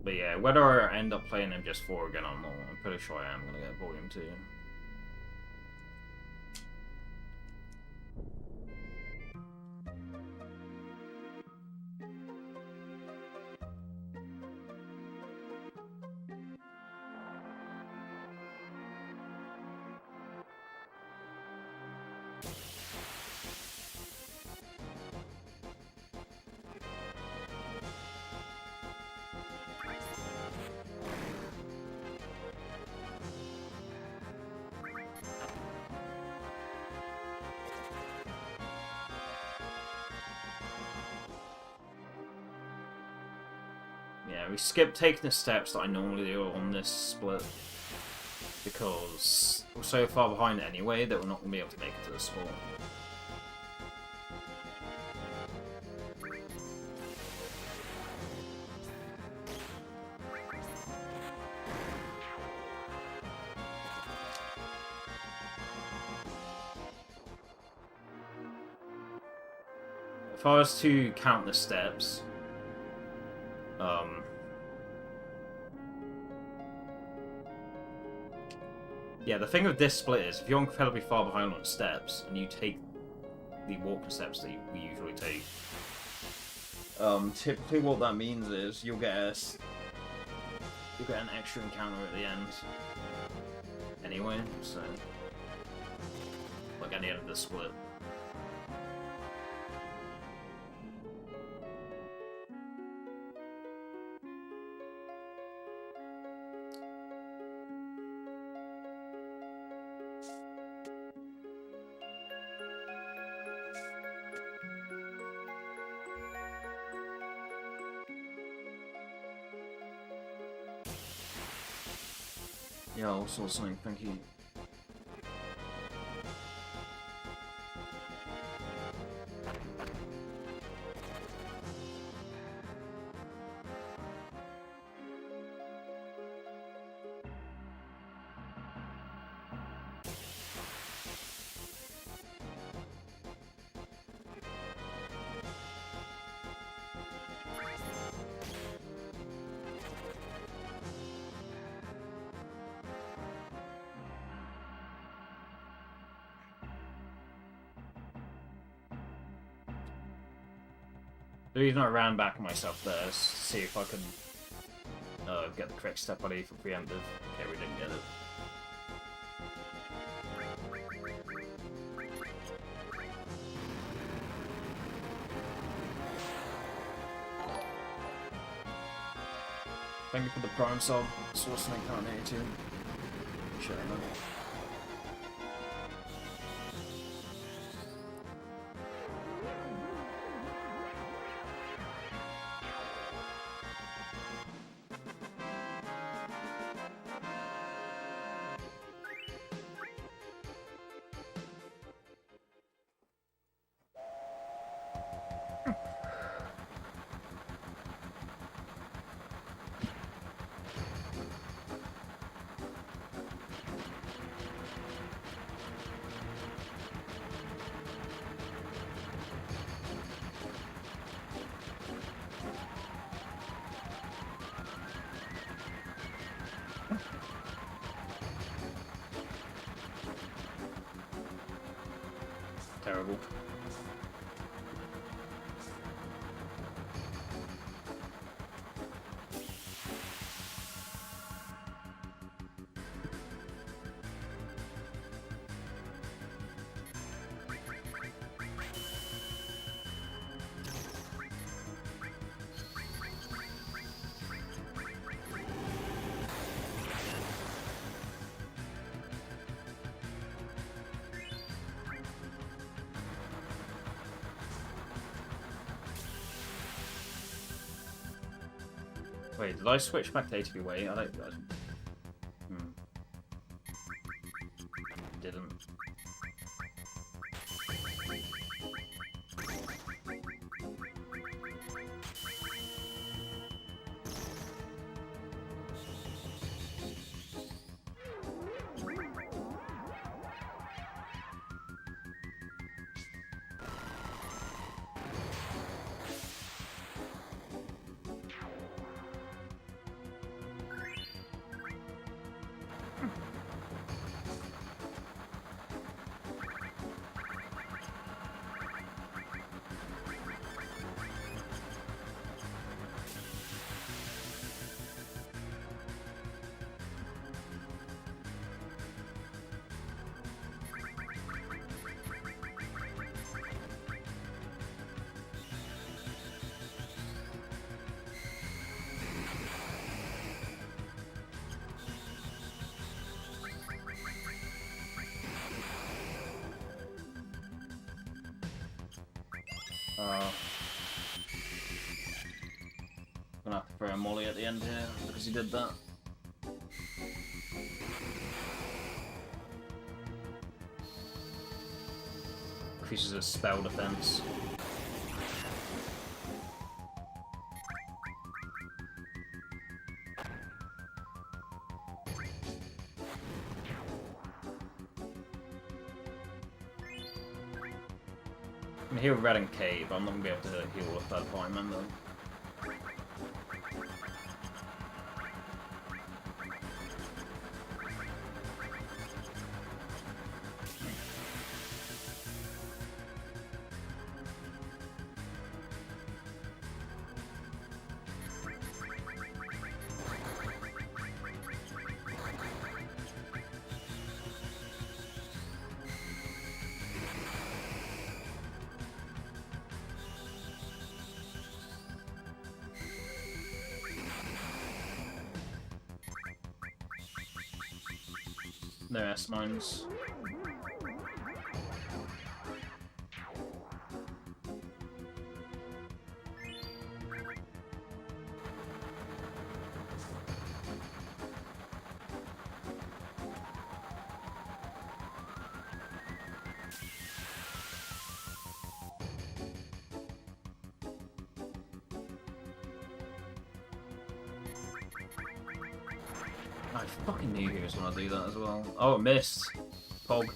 But yeah, whether I end up playing MGS4 again or not, I'm pretty sure I am going to get Volume 2. Yeah, we skipped taking the steps that I normally do on this split because we're so far behind anyway that we're not going to be able to make it to the spot. If I was to count the steps, yeah, the thing with this split is, if you're incredibly far behind on steps, and you take the walking steps that we usually take, typically what that means is you'll get an extra encounter at the end. Anyway, so like at the end of the split. Yeah, also something, thank you. The reason I ran back on myself there is to see if I could get the correct step ready for preemptive. Okay, we didn't get it. Thank you for the prime sub, Source Snake Current 82. Sure, man. Terrible. Wait, did I switch back to ATB Way? I don't. Didn't. Gonna have to throw a molly at the end here because he did that. Increases his spell defense. I can heal Red and K, but I'm not gonna be able to heal a third party member. No S-mines. I fucking knew he was gonna do that as well. Oh, it missed. Pog.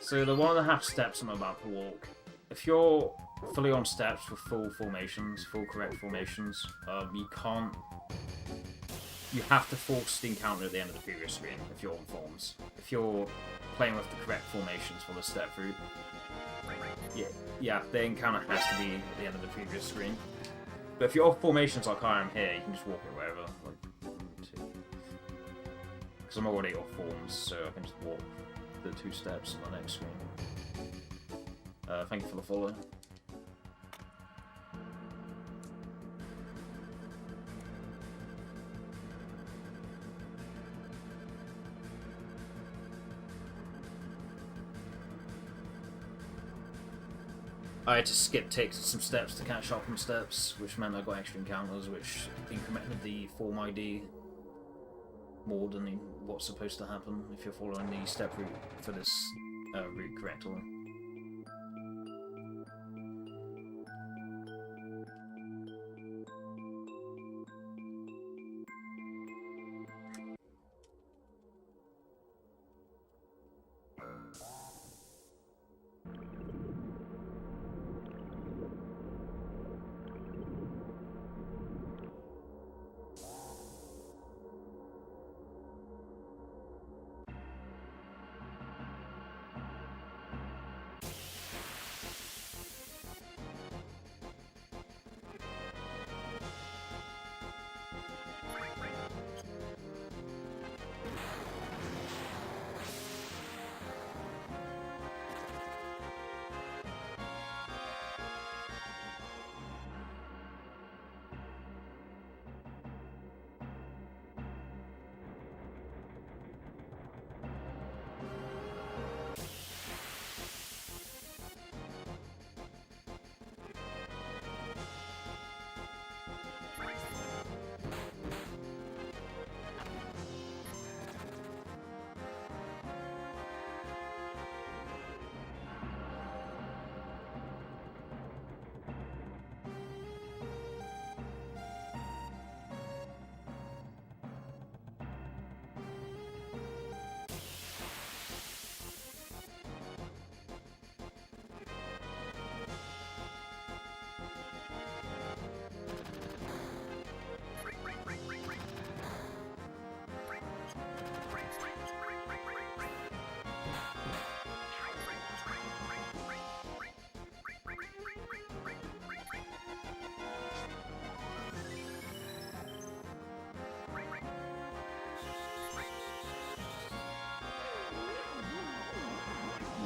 So the 1.5 steps I'm about to walk, if you're fully on steps with full formations, full correct formations, you can't... You have to force the encounter at the end of the previous screen if you're on forms. If you're playing with the correct formations for the step route, yeah, the encounter has to be at the end of the previous screen. But if your formations like I am here, you can just walk it wherever. Like, because I'm already off forms, so I can just walk the 2 steps on the next screen. Thank you for the follow. I had to skip some steps to catch up on steps, which meant I got extra encounters, which incremented the form ID more than what's supposed to happen if you're following the step route for this route correctly.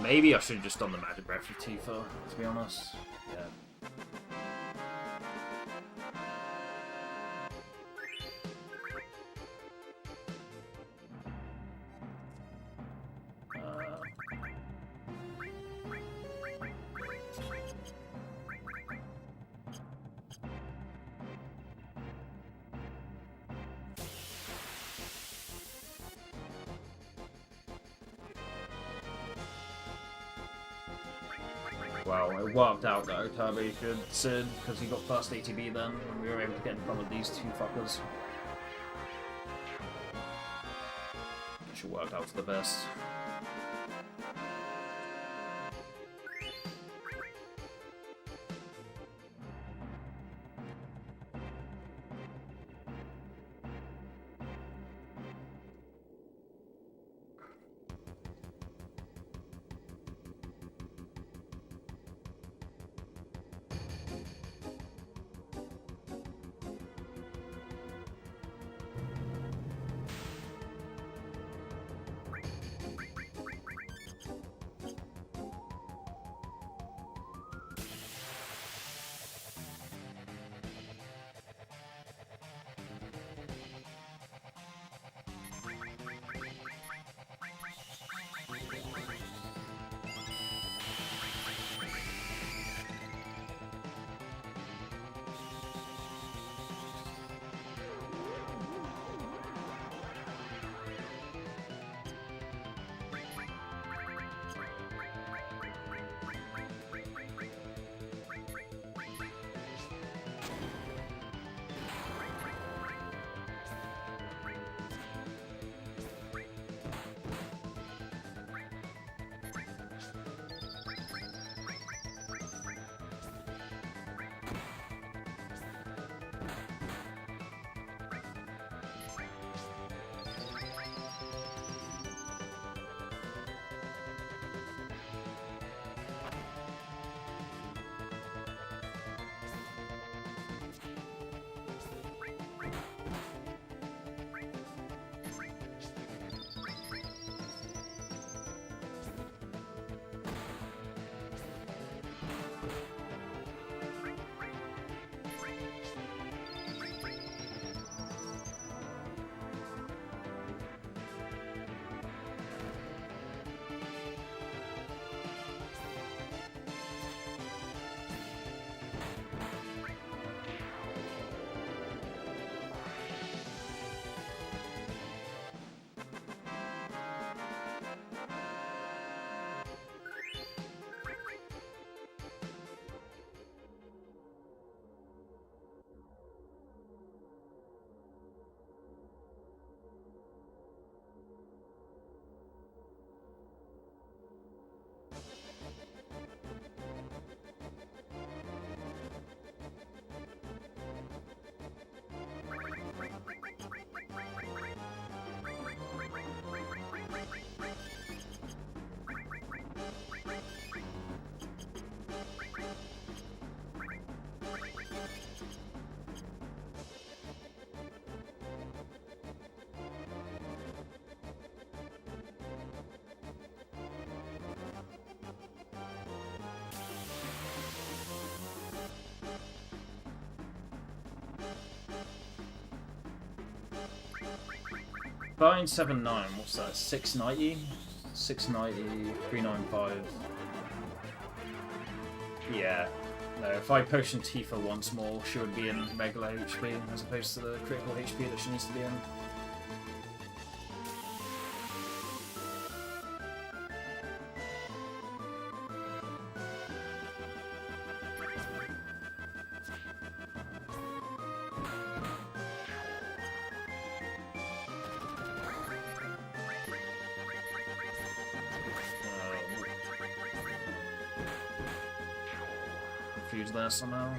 Maybe I should have just done the Magic Breath with Tifa, to be honest. Yeah. Well, it worked out though, Kirby should Sid, because he got first ATB then, and we were able to get in front of these 2 fuckers. It should work out for the best. Buying 7.9, what's that? 690? 690, 395. Yeah. No, if I potion Tifa once more, she would be in regular HP as opposed to the critical HP that she needs to be in. Confused there somehow.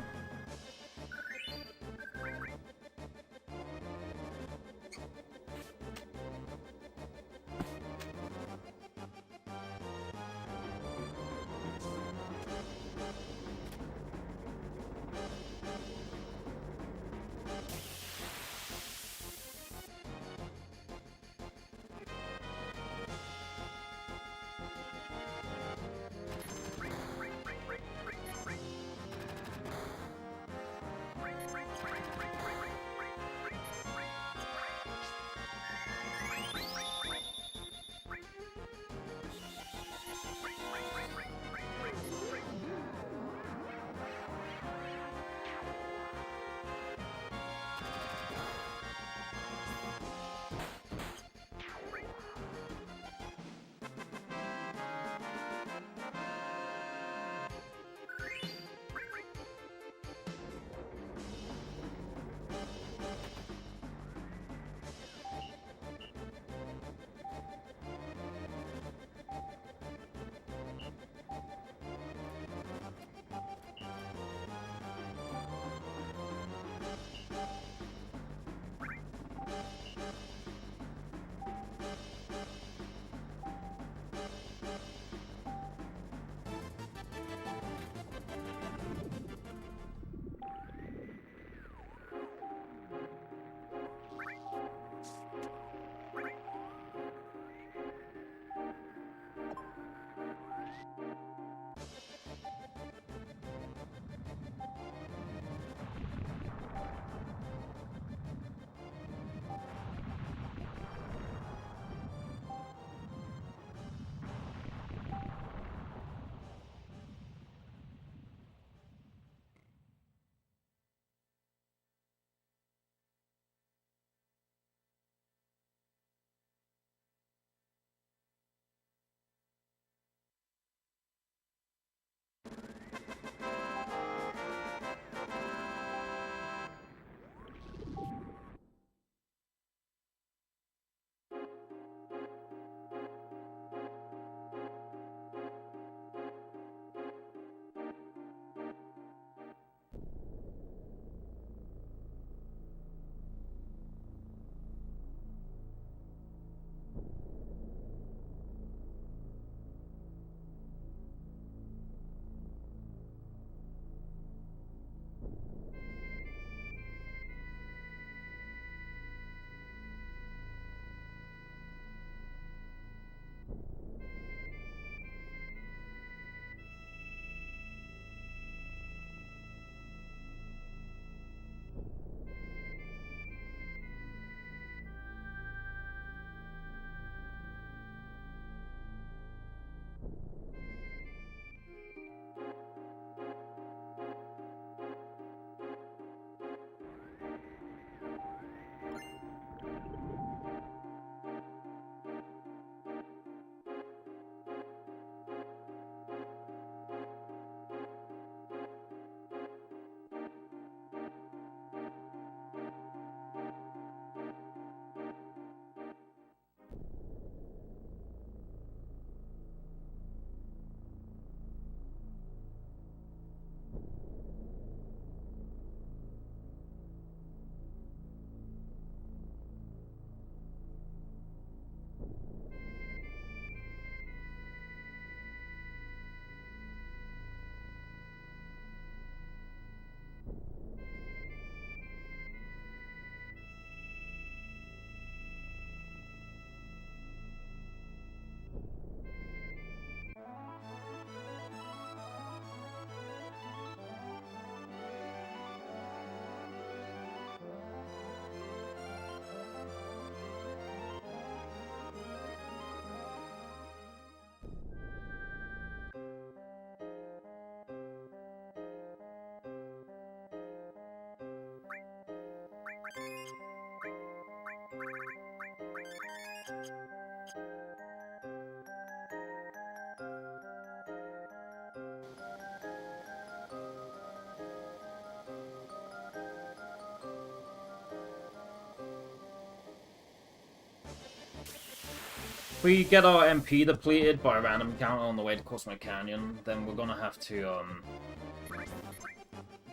If we get our MP depleted by a random encounter on the way to Cosmo Canyon, then we're gonna have to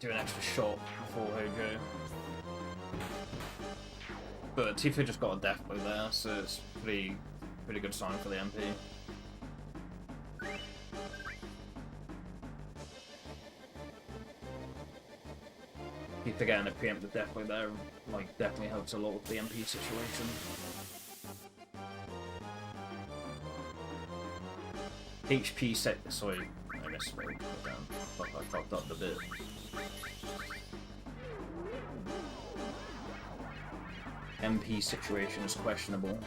do an extra shot before Hojo. But Tifa just got a death blow there, so it's pretty good sign for the MP. Tifa getting a preemptive death blow there, like, definitely helps a lot with the MP situation. HP set. Sorry, I misspoke. Fuck, I fucked up the bit. MP situation is questionable.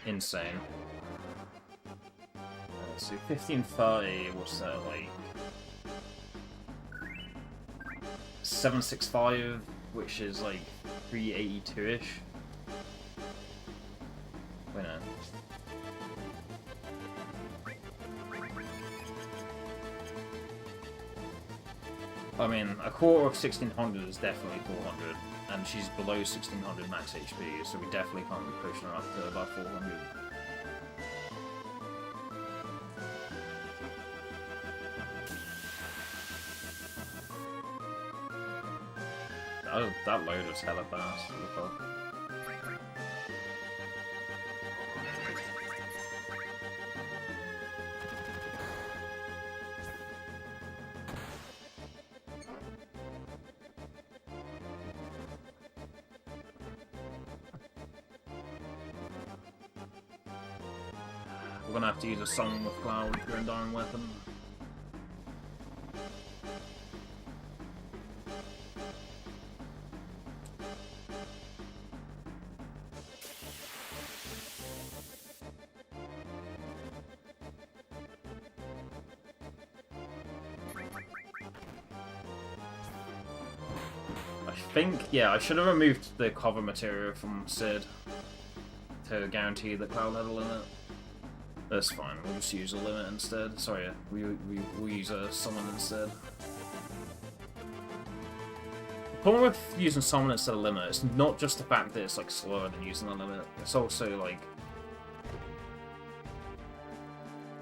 Insane. So 1530, what's that, like 765, which is like 382-ish. Wait, no. I mean, a quarter of 1600 is definitely 400, and she's below 1600 max HP, so we definitely can't be pushing her up to about 400. Oh, that load was hella fast. We're gonna have to use a Song with Cloud for a Dying Weapon. Yeah, I should have removed the cover material from Sid to guarantee that Cloud had a limit. That's fine, we'll just use a limit instead. Sorry, we'll use a summon instead. The problem with using summon instead of limit, it's not just the fact that it's like slower than using a limit, it's also like,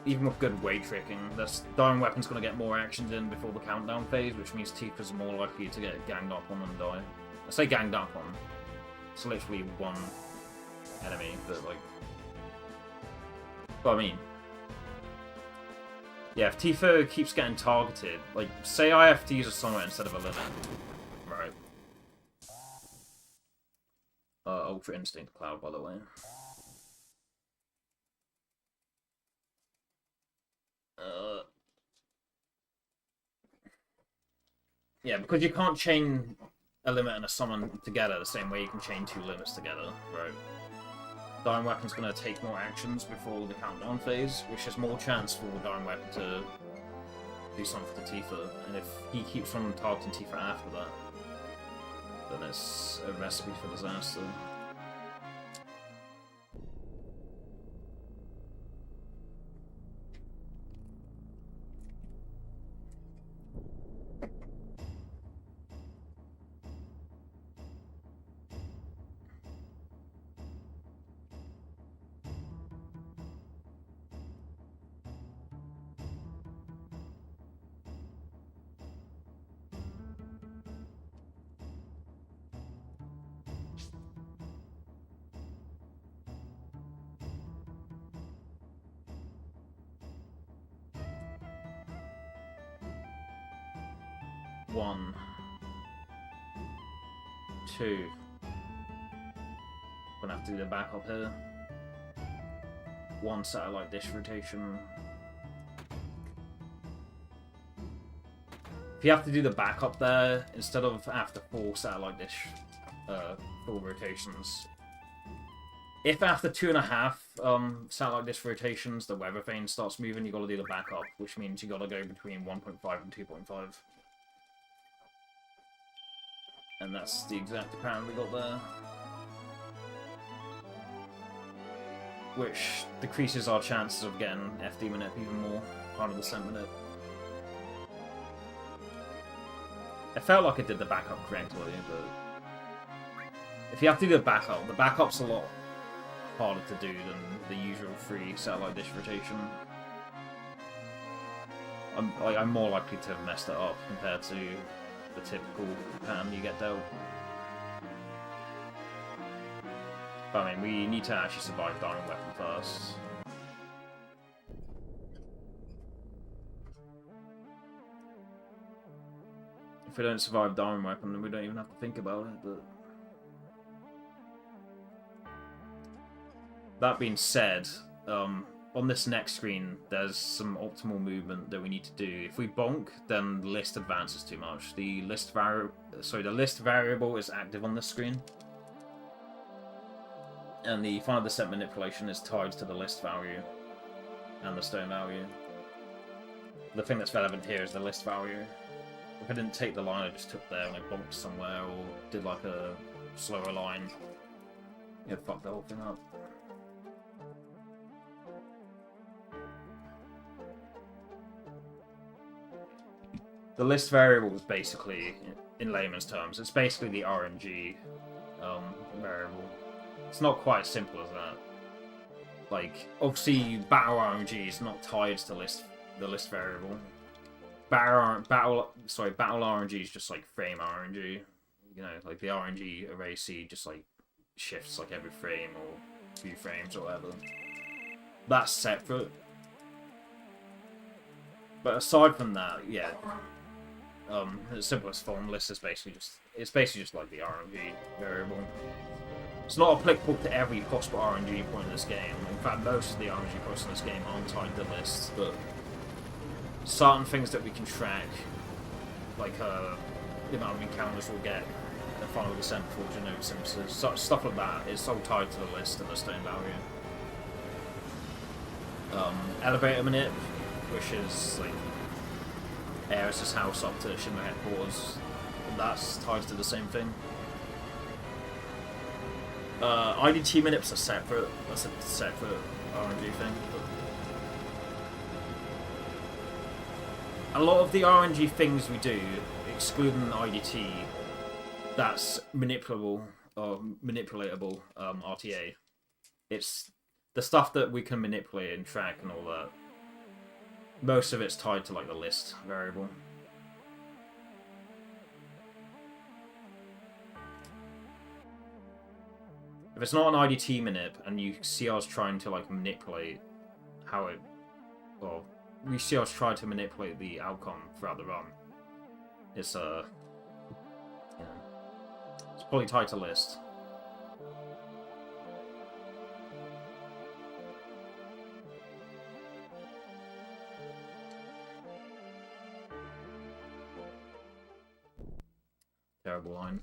even with good way tricking, this Dying Weapon's going to get more actions in before the countdown phase, which means Tifa's more likely to get ganged up on and die. I say ganged up on. It's literally one enemy, but like... But I mean... Yeah, if Tifa keeps getting targeted, like, say I have to use a summon instead of a limit. Right. Ultra Instinct Cloud, by the way. Yeah, because you can't chain a limit and a summon together the same way you can chain two limits together, right? Dying Weapon's going to take more actions before the countdown phase, which has more chance for Dying Weapon to do something to Tifa, and if he keeps on targeting Tifa after that, then it's a recipe for disaster. 1, 2. Gonna have to do the backup here. 1 satellite dish rotation. If you have to do the backup there, instead of after 4 satellite dish full rotations, if after 2.5 satellite dish rotations the weather vane starts moving, you gotta do the backup, which means you gotta go between 1.5 and 2.5. And that's the exact pattern we got there. Which decreases our chances of getting FD minute even more, 100% minute. I felt like I did the backup correctly, but if you have to do the backup's a lot harder to do than the usual 3 satellite dish rotation. I'm more likely to have messed it up compared to the typical pattern you get dealt. But I mean, we need to actually survive Diamond Weapon first. If we don't survive Diamond Weapon, then we don't even have to think about it, but... That being said, on this next screen, there's some optimal movement that we need to do. If we bonk, then the list advances too much. The list variable is active on this screen. And the final descent manipulation is tied to the list value and the stone value. The thing that's relevant here is the list value. If I didn't take the line I just took there and I bonked somewhere or did like a slower line, it'd fuck the whole thing up. The list variable is basically, in layman's terms, it's basically the RNG variable. It's not quite as simple as that. Like, obviously, battle RNG is not tied to the list variable. Battle RNG is just like frame RNG. You know, like the RNG array C just like shifts like every frame or few frames or whatever. That's separate. But aside from that, yeah. The simplest form list is basically just like the RNG variable. It's not applicable to every possible RNG point in this game. In fact, most of the RNG points in this game aren't tied to lists, but certain things that we can track, like the amount of encounters we'll get in the final descent before genomic synthesis, stuff like that is all tied to the list and the stone value. Elevator manip, which is like Aeris' house up to Shinra headquarters, and that's tied to the same thing. IDT manips are separate. That's a separate RNG thing. But a lot of the RNG things we do, excluding IDT, that's manipulable or manipulatable RTA. It's the stuff that we can manipulate and track and all that. Most of it's tied to like the list variable. If it's not an IDT manip and you see us trying to like manipulate how it, or we see us try to manipulate the outcome throughout the run, it's you know, it's probably tied to list. Terrible line.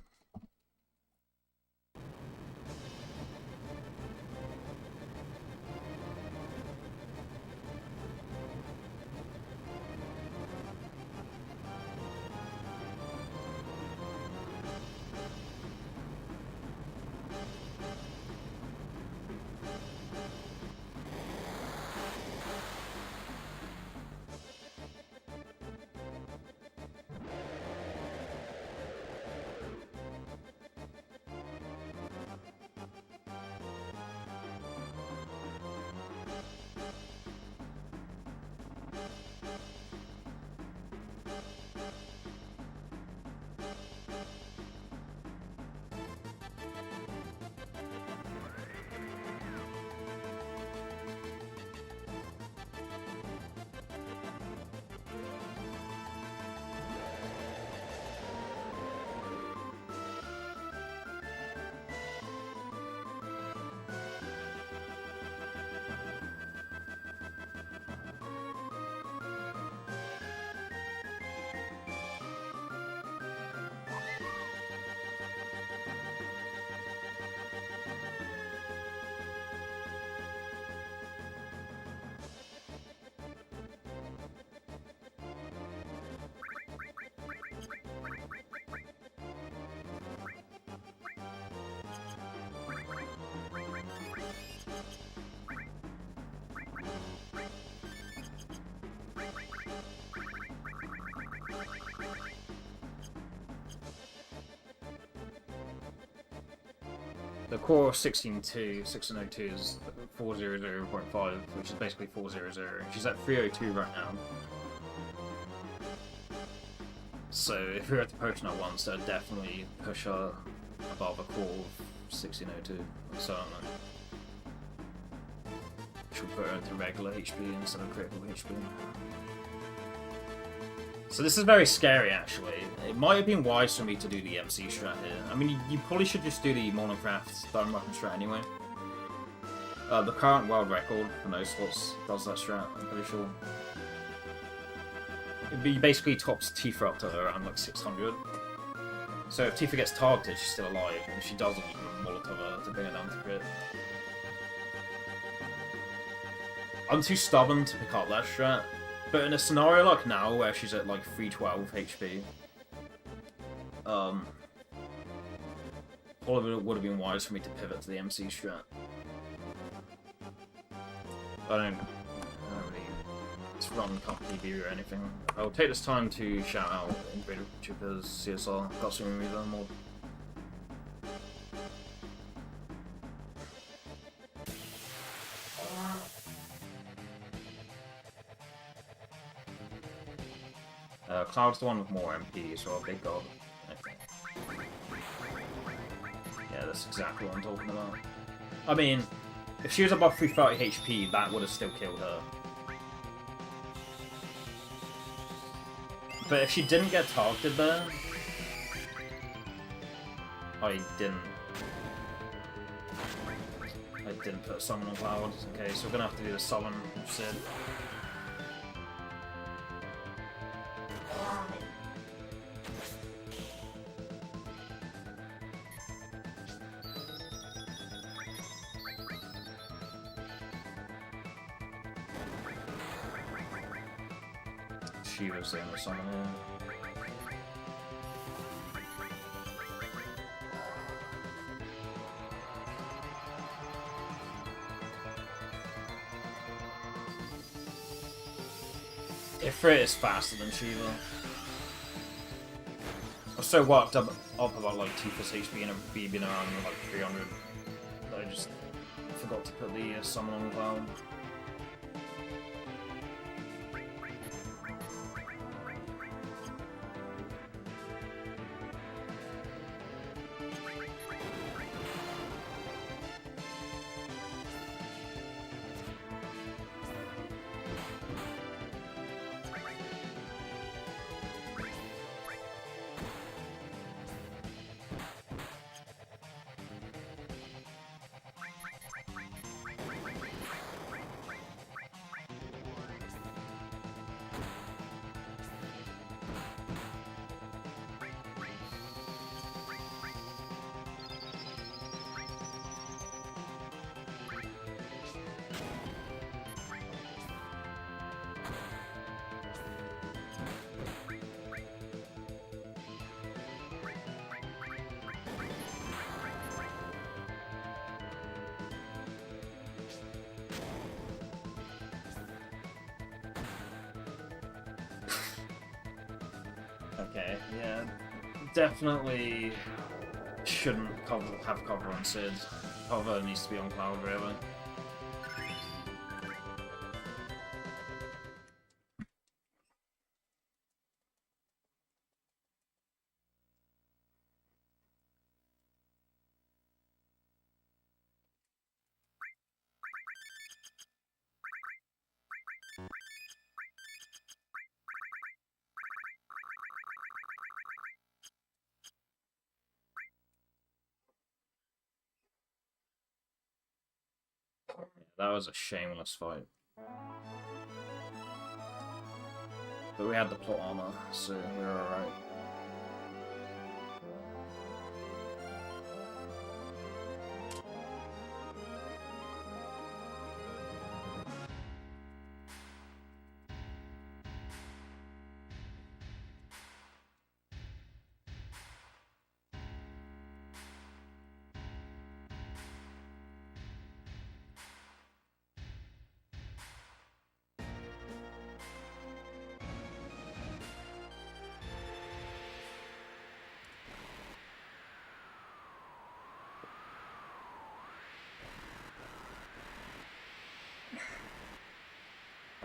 the core 1602 is 400.5, which is basically 400. She's at 302 right now. So if we were to potion her once, that'd definitely push her above a core of 1602. Certainly. She'll put her into regular HP instead of critical HP. So this is very scary, actually. It might have been wise for me to do the MC strat here. I mean, you probably should just do the Monocraft Diamond Weapon strat anyway. The current world record for no slots does that strat, I'm pretty sure. It basically tops Tifa up to around like 600. So if Tifa gets targeted, she's still alive, and if she doesn't, you can Molotov her to bring her down to crit. I'm too stubborn to pick up that strat, but in a scenario like now, where she's at like 312 HP, probably would have been wise for me to pivot to the MC strat. I don't really run company view or anything. I'll take this time to shout out Invader Troopers CSR, Costume Remover mod. Cloud's the one with more MP, so a big god, I think. Yeah, that's exactly what I'm talking about. I mean, if she was above 330 HP, that would have still killed her. But if she didn't get targeted there... I didn't put summon on Cloud. Okay, so we're gonna have to do the summon instead. She was the only summoner. Ifrit is faster than Shiva. I was so worked up about like Tifa's HP and her being around like 300 that I just forgot to put the summon on Cloud. Okay, yeah, definitely shouldn't have cover on Sid. Cover needs to be on Cloud, really. That was a shameless fight. But we had the plot armor, so we were alright.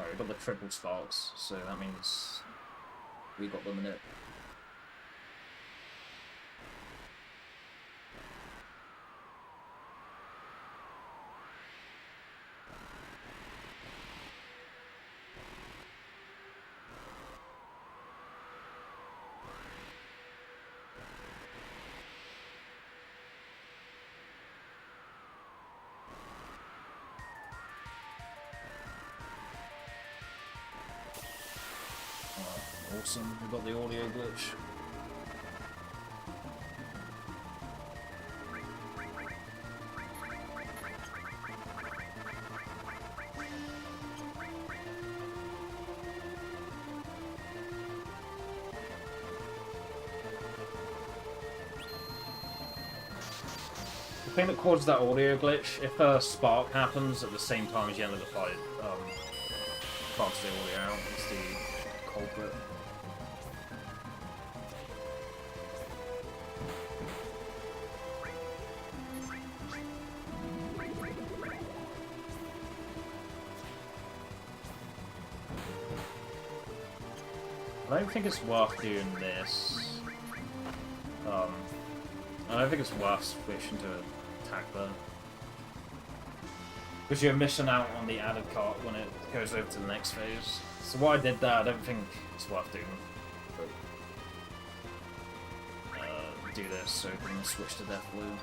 Alright, we got the triple sparks, so that means we got them in it. Awesome, we got the audio glitch. The thing that causes that audio glitch, if a spark happens at the same time as you enter the fight, cancels the audio out, it's the culprit. I don't think it's worth doing this. I don't think it's worth switching to attack there. Because you're missing out on the added cart when it goes over to the next phase. So why I did that, I don't think it's worth doing. But, do this so we can switch to Death Blue.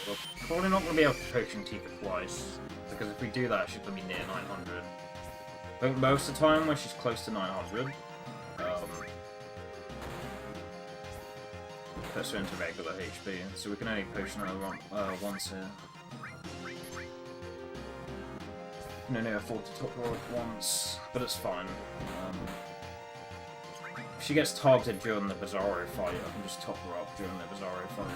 We're probably not going to be able to potion Tifa twice, because if we do that, she's going to be near 900. I think most of the time when she's close to 900, puts her into regular HP, so we can only potion her once here. We can only afford to top roll it once, but it's fine. If she gets targeted during the Bizarro fight, I can just top her up during the Bizarro fight.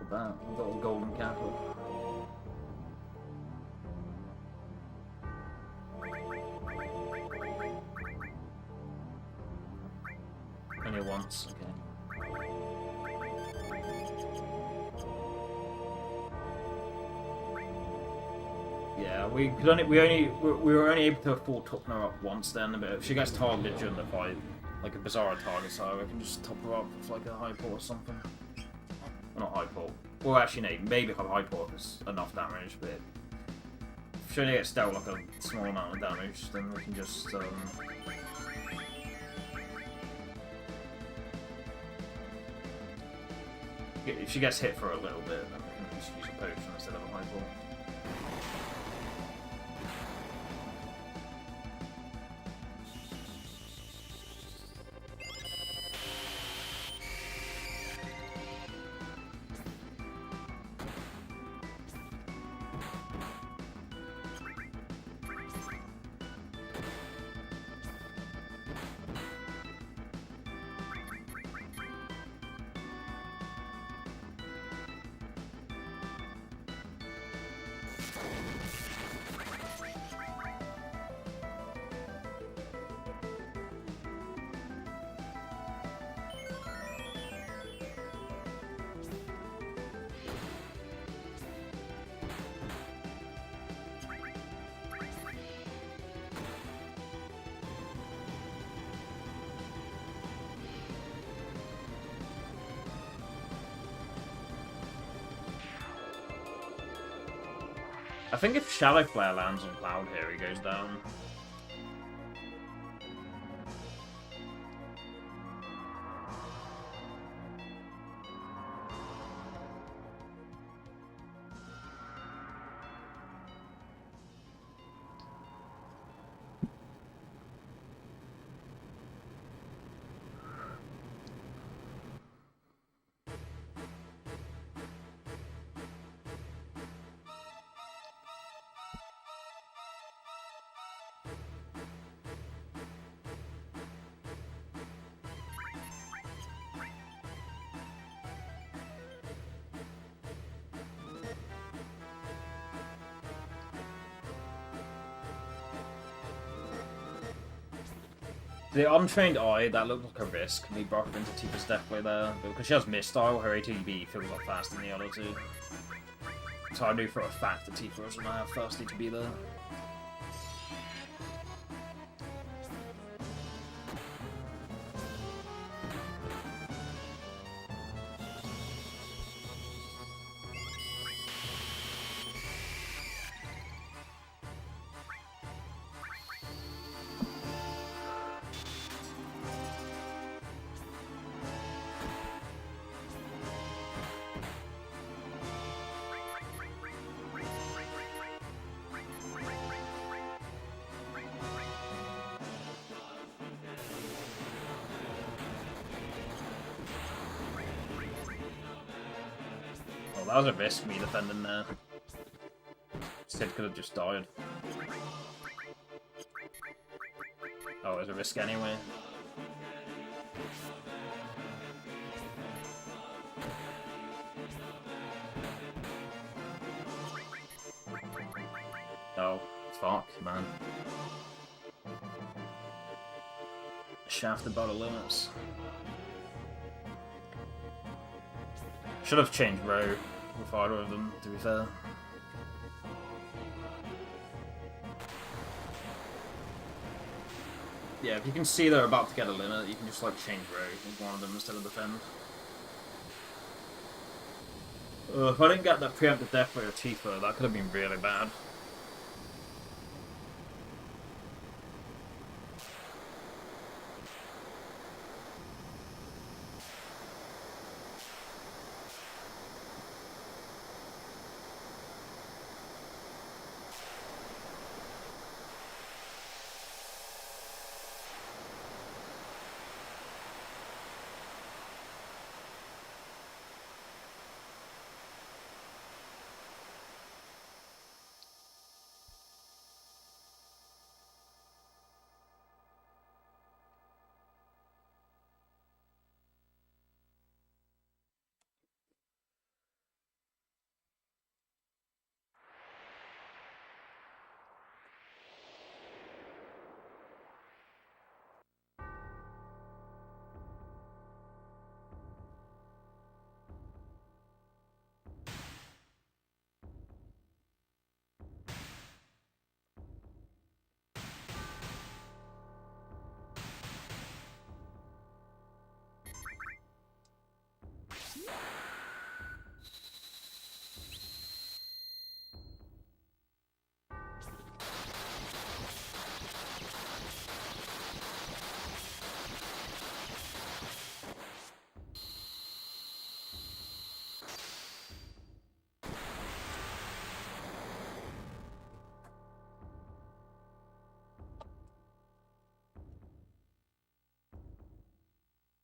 That little golden capital. Only once, okay. Yeah, we were only able to afford topping her up once then, but if she gets targeted during the fight, like a Bizarro target, so we can just top her up with like a high port or something. Well, not high port. Well, actually, no, maybe high port is enough damage, but if she only gets dealt like a small amount of damage, then we can just if she gets hit for a little bit, then we can just use a potion instead of a high port. I think if Shadow Flare lands on Cloud here, he goes down. The Untrained Eye, that looked like a risk. Me buff into Tifa's deathplay there, but because she has Mistile, her ATB feels a lot faster than the other two. So I knew for a fact that Tifa was going to have first ATB there. That was a risk, me defending there. Sid could have just died. Oh, it was a risk anyway. Oh, Fuck, man. Shafted by the limits. Should have changed row with either of them, to be fair. Yeah, if you can see they're about to get a limit, you can just like change row with one of them instead of defend. If I didn't get that preemptive death by a Tifa, that could have been really bad.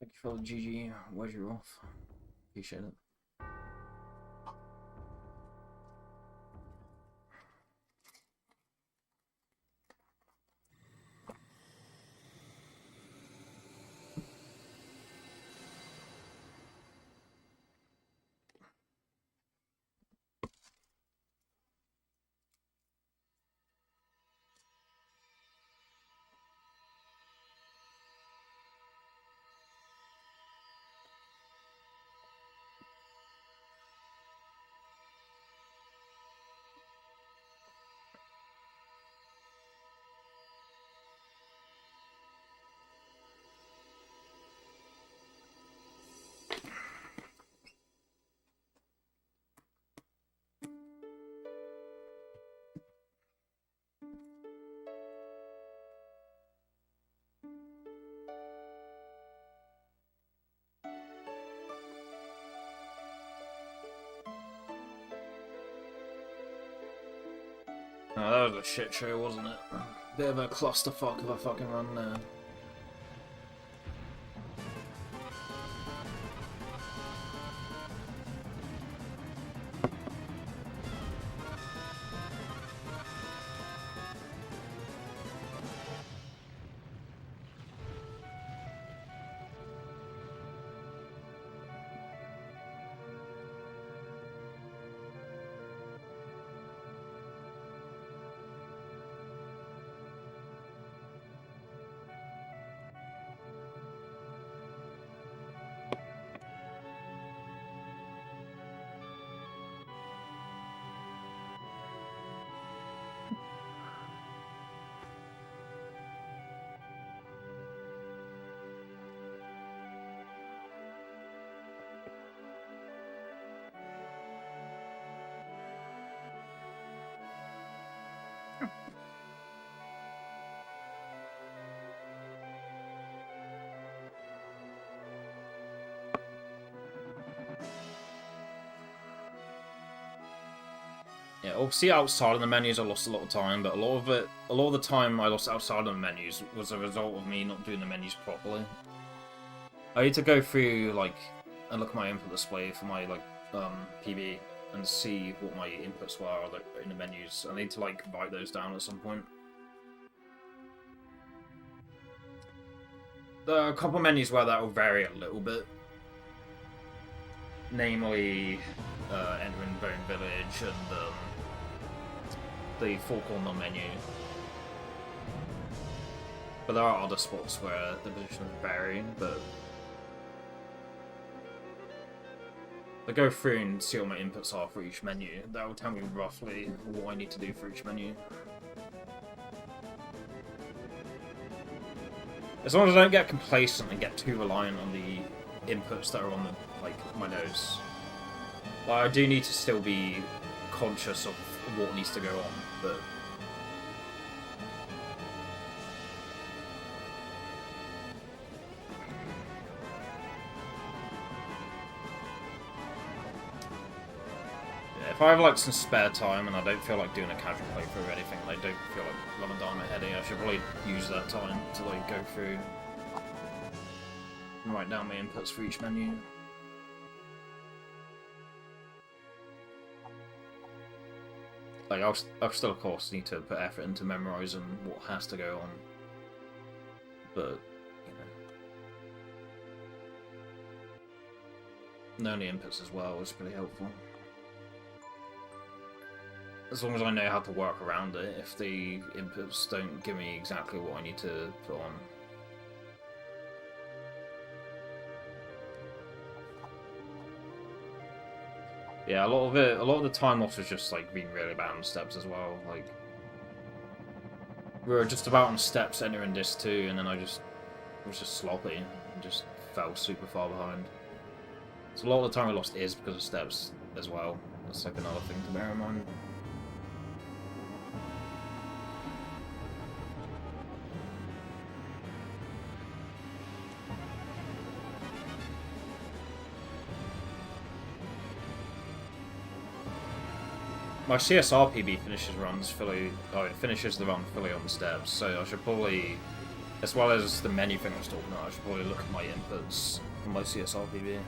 Thank you for the GG. Where's your off? Appreciate it. Oh, that was a shit show, wasn't it? Bit of a clusterfuck of a fucking run there. Yeah, obviously outside of the menus I lost a lot of time, but a lot of the time I lost outside of the menus was a result of me not doing the menus properly. I need to go through, like, and look at my input display for my, like, PB and see what my inputs were like, in the menus. I need to, like, write those down at some point. There are a couple of menus where that will vary a little bit. Namely, entering Bone Village and the four-corner menu. But there are other spots where the positions vary, but if I go through and see what my inputs are for each menu, that will tell me roughly what I need to do for each menu. As long as I don't get complacent and get too reliant on the inputs that are on the, like, my nose. Like, I do need to still be conscious of what needs to go on, but yeah, if I have like some spare time and I don't feel like doing a casual playthrough or anything, and I don't feel like running down my heading, I should probably use that time to like go through and write down my inputs for each menu. Like, I'll still, of course, need to put effort into memorising what has to go on. But, you know. Knowing the inputs as well is pretty helpful. As long as I know how to work around it, if the inputs don't give me exactly what I need to put on. Yeah, a lot of the time loss was just like being really bad on steps as well. Like, we were just about on steps entering this too, and then I was just sloppy and just fell super far behind. So a lot of the time I lost is because of steps as well. That's like another thing to bear in mind. My CSR PB finishes the run fully on the steps, so I should probably, as well as the menu thing I was talking about, I should probably look at my inputs on my CSR PB.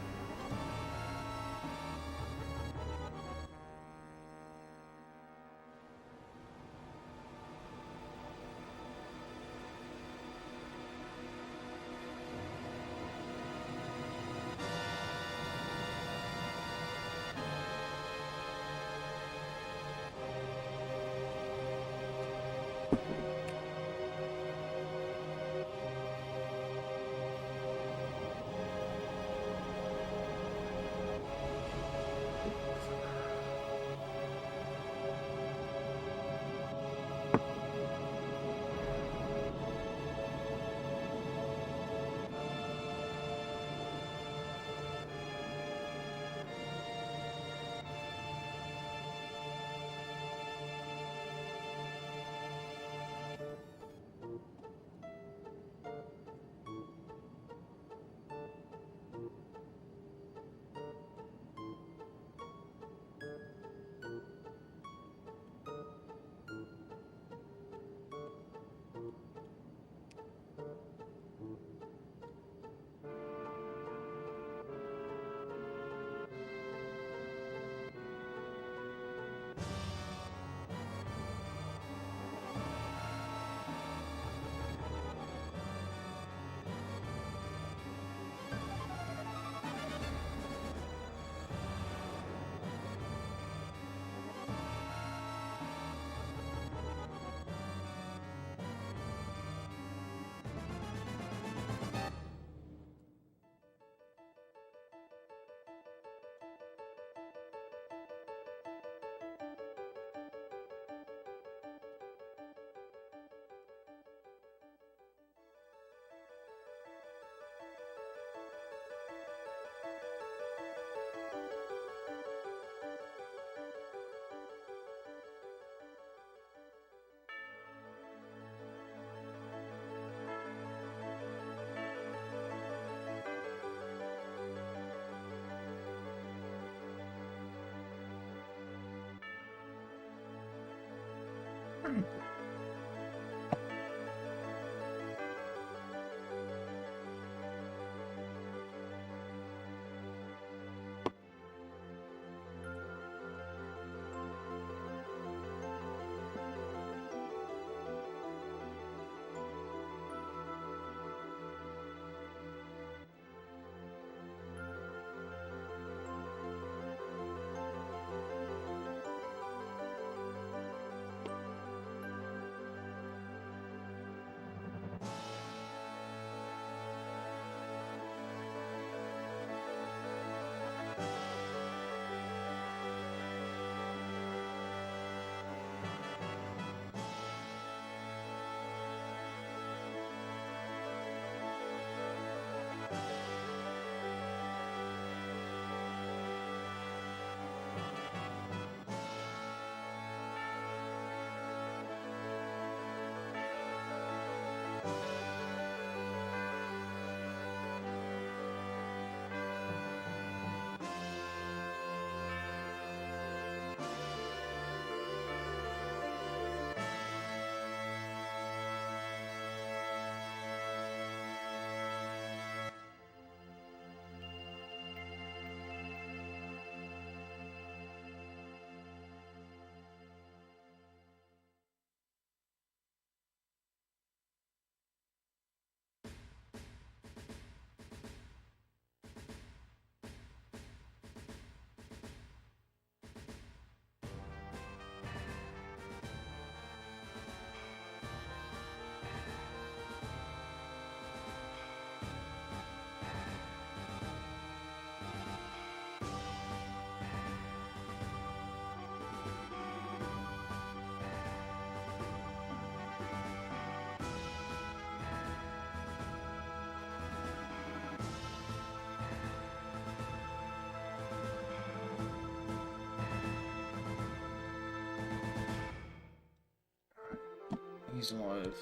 He's alive.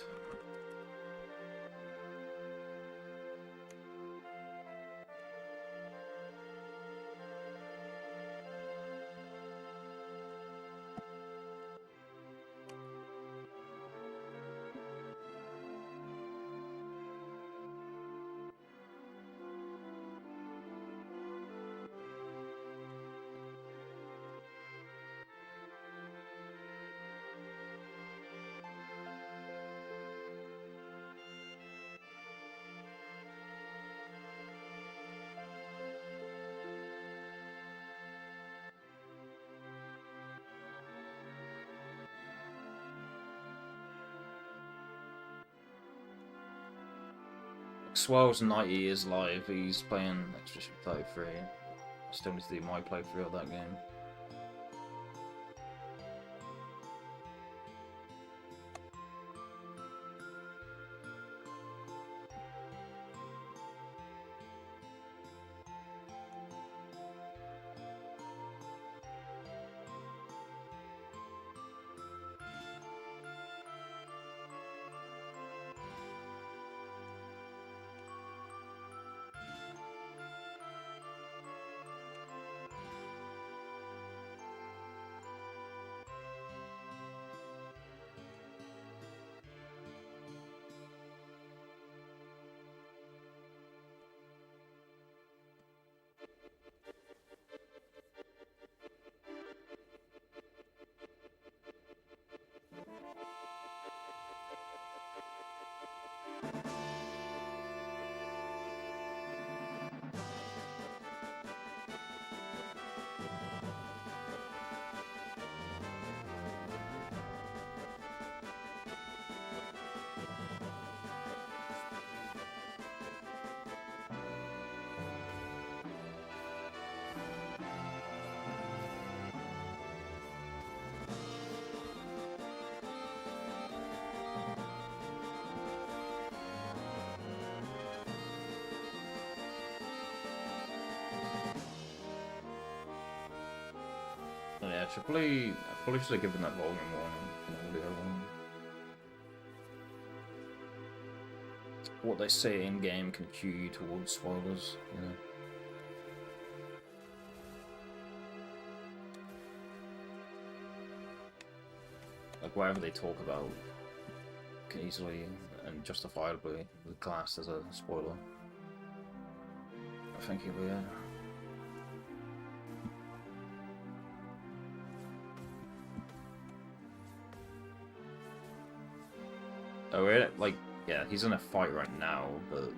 Swell's 90 years live, he's playing Expedition 33. Still need to do my playthrough of that game. Yeah, I probably should have given that volume warning in audio one. What they say in game can cue you towards spoilers, you know. Like whatever they talk about can easily and justifiably be classed as a spoiler. I think yeah. Oh, really? Like, yeah, he's in a fight right now, but...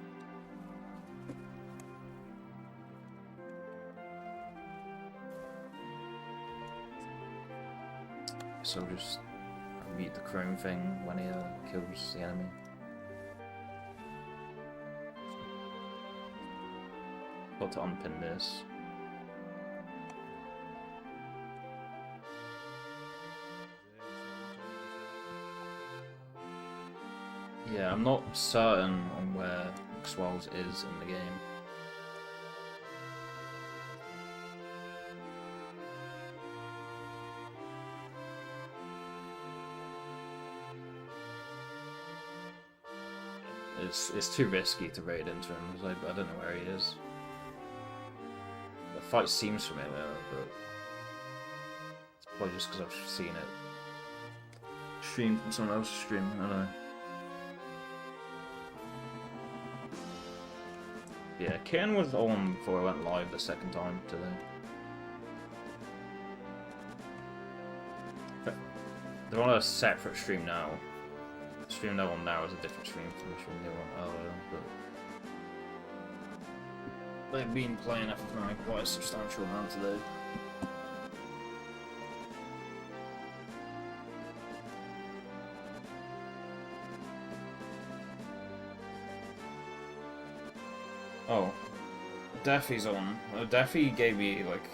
So just mute the chrome thing when he kills the enemy. Got to unpin this. Yeah, I'm not certain on where Swells is in the game. It's too risky to raid into him, so I don't know where he is. The fight seems familiar, but it's probably just because I've seen it streamed from someone else's stream, I don't know. Yeah, Ken was on before I went live the second time today. But they're on a separate stream now. The stream they're on now is a different stream from the stream they were on earlier, but they've been playing FF9 quite a substantial amount today. Oh, Daffy's on. Daffy gave me like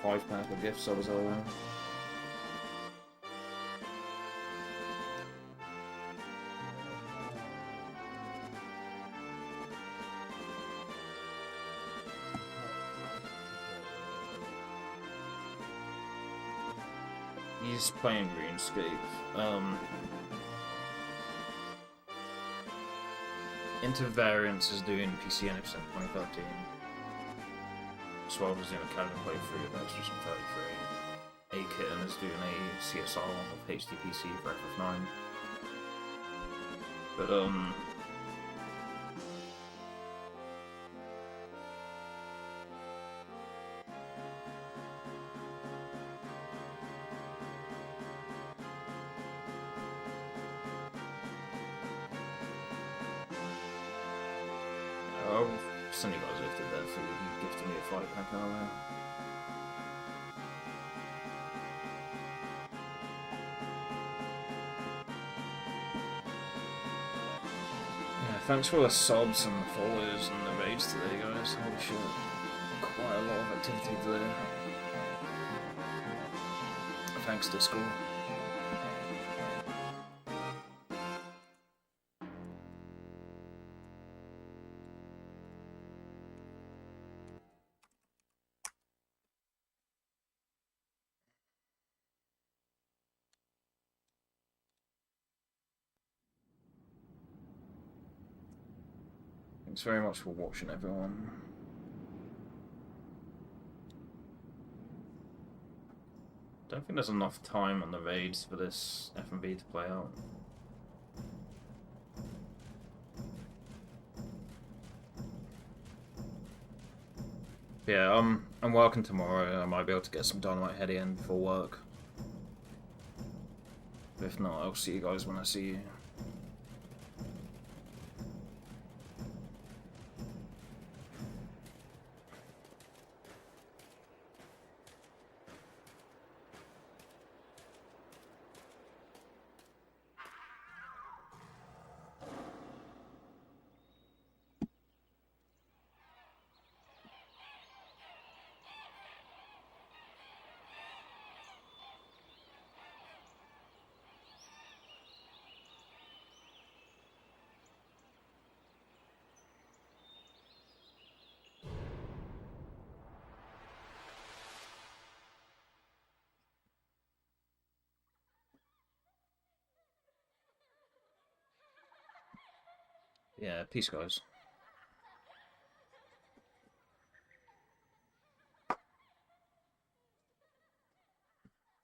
5 pack of gifts I was around. He's playing RuneScape. Intervariance is doing PC NF 2013. Swell is doing a Calvin playthrough of Extras in 33. A-Kitten is doing a CSR of HTPC for FF9. But, I'll send you guys lifted there for you gifted me a 5-pack earlier. Yeah, thanks for all the subs and the follows and the raids today, guys. Holy shit. Quite a lot of activity today. Thanks, Discord. Thanks very much for watching, everyone. Don't think there's enough time on the raids for this F&B to play out. Yeah, I'm working tomorrow. I might be able to get some Dynamite Heady in before work. If not, I'll see you guys when I see you. Yeah, peace, guys.